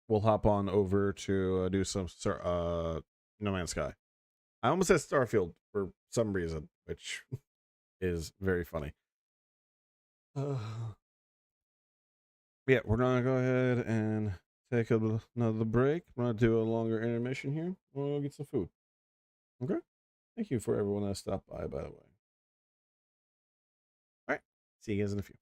we'll hop on over to do some No Man's Sky. I almost said Starfield for some reason, which is very funny. Yeah, we're gonna go ahead and take another break. I'm gonna do a longer intermission here. We'll get some food. Okay. Thank you for everyone that stopped by the way. All right. See you guys in a few.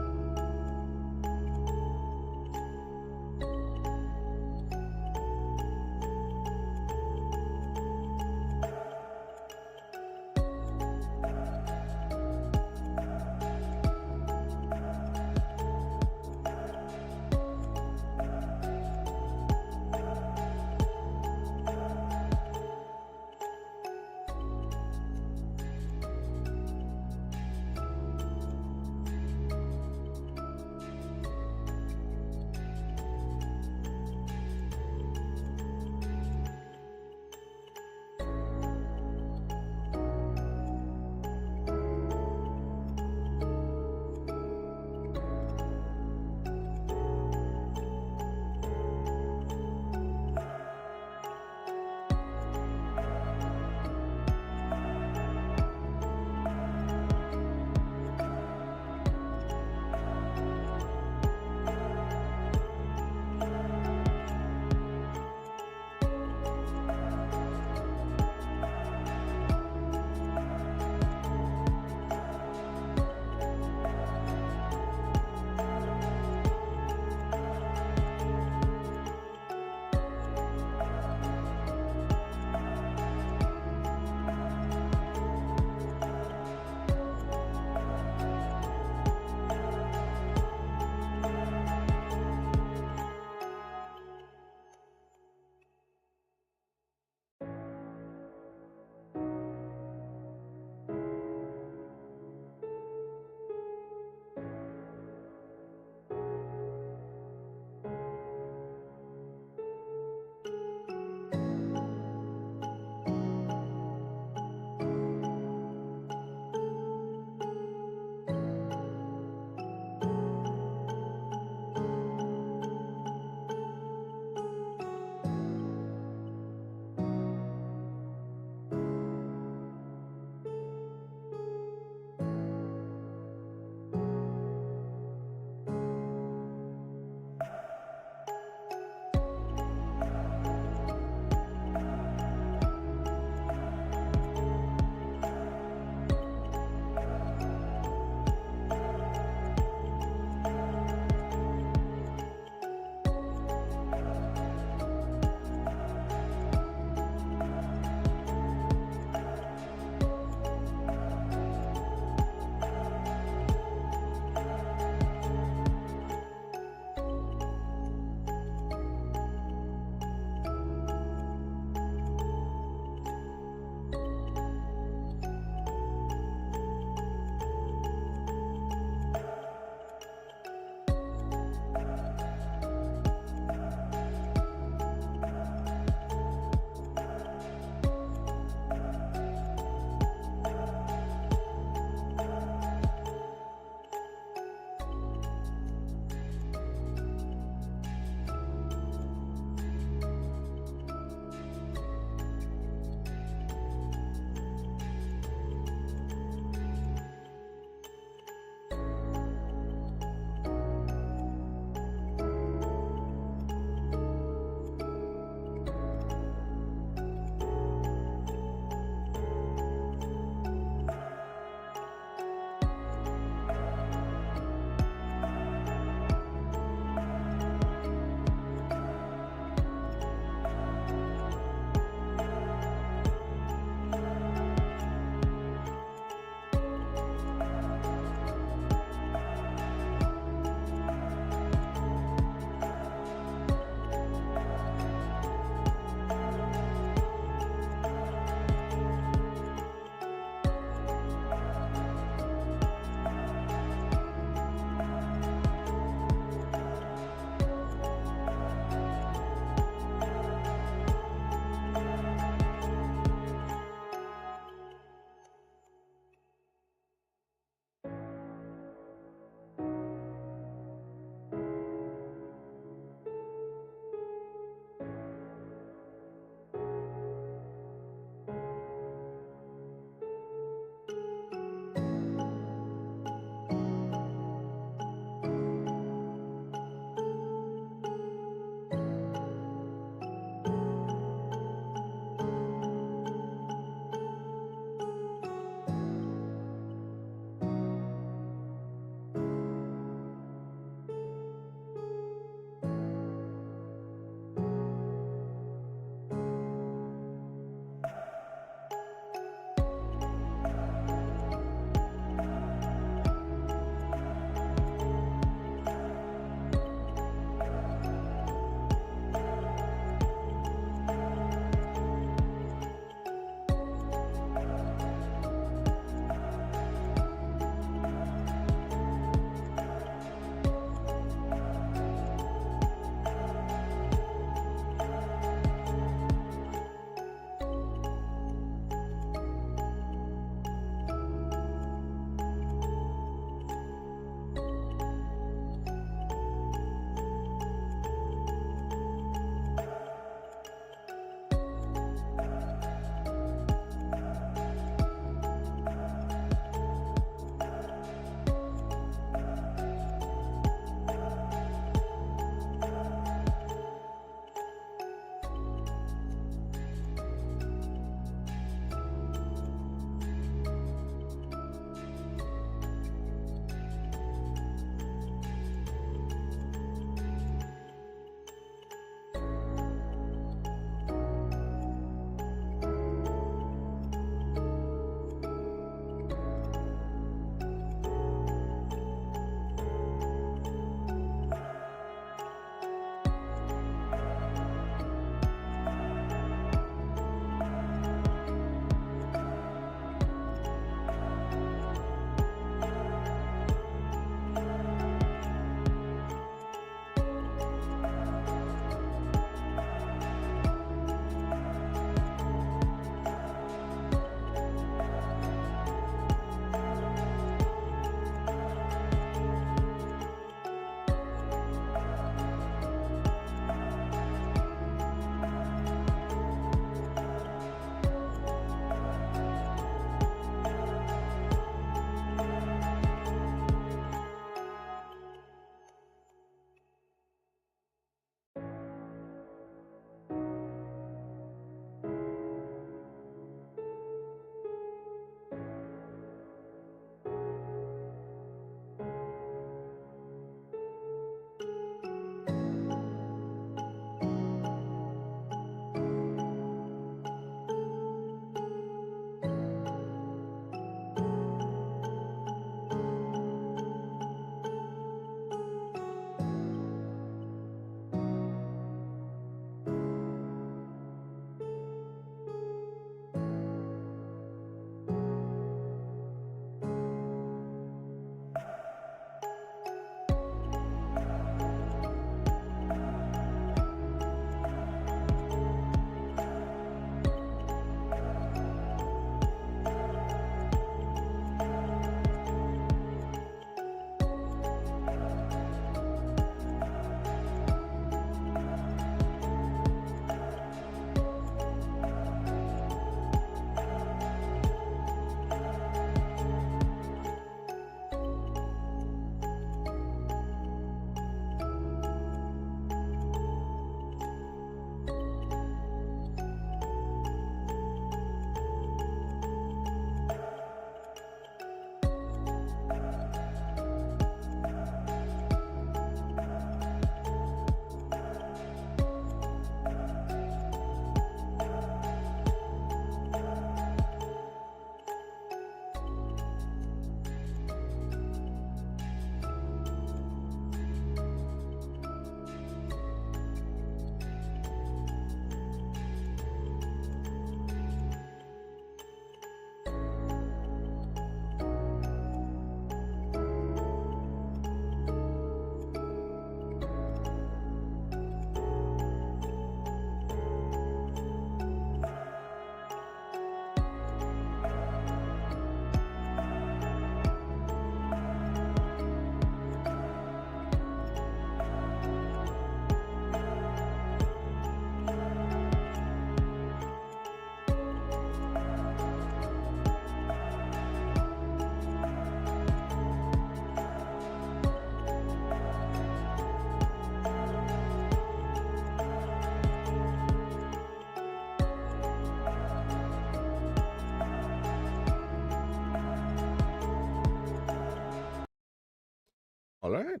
All right.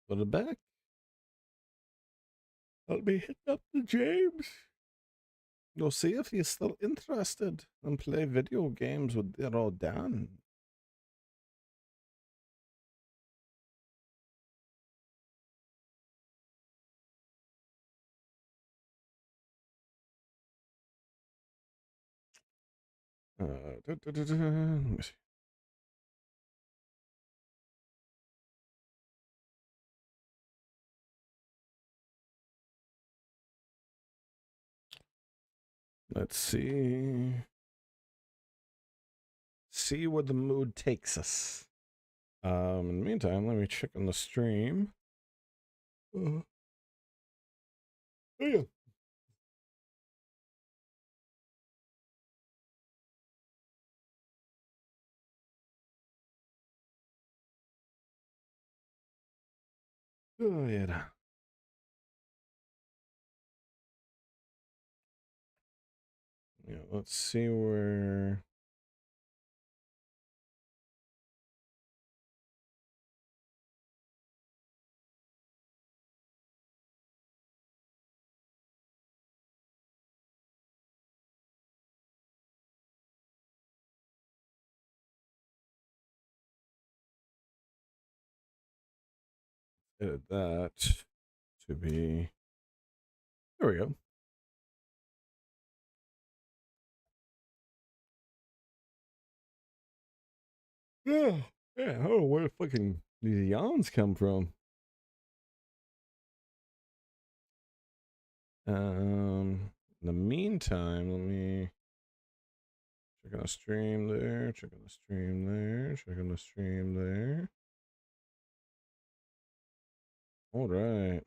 Put it back. I'll be hitting up the James. Go see if he's still interested and play video games with it all done. Let me see. Let's see. See where the mood takes us. In the meantime, let me check on the stream. Oh yeah. Oh yeah. Yeah, let's see where. Edit that to be. There we go. Yeah, yeah. I don't know where fucking these yawns come from. In the meantime, let me check on the stream there. Check on the stream there. Check on the stream there. All right.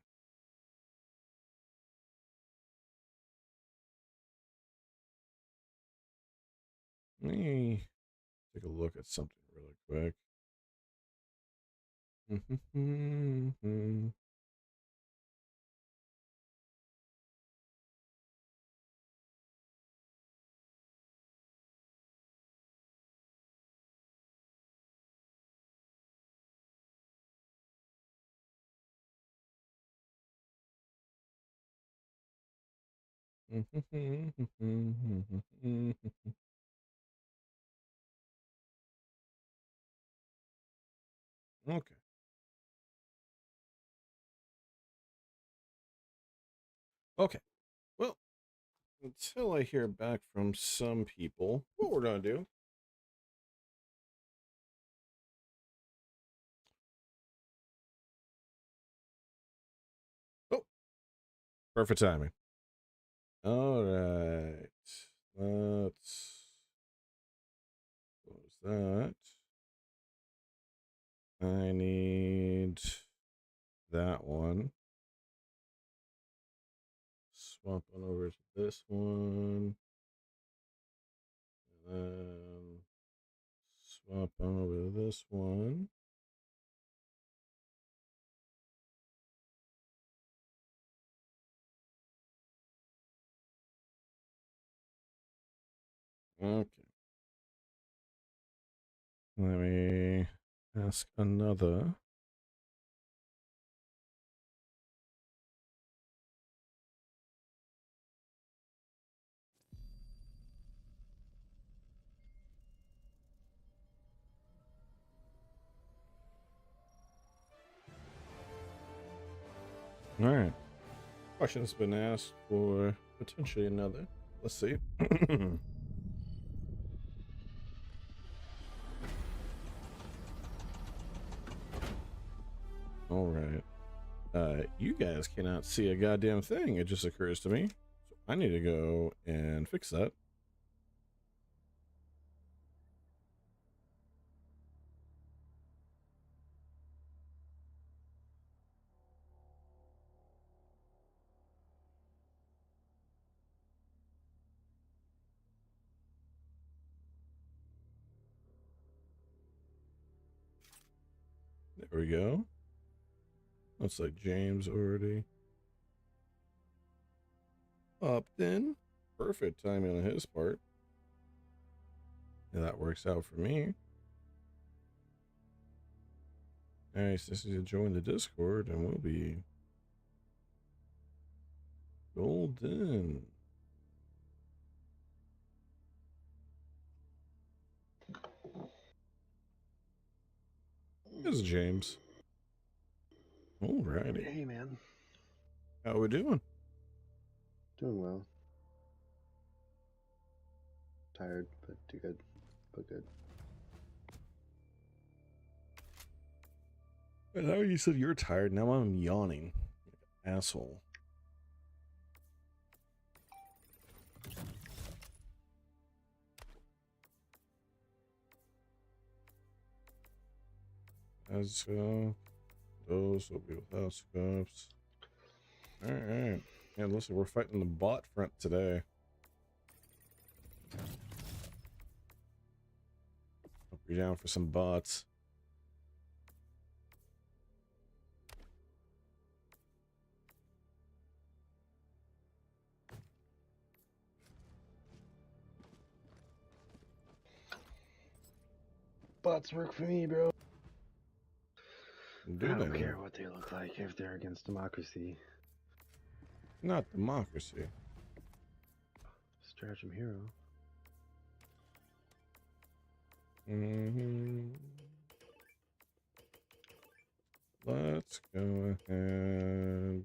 Let me take a look at something really quick. Okay. Okay. Well, until I hear back from some people, what we're gonna do. Oh, perfect timing. All right. Let's close that. I need that one. Swap on over to this one. And then swap on over to this one. Okay. Let me ask another. All right. Question's been asked for potentially another. Let's see. All right. You guys cannot see a goddamn thing. It just occurs to me. So I need to go and fix that. There we go. Looks like James already opted in. Perfect timing on his part. Yeah, that works out for me. Nice. This is join the Discord, and we'll be golden. This is James. Alrighty. Hey, man. How we doing? Doing well. Tired, but too good. But good. I know you said you're tired. Now I'm yawning. Asshole. Let's go. Those will be without scopes. Alright. Yeah, listen, we're fighting the bot front today. Hope you're down for some bots. Bots work for me, bro. Do I don't they? care what they look like if they're against democracy. Not democracy. Stratagem hero. Let's go ahead.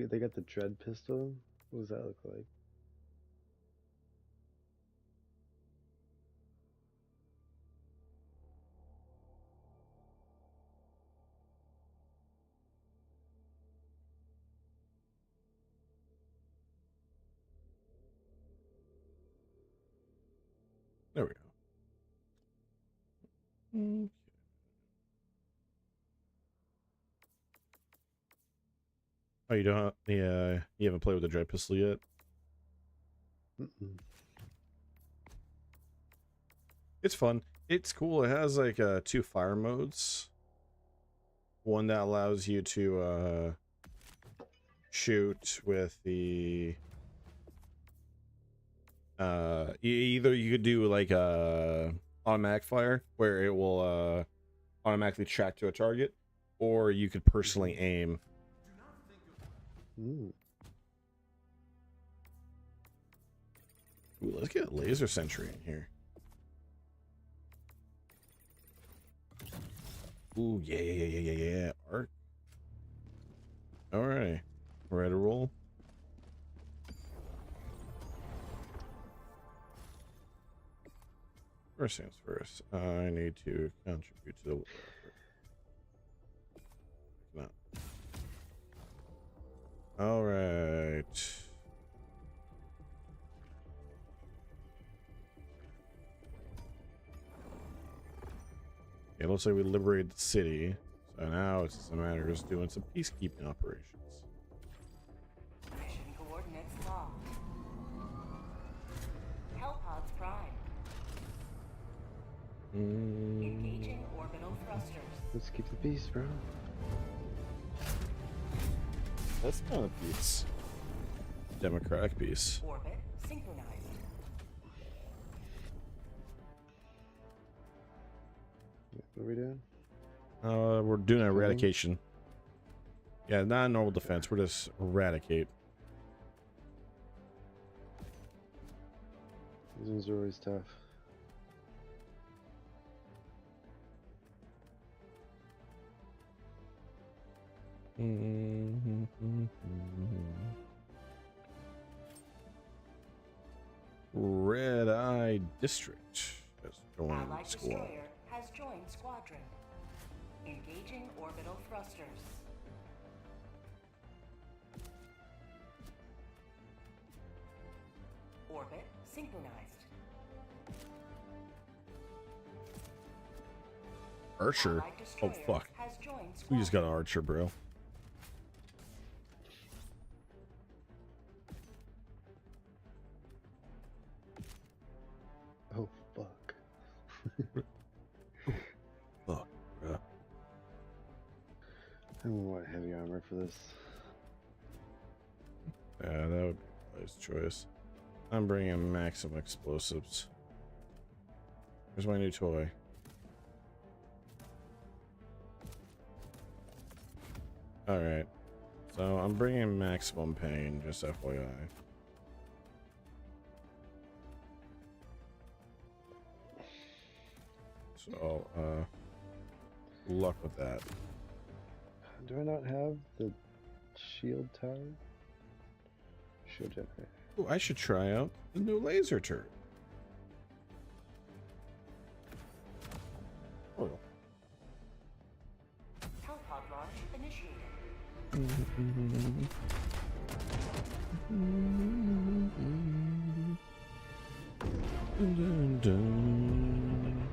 They got the dread pistol? What does that look like? There we go. Okay. Oh, you don't? Yeah, you haven't played with the dread pistol yet. It's fun. It's cool. It has like 2 fire modes. One that allows you to shoot with the either you could do like automatic fire where it will automatically track to a target, or you could personally aim. Ooh. Ooh, let's get a laser sentry in here. Ooh, yeah. Art. Alright. Ready to roll? First things first, I need to contribute to the... No. Alright. It looks like we liberated the city, so now it's just a matter of just doing some peacekeeping operations. Mission coordinates locked. Hellpods prime. Engaging orbital thrusters. Let's keep the peace, bro. That's not a peace. Democratic peace. Orbit synchronized. What are we doing? We're doing eradication. Yeah, not normal defense. We're just eradicate. These ones are always tough. Red Eye District has joined Allied squad. destroyer has joined squadron. Engaging orbital thrusters. synchronized. Archer. Allied Oh destroyer fuck. Has joined We just got an squadron. archer, bro. Oh fuck. Fuck, bro. I don't want heavy armor for this. Yeah, that would be a nice choice. I'm bringing maximum explosives. Here's my new toy. Alright. So I'm bringing maximum pain, just FYI. So, luck with that. Do I not have the shield tower? Shield generator. Ooh, I should try out the new laser turret. Oh. Hellpod launch initiated. Dun, dun.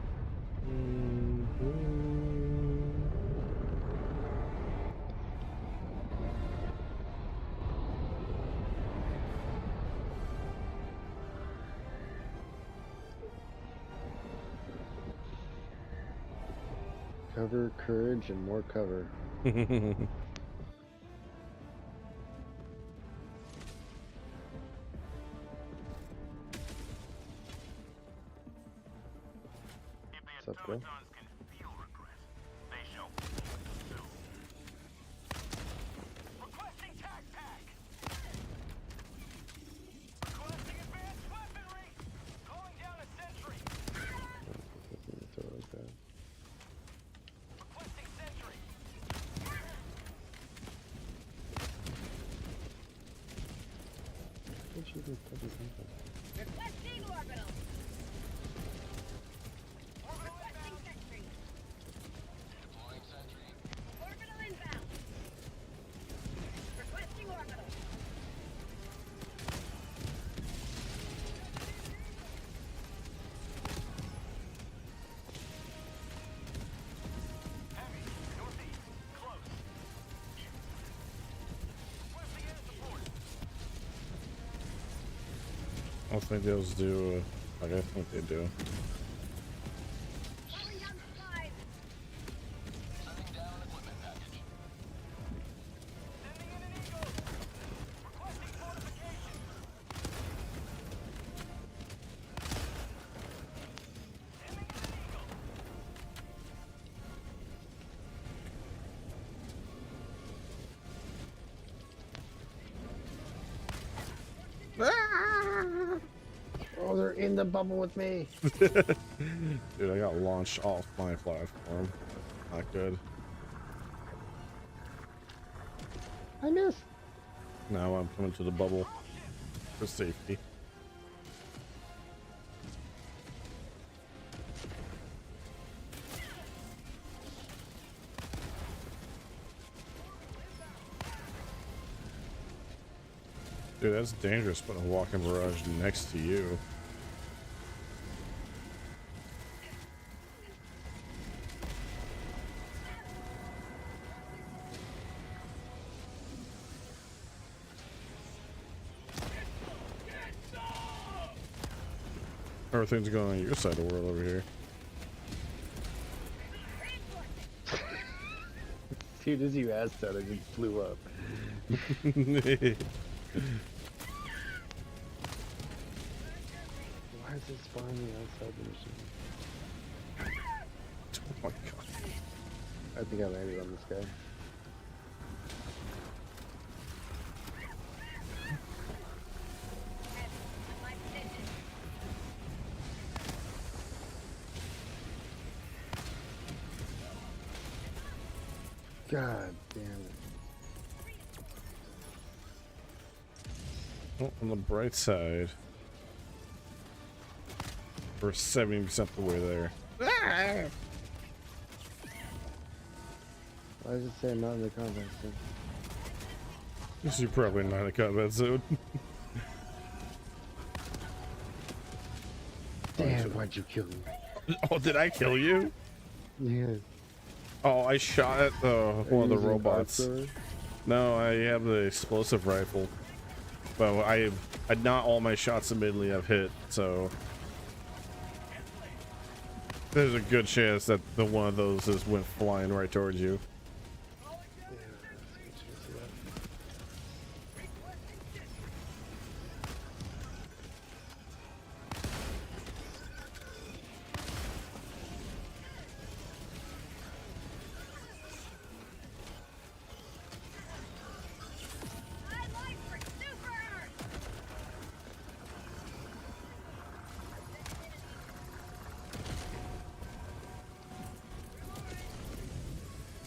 Cover, courage, and more cover. What's up, bro? Requesting tac pack. Requesting advanced weaponry. Calling down a sentry. Throw it like that. Requesting sentry. What should we put this in? Requesting orbital. Requesting sentry. Deploying sentry. Orbital inbound. Requesting orbital. Heavy. Northeast. Close. Requesting air support. I don't think those do, like I think they do. Calling down supplies. Sending down equipment package. Sending in an eagle. Requesting fortification. Sending in an eagle. Oh, they're in the bubble with me. Dude, I got launched off my platform. Not good. I missed. Now I'm coming to the bubble for safety. Dude, that's dangerous putting a walking barrage next to you. Everything's going on your side of the world over here. Dude, as you asked that, I just flew up. Why is it spawning outside the machine? Oh my god. I think I landed on this guy. My position. God damn it. Well, on the bright side, we're 70% the way there. Why does it say I'm not in the combat zone? You're probably not in a combat zone. Why'd you kill me? Oh, did I kill you? Yeah. Oh, I shot at one of the Using robots. artillery? No, I have the explosive rifle. But I not all my shots admittedly have hit, so there's a good chance that the one of those just went flying right towards you.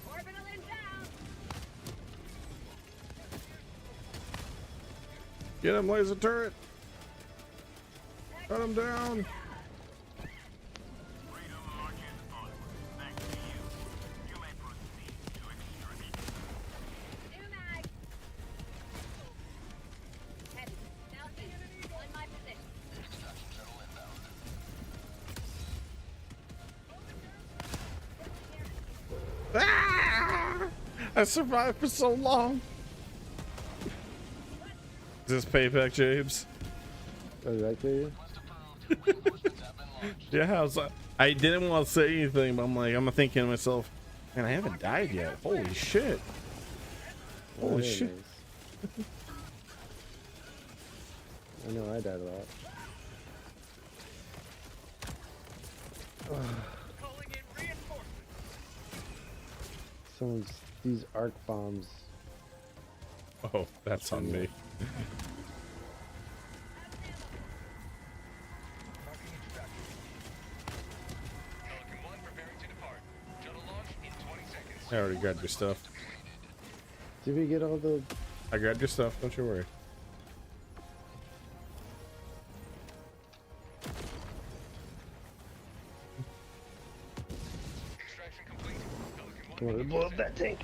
Orbital inbound. Get him, laser turret! Cut him down! New mag. Heavy. Mounting. On my position. Extraction shuttle inbound. Ah! I survived for so long. Is this payback, James? Oh, did I kill you? Reinforcements have been launched. Yeah, I didn't want to say anything, but I'm thinking to myself, man, I haven't died yet. Holy shit. Oh, Holy very shit. nice. I know I died a lot. Calling in reinforcements. These arc bombs. Oh, that's on me. Marking extraction. Pelican 1 preparing to depart. Shuttle launch in 20 seconds. I already grabbed your stuff. Did we get all the? I grabbed your stuff, don't you worry. Extraction complete. Pelican 1. Come on, blow up that tank.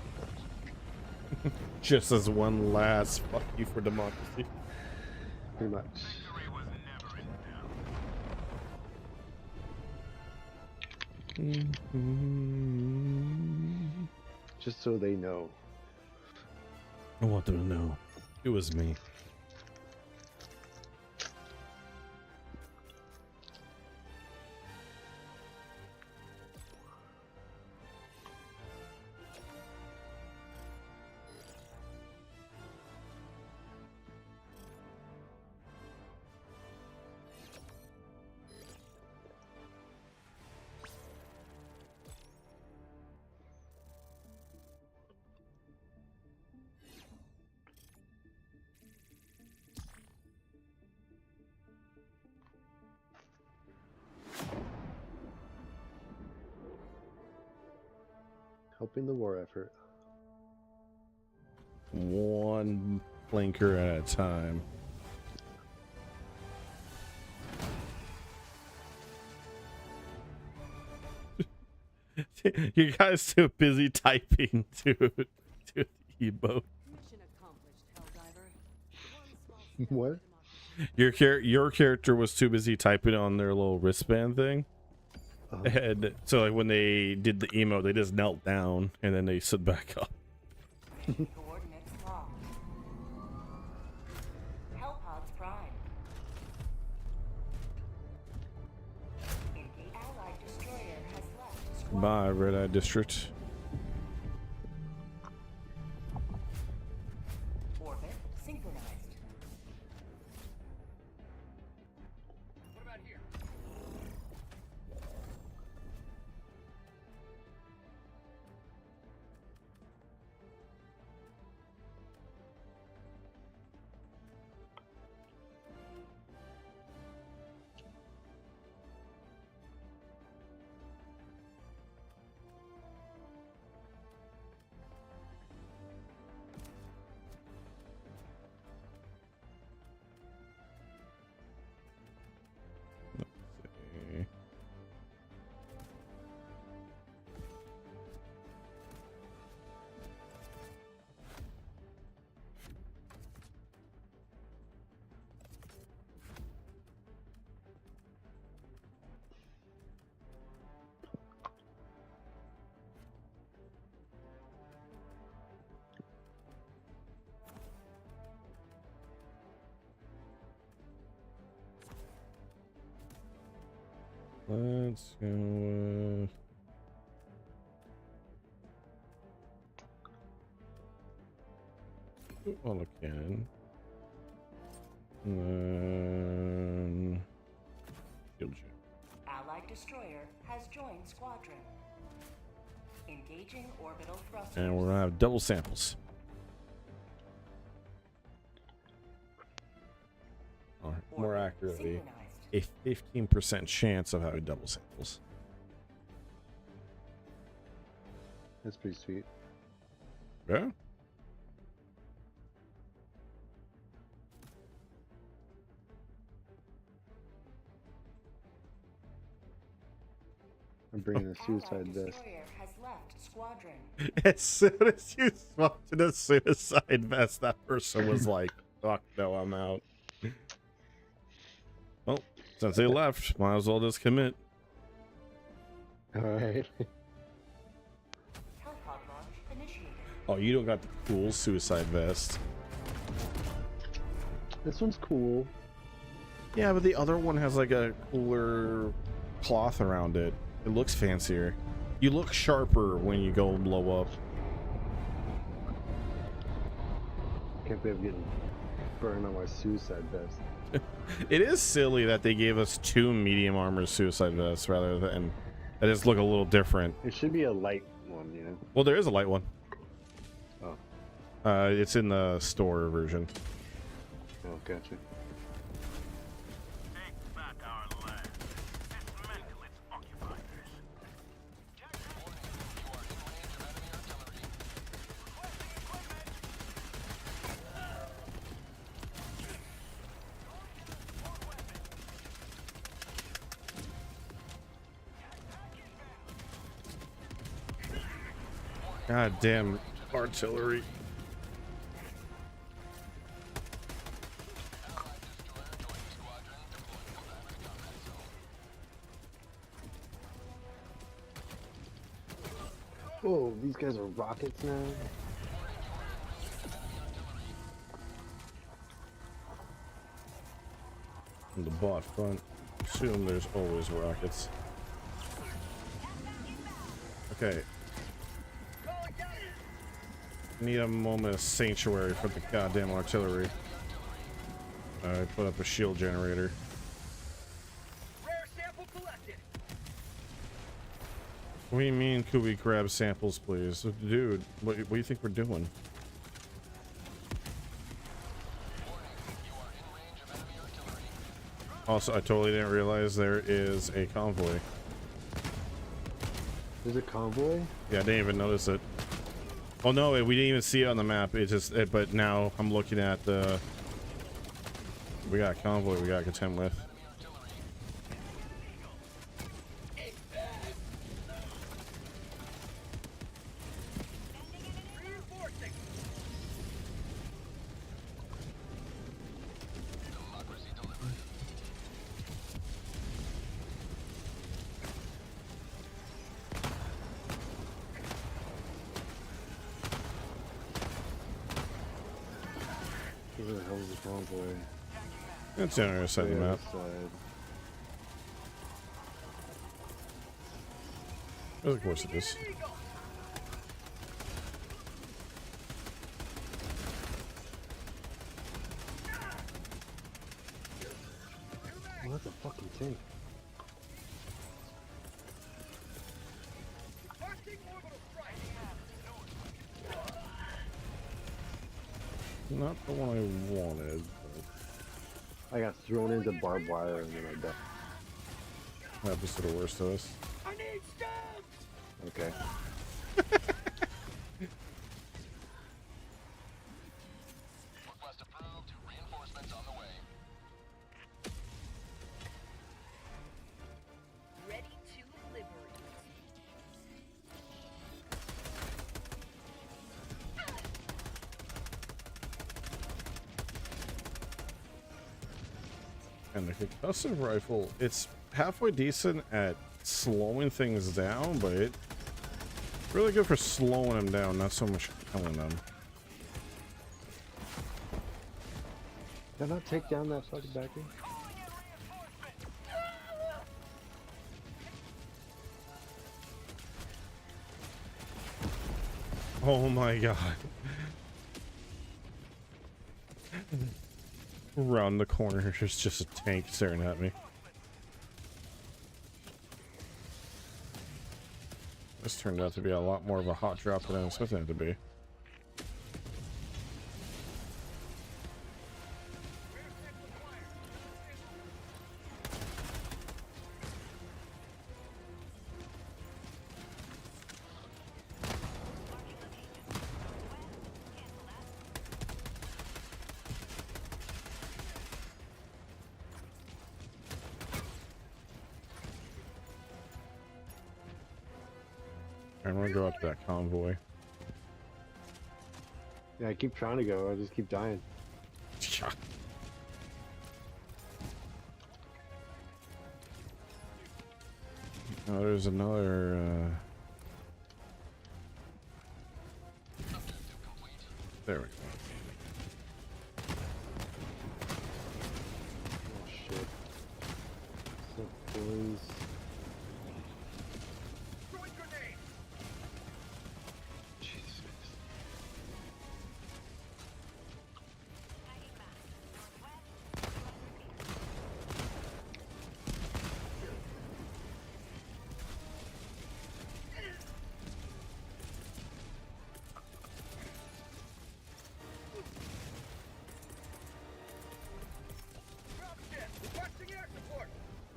Just as one last fuck you for democracy. Pretty much. Victory was never in doubt. Just so they know. I want them to know it was me. Helping the war effort. One flanker at a time. You guys too busy typing to the emote. Mission accomplished, Helldiver. One small step What? for democracy. Your character was too busy typing on their little wristband thing. And so like when they did the emote, they just knelt down and then they stood back up. Coordinates locked. Hellpods prime. An allied destroyer has left squadron. Bye, Red Eye District. Orbit synchronized. What about here? let's go with... All again. And then... Shield ship. Allied destroyer has joined squadron. Engaging orbital thrusters. And we're gonna have double samples. Or more accurately, a 15% chance of having double samples. That's pretty sweet. Yeah. I'm bringing a suicide Allied vest. destroyer has left squadron. As soon as you swapped to the suicide vest, that person was like, fuck no, I'm out. Well, since they left, might as well just commit. Alright. Hellpod launch initiated. Oh, you don't got the cool suicide vest. This one's cool. Yeah, but the other one has like a cooler cloth around it. It looks fancier. You look sharper when you go blow up. Can't believe I'm getting burned on my suicide vest. It is silly that they gave us 2 medium armor suicide vests rather than... That just look a little different. It should be a light one, you know? Well, there is a light one. Oh. It's in the store version. Oh, gotcha. God damn artillery. Oh, these guys are rockets now? In the bot front, assume there's always rockets. Okay. Need a moment of sanctuary for the goddamn artillery. I put up a shield generator. Rare sample collected. What do you mean, could we grab samples, please? Dude, what do you think we're doing? Also, I totally didn't realize there is a convoy. There's a convoy? Yeah, I didn't even notice it. Oh no, we didn't even see it on the map. It just, but now I'm looking at the... We got a convoy we got to contend with. Where the hell is the convoy? It's on the other side of the map. Of course it is. Oh, that's a fucking tank. Not the one I wanted. I got thrown into barbed wire and then I died. That happens to the worst of us. I need stabs. Okay. Request approved. Reinforcements on the way. Ready to liberate. And the concussive rifle, it's halfway decent at slowing things down, but it's really good for slowing them down, not so much killing them. Did I not take down that fucking backer? Oh my god. Around the corner, there's just a tank staring at me. This turned out to be a lot more of a hot drop than I was expecting it to be. I'm gonna go up to that convoy. Yeah, I keep trying to go. I just keep dying. Oh, there's another. There we go. Oh shit. So please.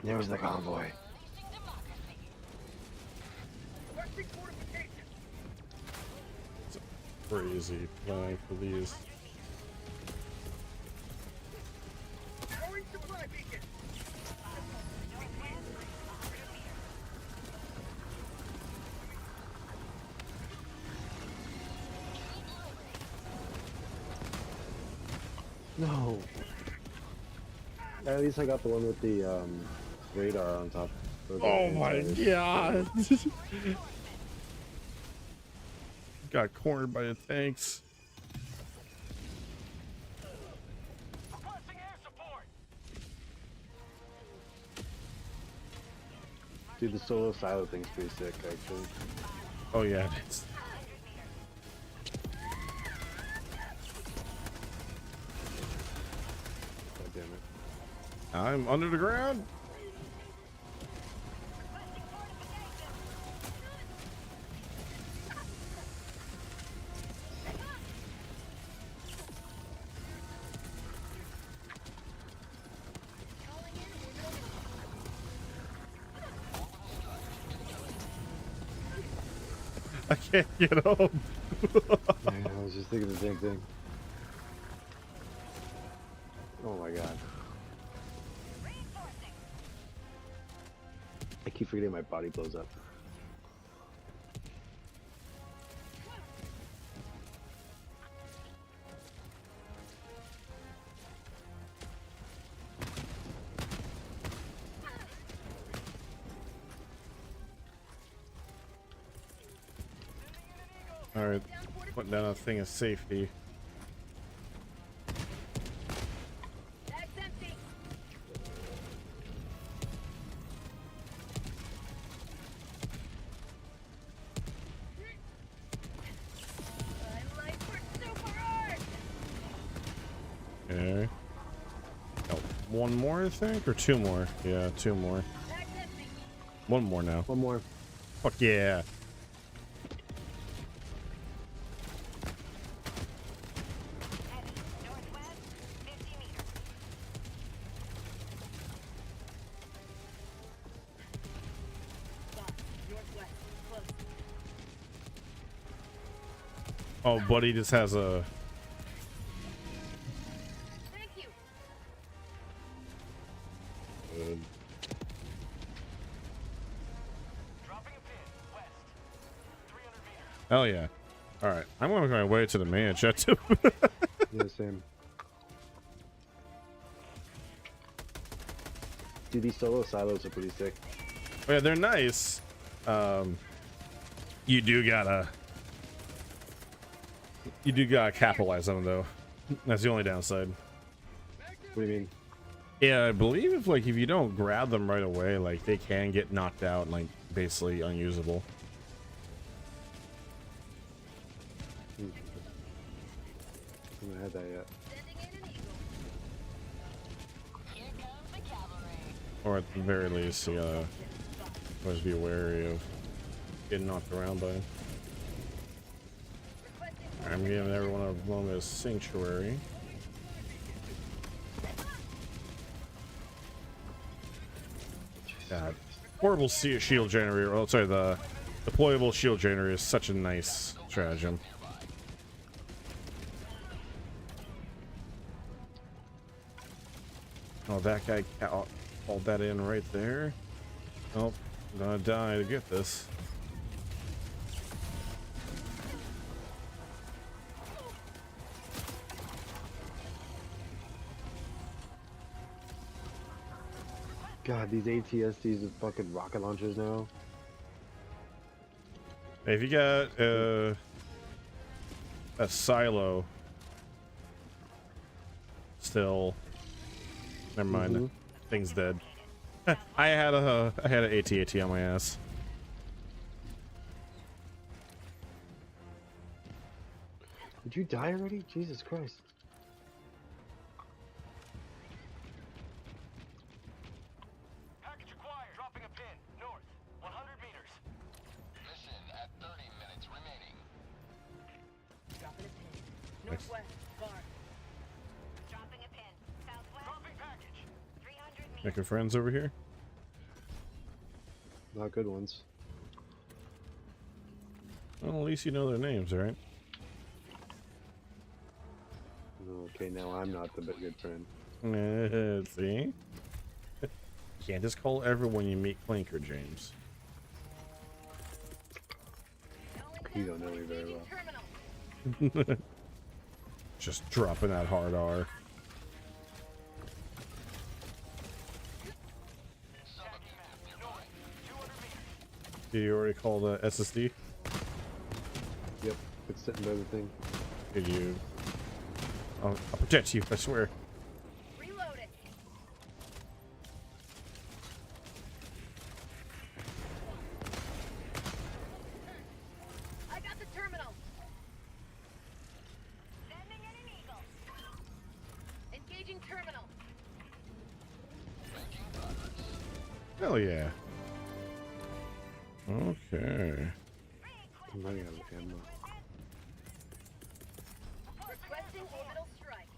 There's the convoy. It's a crazy plan for these. No. At least I got the one with the radar on top. Oh my god! Got cornered by the tanks. Dude, the solo silo thing's pretty sick, actually. Oh yeah, it is. God damn it. I'm under the ground. I can't get up. Yeah, I was just thinking the same thing. Oh my god. I keep forgetting my body blows up. Alright, putting down a thing of safety. Bag's empty. My life for super art. Okay. Oh, one more, I think? Or two more? Yeah, two more. Bag's empty. One more now. One more. Fuck yeah. Northwest, 50 meters. Northwest, close. Oh, buddy just has a... Thank you. Hell yeah. Alright, I'm on my way to the main chat too. Yeah, same. Dude, these solo silos are pretty sick. Oh, yeah, they're nice. You do gotta capitalize on them though. That's the only downside. What do you mean? Yeah, I believe if you don't grab them right away, like they can get knocked out and like basically unusable. haven't had that yet. Here comes the cavalry. Or at the very least, you gotta always be wary of getting knocked around by. I'm giving everyone a moment of sanctuary. God, portable shield generator. Oh, sorry, the deployable shield generator is such a nice stratagem. Oh, that guy called that in right there. Oh, I'm gonna die to get this. God, these ATSDs with fucking rocket launchers now. Hey, if you got a silo still, never mind. Thing's dead. I had an AT-AT on my ass. Did you die already? Jesus Christ. Package acquired. Dropping a pin. North. 100 meters. Mission at 30 minutes remaining. Dropping a pin. Northwest, far. Dropping a pin. Southwest. Dropping package. 300 meters. Making friends over here. Not good ones. Well, at least you know their names, right? Okay, now I'm not the good friend. See? Can't just call everyone you meet Clanker, James. You don't know me very well. Just dropping that hard R. Did you already call the SSD? Yep, it's sitting by the thing. Did you? I'll protect you, I swear. Reloading. I got the terminal. Sending in an eagle. Engaging terminal. Hell yeah. Okay. I'm running out of ammo. Requesting orbital strike.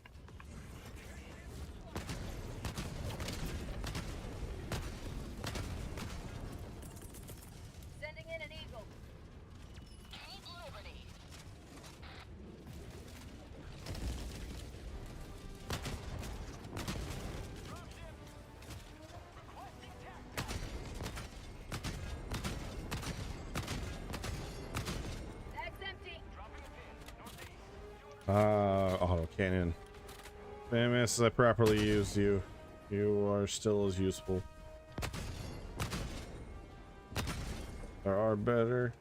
Sending in an eagle. Keep liberty. Bag's empty. Auto cannon. Famous, I properly used you. You are still as useful. There are better.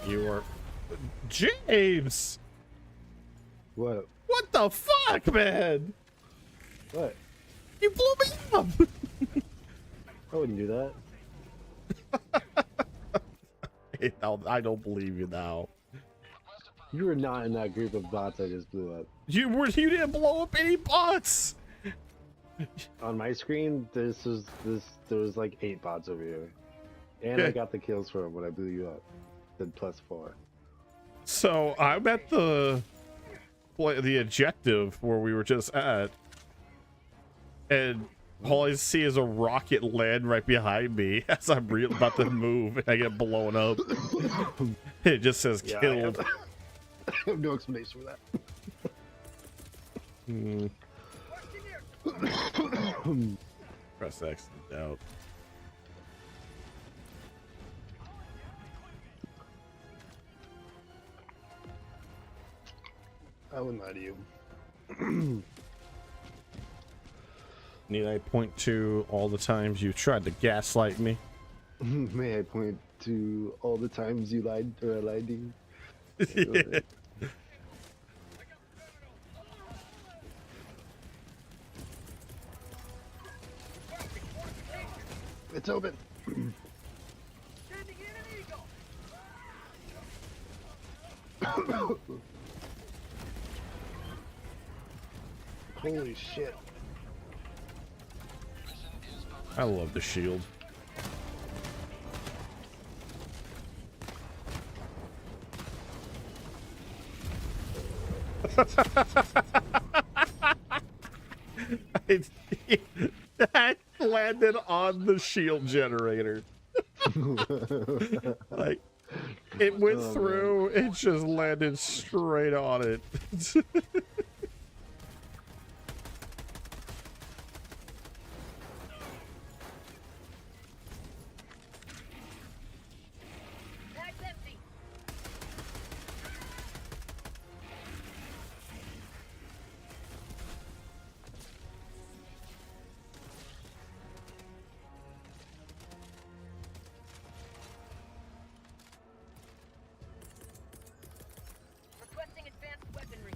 You are. James! What? What the fuck, man? What? You blew me up! I wouldn't do that. I don't believe you now. You were not in that group of bots I just blew up. You didn't blow up any bots! On my screen, there was like 8 bots over here. And I got the kills for them when I blew you up. Then +4. So I'm at the objective where we were just at, and all I see is a rocket land right behind me as I'm about to move, and I get blown up. It just says killed. I have no explanation for that. Press X to doubt. I wouldn't lie to you. Need I point to all the times you tried to gaslight me? May I point to all the times you lied or I lied to you? Yeah. It's open. Sending in an eagle. Holy shit. I love the shield. That landed on the shield generator. Like, it went through, it just landed straight on it. Bag's empty. Requesting advanced weaponry.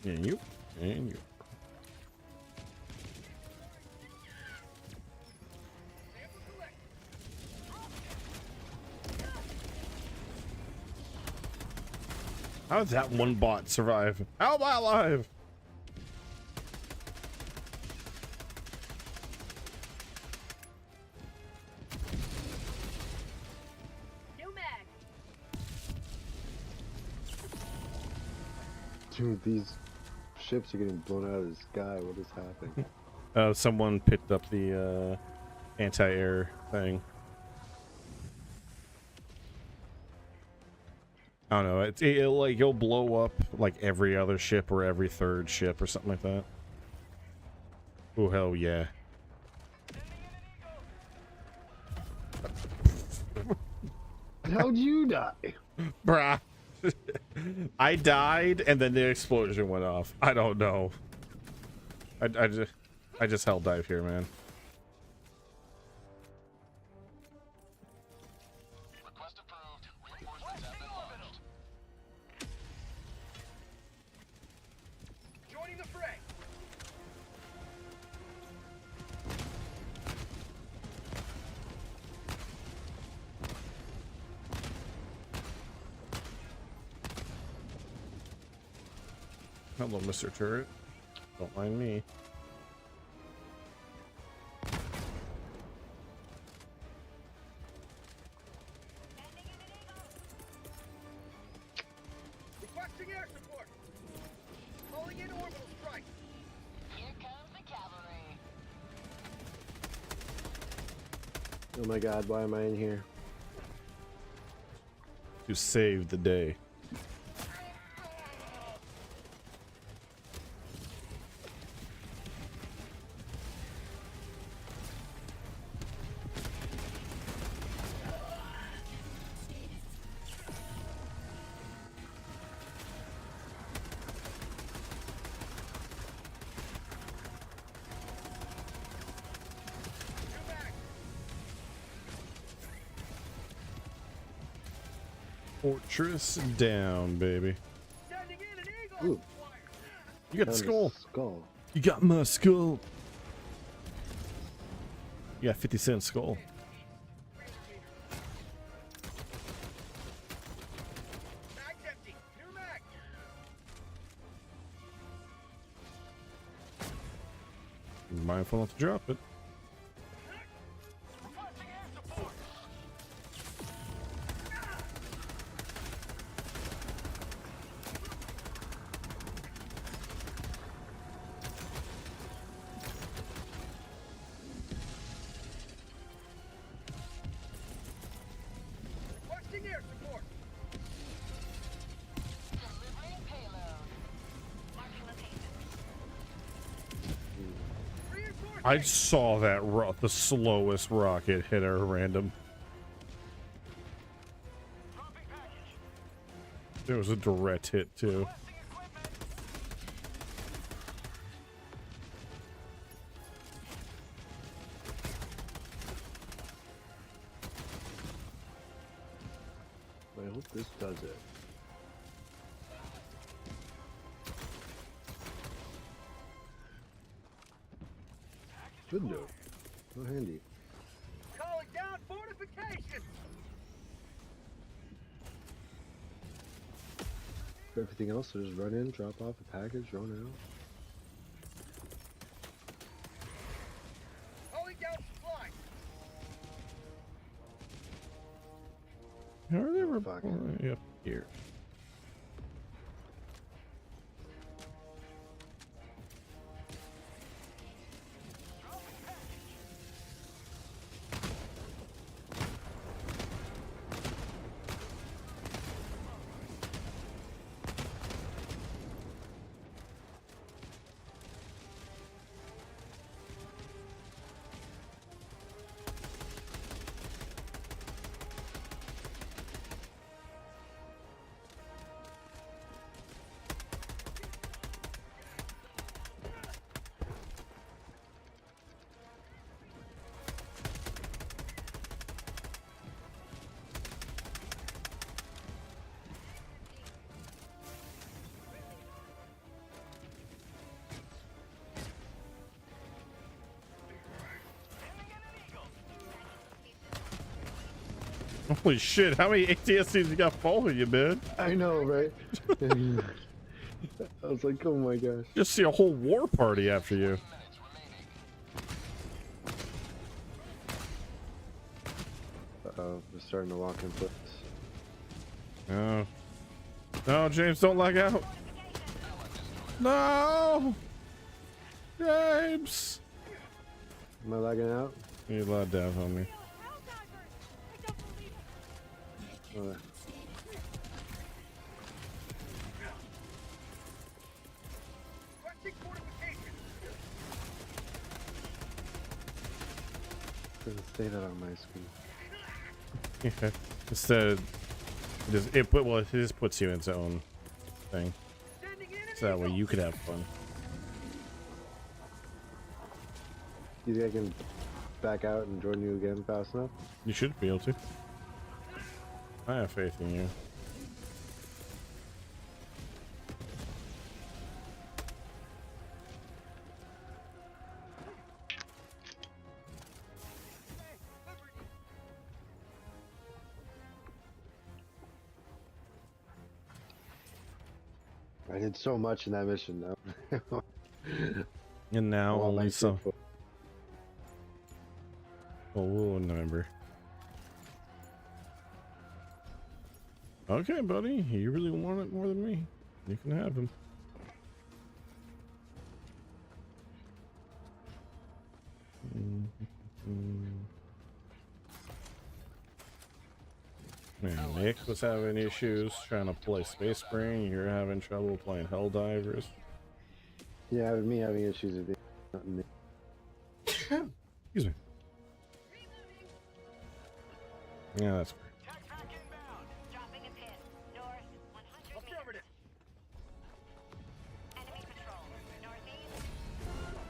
And you. And you. How did that one bot survive? How am I alive? New mag. Dude, these ships are getting blown out of the sky. What is happening? Someone picked up the anti-air thing. I don't know. It'll blow up like every other ship or every third ship or something like that. Oh hell yeah! How'd you die? Bruh. I died and then the explosion went off. I don't know. I just hell dive here, man. Request approved. Reinforcements have been launched. Joining the fray. Hello, Mr. Turret. Don't mind me. Requesting air support. Calling in orbital strike. Here comes the cavalry. Oh my god, why am I in here? To save the day. Fortress down, baby. Sending in an eagle. Ooh, You got the found a skull. skull. You got my skull. You got 50-cent skull. Mag's empty. New mag. Mindful not to drop it. Requesting air support. Requesting air support. Delivering payload. Marking location. Reinforcement. I saw that the slowest rocket hit our random. Dropping package. There was a direct hit too. Requesting equipment. I hope this does it. Good note. So handy. Calling down fortifications. For everything else, so just run in, drop off a package, run out. Calling down supply. How are they fuck. reporting up here? Holy shit, how many ATSTs you got following you, man? I know, right? I was like, oh my gosh. Just see a whole war party after you. Uh-oh, we're starting to walk in place. No. No, James, don't lag out. No! James! Am I lagging out? You lagged down, homie. Oh, doesn't say that on my screen. Yeah. Instead, it just puts you in its own thing. So that way you could have fun. You think I can back out and join you again fast enough? You should be able to. I have faith in you. I did so much in that mission now. And now Well, only like some. people- Oh, we'll remember. Okay, buddy. You really want it more than me. You can have him. Man, Nick was having issues trying to play Space Marine. You're having trouble playing Helldivers. Yeah, with me having issues with it. Not me. Excuse me. Yeah, that's fair.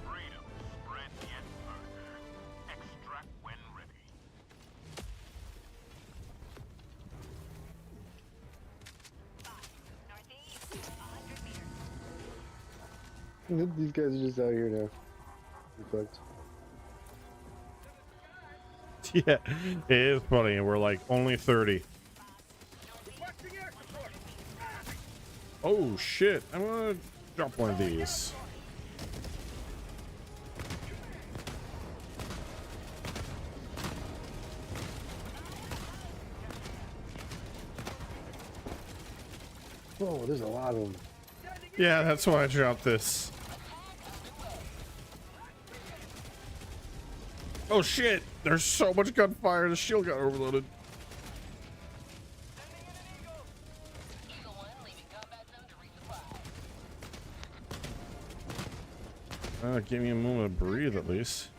Freedom spread yet further. Extract when ready. These guys are just out here now. We're fucked. Yeah, it is funny. We're like only 30. Oh shit! I'm gonna drop one of these. Oh, there's a lot of them. Yeah, that's why I dropped this. Oh shit! There's so much gunfire, the shield got overloaded. Give me a moment to breathe at least.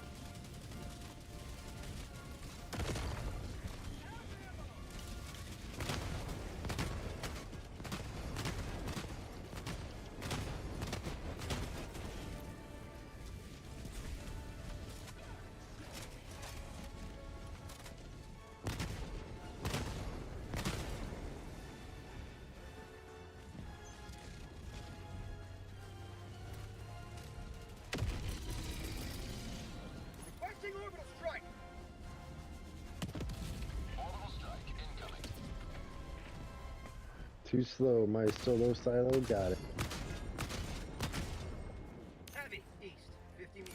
Too slow, my solo silo got it. Heavy, east, 50 meters.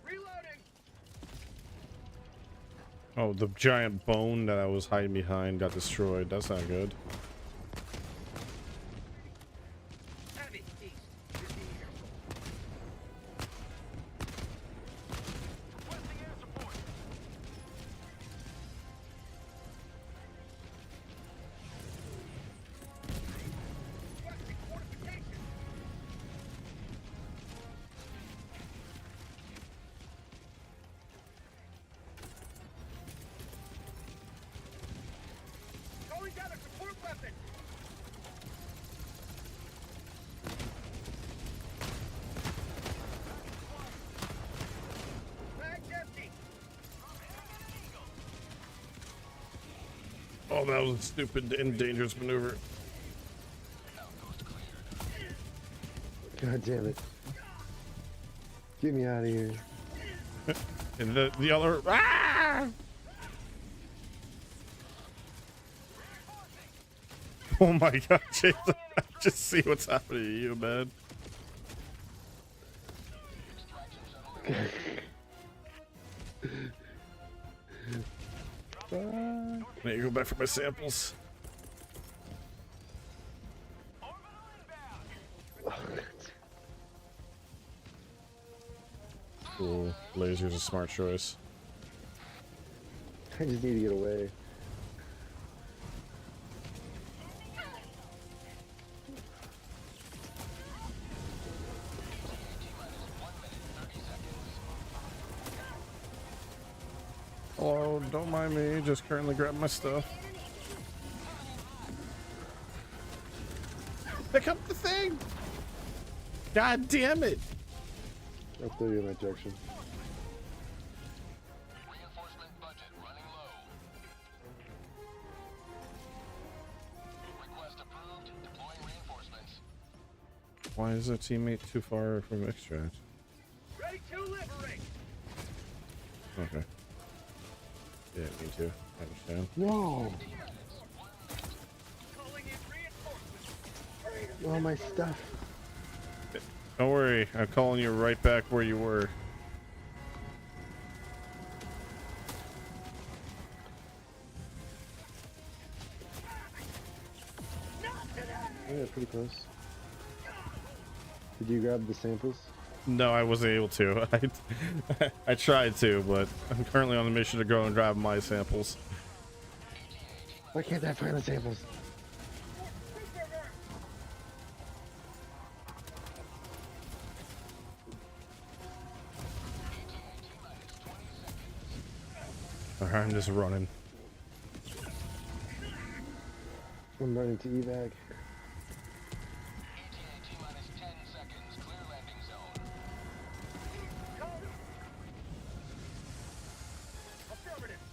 Reloading! Oh, the giant bone that I was hiding behind got destroyed. That's not good. Heavy, east, 50 meters. Requesting air support. Requesting fortification. Calling down a support weapon. Bag's empty. Oh, that was a stupid and dangerous maneuver. God damn it. Get me out of here. And the other. Ah! Oh my god, Jason. I just see what's happening to you, man. I need to go back for my samples. Cool. Laser's a smart choice. I just need to get away. Hello, don't mind me. Just currently grabbing my stuff. Pick up the thing! God damn it! I'll throw you in that direction. Reinforcement budget running low. Request approved. Deploying reinforcements. Why is a teammate too far from extract? Ready to liberate. Okay. Yeah, me too. I understand. No! Calling in reinforcements. All my stuff. Don't worry, I'm calling you right back where you were. Yeah, pretty close. Did you grab the samples? No, I wasn't able to. I tried to, but I'm currently on the mission to go and grab my samples. Why can't I find the samples? Alright, I'm just running. I'm running to evac. ETA T-minus 10 seconds. Clear landing zone. Affirmative.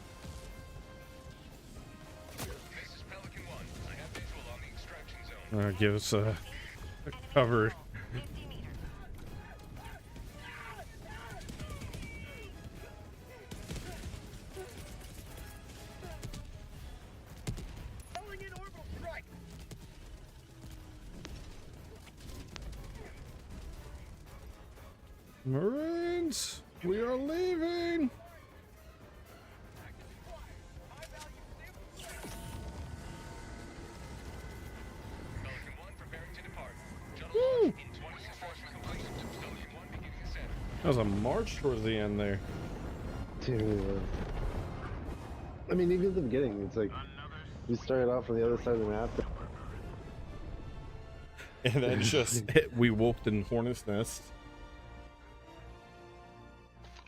This is Pelican 1. I have visual on the extraction zone. Give us a cover. Calling in orbital strike. Marines, we are leaving. Pelican 1 preparing to depart. Shuttle launch in 20 reinforcement complete. Pelican 1 beginning ascent. That was a march towards the end there. Dude. I mean, even at the beginning, it's like we started off on the other side of the map. And then just we woke in Hornet's Nest.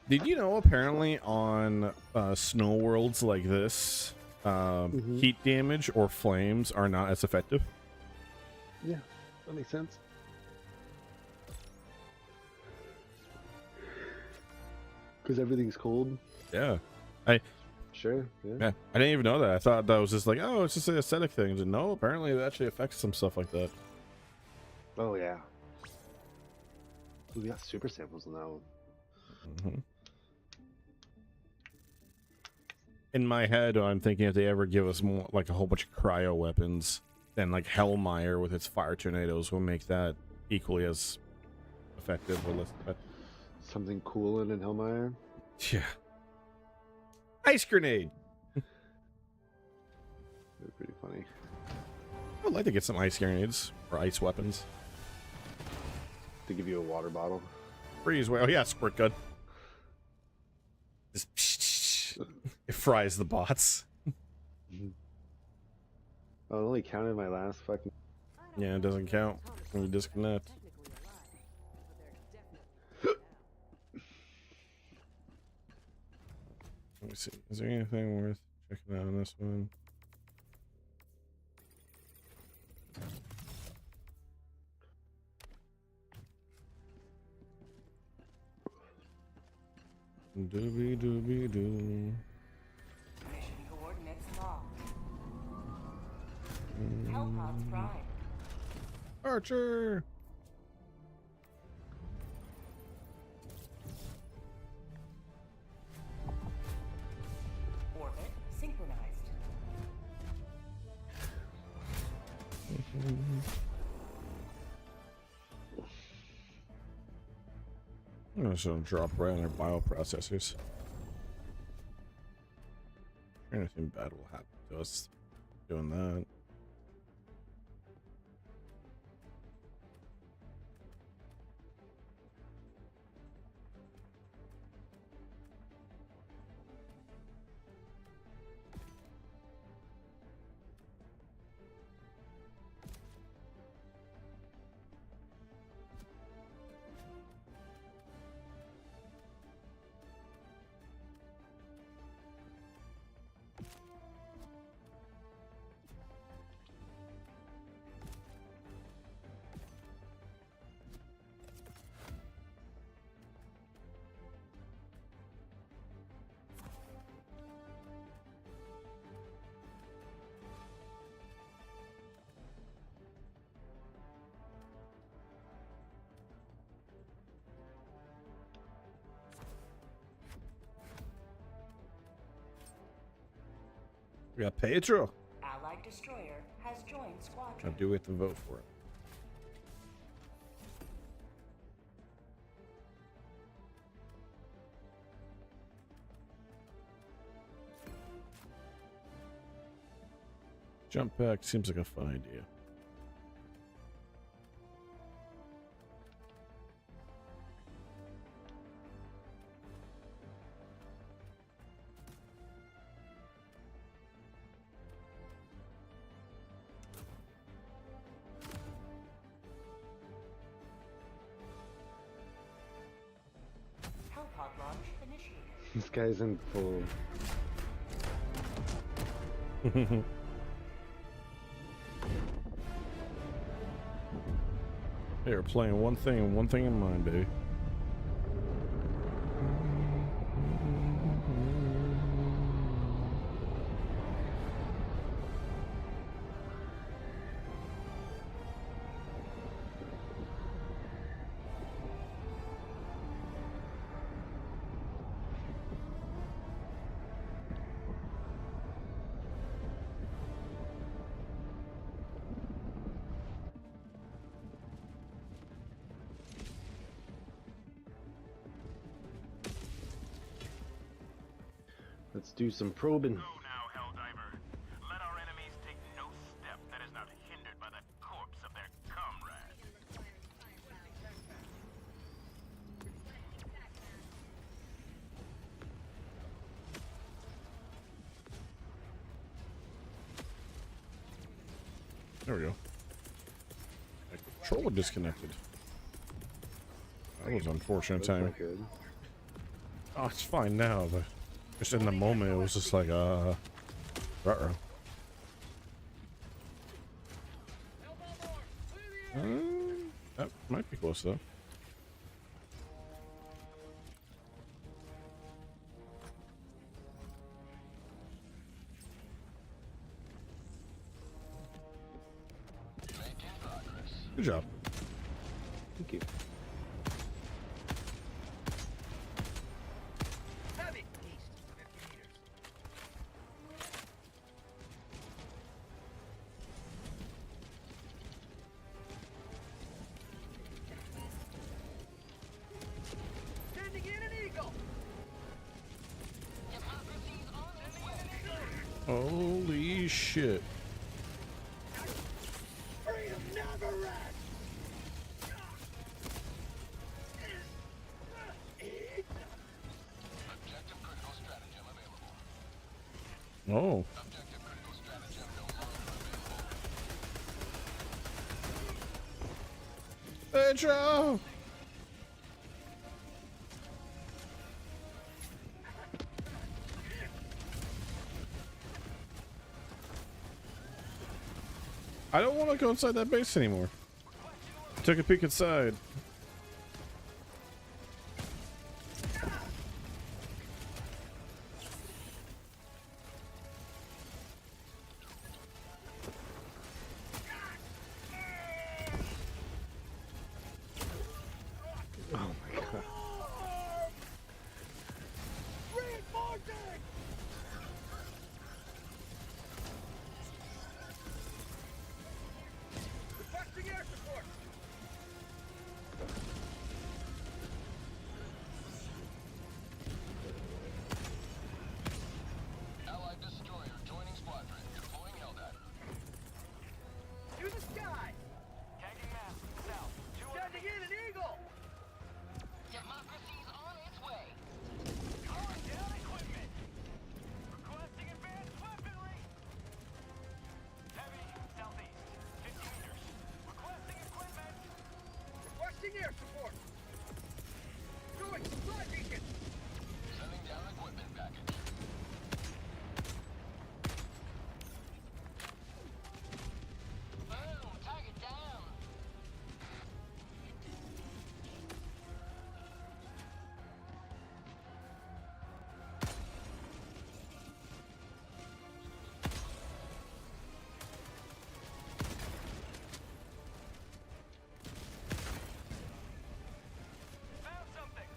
Did you know apparently on snow worlds like this, heat damage or flames are not as effective? Yeah, that makes sense. Because everything's cold. Yeah. Sure. Yeah. Yeah, I didn't even know that. I thought that was just like, oh, it's just an aesthetic thing. But no, apparently it actually affects some stuff like that. Oh yeah. We got super samples on that one. in my head, I'm thinking if they ever give us more, like a whole bunch of cryo weapons, then like Hellmire with its fire tornadoes will make that equally as effective or less effective. Something cool in Hellmire. Yeah. Ice grenade. They're pretty funny. I would like to get some ice grenades or ice weapons. To give you a water bottle. Freeze way. Oh yeah, squirt gun. Just it fries the bots. Oh, it only counted my last fucking. Yeah, it doesn't count when you disconnect. Let me see. Is there anything worth checking out on this one? Doobie doobie doo. Mission coordinates locked. Hellpods prime. Archer. Orbit synchronized. I'm just gonna drop right on their bioprocessors. Anything bad will happen to us doing that. We got Pedro. Allied destroyer has joined I squadron. do have to vote for it. Jump pack seems like a fun idea. Hellpod launch initiated. This guy's in full. They were playing one thing and one thing in mind, baby. Let's do some probing. Go now, Helldiver. Let our enemies take no step that is not hindered by the corpse of their comrade. There we go. My controller disconnected. That was unfortunate That's timing. not good. Oh, it's fine now, but just in the moment, it was just like, ruh-roh. That might be close, though. Good job. Thank you. Holy shit. Freedom never rests! Objective critical stratagem available. Oh. Objective critical stratagem no longer available. Pedro! I don't want to go inside that base anymore. Took a peek inside. Oh my god. Reinforcing! Requesting air support! Allied destroyer joining squadron. Deploying Helldat. To the sky! Tagging map, south. Sending in an eagle! Democracy's on its way. Calling down equipment! Requesting advanced weaponry! Heavy, southeast. 50 meters. Requesting equipment! Requesting air support! Going, supply beacon! Sending down equipment package. Boom! Target down. Found something!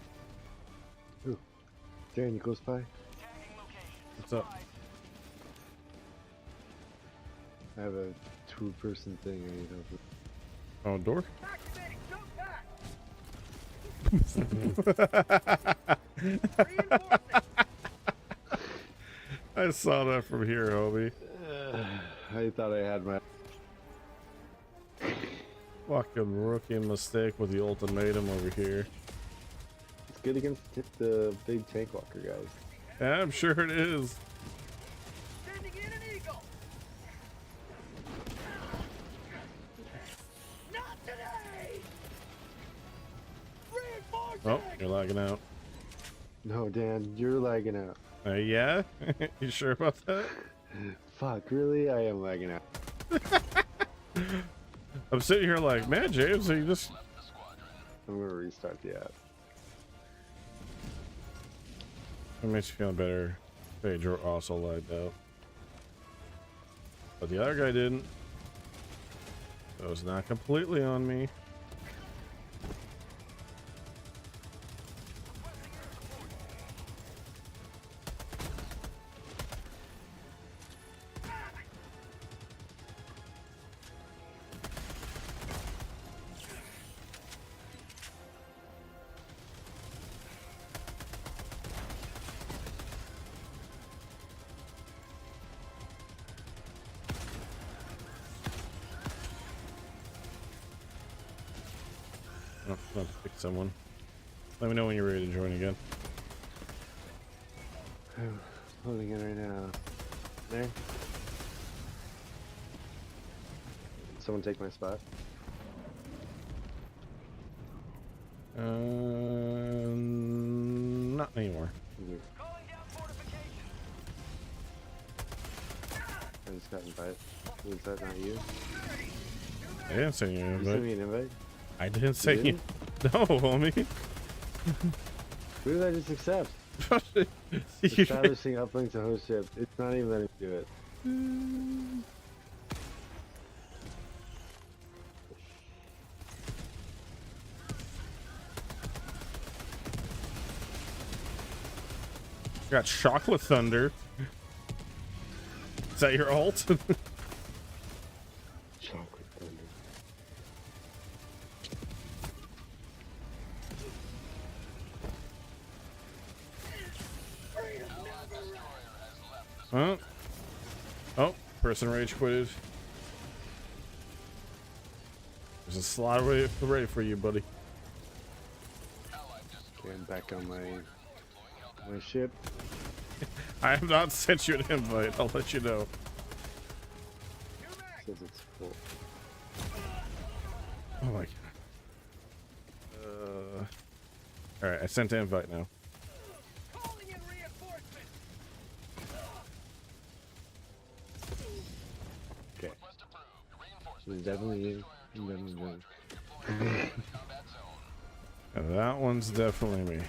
Ooh. Darren, you close by? Tagging location. What's up? I have a 2-person thing I need help with. Oh, door? Activating jump pack! Reinforcing! I saw that from here, homie. I thought I had my. Fucking rookie mistake with the ultimatum over here. It's good against the big tank walker guys. Yeah, I'm sure it is. Sending in an eagle! Not today! Reinforcing! Oh, you're lagging out. No, Dan, you're lagging out. Yeah? You sure about that? Fuck, really? I am lagging out. I'm sitting here like, man, James, you just... I'm gonna restart the app. It makes you feel better. Pedro also lagged out. But the other guy didn't. So it's not completely on me. Oh, I'll pick someone. Let me know when you're ready to join again. I'm loading in right now. There. Someone take my spot. Not anymore. Calling down fortifications! I just got invited. Was that not you? I didn't send you an You sent me invite. an invite? I didn't say you. didn't? No, homie. Who did I just accept? You- Establishing uplink to host ship. It's not even letting me do it. Got chocolate thunder. Is that your ult? Chocolate thunder. Huh? person rage quitted. There's a slot ready for you, buddy. Okay, I'm back on my ship. I have not sent you an invite. I'll let you know. Says it's full. Oh my god. All right, I sent an invite now. Okay. There's definitely you. Definitely. That one's definitely me.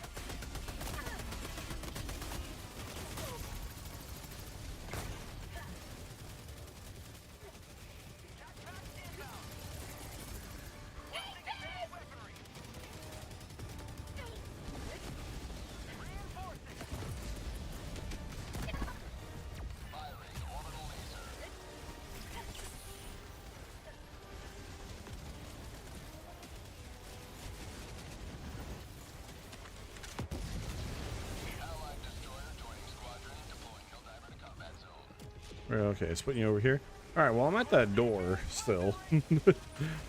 Okay, it's putting you over here. All right, well, I'm at that door still.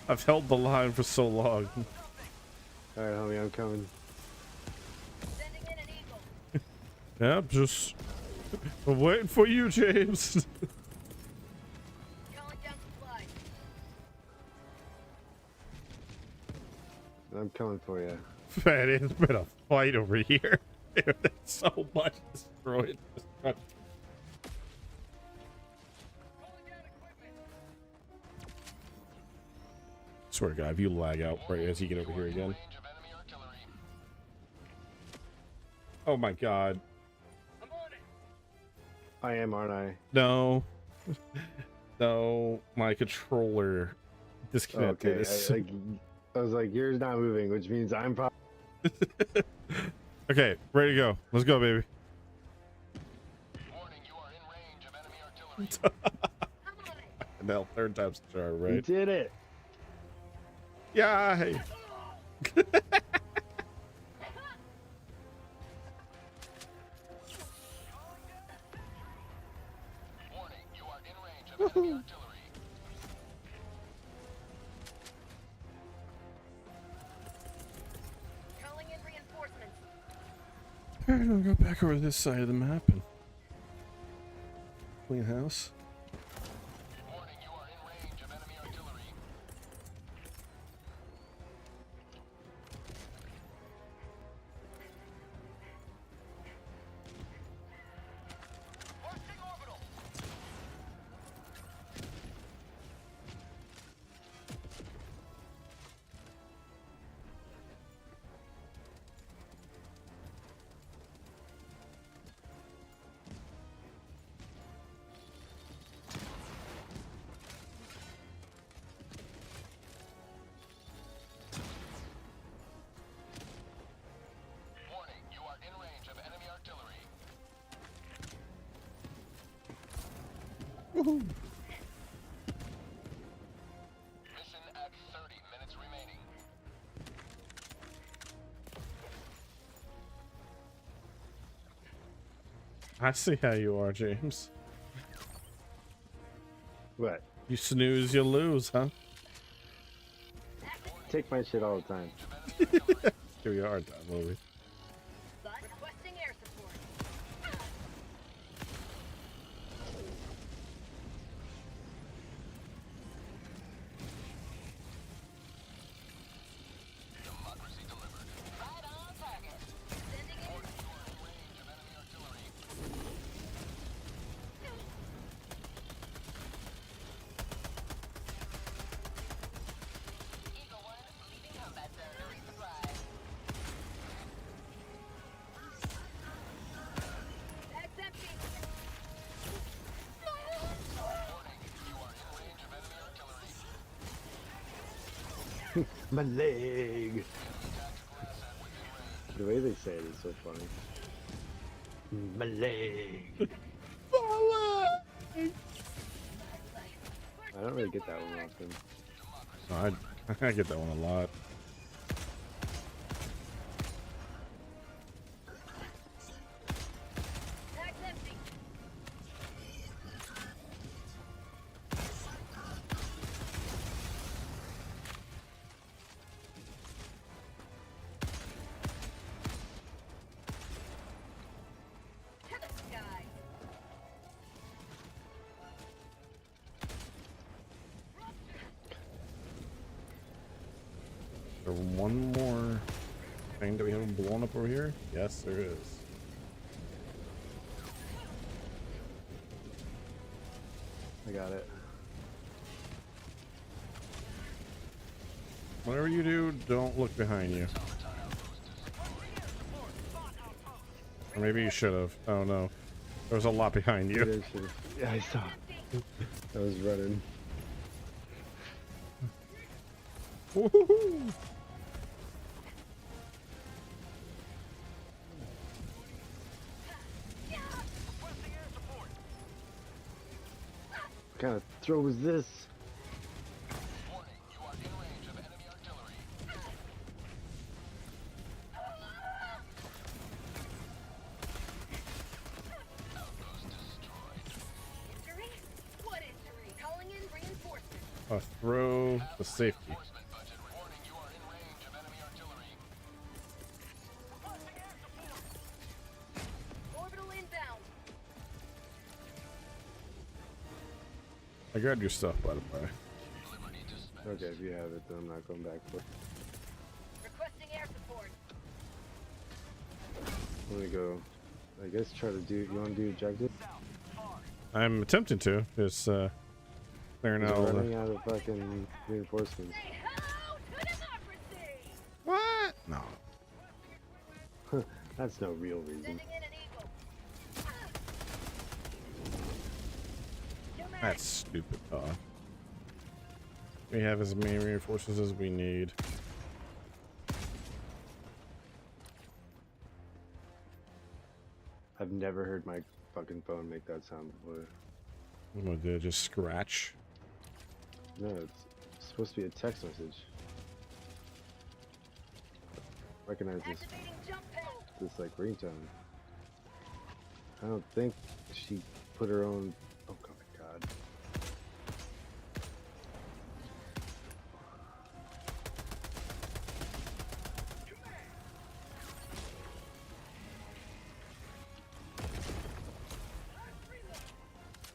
I've held the line for so long. All right, homie, I'm coming. Sending in an eagle. Yep, just waiting for you, James. Calling down supplies. I'm coming for you. Man, it's been a fight over here. There's so much destroyed. Swear to God, if you lag out right as you get over here again. Oh my God. I am, aren't I? No. No, my controller disconnected. Okay, I was like, yours not moving, which means I'm probably. Okay, ready to go. Let's go, baby. Warning, you are in range of enemy artillery. Now, third time's the charm, You right? did it. Yeah. Hey. Warning, you are in range of enemy artillery. Calling in reinforcements. All right, I'll go back over this side of the map and clean house. Warning, you are in range of enemy artillery. Hoisting orbital. Warning, you are in range of enemy artillery. Mission at 30 minutes remaining. I see how you are, James. What? You snooze, you lose, huh? Take my shit all the time. Give you a hard time, Louie. But requesting air support. Democracy delivered. Right on target. Sending in Warning, you are in range of enemy artillery. Eagle 1, leaving combat zone to resupply. Bag's empty. Warning, you are in range of enemy artillery. My leg. The way they say it is so funny. My leg. I don't really get that one often. I get that one a lot. Bag's empty. there one more thing that we haven't blown up over here? Yes, there is. I got it. Whatever you do, don't look behind you. Or maybe you should have. Oh no. There was a lot behind you. Maybe I should've- Yeah, I saw. I was running. Woohoo! What kind of throw was this? Warning, you are in range of enemy artillery. Outpost destroyed. Injury? What injury? Calling in reinforcements. A throw the safety. Reinforcement budget. Warning, you are in range of enemy artillery. Orbital inbound. I grabbed your stuff, by the way. Liberty dispatch. Okay, if you have it, then I'm not going back for it. Requesting air support. Let me go. I guess try to do. You want to do objective? I'm attempting to. Just clearing out all We're running the. out of fucking reinforcements. Say hello to democracy. What? No. That's no real reason. Sending in an eagle. That's stupid, Todd. We have as many reinforcements as we need. I've never heard my fucking phone make that sound before. I'm gonna do just scratch. No, it's supposed to be a text message. Recognize Activating jump pad. this like ringtone. I don't think she put her own. Oh my god.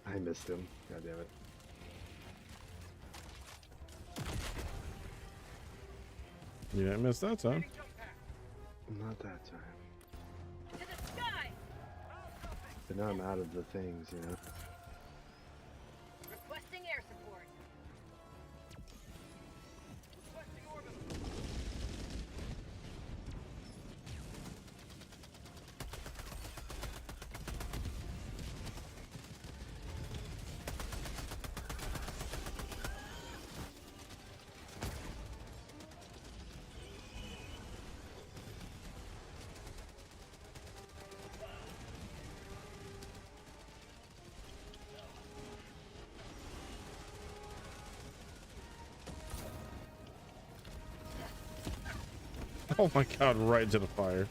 I missed him. God damn it. You didn't miss that time. Not that time. To the sky. But now I'm out of the things, you know. Requesting air support. Oh my god, right into the fire.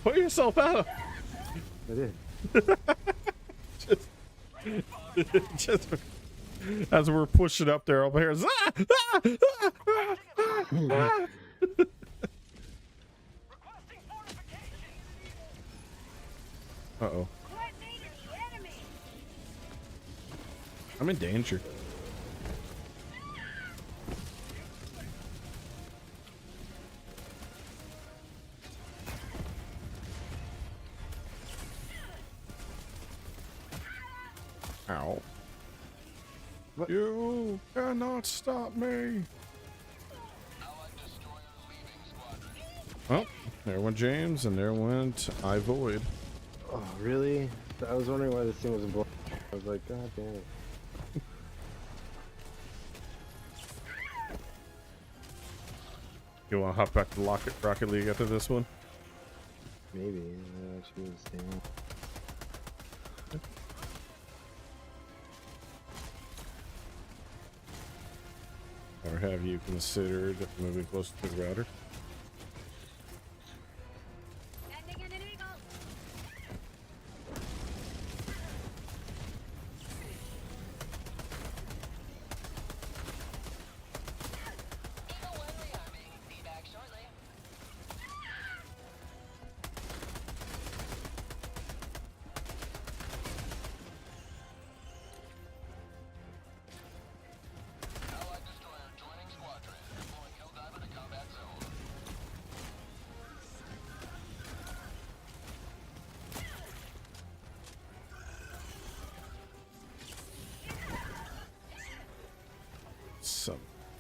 Put yourself out. I did. Just as we're pushing up there over here. Uh-oh. I'm in danger. Ow. What? You cannot stop me. Oh, there went James, and there went I Void. Oh, really? I was wondering why this thing wasn't blowing. I was like, god damn it. You want to hop back to Rocket League after this one? Maybe. I actually understand. Or have you considered moving closer to the router? Sending in an eagle. Eagle 1 rearming. Be back shortly.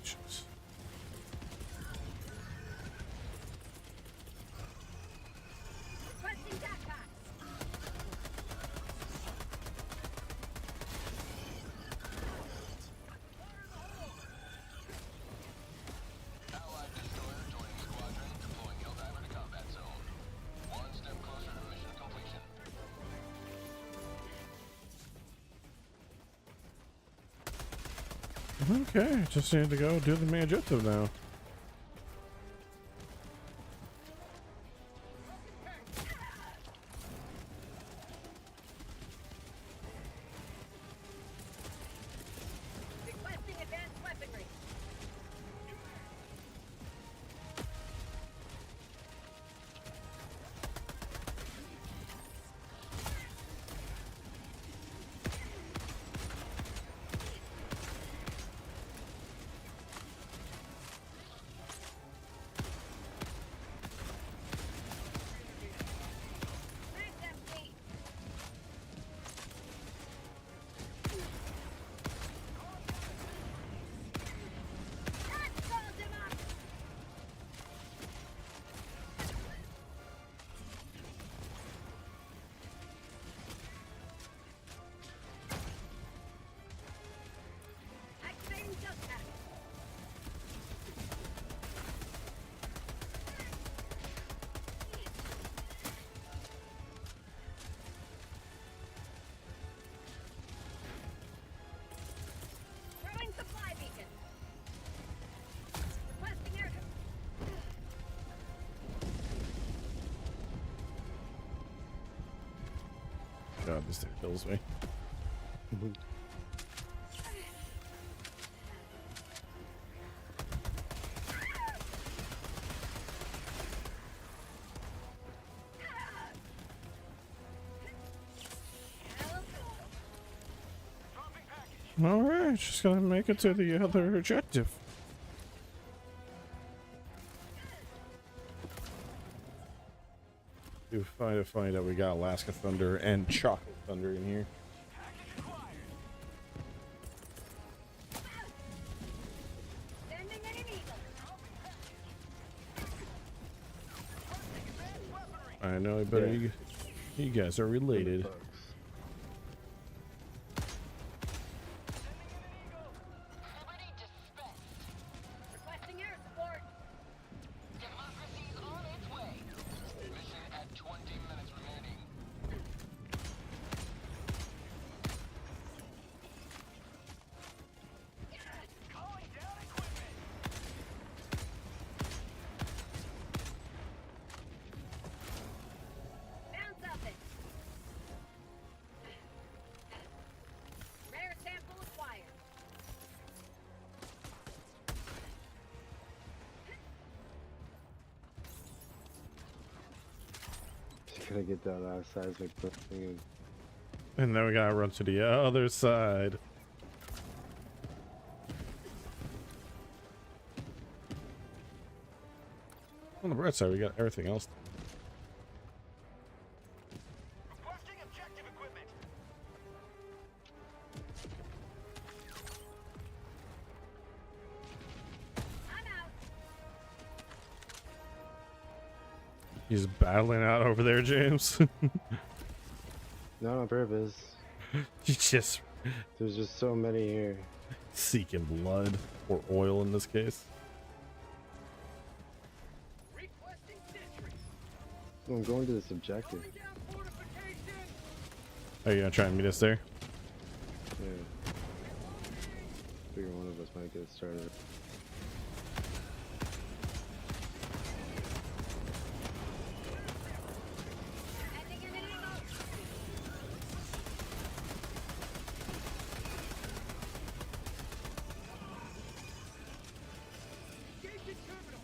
Jeez. Requesting backpack. Allied destroyer joining squadron, deploying Helldiver to combat zone. One step closer to mission completion. Okay, just need to go do the main objective now. Requesting advanced weaponry. Max empty. That calls him up. Activating jetpack. Throwing supply beacon. Requesting air. God, this thing kills me. Alright, just gotta make it to the other objective. Do find out we got Alaska Thunder and Chocolate Thunder in here. Sending an eagle. I know, but Yeah. you guys are related. Bugs. Liberty dispensed. Requesting air support. Democracy's on its way. Mission at 20 minutes remaining. Bounce up it. Rare sample acquired. Just gotta get that seismic thing. And then we gotta run to the other side. On the bright side, we got everything else. Requesting objective equipment. I'm out. He's battling out over there, James. Not on purpose. He's just There's just so many here. seeking blood, or oil in this case. Requesting sentry. I'm going to this objective. Down fortification. Are you gonna try and meet us there? Yeah. Figure one of us might get started. Sending an eagle. Engaging terminal.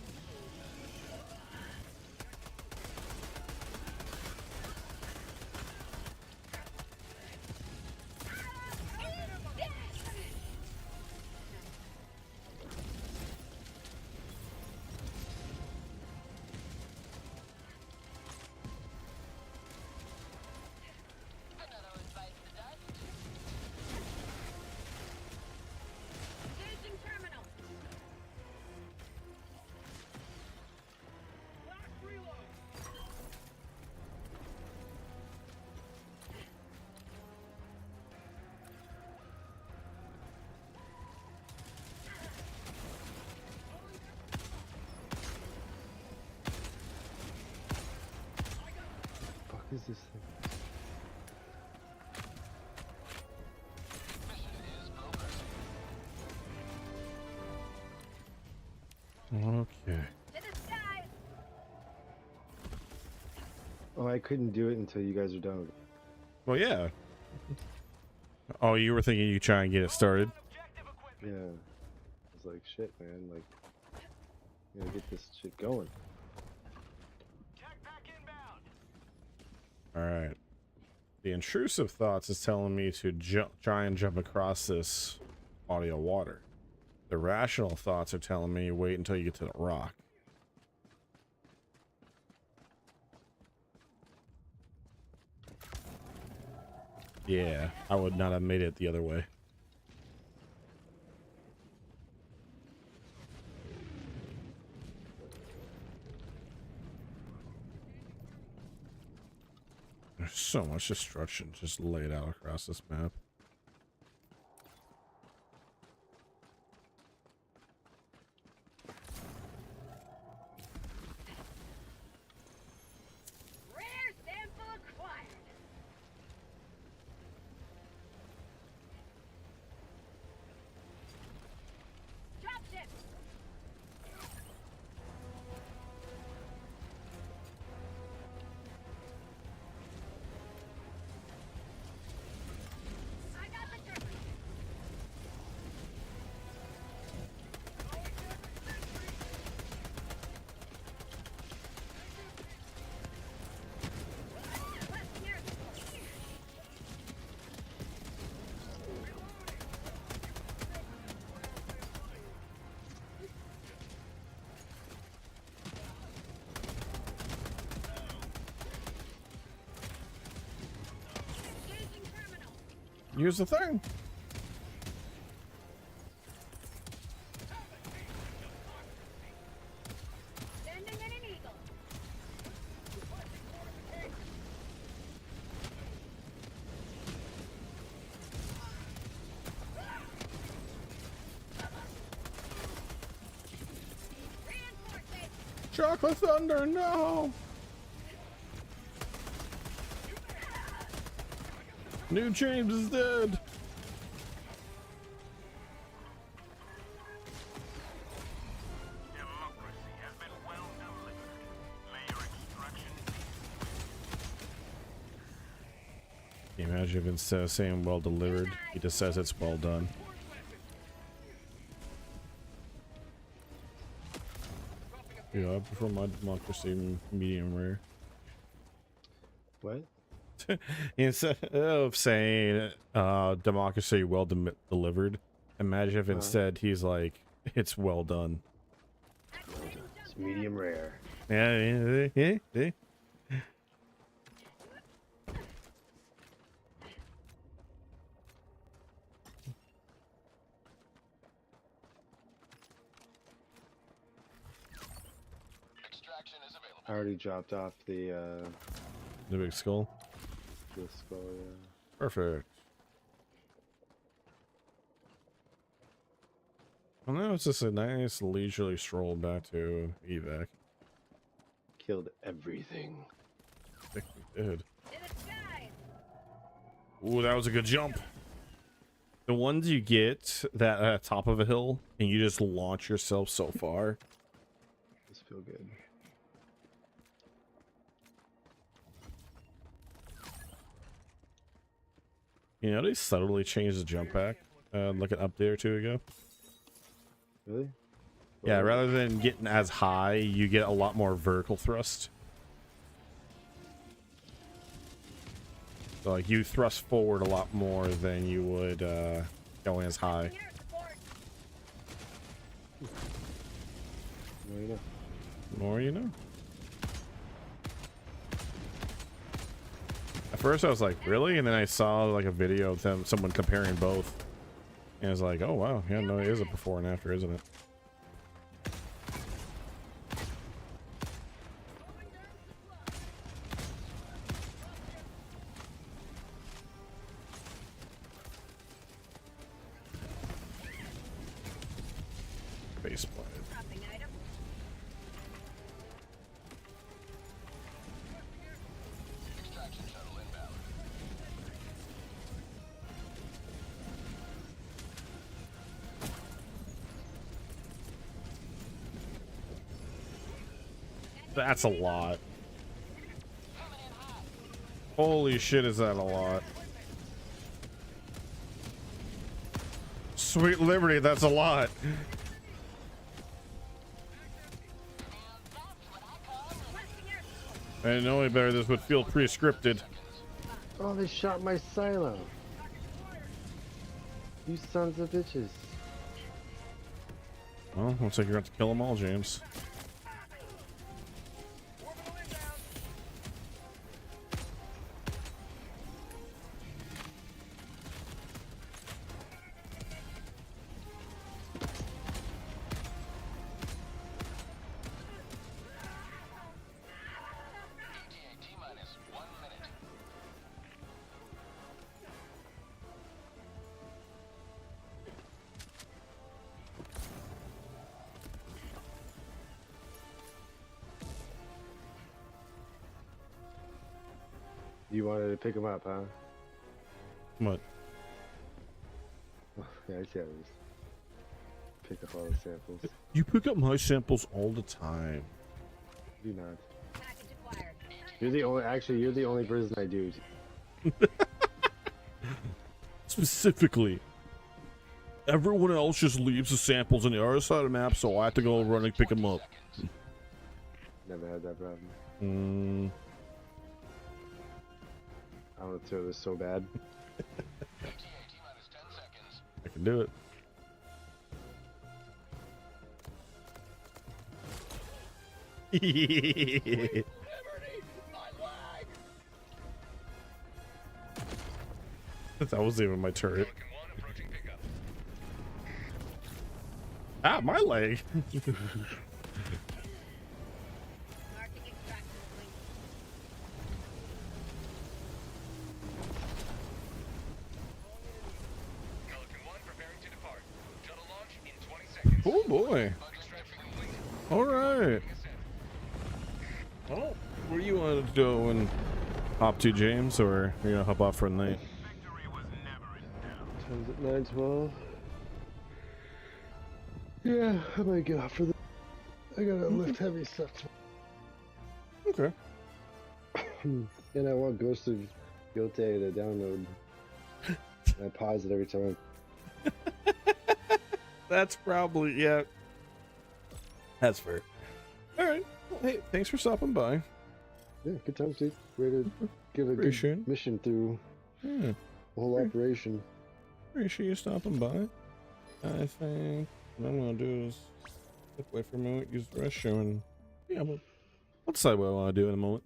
is this thing? Mission is progressing. Okay. To the skies! Oh, I couldn't do it until you guys are done with it. Well, yeah. Oh, you were thinking you try and get it started? Yeah. I was like, shit, man. Like, gotta get this shit going. Alright. The intrusive thoughts is telling me to try and jump across this body of water. The rational thoughts are telling me wait until you get to the rock. Yeah, I would not have made it the other way. There's so much destruction just laid out across this map. Rare sample acquired! Dropship! I got the turret! Left near engaging terminal! Use the thing. Sending in an eagle! Reinforcing! Chocolate thunder, no! New James is dead. Democracy has been well delivered. Layer extraction. Can you imagine if instead of saying well delivered, he just says it's well done? Yeah, I prefer my democracy medium rare. What? Instead of saying democracy well delivered, imagine if instead he's like, it's well done. It's medium rare. Yeah. Extraction is available. I already dropped off the The big skull. skull, yeah. Perfect. Well, now it's just a nice leisurely stroll back to evac. Killed everything. I think we did. To the skies! Ooh, that was a good jump. The ones you get that at top of a hill and you just launch yourself so far. This feel good. You know, they subtly changed the jump pack like an update or two ago. Really? Yeah, rather than getting as high, you get a lot more vertical thrust. So, like, you thrust forward a lot more than you would going as high. Near support! There you go. More you know. At first I was like, really? And then I saw like a video of someone comparing both. And I was like, oh wow, yeah, no, it is a before and after, isn't it? Faceplanted. Dropping item. Extraction That's a lot. Holy shit, is that a lot? Sweet Liberty, that's a lot. And knowing better, this would feel pre-scripted. Oh, they shot my silo. You sons of bitches. Well, looks like you're going to kill them all, James. You wanted to pick him up, huh? What? Yeah, I see how it is. Pick up all the samples. You pick up my samples all the time. Do not. You're the only. Actually, you're the only person I do. Specifically. Everyone else just leaves the samples on the other side of the map, so I have to go run and pick them up. Never had that problem. I want to throw this so bad. I can do it. That wasn't even my turret. Ah, my leg. Oh boy. All right. Well, where you wanted to go and hop to, James, or are you gonna hop off for the night? Time's at 9:12. Yeah, I might get off for the. I gotta lift heavy stuff. Okay. And I want Ghost of Yote to download. I pause it every time. That's probably, yeah. That's fair. All right. Well, hey, thanks for stopping by. Yeah, good time, Steve. Way to give a Appreciate good mission through Yeah. the whole operation. Appreciate you stopping by. I think what I'm gonna do is step away for a moment, use the restroom, and yeah, we'll decide what I want to do in a moment.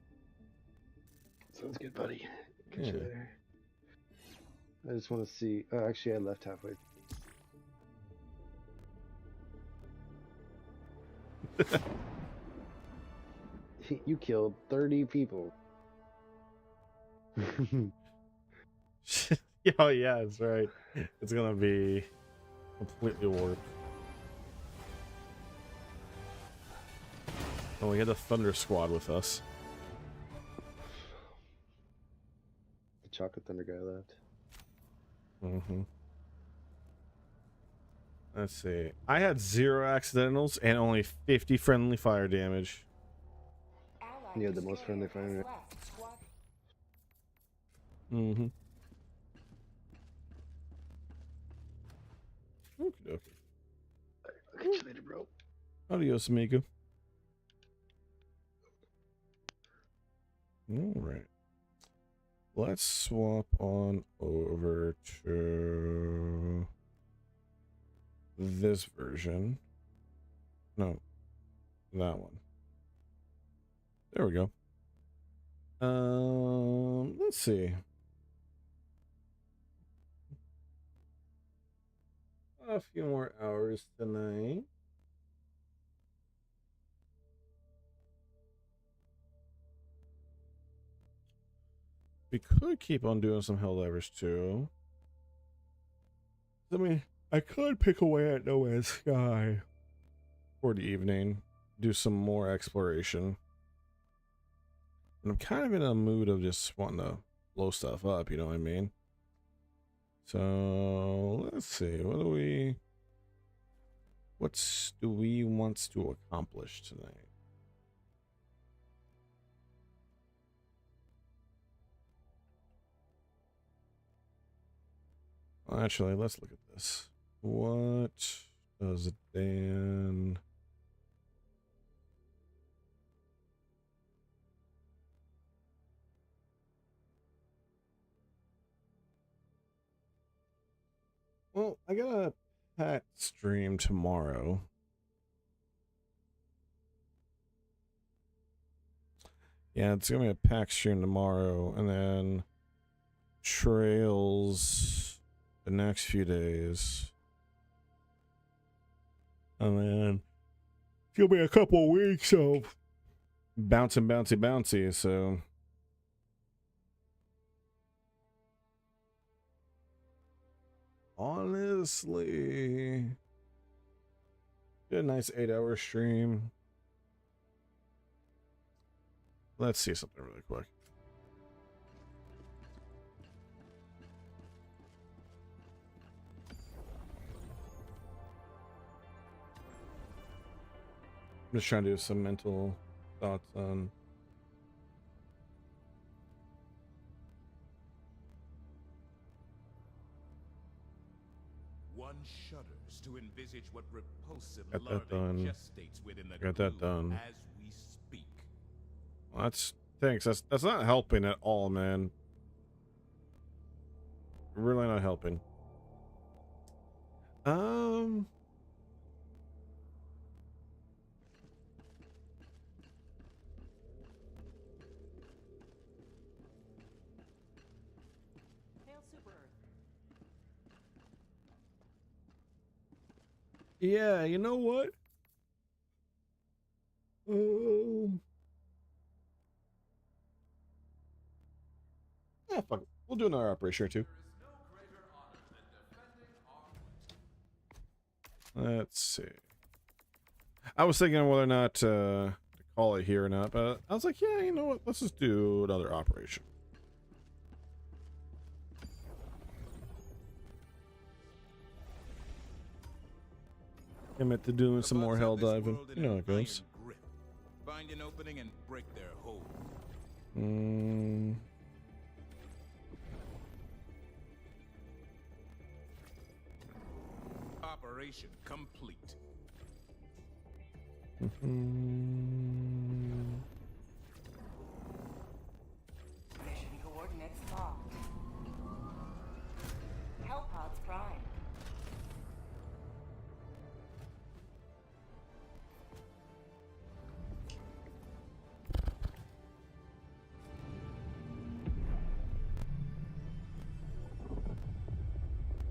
Sounds good, buddy. Catch Yeah. you later. I just want to see. Oh, actually, I left halfway. You killed 30 people. Oh yeah, that's right. It's gonna be completely warped. Oh, we had the Thunder Squad with us. The Chocolate Thunder guy left. Mm-hmm. Let's see. I had 0 accidentals and only 50 friendly fire damage. You had the most friendly fire. Mm-hmm. Okie dokie. I'll catch you later, bro. Adios, amigo. Alright. Let's swap on over to this version. No, that one. There we go. Let's see. A few more hours tonight. We could keep on doing some Helldivers too. I mean, I could pick away at No Man's Sky for the evening, do some more exploration. And I'm kind of in a mood of just wanting to blow stuff up, you know what I mean? So let's see, what do we want to accomplish tonight? Actually, let's look at this. What does Dan? Well, I got a pet stream tomorrow. Yeah, it's gonna be a pack stream tomorrow, and then trails the next few days, and then it's gonna be a couple weeks of bouncy. So honestly, did a nice 8-hour stream. Let's see something really quick. I'm just trying to do some mental thoughts on. One shudders to envisage what repulsive Got that larvae done. gestates within the Got that glue done. as we speak. Well, thanks. That's not helping at all, man. Really not helping. Hail Super Earth. Yeah, you know what? Yeah, fuck it. We'll do another operation or two. Let's see. I was thinking whether or not to call it here or not, but I was like, yeah, you know what? Let's just do another operation. Commit to doing some more hell diving. You know how it goes. Find an opening and break their hold. Operation complete. Mission coordinates locked. Hellpods prime.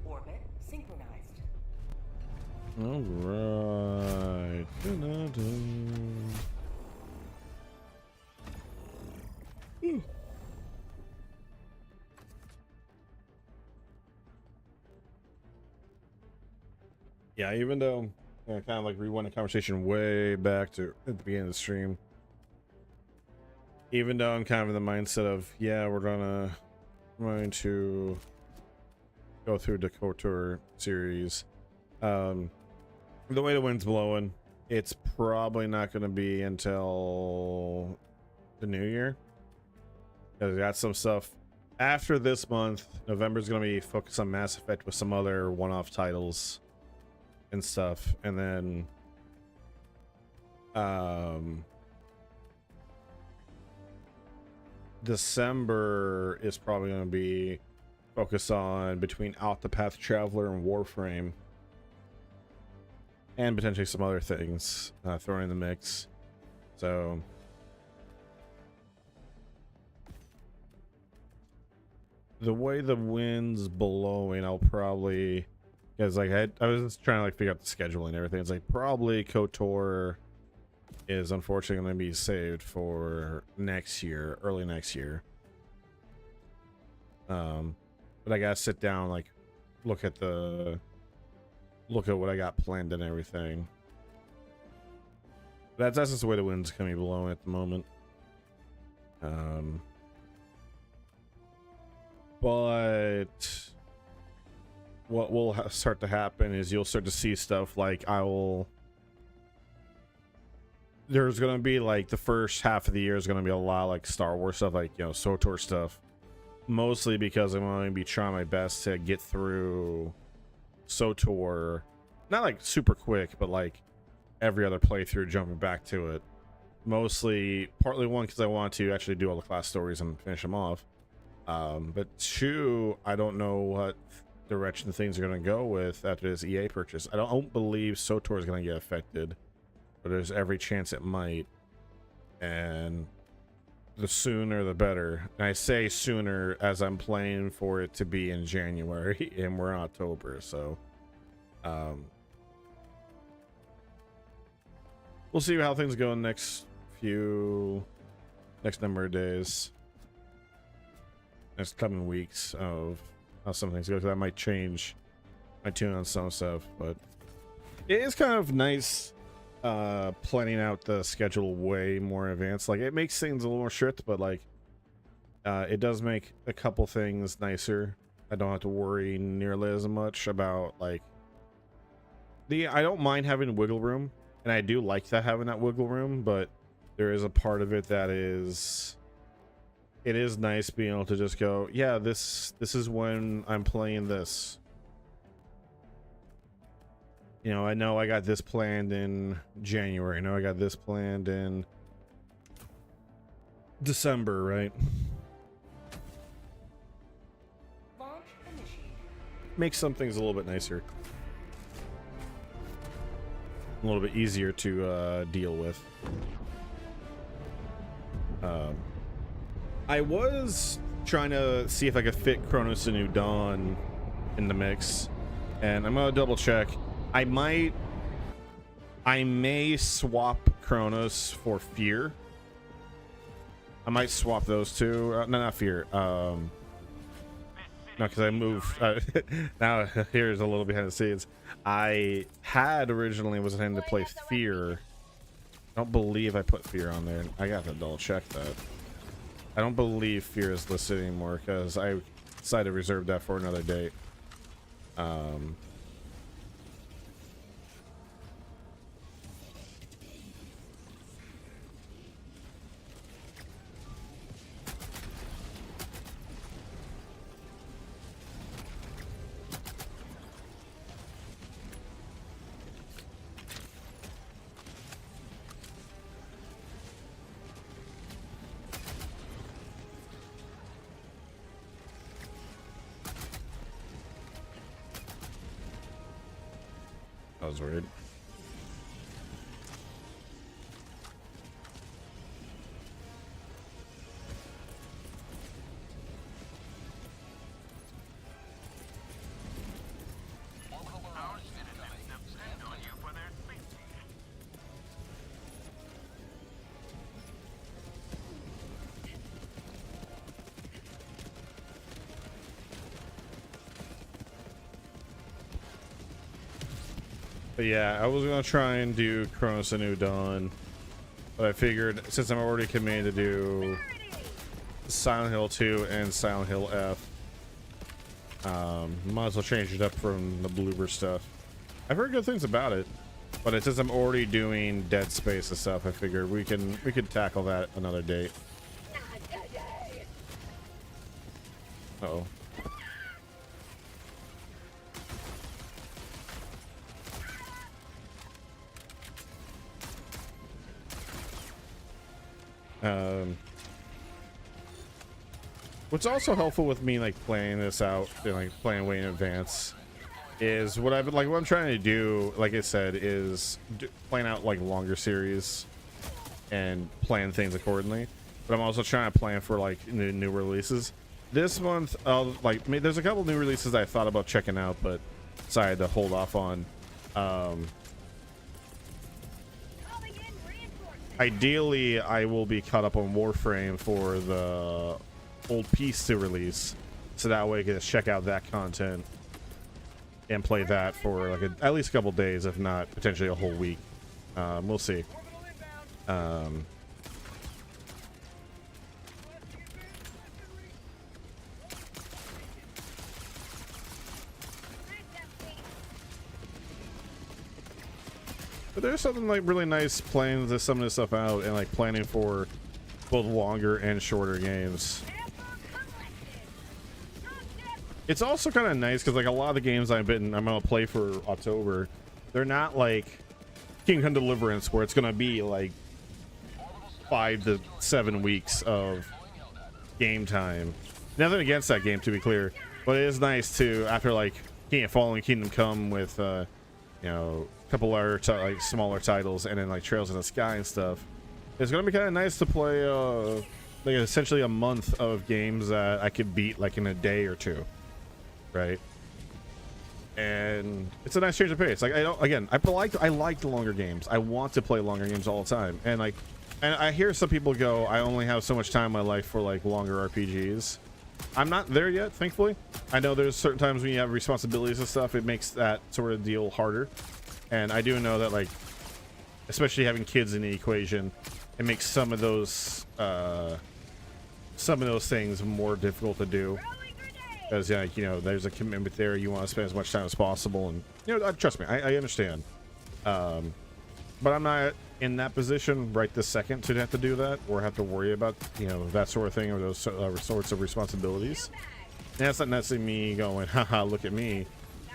Orbit synchronized. All right. Yeah, even though I kind of like rewind the conversation way back to at the beginning of the stream. Even though I'm kind of in the mindset of, yeah, we're going to go through the KOTOR series. The way the wind's blowing, it's probably not going to be until the new year. Because I got some stuff after this month. November's going to be focused on Mass Effect with some other one-off titles and stuff. And then December is probably going to be focused on between Octopath Traveler and Warframe. And potentially some other things thrown in the mix. So the way the wind's blowing, I'll probably, because like I was just trying to like figure out the schedule and everything. It's like probably KOTOR is unfortunately going to be saved for next year, early next year. But I gotta sit down, like look at what I got planned and everything. That's just the way the wind's coming blowing at the moment. But what will start to happen is you'll start to see stuff like there's gonna be like the first half of the year is gonna be a lot like Star Wars stuff, like, you know, SWTOR stuff. mostly because I'm going to be trying my best to get through SWTOR, not like super quick, but like every other playthrough, jumping back to it. Mostly, partly one, because I want to actually do all the class stories and finish them off. But two, I don't know what direction things are going to go with after this EA purchase. I don't believe SWTOR is going to get affected, but there's every chance it might. And the sooner the better. And I say sooner as I'm planning for it to be in January, and we're in October, so we'll see how things go in the next number of days, next coming weeks, of how some things go. That might change my tune on some stuff, but it is kind of nice planning out the schedule way more in advance. Like, it makes things a little more strict, but like it does make a couple things nicer. I don't have to worry nearly as much about like I don't mind having wiggle room, and I do like that, having that wiggle room, but there is a part of it that is nice being able to just go, yeah, this is when I'm playing this. You know I got this planned in January. I know I got this planned in December, right? Launch initiated. Makes some things a little bit nicer. A little bit easier to deal with. I was trying to see if I could fit Chronos: A New Dawn in the mix, and I'm gonna double check. I may swap Chronos for Fear. I might swap those two. No, not Fear. No, because I moved. Now here's a little behind the scenes. I had originally was intending to play Fear. I don't believe I put Fear on there. I got to double check that. I don't believe Fear is listed anymore because I decided to reserve that for another date. That was weird. But yeah, I was gonna try and do Chronos: A New Dawn, but I figured since I'm already committed to do Silent Hill 2 and Silent Hill F, might as well change it up from the Bloober stuff. I've heard good things about it, but since I'm already doing Dead Space and stuff, I figured we could tackle that another date. Uh-oh. What's also helpful with me like playing this out and like playing way in advance is what I'm trying to do, like I said, is plan out like longer series and plan things accordingly. But I'm also trying to plan for like new releases this month. Like there's a couple new releases I thought about checking out, but decided to hold off on. Ideally, I will be caught up on Warframe for the old piece to release, so that way I can just check out that content and play that for like at least a couple days, if not potentially a whole week. We'll see. But there's something like really nice playing some of this stuff out and like planning for both longer and shorter games. It's also kind of nice because like a lot of the games I'm gonna play for October, they're not like Kingdom Deliverance where it's gonna be like 5 to 7 weeks of game time. Nothing against that game, to be clear, but it is nice to, after like Fallen Kingdom Come with you know, a couple other like smaller titles and then like Trails in the Sky and stuff. It's gonna be kind of nice to play like essentially a month of games that I could beat like in a day or two, right? And it's a nice change of pace. Like I like the longer games. I want to play longer games all the time, and I hear some people go, I only have so much time in my life for like longer RPGs. I'm not there yet, thankfully. I know there's certain times when you have responsibilities and stuff, it makes that sort of deal harder. And I do know that, like, especially having kids in the equation, it makes some of those things more difficult to do. Because, yeah, you know, there's a commitment there. You want to spend as much time as possible, and you know, trust me, I understand. But I'm not in that position right this second to have to do that or have to worry about, you know, that sort of thing or those sorts of responsibilities. And that's not necessarily me going, haha, look at me.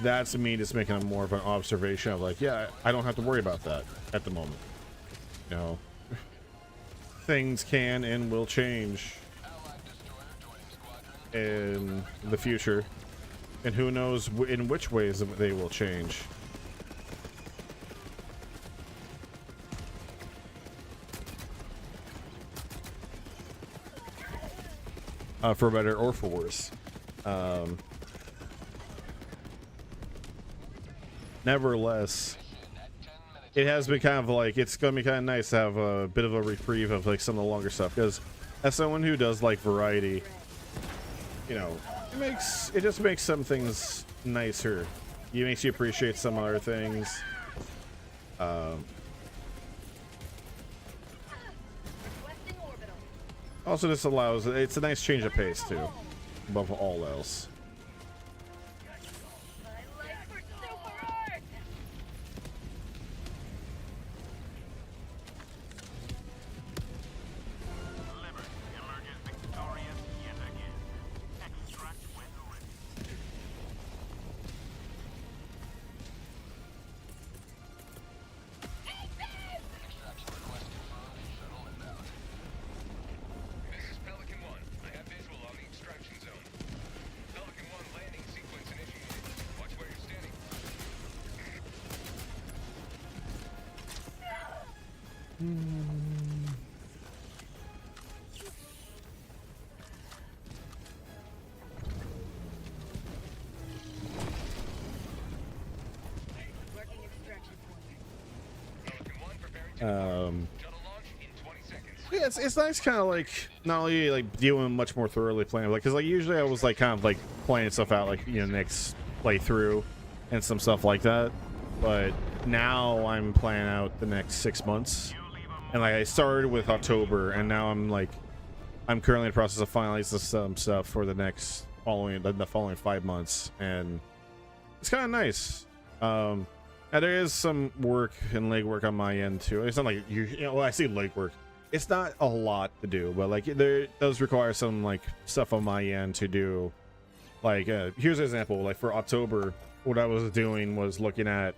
That's me just making a more of an observation of like, yeah, I don't have to worry about that at the moment. You know, things can and will change in the future, and who knows in which ways they will change. For better or for worse. Nevertheless, it has been kind of like, it's gonna be kind of nice to have a bit of a reprieve of like some of the longer stuff, because as someone who does like variety, you know, it just makes some things nicer. It makes you appreciate some other things. Also, this allows, it's a nice change of pace too, above all else. Yeah, it's nice, kind of like not only like dealing much more thoroughly playing, like, because like usually I was like kind of like playing stuff out like, you know, next playthrough and some stuff like that, but now I'm playing out the next 6 months, and like I started with October, and now I'm currently in the process of finalizing some stuff for the following 5 months, and it's kind of nice. And there is some work and legwork on my end too. It's not like you know, well, I say legwork. It's not a lot to do, but like there does require some like stuff on my end to do. Like here's an example. Like for October, what I was doing was looking at,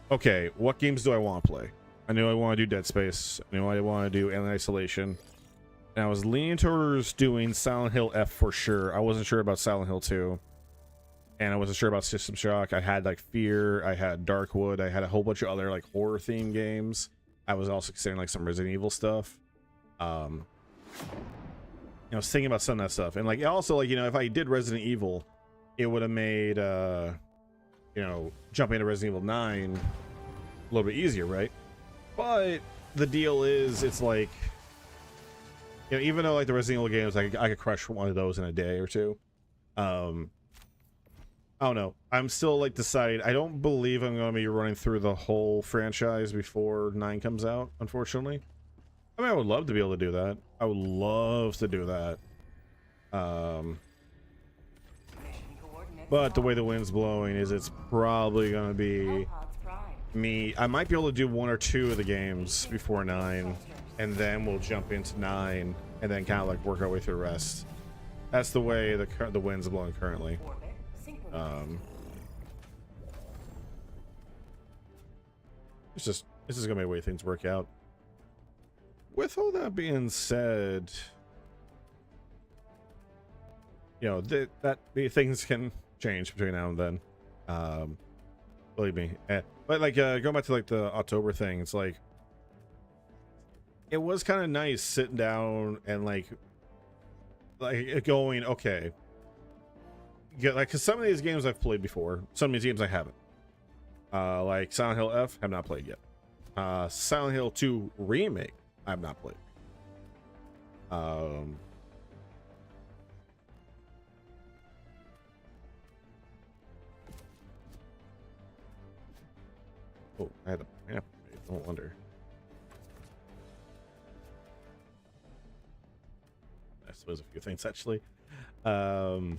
okay, what games do I want to play? I knew I want to do Dead Space. I knew I want to do Alien Isolation. And I was leaning towards doing Silent Hill F for sure. I wasn't sure about Silent Hill 2. And I wasn't sure about System Shock. I had like Fear, I had Darkwood, I had a whole bunch of other like horror themed games. I was also considering like some Resident Evil stuff. You know, I was thinking about some of that stuff. And like also, like, you know, if I did Resident Evil, it would have made you know, jumping into Resident Evil 9 a little bit easier, right? But the deal is, it's like, you know, even though like the Resident Evil games, I could crush one of those in a day or two. I don't know. I'm still like deciding. I don't believe I'm going to be running through the whole franchise before 9 comes out, unfortunately. I mean, I would love to be able to do that. I would love to do that. But the way the wind's blowing is it's probably going to be me. I might be able to do 1 or 2 of the games before 9, and then we'll jump into 9 and then kind of like work our way through the rest. That's the way the wind's blowing currently. It's just gonna be the way things work out. With all that being said, you know, things can change between now and then. Believe me. But like going back to like the October thing, it's like it was kind of nice sitting down and like going, okay, yeah, like, because some of these games I've played before, some of these games I haven't. Like Silent Hill F, have not played yet. Silent Hill 2 Remake, I have not played. Oh, I had a map. No wonder. I suppose a few things actually. Let's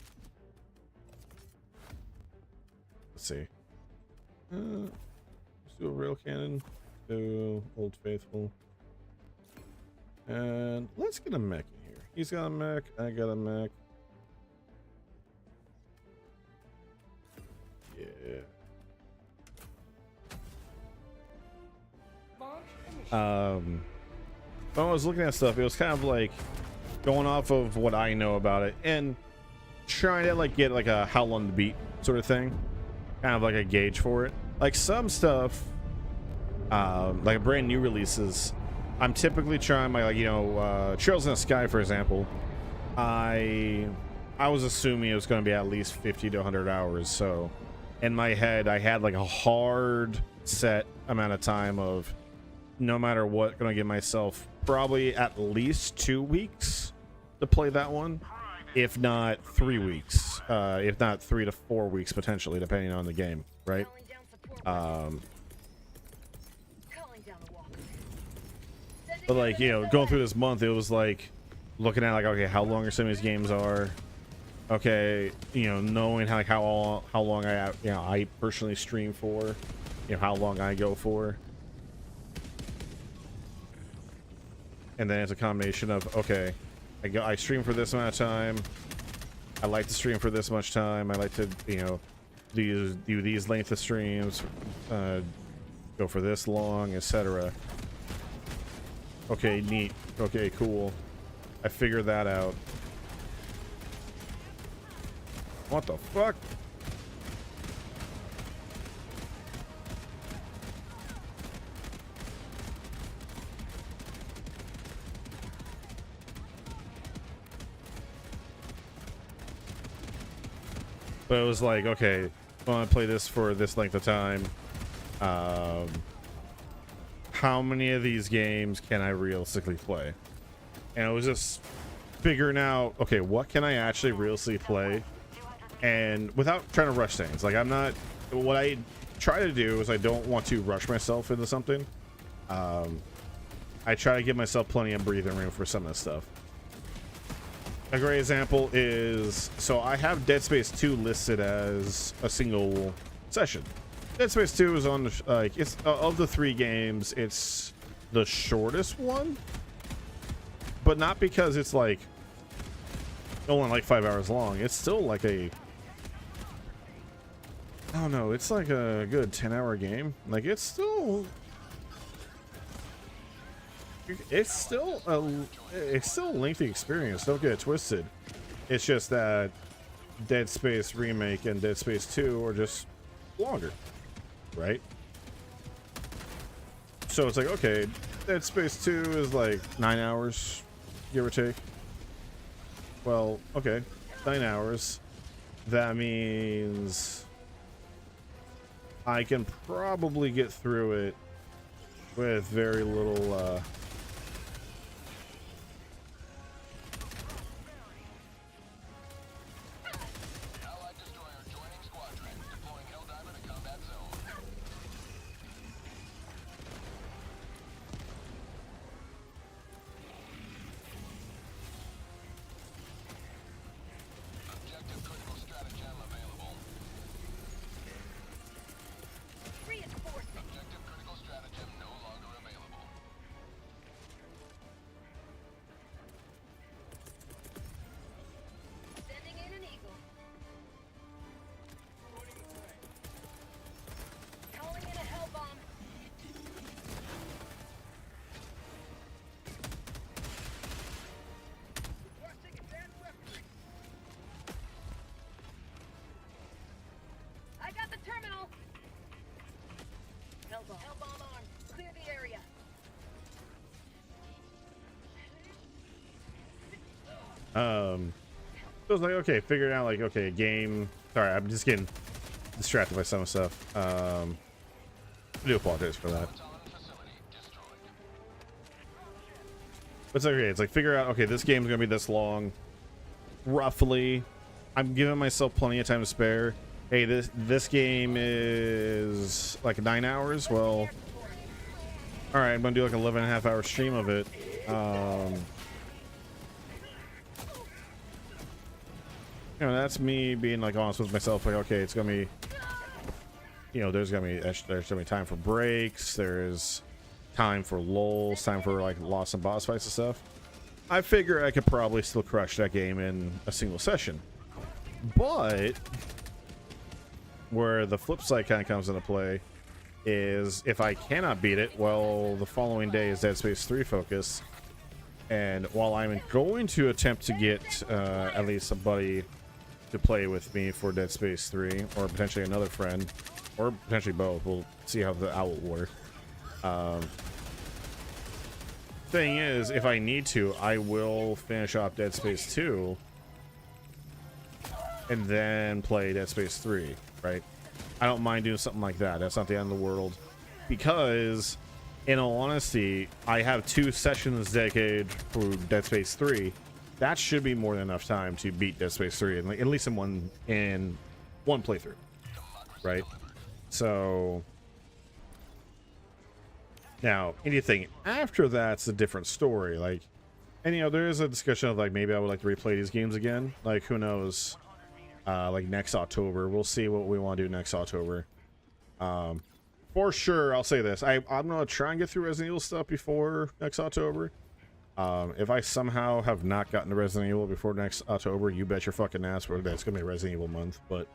see. Let's do a real cannon. Do Old Faithful. And let's get a mech in here. He's got a mech. I got a mech. Yeah. When I was looking at stuff, it was kind of like going off of what I know about it and trying to like get like a how long to beat sort of thing, kind of like a gauge for it. Like some stuff, like brand new releases, I'm typically trying my, like, you know, Trails in the Sky, for example. I was assuming it was going to be at least 50 to 100 hours. So in my head, I had like a hard set amount of time of, no matter what, gonna give myself probably at least 2 weeks to play that one, if not 3 weeks, if not 3 to 4 weeks potentially, depending on the game, right? But like, you know, going through this month, it was like looking at like, okay, how long are some of these games are? Okay, you know, knowing how, like how long I personally stream for, you know, how long I go for. And then it's a combination of, okay, I stream for this amount of time. I like to stream for this much time. I like to, you know, do these length of streams, go for this long, etc. Okay, neat. Okay, cool. I figured that out. What the fuck? But it was like, okay, I want to play this for this length of time. How many of these games can I realistically play? And it was just figuring out, okay, what can I actually realistically play? And without trying to rush things. Like, I'm not, what I try to do is I don't want to rush myself into something. I try to give myself plenty of breathing room for some of this stuff. A great example is, so I have Dead Space 2 listed as a single session. Dead Space 2 is on the, like, it's of the 3 games, it's the shortest one, but not because it's like only like 5 hours long. It's still like a, I don't know, it's like a good 10-hour game. Like, it's still a lengthy experience, don't get it twisted. It's just that Dead Space Remake and Dead Space 2 are just longer, right? So it's like, okay, Dead Space 2 is like 9 hours, give or take. Well, okay, 9 hours. That means I can probably get through it with very little So it's like, okay, figuring out like, okay, a game. Sorry, I'm just getting distracted by some stuff. I do apologize for that. But it's okay. It's like figure out, okay, this game's gonna be this long, roughly. I'm giving myself plenty of time to spare. Hey, this game is like 9 hours. Well, all right, I'm gonna do like 11.5-hour stream of it. You know, that's me being like honest with myself. Like, okay, it's gonna be, you know, there's gonna be time for breaks. There's time for lulls, time for like loss and boss fights and stuff. I figure I could probably still crush that game in a single session. But where the flip side kind of comes into play is if I cannot beat it, well, the following day is Dead Space 3 focus. And while I'm going to attempt to get at least a buddy to play with me for Dead Space 3, or potentially another friend, or potentially both, we'll see how the out will work. Thing is, if I need to, I will finish off Dead Space 2 and then play Dead Space 3, right? I don't mind doing something like that. That's not the end of the world. Because, in all honesty, I have 2 sessions dedicated for Dead Space 3. That should be more than enough time to beat Dead Space 3, and at least in one playthrough, right? So now anything after that's a different story. Like, and you know, there is a discussion of like maybe I would like to replay these games again. Like, who knows? Like next October, we'll see what we want to do next October. For sure, I'll say this: I'm gonna try and get through Resident Evil stuff before next October. If I somehow have not gotten to Resident Evil before next October, you bet your fucking ass that's gonna be Resident Evil month. But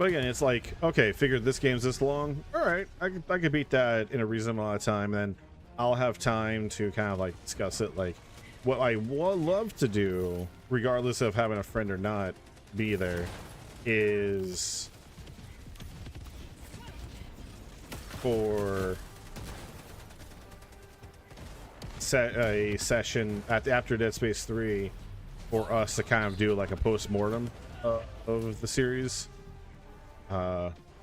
again, it's like, okay, figured this game's this long. All right, I could beat that in a reasonable amount of time. Then I'll have time to kind of like discuss it. Like, what I would love to do, regardless of having a friend or not be there, is for a session after Dead Space 3 for us to kind of do like a post-mortem of the series.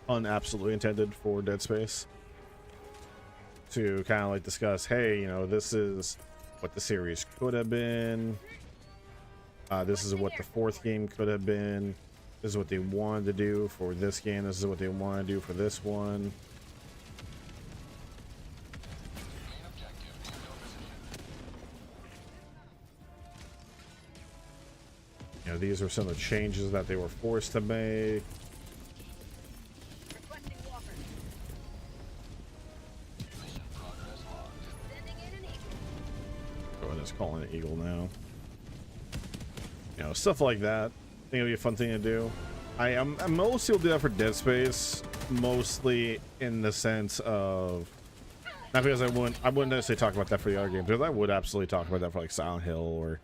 Unabsolutely intended for Dead Space, to kind of like discuss, hey, you know, this is what the series could have been, this is what the 4th game could have been, this is what they wanted to do for this game, this is what they want to do for this one. You know, these are some of the changes that they were forced to make. Calling it Eagle now. You know, stuff like that. I think it'll be a fun thing to do. I'm mostly will do that for Dead Space, mostly in the sense of, not because I wouldn't necessarily talk about that for the other games, because I would absolutely talk about that for like Silent Hill, or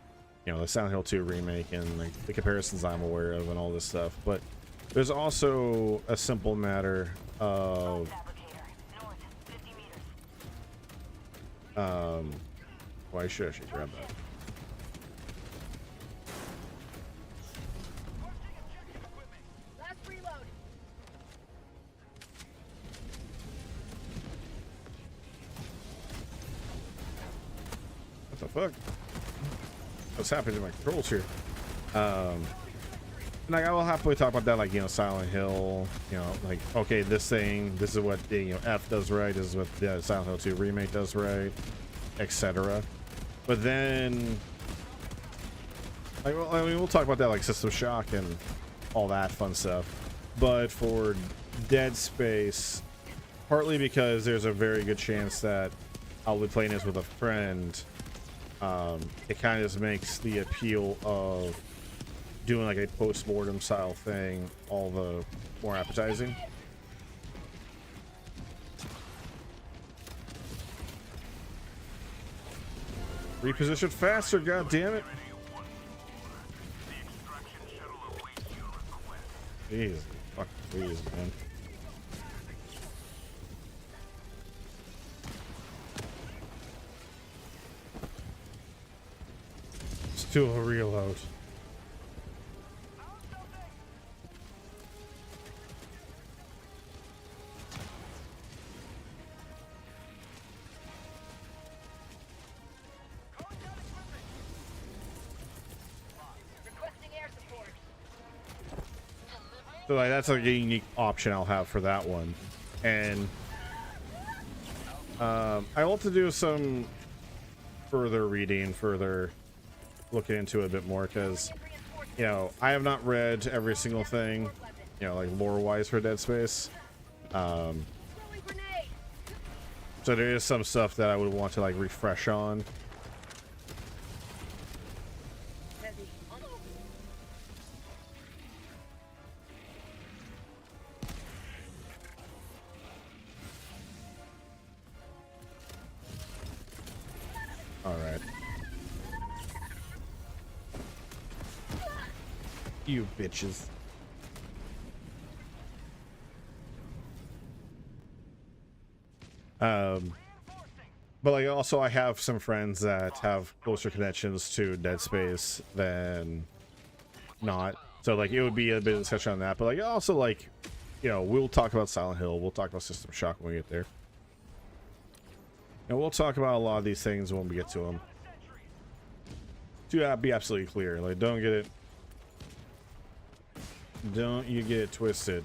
you know, the Silent Hill 2 remake, and like the comparisons I'm aware of and all this stuff. But there's also a simple matter of why should I actually grab that? Last reload. What the fuck? What's happening to my controls here? Like, I will happily talk about that, like, you know, Silent Hill, you know, like, okay, this is what, you know, F does right, this is what the Silent Hill 2 remake does right, etc. But then, like, well, I mean, we'll talk about that, like System Shock and all that fun stuff. But for Dead Space, partly because there's a very good chance that I'll be playing this with a friend, it kind of just makes the appeal of doing like a post-mortem style thing all the more appetizing. Reposition faster, god damn it. Jeez, fuck, please, man. do a reload. So like that's like a unique option I'll have for that one. And I want to do some further reading, further looking into it a bit more, because you know I have not read every single thing, you know, like lore wise for Dead Space. So there is some stuff that I would want to like refresh on. Alright. You bitches. But like also I have some friends that have closer connections to Dead Space than not. So like it would be a bit of discussion on that. But like also like, you know, we'll talk about Silent Hill, we'll talk about System Shock when we get there. And we'll talk about a lot of these things when we get to them. To be absolutely clear, like don't you get it twisted.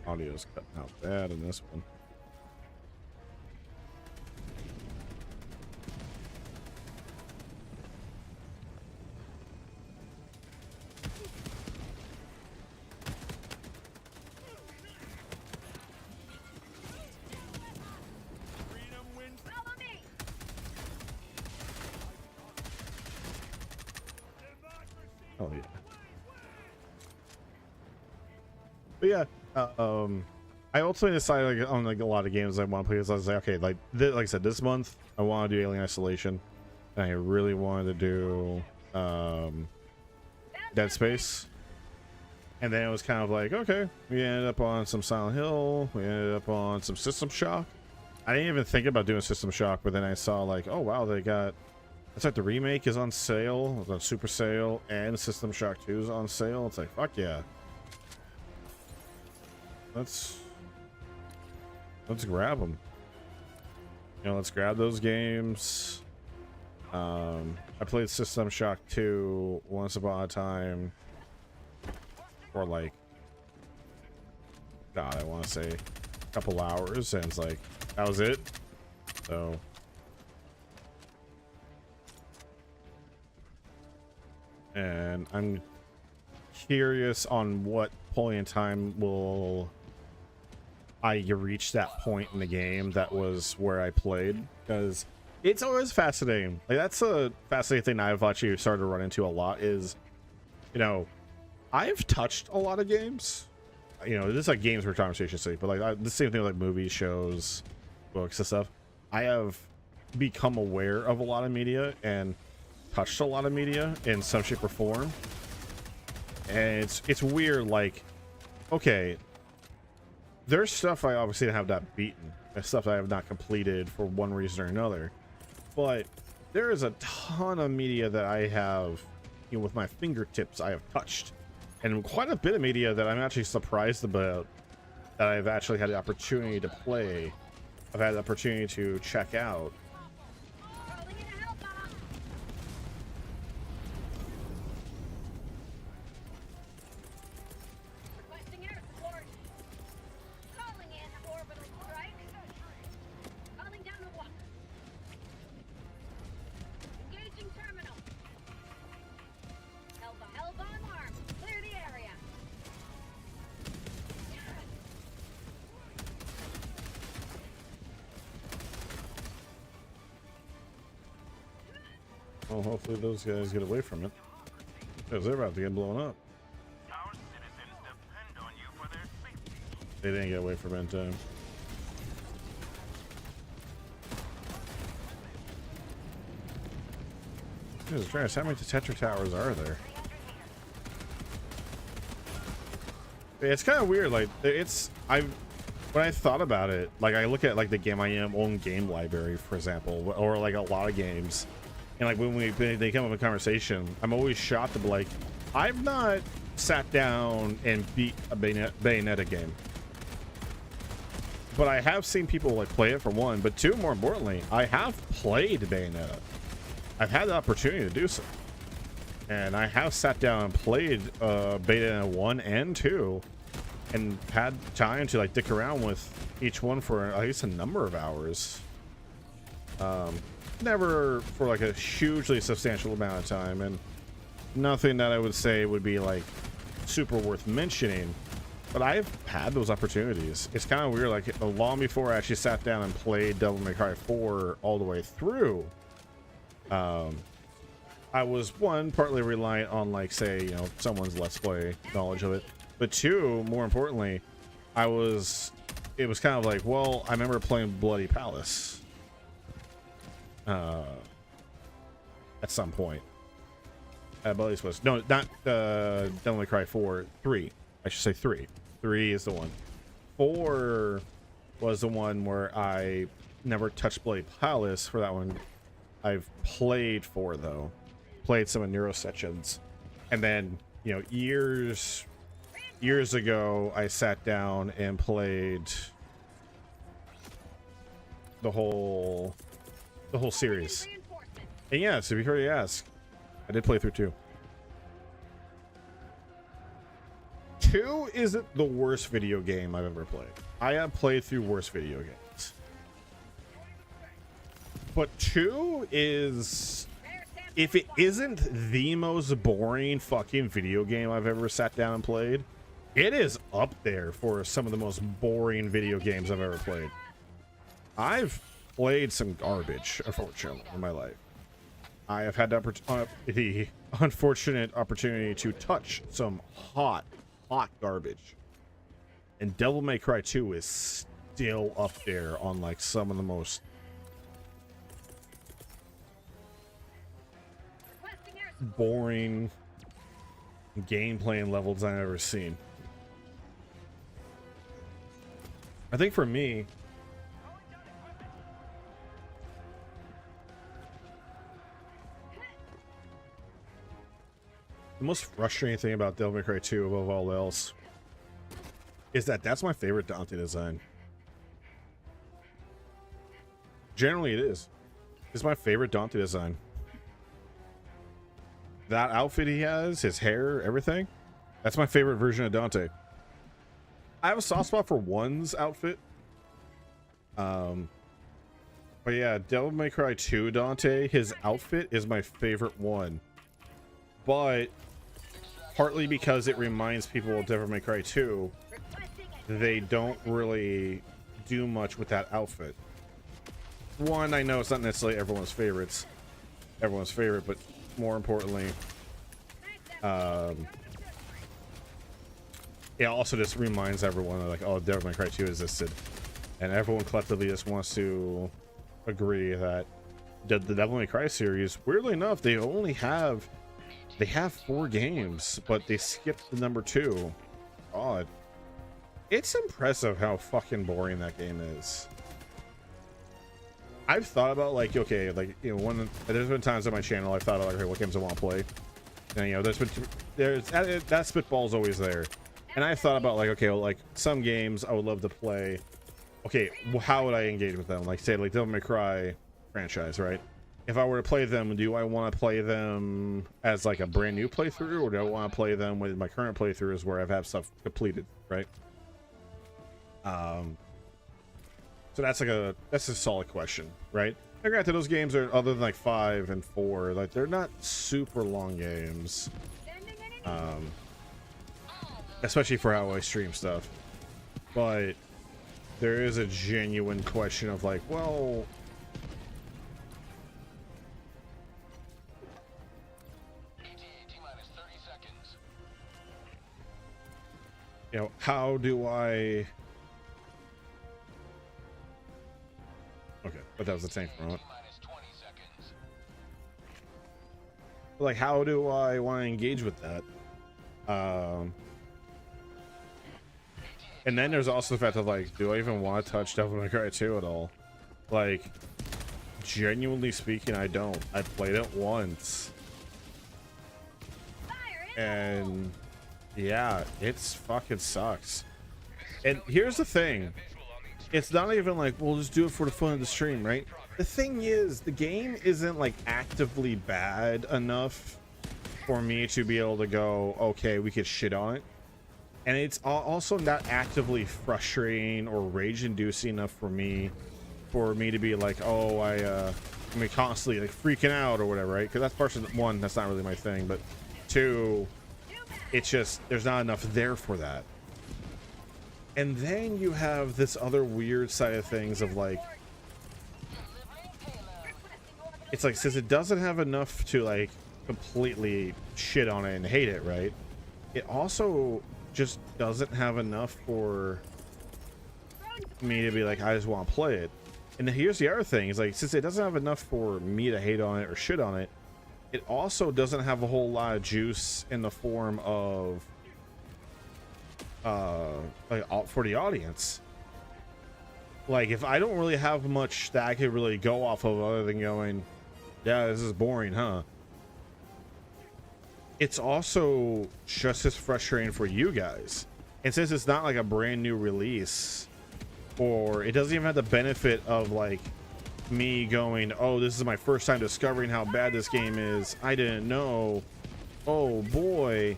Audio's cutting out bad in this one. Oh yeah. But yeah. I ultimately decided like, on like a lot of games I want to play. Because I was like, okay, like I said, this month I want to do Alien Isolation, and I really wanted to do Dead Space. And then it was kind of like, okay, we ended up on some Silent Hill, we ended up on some System Shock. I didn't even think about doing System Shock, but then I saw like, oh wow, they got, it's like the remake is on sale, it's on super sale, and System Shock 2 is on sale. It's like, fuck yeah. Let's grab them. You know, let's grab those games. I played System Shock 2 once upon a time for like, God, I want to say a couple hours, and it's like that was it. So and I'm curious on what point in time will I reach that point in the game that was where I played, because it's always fascinating. Like that's a fascinating thing I've actually started to run into a lot is, you know, I've touched a lot of games. You know, this is like games for conversation's sake, but like the same thing with like movies, shows, books and stuff. I have become aware of a lot of media and touched a lot of media in some shape or form. And it's weird, like, okay, there's stuff I obviously have not beaten. There's stuff I have not completed for one reason or another. But there is a ton of media that I have, you know, with my fingertips I have touched. And quite a bit of media that I'm actually surprised about that I've actually had the opportunity to play. I've had the opportunity to check out. Well, hopefully those guys get away from it, because they're about to get blown up. Our citizens depend on you for their safety. They didn't get away from it in time. Jesus Christ, how many Tetra Towers are there? It's kind of weird. Like, when I thought about it, like I look at like the Game IM own game library, for example, or like a lot of games, and like when they come up in conversation, I'm always shocked to be like, I've not sat down and beat a Bayonetta game, but I have seen people like play it for one, but two, more importantly, I have played Bayonetta. I've had the opportunity to do so, and I have sat down and played Bayonetta 1 and 2, and had time to like dick around with each one for at least a number of hours. Never for like a hugely substantial amount of time, and nothing that I would say would be like super worth mentioning, but I've had those opportunities. It's kind of weird, like long before I actually sat down and played Devil May Cry 4 all the way through, I was one, partly reliant on like, say, you know, someone's Let's Play knowledge of it, but two, more importantly, it was kind of like, well, I remember playing Bloody Palace at some point. I believe it was, no, not Devil May Cry 4, 3. I should say 3. 3 is the one. 4 was the one where I never touched Bloody Palace for that one. I've played 4 though. Played some of Neuro sections. And then, you know, years ago, I sat down and played the whole series. And yeah, so before you ask, I did play through 2. 2 isn't the worst video game I've ever played. I have played through worse video games. But 2 is, if it isn't the most boring fucking video game I've ever sat down and played, it is up there for some of the most boring video games I've ever played. I've played some garbage, unfortunately, in my life. I have had the unfortunate opportunity to touch some hot garbage. And Devil May Cry 2 is still up there on like some of the most boring gameplay and levels I've ever seen. I think for me, the most frustrating thing about Devil May Cry 2 above all else is that that's my favorite Dante design. Generally it is. It's my favorite Dante design. That outfit he has, his hair, everything, that's my favorite version of Dante. I have a soft spot for 1's outfit. But yeah, Devil May Cry 2 Dante, his outfit is my favorite one. But partly because it reminds people of Devil May Cry 2, they don't really do much with that outfit. One, I know it's not necessarily everyone's favorite, but more importantly, it also just reminds everyone like, oh, Devil May Cry 2 existed, and everyone collectively just wants to agree that the Devil May Cry series, weirdly enough, they have 4 games, but they skipped the number 2. Odd. It's impressive how fucking boring that game is. I've thought about like, okay, like, you know, there's been times on my channel I've thought about like, okay, what games I want to play, and you know, there's that spitball's always there, and I thought about like, okay, well, like some games I would love to play. Okay, well, how would I engage with them? Like, say, like Devil May Cry franchise, right? If I were to play them, do I want to play them as like a brand new playthrough, or do I want to play them with my current playthroughs where I've had stuff completed, right? So that's a solid question, right? Now, granted, those games are, other than like 5 and 4, like they're not super long games, especially for how I stream stuff. But there is a genuine question of like, well, you know, how do I? Okay, but that was the tank for a moment. Like, how do I want to engage with that? And then there's also the fact of like, do I even want to touch Devil May Cry 2 at all? Like, genuinely speaking, I don't. I played it once. And yeah, it's fucking sucks. And here's the thing. It's not even like, we'll just do it for the fun of the stream, right? The thing is, the game isn't like actively bad enough for me to be able to go, okay, we could shit on it. And it's also not actively frustrating or rage-inducing enough for me to be like, oh, I mean, constantly like freaking out or whatever, right? Because that's partially, one, that's not really my thing, but two, it's just there's not enough there for that. And then you have this other weird side of things of like, it's like, since it doesn't have enough to like completely shit on it and hate it, right? It also just doesn't have enough for me to be like, I just want to play it. And then here's the other thing, is like, since it doesn't have enough for me to hate on it or shit on it, it also doesn't have a whole lot of juice in the form of like for the audience. Like, if I don't really have much that I could really go off of other than going, yeah, this is boring, huh? It's also just as frustrating for you guys. And since it's not like a brand new release, or it doesn't even have the benefit of like me going, oh, this is my first time discovering how bad this game is, I didn't know, oh boy.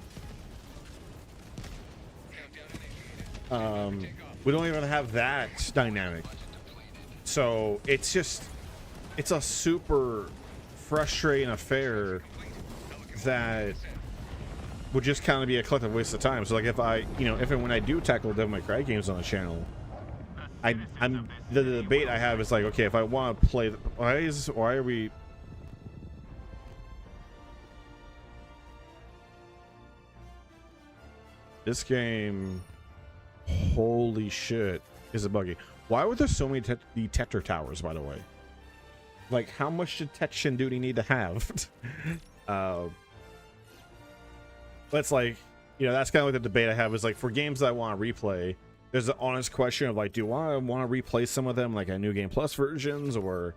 We don't even have that dynamic. So it's just, it's a super frustrating affair that would just kind of be a collective waste of time. So like, if I, you know, if and when I do tackle Devil May Cry games on the channel, I'm the debate I have is like, okay, if I want to play, why are we? This game, holy shit, is it buggy? Why were there so many detector towers, by the way? Like, how much detection do you need to have? That's like, you know, that's kind of like the debate I have is like, for games that I want to replay, there's an honest question of like, do I want to replay some of them like a New Game Plus versions or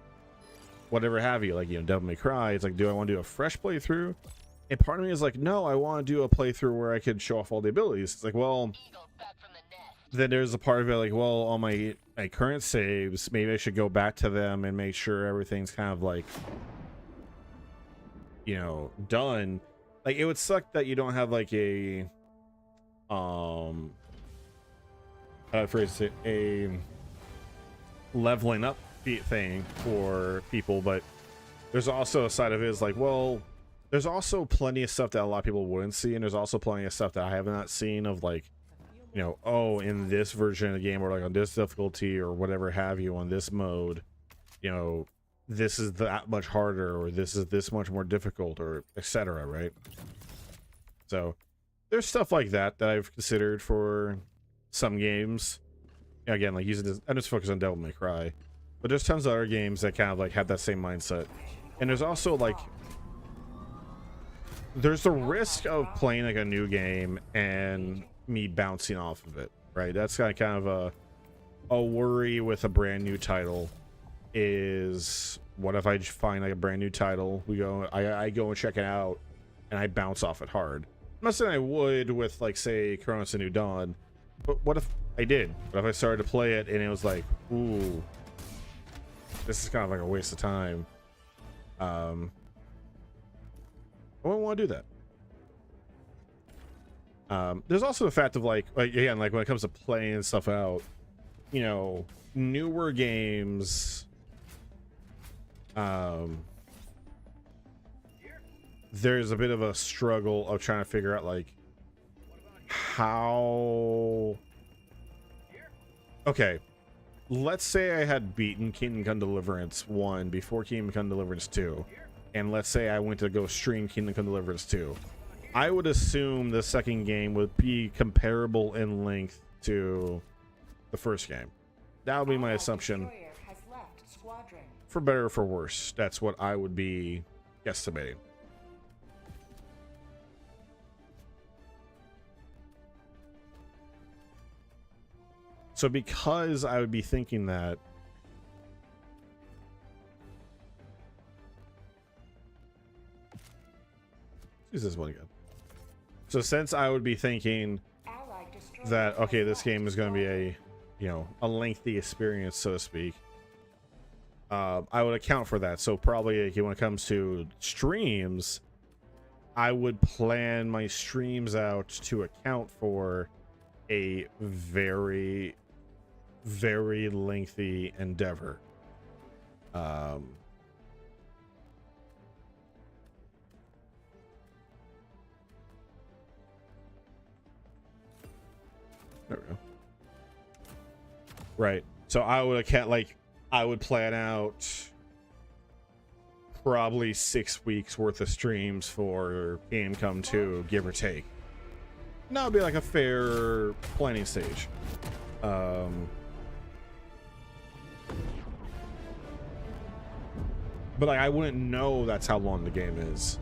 whatever have you? Like, you know, Devil May Cry, it's like, do I want to do a fresh playthrough? And part of me is like, no, I want to do a playthrough where I could show off all the abilities. It's like, well, then there's a part of it like, well, on my current saves, maybe I should go back to them and make sure everything's kind of like, you know, done. Like, it would suck that you don't have like a a leveling up thing for people, but there's also a side of it is like, well, there's also plenty of stuff that a lot of people wouldn't see, and there's also plenty of stuff that I have not seen of like, you know, oh, in this version of the game or like on this difficulty or whatever have you on this mode, you know, this is that much harder or this is this much more difficult or etc., right? So there's stuff like that that I've considered for some games. Again, like using this, I'm just focused on Devil May Cry, but there's tons of other games that kind of like have that same mindset. And there's also like, there's the risk of playing like a new game and me bouncing off of it, right? That's kind of a worry with a brand new title. Is what if I just find like a brand new title, I go and check it out and I bounce off it hard. I'm not saying I would with like, say, Chronos: A New Dawn, but what if I did? What if I started to play it and it was like, ooh, this is kind of like a waste of time? I wouldn't want to do that. There's also the fact of like again, like when it comes to playing stuff out, you know, newer games, there's a bit of a struggle of trying to figure out like how. Okay, let's say I had beaten Kingdom Come Deliverance 1 before Kingdom Come Deliverance 2, and let's say I went to go stream Kingdom Come Deliverance 2. I would assume the second game would be comparable in length to the first game. That would be my assumption. For better or for worse, that's what I would be guesstimating. So because I would be thinking that, use this one again. So since I would be thinking Allied destroyer that, okay, this has game is going to be spotted. a lengthy experience, so to speak, I would account for that. So probably like, when it comes to streams, I would plan my streams out to account for a very, very lengthy endeavor. There we go. Right. So I would account, like, I would plan out probably 6 weeks worth of streams for Game Come 2, give or take. And that would be like a fair planning stage. But like, I wouldn't know that's how long the game is.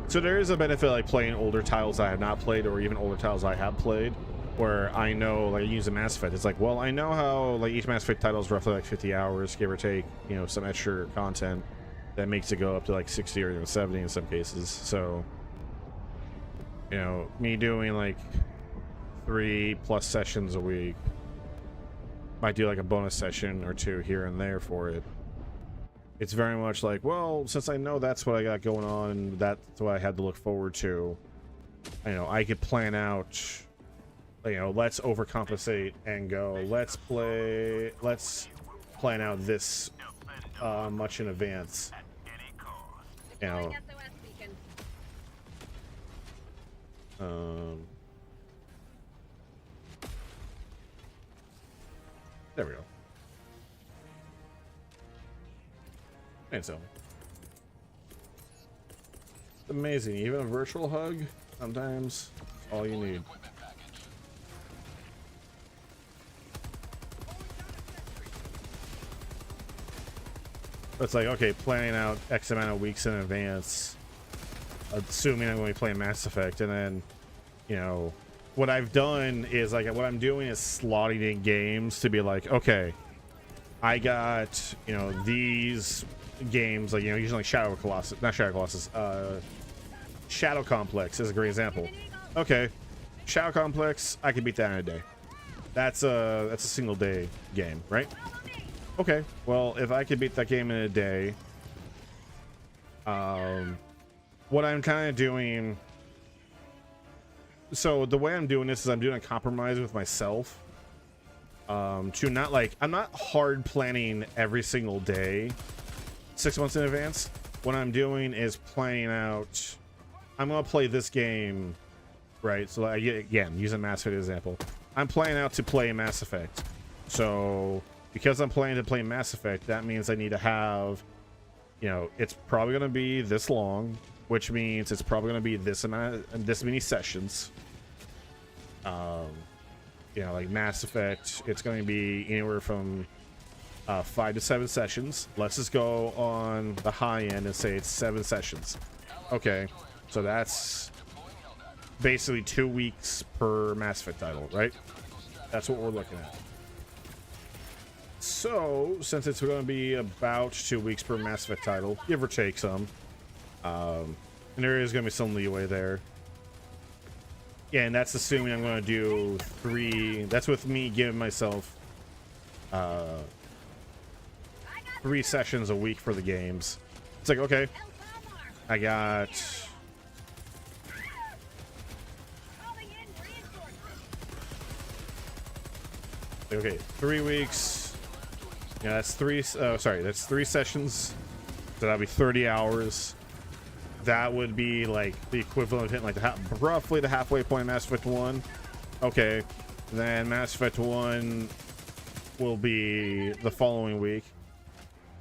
So there is a benefit like playing older titles I have not played, or even older titles I have played, where I know, like, use a Mass Effect. It's like, well, I know how like each Mass Effect title is roughly like 50 hours, give or take, you know, some extra content that makes it go up to like 60 or even 70 in some cases. So, you know, me doing like 3+ sessions a week, might do like a bonus session or 2 here and there for it. It's very much like, well, since I know that's what I got going on and that's what I had to look forward to, you know, I could plan out, you know, let's overcompensate and go, let's plan out this much in advance. You know, there we go. And so, it's amazing. Even a virtual hug, sometimes, is all you need. It's like, okay, planning out X amount of weeks in advance, assuming I'm going to be playing Mass Effect, and then, you know, what I've done is, like, what I'm doing is slotting in games to be like, okay, I got, you know, these games, like, you know, usually like Shadow Colossus, not Shadow Colossus, Shadow Complex is a great example. Okay, Shadow Complex, I can beat that in a day. That's a single day game, right? Okay, well, if I could beat that game in a day, what I'm kind of doing, so the way I'm doing this is I'm doing a compromise with myself, to not, like, I'm not hard planning every single day 6 months in advance. What I'm doing is planning out, I'm gonna play this game, right? So again, using Mass Effect as an example, I'm planning out to play Mass Effect. So because I'm planning to play Mass Effect, that means I need to have, you know, it's probably gonna be this long, which means it's probably gonna be this amount, this many sessions. You know, like Mass Effect, it's going to be anywhere from 5 to 7 sessions. Let's just go on the high end and say it's 7 sessions. Okay, so that's basically 2 weeks per Mass Effect title, right? That's what we're looking at. So, since it's going to be about 2 weeks per Mass Effect title, give or take some, and there is going to be some leeway there. Yeah, and that's assuming I'm going to do 3. That's with me giving myself 3 sessions a week for the games. It's like, okay, I got, okay, 3 weeks. Yeah, that's 3. That's 3 sessions. So that'll be 30 hours. That would be like the equivalent of hitting like roughly the halfway point of Mass Effect 1. Okay, then Mass Effect 1 will be the following week,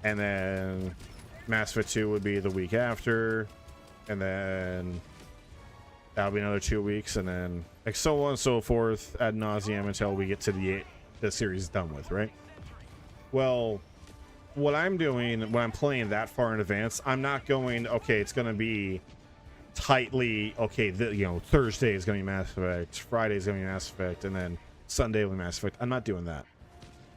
and then Mass Effect 2 would be the week after, and then that'll be another 2 weeks, and then like so on and so forth ad nauseum until we get to the series done with, right? Well, what I'm doing when I'm playing that far in advance, I'm not going, okay, it's going to be tightly, okay, you know, Thursday is going to be Mass Effect, Friday is going to be Mass Effect, and then Sunday with Mass Effect. I'm not doing that.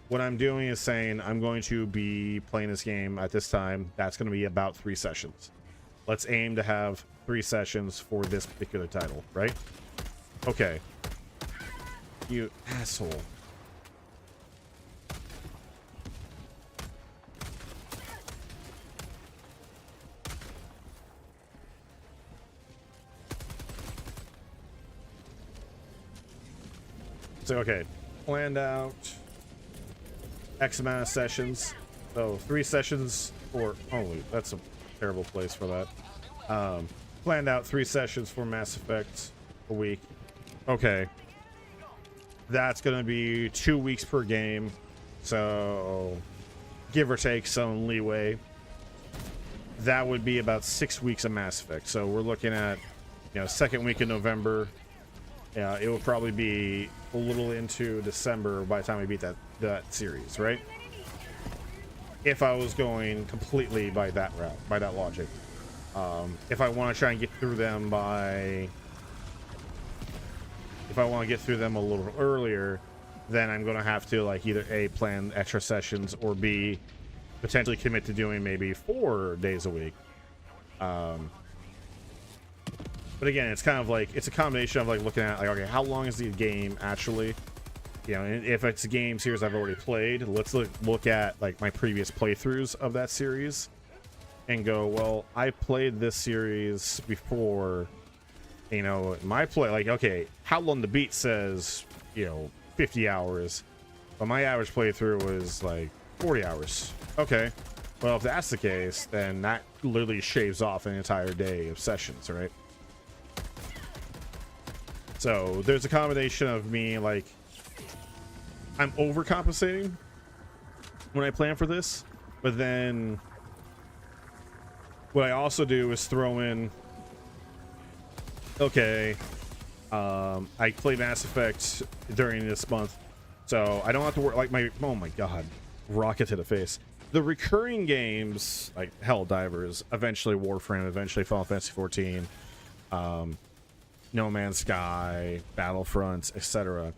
What I'm doing is saying I'm going to be playing this game at this time. That's going to be about 3 sessions. Let's aim to have 3 sessions for this particular title, right? Okay. You asshole. So, okay. Planned out X amount of sessions. So 3 sessions for... Holy, that's a terrible place for that. Planned out 3 sessions for Mass Effect a week. Okay. That's going to be 2 weeks per game. So give or take some leeway. That would be about 6 weeks of Mass Effect. So we're looking at, you know, second week in November. Yeah, it will probably be a little into December by the time we beat that series, right? If I was going completely by that route, by that logic. If I want to try and get through them if I want to get through them a little earlier, then I'm going to have to like either A, plan extra sessions, or B, potentially commit to doing maybe 4 days a week. But again, it's kind of like, it's a combination of like looking at like, okay, how long is the game actually? You know, and if it's a game series I've already played, let's look at like my previous playthroughs of that series and go, well, I played this series before, you know, my play, like, okay, how long the beat says, you know, 50 hours, but my average playthrough was like 40 hours. Okay, well, if that's the case, then that literally shaves off an entire day of sessions, right? So there's a combination of me, like, I'm overcompensating when I plan for this, but then what I also do is throw in, okay, I play Mass Effect during this month, so I don't have to work like my, oh my god, rocket to the face. The recurring games like Helldivers, eventually Warframe, eventually Final Fantasy 14, No Man's Sky, Battlefronts, etc.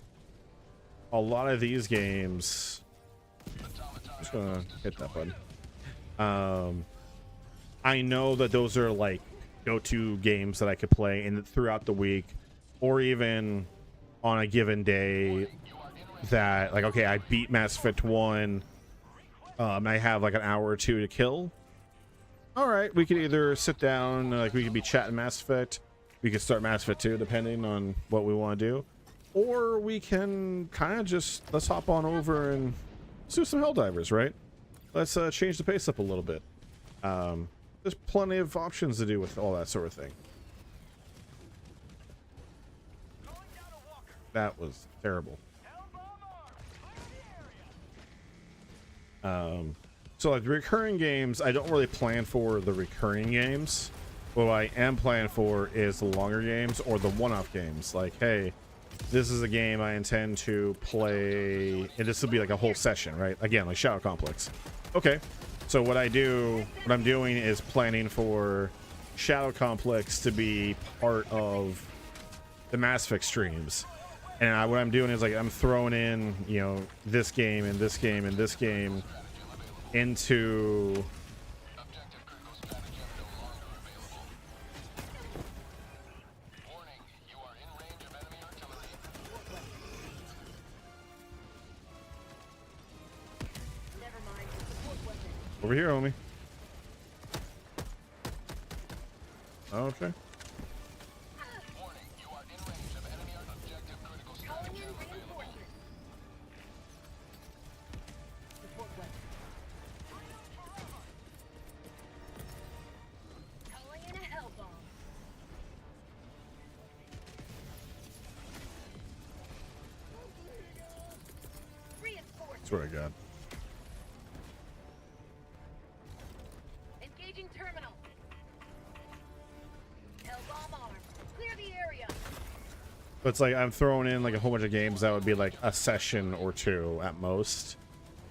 A lot of these games, I'm just gonna hit that button. I know that those are like go-to games that I could play in throughout the week, or even on a given day. That like, okay, I beat Mass Effect 1. I have like an hour or 2 to kill. All right, we could either sit down, like we could be chatting Mass Effect. We could start Mass Effect 2, depending on what we want to do. Or we can kind of just, let's hop on over and do some Helldivers, right? Let's change the pace up a little bit. There's plenty of options to do with all that sort of thing. That was terrible. So like recurring games, I don't really plan for the recurring games. What I am planning for is the longer games or the one-off games. Like, hey, this is a game I intend to play, and this will be like a whole session, right? Again, like Shadow Complex. Okay, so what I'm doing is planning for Shadow Complex to be part of the Mass Effect streams. And what I'm doing is like I'm throwing in, you know, this game and this game and this game into over here, homie. Okay. That's what I got. Engaging terminal. Hellbomb armed. Clear the area. But it's like I'm throwing in like a whole bunch of games that would be like a session or 2 at most.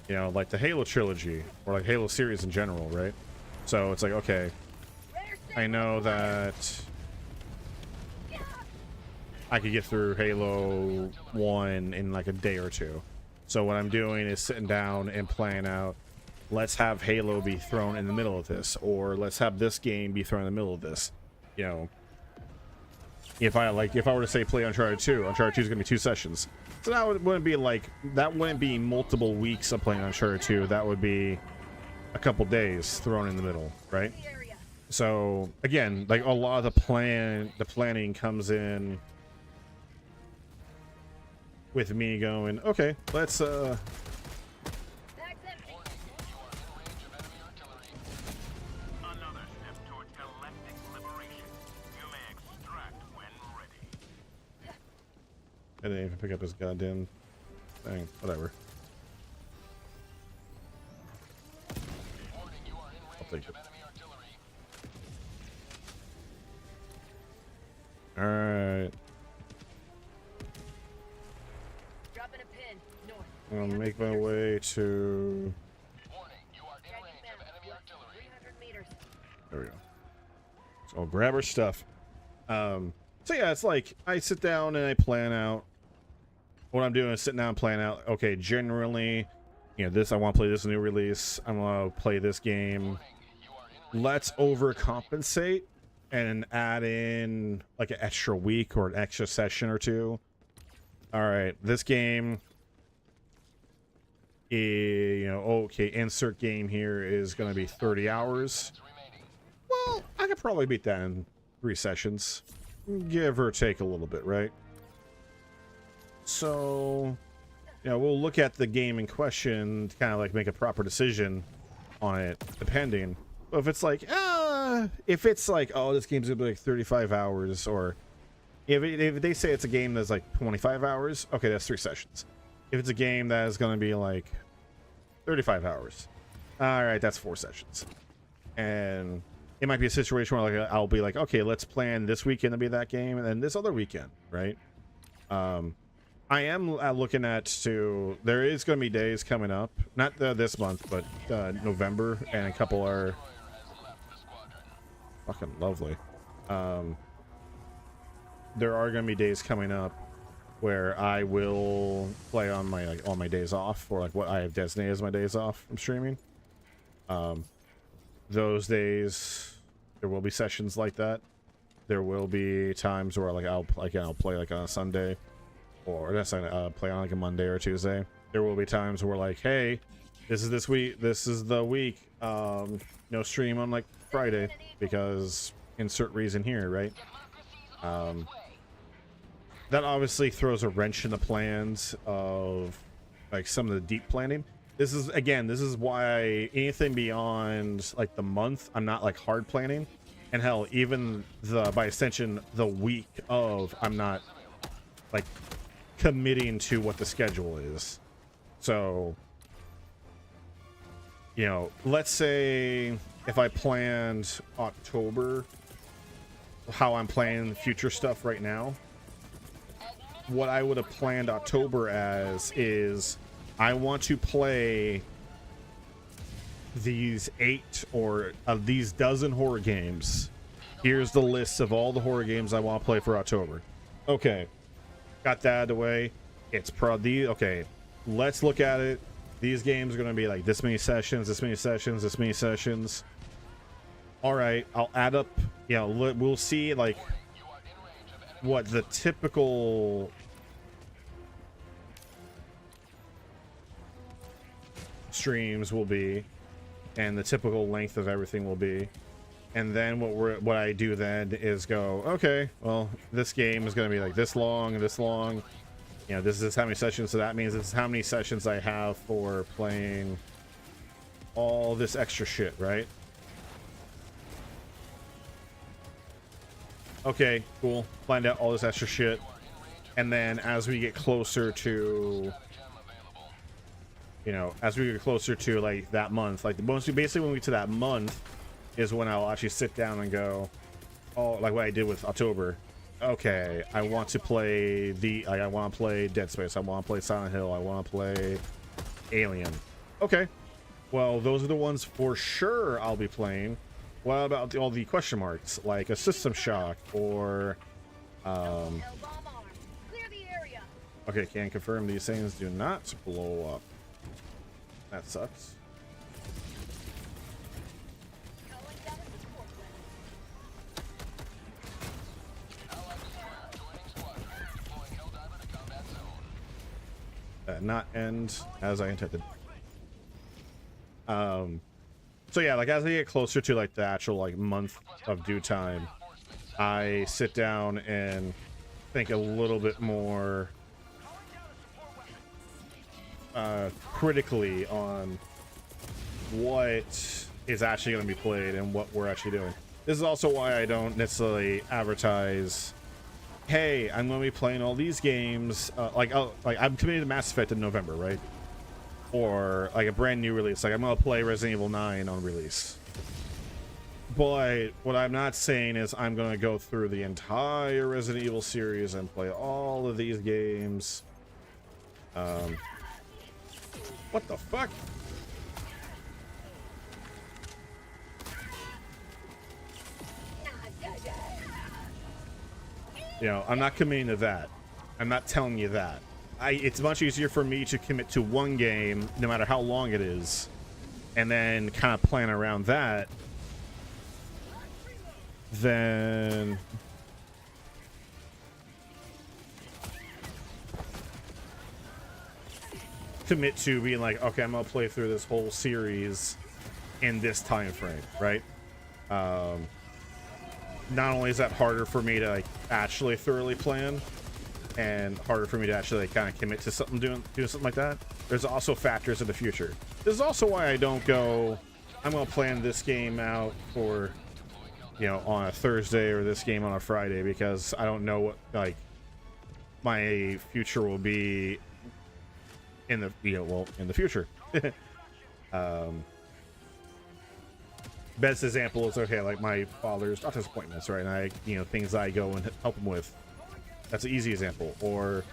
You know, like the Halo trilogy or like Halo series in general, right? So it's like, okay, I know that I could get through Halo 1 in like a day or two. So what I'm doing is sitting down and planning out, let's have Halo be thrown in the middle of this, or let's have this game be thrown in the middle of this. You know, if I were to say play Uncharted 2, Uncharted 2 is going to be 2 sessions. So that wouldn't be like, that wouldn't be multiple weeks of playing Uncharted 2. That would be a couple days thrown in the middle, right? So again, like a lot of the planning comes in with me going, okay, let's Warning, you are in range of enemy artillery. Another step toward galactic liberation. You may extract when ready. I didn't even pick up his goddamn thing. Whatever. Warning, you are in I'll range take of it. enemy artillery. Alright. Dropping a pin. North. I'll make my way to... Warning, you are in range of enemy artillery. 300 meters. There we go. So I'll grab our stuff. So yeah, it's like I sit down and I plan out. What I'm doing is sitting down and plan out, okay, generally, you know, this, I want to play this new release. I want to play this game. Let's overcompensate and add in like an extra week or an extra session or two. All right, this game, you know, okay, insert game here is going to be 30 hours. Well, I could probably beat that in 3 sessions, give or take a little bit, right? So, you know, we'll look at the game in question to kind of like make a proper decision on it, depending. But if it's like, oh, this game's gonna be like 35 hours, or if they say it's a game that's like 25 hours, okay, that's 3 sessions. If it's a game that is gonna be like 35 hours, all right, that's 4 sessions. And it might be a situation where like I'll be like, okay, let's plan this weekend to be that game, and then this other weekend, right? I am looking at there is going to be days coming up, not this month, but November, and a couple are fucking lovely. There are going to be days coming up where I will play on my days off, or like what I have designated as my days off from streaming. Those days there will be sessions like that. There will be times where like I'll play like on a Sunday, or that's play on like a Monday or Tuesday. There will be times where like, hey, this is the week, no stream on like Friday because insert reason here, right? That obviously throws a wrench in the plans of like some of the deep planning. This is why anything beyond like the month, I'm not like hard planning, and hell, even by extension the week of, I'm not like committing to what the schedule is. So, you know, let's say if I planned October, how I'm playing future stuff right now, what I would have planned October as is I want to play these 8 or these dozen horror games. Here's the list of all the horror games I want to play for October. Okay, got that out of the way. It's okay, let's look at it. These games are going to be like this many sessions, this many sessions, this many sessions. All right, I'll add up, you know, we'll see like what the typical streams will be and the typical length of everything will be, and then what I do then is go, okay, well, this game is going to be like this long and this long, you know, this is how many sessions, so that means this is how many sessions I have for playing all this extra shit, right? Okay, cool, find out all this extra shit, and then as we get closer to, you know, as we get closer to like that month, like basically when we get to that month is when I'll actually sit down and go, oh, like what I did with October. Okay, I want to play I want to play Dead Space, I want to play Silent Hill, I want to play Alien. Okay, well, those are the ones for sure I'll be playing. What about all the question marks, like a System Shock or Okay, can confirm these things do not blow up. That sucks. Not end as I intended. So yeah, like as I get closer to like the actual like month of due time, I sit down and think a little bit more critically on what is actually going to be played and what we're actually doing. This is also why I don't necessarily advertise, hey, I'm going to be playing all these games. Like I'm committed to Mass Effect in November, right? Or like a brand new release. Like I'm going to play Resident Evil 9 on release. But what I'm not saying is I'm going to go through the entire Resident Evil series and play all of these games. What the fuck? You know, I'm not committing to that. I'm not telling you that. It's much easier for me to commit to one game, no matter how long it is, and then kind of plan around that, than commit to being like, okay, I'm gonna play through this whole series in this time frame, right? Not only is that harder for me to like actually thoroughly plan, and harder for me to actually like, kind of commit to something, doing something like that, there's also factors in the future. This is also why I don't go, I'm gonna plan this game out for, you know, on a Thursday or this game on a Friday, because I don't know what like my future will be in the, you know, well, in the future. Best example is, okay, like my father's doctor's appointments, right? And I, you know, things I go and help him with. That's an easy example. Or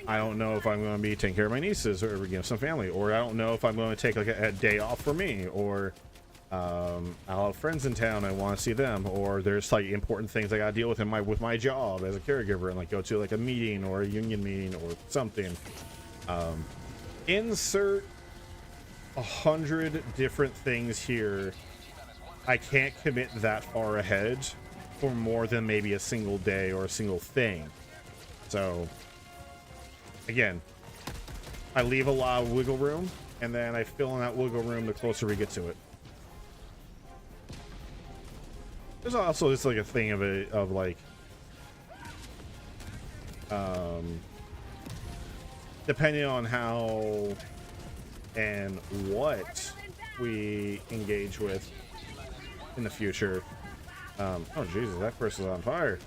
I don't know if I'm going to be taking care of my nieces or, you know, some family. Or I don't know if I'm going to take like a day off for me. Or I'll have friends in town, I want to see them. Or there's like important things I got to deal with with my job as a caregiver, and like go to like a meeting or a union meeting or something. Insert 100 different things here. I can't commit that far ahead for more than maybe a single day or a single thing. So again, I leave a lot of wiggle room, and then I fill in that wiggle room the closer we get to it. There's also just like a thing of like depending on how and what we engage with in the future. Oh Jesus, that person's on fire.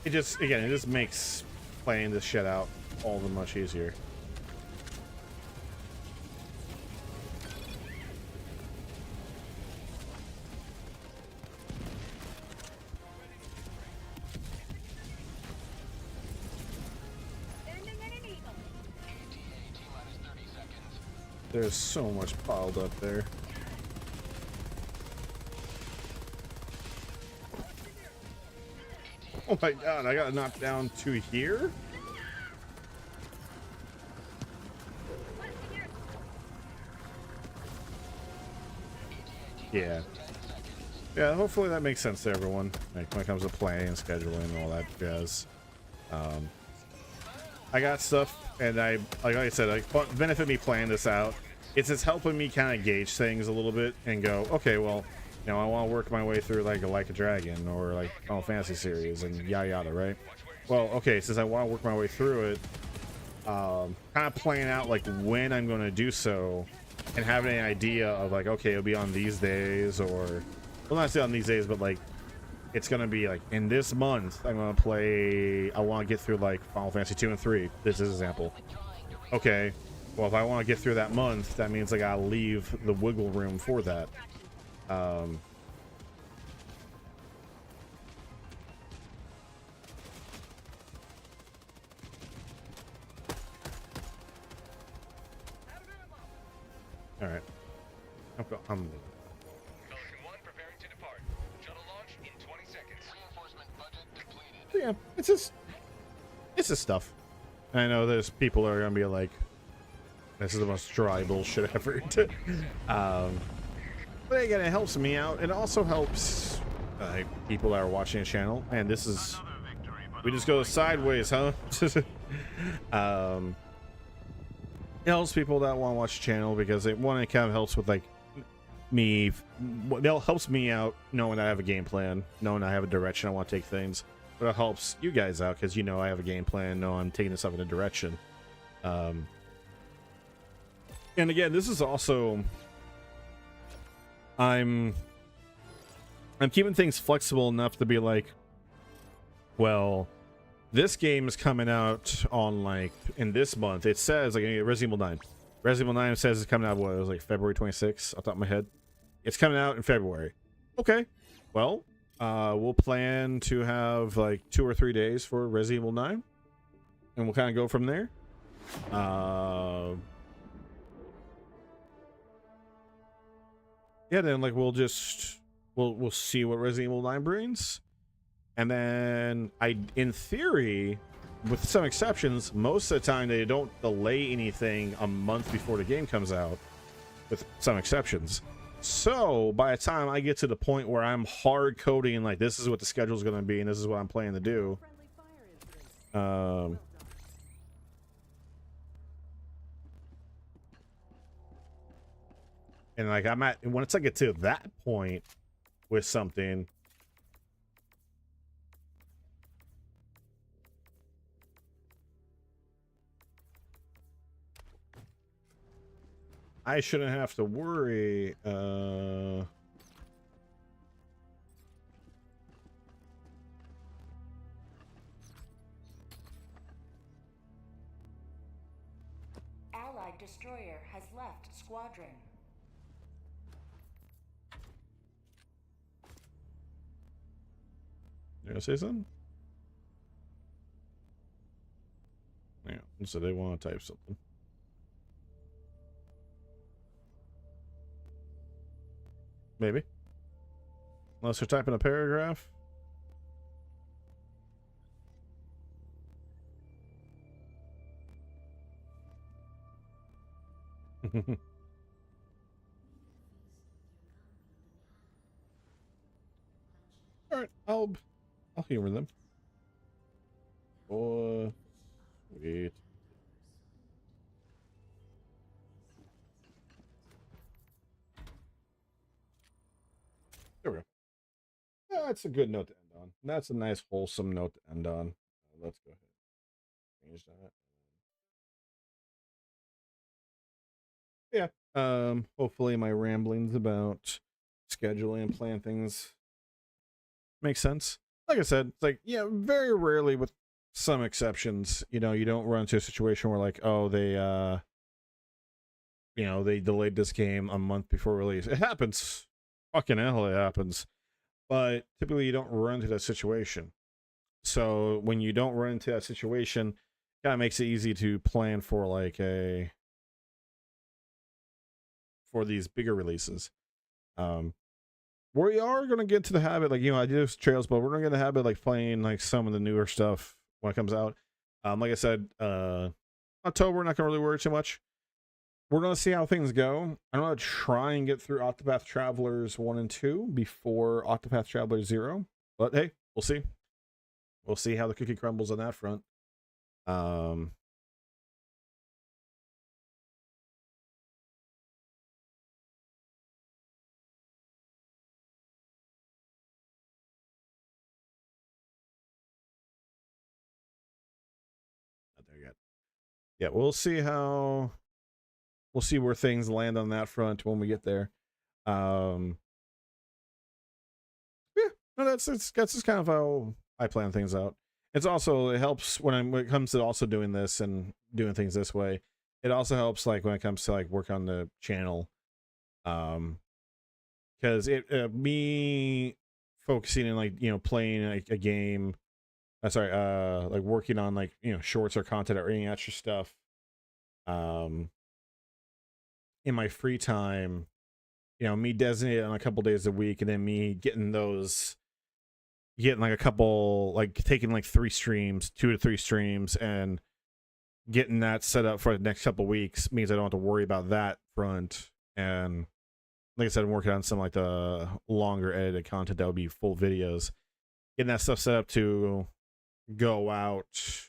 It just makes playing this shit out all the much easier. There's so much piled up there. Oh my god, I got knocked down to here? Yeah. Yeah, hopefully that makes sense to everyone, like when it comes to planning and scheduling and all that jazz. I got stuff, and like I said, like benefit me planning this out. It's just helping me kind of gauge things a little bit and go, okay, well, you know, I want to work my way through like a Dragon or like Final Fantasy series and yada yada, right? Well, okay, since I want to work my way through it, kind of planning out like when I'm going to do so, and having an idea of like, okay, it'll be on these days, or well, not say on these days, but like it's gonna be like in this month I'm gonna play, I want to get through like Final Fantasy 2 and 3. This is an example. Okay, well, if I want to get through that month, that means I gotta leave the wiggle room for that. All right, I'm Pelican 1 preparing to depart. Shuttle launch in 20 seconds. yeah, it's just stuff. I know there's people that are gonna be like, this is the most dry bullshit ever. But again, it helps me out. It also helps people that are watching the channel. And this is, we just go sideways, huh? It helps people that want to watch the channel because it kind of helps with like me. It helps me out knowing I have a game plan, knowing I have a direction I want to take things. But it helps you guys out because you know I have a game plan, know I'm taking this up in a direction. And again, this is also, I'm keeping things flexible enough to be like, well, this game is coming out on like in this month. It says like Resident Evil 9. Resident Evil 9 says it's coming out, what, it was like February 26th off the top of my head. It's coming out in February. Okay, well, we'll plan to have like 2 or 3 days for Resident Evil 9, and we'll kind of go from there. Yeah, then like we'll see what Resident Evil 9 brings, and then in theory, with some exceptions, most of the time they don't delay anything a month before the game comes out, with some exceptions. So by the time I get to the point where I'm hard coding, like this is what the schedule is going to be and this is what I'm planning to do, and like once I get to that point with something, I shouldn't have to worry. Allied destroyer has left squadron. You gonna say something? Yeah, so they want to type something. Maybe. Unless they're typing a paragraph. Alright, I'll humor them. Oh, wait. There we go. That's a good note to end on. That's a nice wholesome note to end on. Let's go ahead and change that. Yeah. Hopefully my ramblings about scheduling and planning things make sense. Like I said, it's like, yeah, very rarely, with some exceptions, you know, you don't run into a situation where like, oh, they you know, they delayed this game a month before release. It happens. Fucking hell, it happens. But typically you don't run into that situation. So when you don't run into that situation, it kind of makes it easy to plan for like for these bigger releases. We are going to get to the habit, like, you know, I do trails, but we're going to get the habit like playing like some of the newer stuff when it comes out. Like I said, October, we're not going to really worry too much. We're going to see how things go. I'm going to try and get through Octopath Travelers 1 and 2 before Octopath Traveler 0. But hey, we'll see. We'll see how the cookie crumbles on that front. Not there yet. Yeah, we'll see how... We'll see where things land on that front when we get there. Yeah, no, that's just kind of how I plan things out. It's also, it helps when it comes to also doing this and doing things this way. It also helps like when it comes to like work on the channel, because me focusing in like, you know, playing like a game. Like working on like, you know, shorts or content or any extra stuff. In my free time, you know, me designated on a couple days a week, and then me getting those, getting like a couple, like taking like 3 streams, 2 to 3 streams, and getting that set up for the next couple weeks means I don't have to worry about that front. And like I said, I'm working on some like the longer edited content that would be full videos. Getting that stuff set up to go out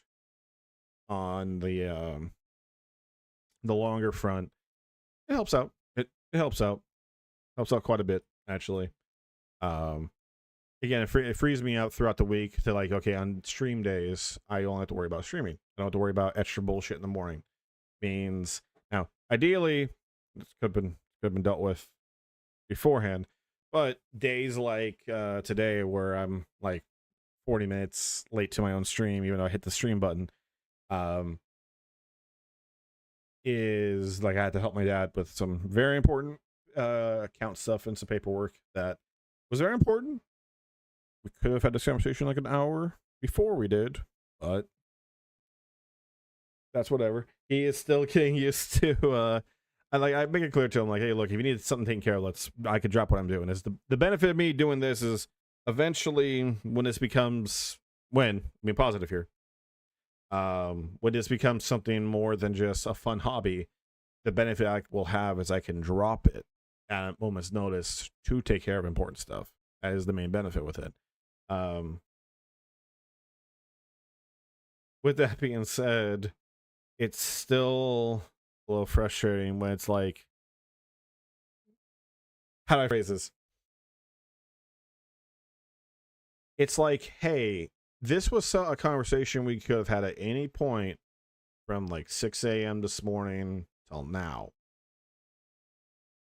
on the longer front, it helps out. It helps out. Helps out quite a bit, actually. Again, it frees me out throughout the week to like, okay, on stream days, I don't have to worry about streaming. I don't have to worry about extra bullshit in the morning. Means now, ideally, this could have been dealt with beforehand, but days like today, where I'm like 40 minutes late to my own stream, even though I hit the stream button, is like I had to help my dad with some very important account stuff and some paperwork that was very important. We could have had this conversation like an hour before we did, but that's whatever. He is still getting used to I make it clear to him, like, hey, look, if you need something taken care of, I could drop what I'm doing. Is the benefit of me doing this is eventually when this becomes positive here. When this becomes something more than just a fun hobby, the benefit I will have is I can drop it at a moment's notice to take care of important stuff. That is the main benefit with it. With that being said, it's still a little frustrating when it's like, how do I phrase this? It's like, hey, this was a conversation we could have had at any point from like 6 a.m. this morning till now.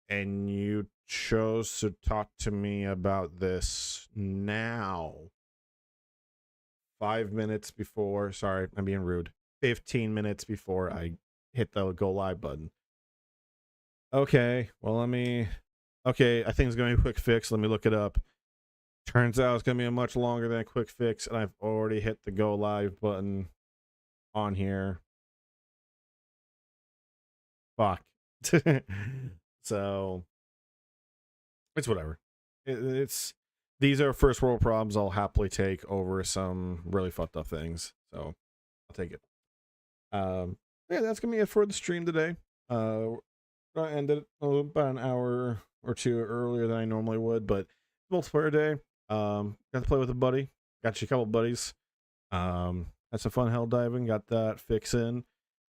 And you chose to talk to me about this now. 5 minutes before, sorry, I'm being rude. 15 minutes before I hit the go live button. Okay, well, I think it's going to be a quick fix. Let me look it up. Turns out it's going to be a much longer than a quick fix, and I've already hit the go live button on here. Fuck. So, it's whatever. These are first world problems I'll happily take over some really fucked up things. So, I'll take it. Yeah, that's going to be it for the stream today. I ended about an hour or two earlier than I normally would, but multiplayer day. Got to play with a buddy. Got you a couple buddies. Had some fun hell diving. Got that fix in.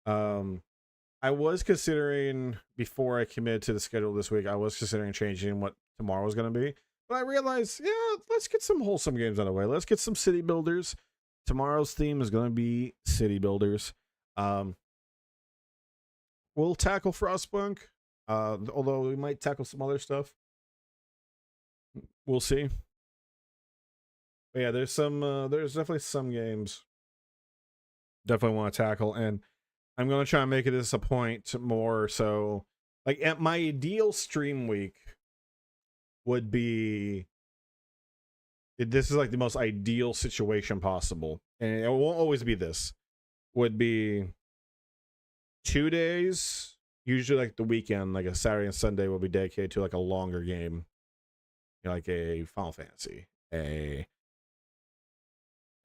I was considering, before I committed to the schedule this week, I was considering changing what tomorrow was going to be. But I realized, yeah, let's get some wholesome games out of the way. Let's get some city builders. Tomorrow's theme is going to be city builders. We'll tackle Frostpunk, although we might tackle some other stuff. We'll see. But yeah, there's definitely some games definitely want to tackle, and I'm going to try and make it this a point more. So, like, at my ideal stream week would be, this is like the most ideal situation possible, and it won't always be this, would be 2 days, usually like the weekend, like a Saturday and Sunday will be dedicated to like a longer game, you know, like a Final Fantasy, a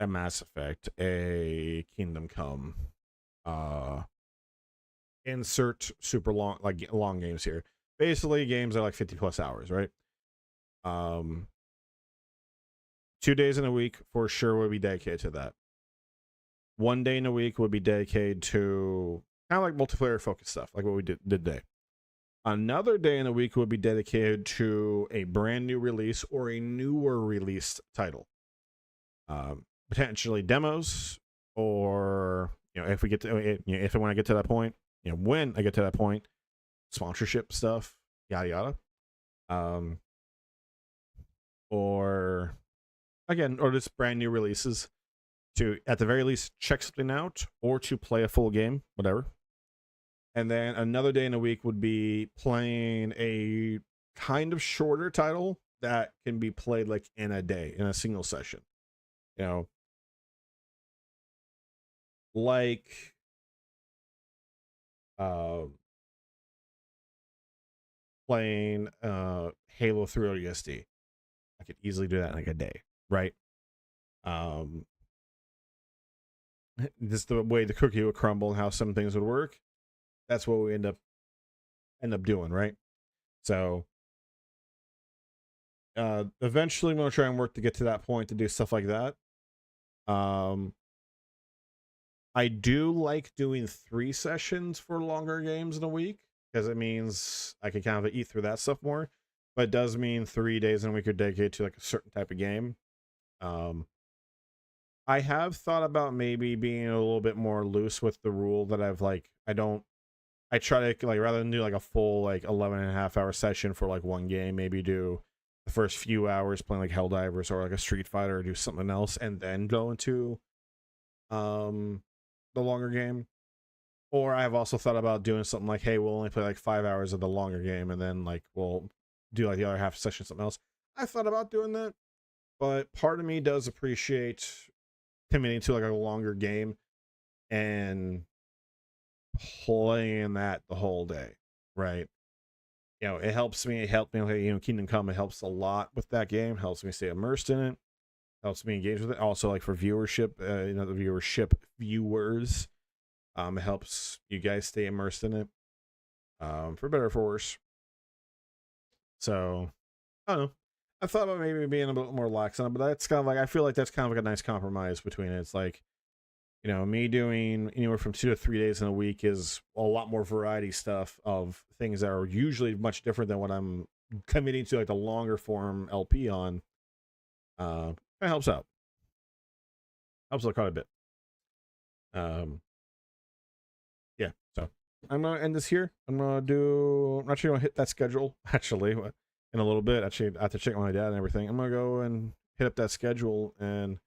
Mass Effect, a Kingdom Come, insert super long, like long games here. Basically games are like 50 plus hours, right? 2 days in a week for sure would be dedicated to that. 1 day in a week would be dedicated to kind of like multiplayer focused stuff, like what we did today. Another day in a week would be dedicated to a brand new release or a newer released title. Potentially demos, or, you know, if we get to, you know, if and when I get to that point, you know, when I get to that point, sponsorship stuff, yada yada. Or again, or just brand new releases to, at the very least, check something out or to play a full game, whatever. And then another day in a week would be playing a kind of shorter title that can be played like in a day, in a single session. You know, like playing Halo 3 ODST. I could easily do that in like a day, right? Um, just the way the cookie would crumble and how some things would work. That's what we end up doing, right? So eventually I'm gonna try and work to get to that point to do stuff like that. I do like doing 3 sessions for longer games in a week because it means I can kind of eat through that stuff more. But it does mean 3 days in a week are dedicated to like a certain type of game. I have thought about maybe being a little bit more loose with the rule that I try to, like, rather than do like a full like 11.5 hour session for like one game, maybe do the first few hours playing like Helldivers or like a Street Fighter or do something else and then go into the longer game. Or I have also thought about doing something like, hey, we'll only play like 5 hours of the longer game and then like we'll do like the other half session something else. I thought about doing that, but part of me does appreciate committing to like a longer game and playing that the whole day, right? You know, it helps me. It helped me. You know, Kingdom Come, it helps a lot with that game. Helps me stay immersed in it. Helps me engage with it. Also, like for viewership, you know, the viewers. It helps you guys stay immersed in it, for better or for worse. So, I don't know. I thought about maybe being a bit more lax on it, but that's kind of like, I feel like that's kind of like a nice compromise between it. It's like, you know, me doing anywhere from 2 to 3 days in a week is a lot more variety stuff of things that are usually much different than what I'm committing to, like the longer form LP on. It helps out. Helps out quite a bit. Yeah, so I'm gonna end this here. I'm actually gonna hit that schedule actually in a little bit. Actually, I have to check my dad and everything. I'm gonna go and hit up that schedule and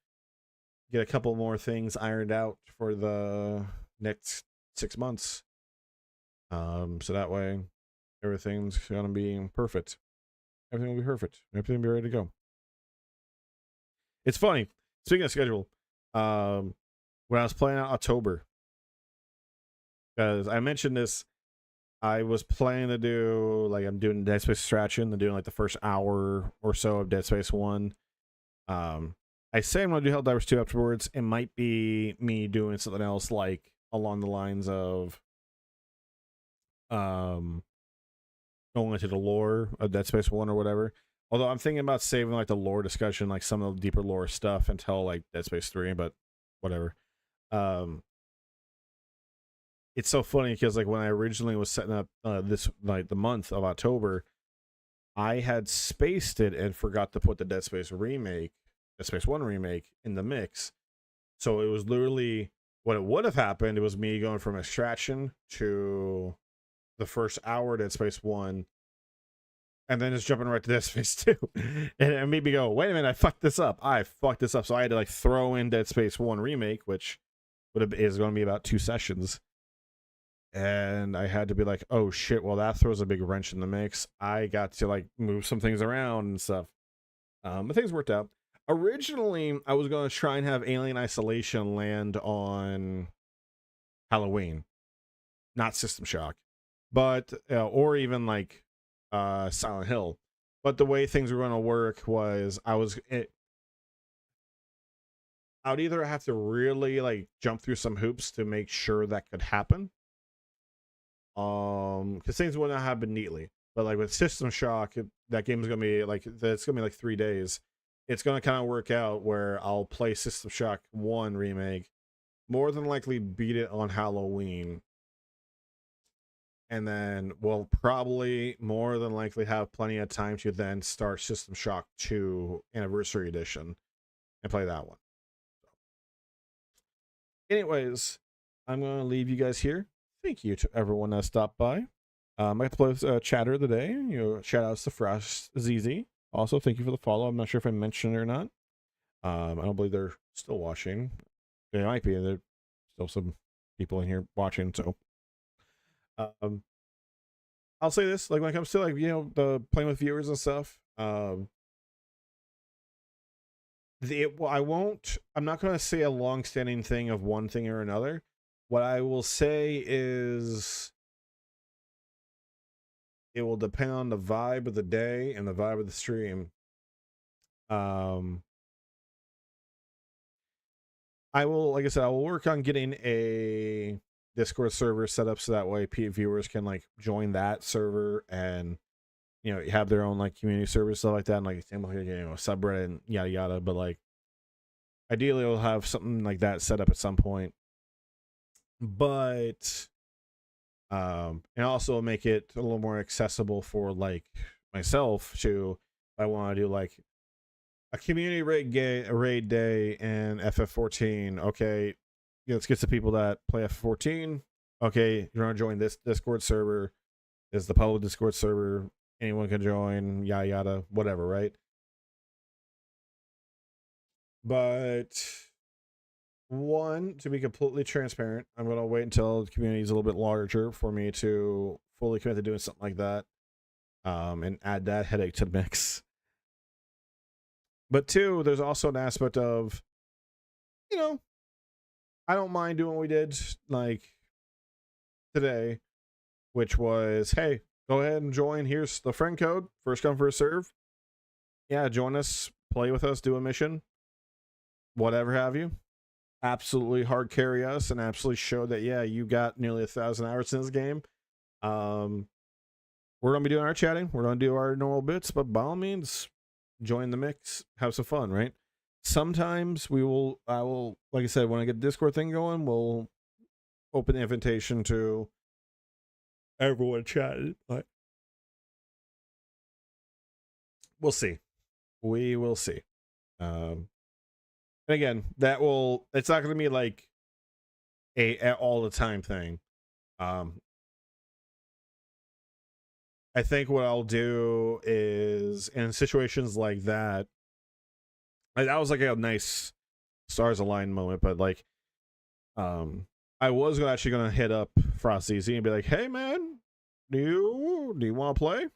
get a couple more things ironed out for the next 6 months. So that way everything's gonna be perfect. Everything will be perfect. Everything will be ready to go. It's funny. Speaking of schedule, when I was playing out October, because I mentioned this, I was planning to do, like, I'm doing Dead Space Extraction. I'm doing like the first hour or so of Dead Space 1. I say I'm going to do Helldivers 2 afterwards. It might be me doing something else, like along the lines of going into the lore of Dead Space 1 or whatever. Although I'm thinking about saving like the lore discussion, like some of the deeper lore stuff until like Dead Space 3, but whatever. It's so funny because like when I originally was setting up this, like the month of October, I had spaced it and forgot to put the Dead Space 1 remake in the mix. So it was literally, what it would have happened, it was me going from Extraction to the first hour Dead Space 1 and then just jumping right to Dead Space 2. And it made me go, wait a minute, I fucked this up. So I had to like throw in Dead Space 1 remake, which is going to be about 2 sessions. And I had to be like, oh shit, well that throws a big wrench in the mix. I got to like move some things around and stuff. But things worked out. Originally, I was going to try and have Alien Isolation land on Halloween, not System Shock, but or even like Silent Hill. But the way things were going to work was I would either have to really like jump through some hoops to make sure that could happen, because things would not happen neatly. But like with System Shock, that game is gonna be like, it's gonna be like 3 days. It's gonna kind of work out where I'll play System Shock 1 remake, more than likely beat it on Halloween, and then we'll probably more than likely have plenty of time to then start System Shock 2 Anniversary Edition and play that one. Anyways, I'm gonna leave you guys here. Thank you to everyone that stopped by. I got to play with Chatter of the Day. You know, shout outs to Frost ZZ. Also, thank you for the follow. I'm not sure if I mentioned it or not. I don't believe they're still watching. They might be. There's still some people in here watching. So, I'll say this: like when it comes to like, you know, the playing with viewers and stuff. I'm not going to say a long-standing thing of one thing or another. What I will say is it will depend on the vibe of the day and the vibe of the stream. I will, like I said, I will work on getting a Discord server set up so that way viewers can like join that server and have their own like community server, stuff like that, and like subreddit and yada yada. But like ideally we'll have something like that set up at some point. But and also make it a little more accessible for like myself to, if I want to do like a community raid day in FF14. Okay, let's get the people that play FF14. Okay, you're gonna join this Discord server. It's the public Discord server. Anyone can join. Yada yada, whatever, right? But one, to be completely transparent, I'm gonna wait until the community is a little bit larger for me to fully commit to doing something like that, and add that headache to the mix. But two, there's also an aspect of, I don't mind doing what we did like today, which was, hey, go ahead and join. Here's the friend code. First come, first serve. Yeah, join us, play with us, do a mission, whatever have you. Absolutely hard carry us and absolutely show that, yeah, you got nearly 1,000 hours in this game. We're gonna be doing our chatting. We're gonna do our normal bits, but by all means, join the mix, have some fun, right? Sometimes I will, like I said, when I get the Discord thing going, we'll open the invitation to everyone chatting. But we'll see. We will see. And again, it's not going to be like a all the time thing. I think what I'll do is, in situations like that, that was like a nice stars align moment, but like, I was actually going to hit up FrostZZ and be like, hey man, do you want to play?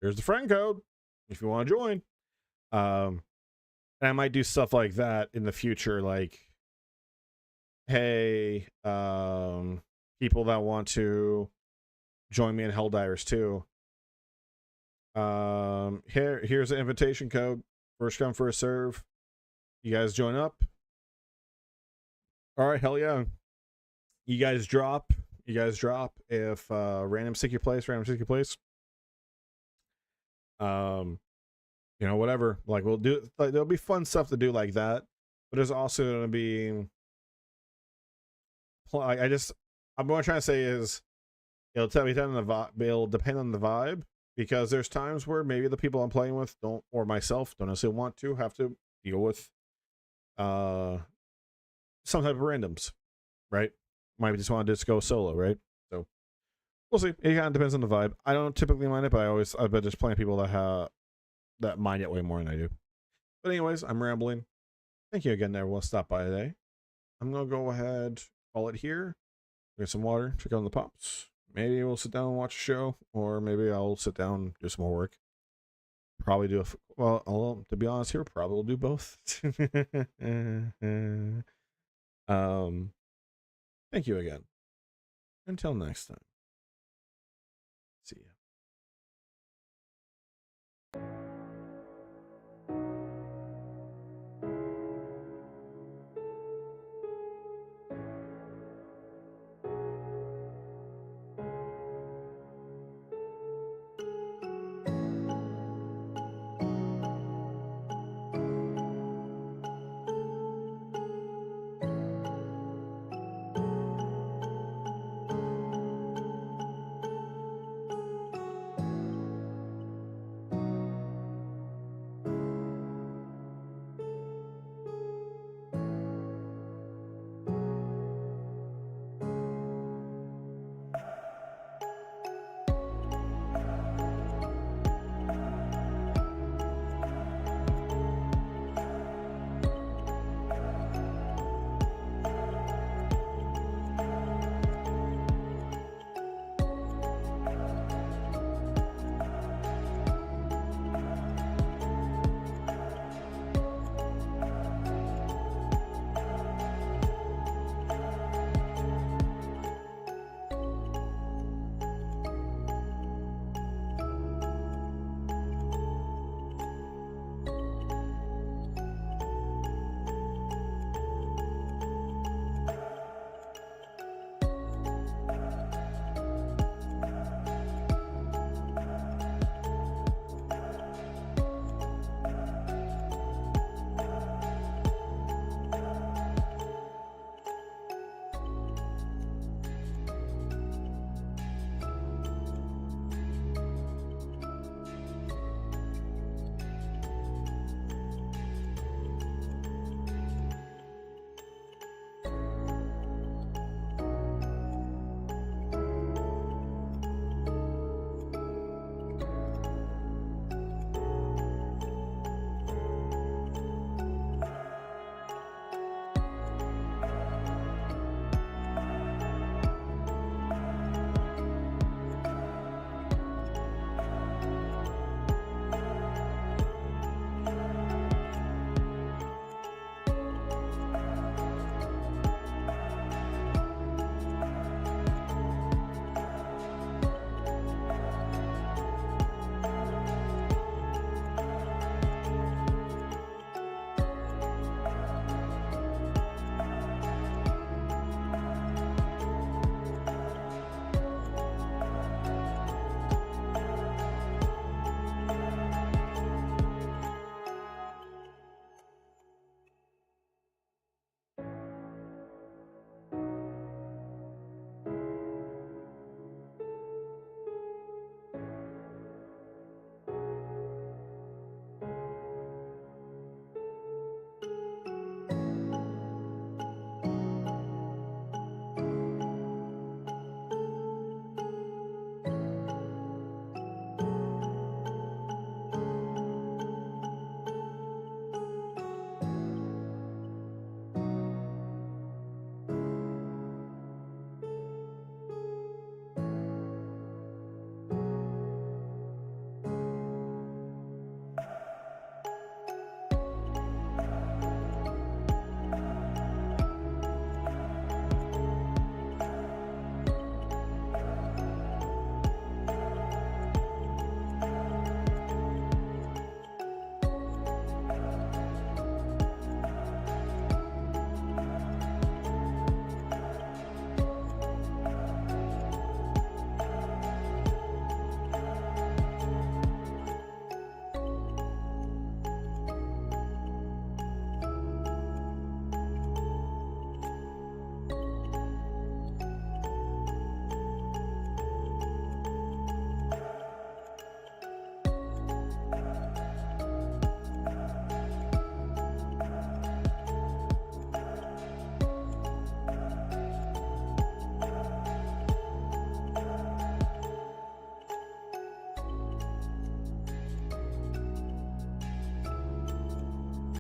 Here's the friend code if you want to join. And I might do stuff like that in the future, like, hey, people that want to join me in Helldivers 2. Here's an invitation code. First come, first serve. You guys join up. All right, hell yeah. You guys drop. If random sticky place. Whatever. Like, we'll do, like, there'll be fun stuff to do like that. But there's also going to be, what I'm trying to say is, it'll depend on the vibe, because there's times where maybe the people I'm playing with don't, or myself don't necessarily want to have to deal with some type of randoms, right? Might just want to just go solo, right? So we'll see. It kind of depends on the vibe. I don't typically mind it, but I've been just playing people that mind it way more than I do. But anyways, I'm rambling. Thank you again to everyone stop by today. I'm gonna go ahead, call it here. Get some water, check out the pops. Maybe we'll sit down and watch a show, or maybe I'll sit down and do some more work. Probably do to be honest here, probably will do both. Thank you again. Until next time.